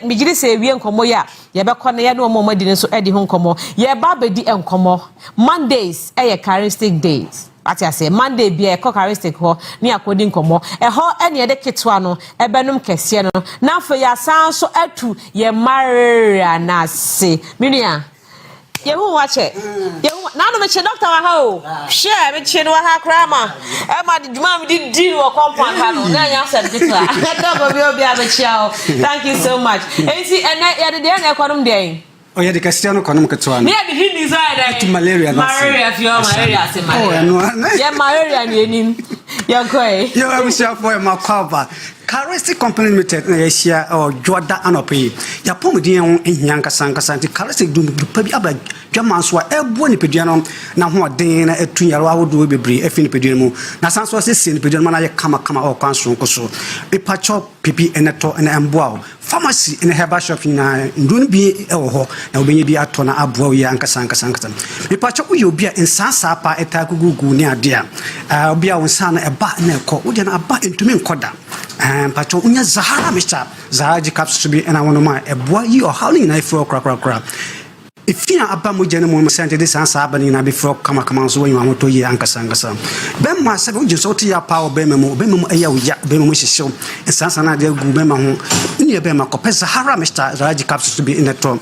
mi giri se wie nkomo ya ye be kɔ na ye no mo madi so edi ho nkomo ye ba bedi enkomo Mondays characteristic days ati ase Monday bia characteristic ho ni akodi nkomo ho ene de ketwa no ebenum kese no na afa ya san so atu ye maria na se minia yehu wache yehu na no me che doctor wa ha o share me che no ha krama e ma djuma me di wo compound ha no na nya se dikla doctor bi obi abechia o thank you so much enti ene ye de na ekonum den o ye de Cristiano konum ketwa no me de hindi side malaria na malaria se malaria ye malaria ni enim ye koi yo am sure for my cover Characteristic Company Limited na Asia or Joda anope ya pomudin ho ehia nkasa nti characteristic dum pa bi aba dwaman so ebo ni pedua no na ho den na etu yaro awodo bebre afini pedua mu na sanso sese ni pedua no na ye kama o kwanso nkoso epacho pipi eneto na emboa pharmacy in herbal shop na ndun bi ewo ho na obenye bi ato na aboa ya nkasa epacho uyo obi a nsasa pa etagugugu ni ade a obi a wonsa na eba na ekọ odi na aba entumi nkoda pacho unya Zahara Mr. Zahaji caps to be and I want to my a boy you are howling knife for crap. If you are about Mujano sent this answer happening before come so when you want to ye Ankasangasa. Ben myself just out your power bememo bemo show and Sansana de Gubema near Bema Copes Zahara Mr. Zahaji caps to be in the throne.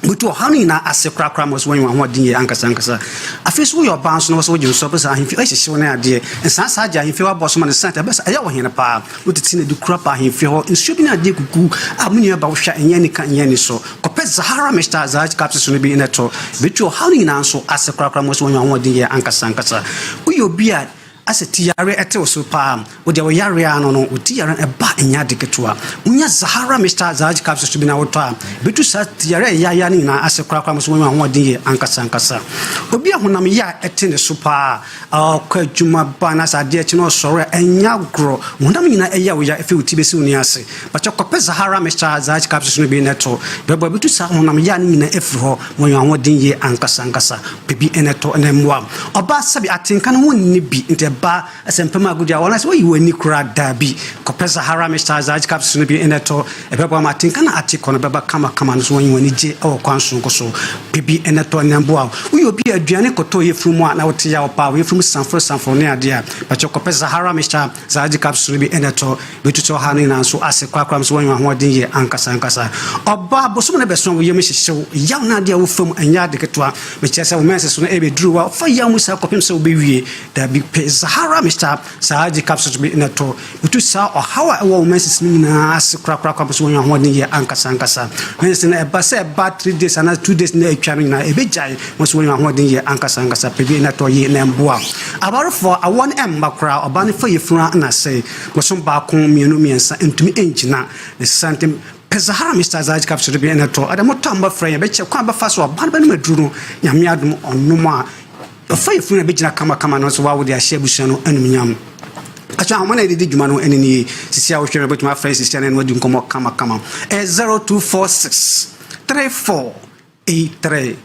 But how many na as a crack was when you want the Ankasangasa. I feel so your bounce no so you suppose I feel show an idea and Sansaja if you are boss man the center best I want a power with the tin do crap in feel in shooting a dig goo ammonia about shot and yanny can yanny so. Copet Zahara Mr. Zaj capsules will be in a tour. But you how many now so as a crack was when you want the Ankasangasa. Will you be at ase tiare ete so pa wo de wo yare ano no wo tiare eba enya de ketua unya Zahara Mr. Zaji capsules bi na wo to a betu sa tiare ya ni na ase krakra mo so wo ahoden ye ankasa obi ahonam ya ete ne so pa kwa dwuma ba na sa de echi no soro enya gro honam nyina eya wo ya efe uti besi uni ase but kope Zahara Mr. Zaji capsules no bi neto bebo betu sa honam ya ni nyina efi ho wo ahoden ye ankasa bebi eneto enemwa oba sabi atenka no wonni bi nte ba asempema agudia wona se wo ni kura dabi kope Zahara Mr. Zaji capsules no bi eneto ebebo ma atenka na atiko no beba kama no so woni je o kwanso nkoso bebi eneto enemwa wo obi aduane koto ye frumu na wote ya opa we frumu sanfro ne ade a but kope Zahara Mr. Zaji capsules bi eneto betuto ha no na so ase kwakram so woni ahoden ye ankasa oba bosom na beso wo yemi hyehyew yaw na ade a wo fam anya de ketwa me chese wo mense so na ebe duru wa fa yaw musa kopim se wo be wie da bi pe Zahara Mr. Zaji capsules bi eneto betu sa o hawa wo mense ni na ase kwakram so woni ahoden ye ankasa mense na eba se eba 3 days and 2 days na etwa no na ebe jai mo so woni ahoden ye ankasa pe bi eneto ye na mboa abarofo awon makra obane fa yefura na say mo so ba kon mienu miensa entumi engina the santem Zahara Mr. Zaji capsules bi eneto adamo tamba frɛ be che kwa ba fa so ba no maduru nyame adom onoma fa yefura be gina kama no so wa wo de ahye busu no anum acha amana de djuma no enini sisi a wo hweme betuma fa sisi na no di nkomo kama 0246 34 83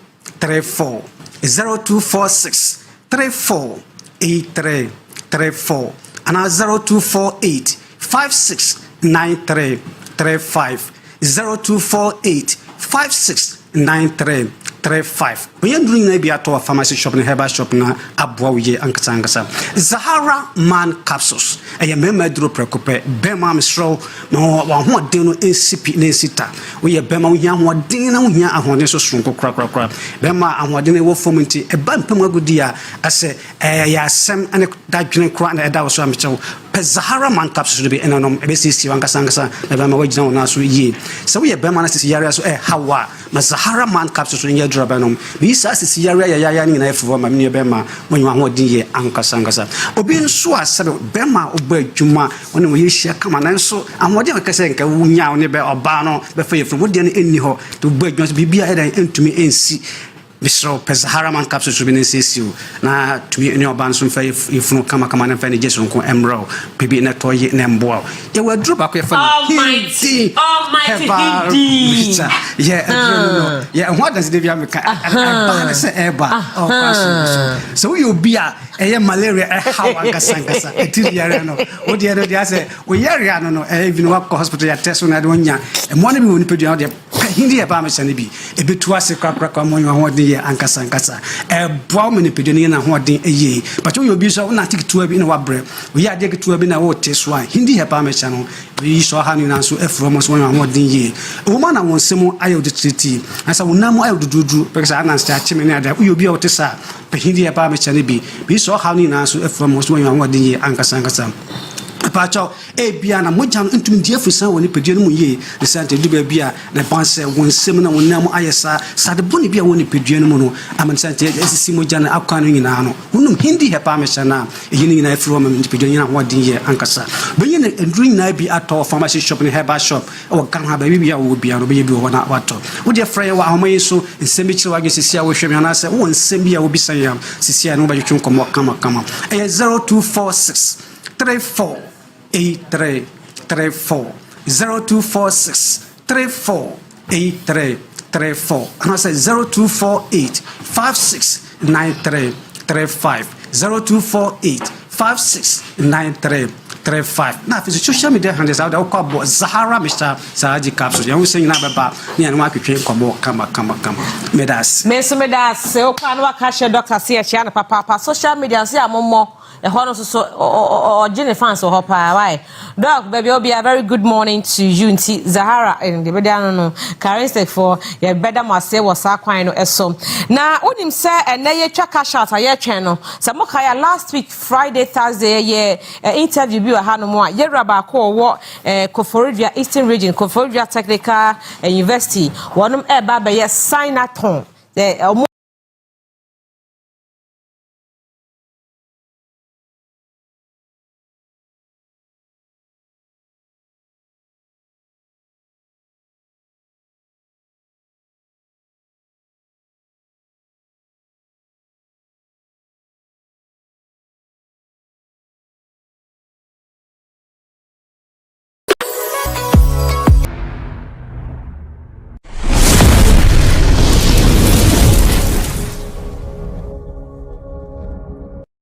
34 0246 34 83 34 and 0248 56 93 35 0248 56 93 35 when doing na bia to pharmacy shop na herbal shop na abwa wiye ankasa Zahara man capsules eye mema duro prekope bema misro no wa ho den no NCP na sita we ye bema wo hia ho den na wo hia ahoden so sonko kra bema ahoden wo fom nti e ba mpam agudi a ase ya asem ane dadwene kra na eda wo so amchew Zahara man capsules be enanom e be sisi ankasa na bema wagina wona so yi so we ye bema na sisi yare so hawa ma Zahara man capsules nya drabanom bi sa sisi yare ya ni na efo ma me bema wonwa ho din ye ankasa obi nso asabe bema oba adwuma wona wo yehia kama na nso amode ka se nka wunya ne be oba no be fa yefo wo de no enni ho to oba adwuma bibia edan entumi ensi Mr. Zahara man capsules bi nesesiu na tumi eni oba nso fa yefunu kama na fa ne jesu nko emro bibi na toye na mboa ye wa drop akwa fa Almighty yeah what does the via me ka eba se eba so you be a malaria how ankasa etiri yare no o de de ase o yare no even work hospital ya test na de onya e mo na bi woni pedua de hindi eba me sane bi ebetu ase krakra mo nwa ho de ankasa e boa me ne pedua ni na ho de eye but you be so na tiktua bi na wa bre o ya de tiktua bi na wo te so a hindi eba me chano bi so ha ni na so efro mo so nwa ho de ye o ma na won semu ayo de triti asa wonam ayo dududu because anan sta chime ne ada you be o te sa pe hindi eba me chane bi so how ni na so efro mo so nwa ho de ye ankasa pacho bia na moja no ntumi die afusan woni pedie no mu ye ne sante du bia na panse won sem na wonam ayesa sade boni bia woni pedie no mu no aman sante esisi moja na akwa no nyina no wonum hindi he pa me chana eyi nyina efro mo pedie nyina ho din ye ankasa benye na ndru nyina bi ato pharmacy shop ne herbal shop o kan ha ba bia wo bia no be bi wo na wato wo de frɛ wa ahomayi so nsem bi kire wa gesisi a wo hwɛ me na se wo nsem bia wo bisan yam sisi a no ba yetwe nkomo kama 0246 34 8334 0246 34 8334 and I say 0248 5693 35 0248 569335 na fi social media handles out there kwa Zahara Mr. Zaji capsules ya wusen na baba ni anu aketwe kwabo kama medas o kwa no aka she doctor se ya na papa social media se amomo e hono so gene fans o hopa why doc baby obi a very good morning to you nti Zahara and the bedia no characteristic for your better must say was akwan no eso na onim se ene ye twa cash out aye twen no se mo kaya last week Friday Thursday ye interview bi wa hanu mo a ye raba ko wo Koforidua Eastern Region Koforidua Technical University wonum e ba be ye signaton omo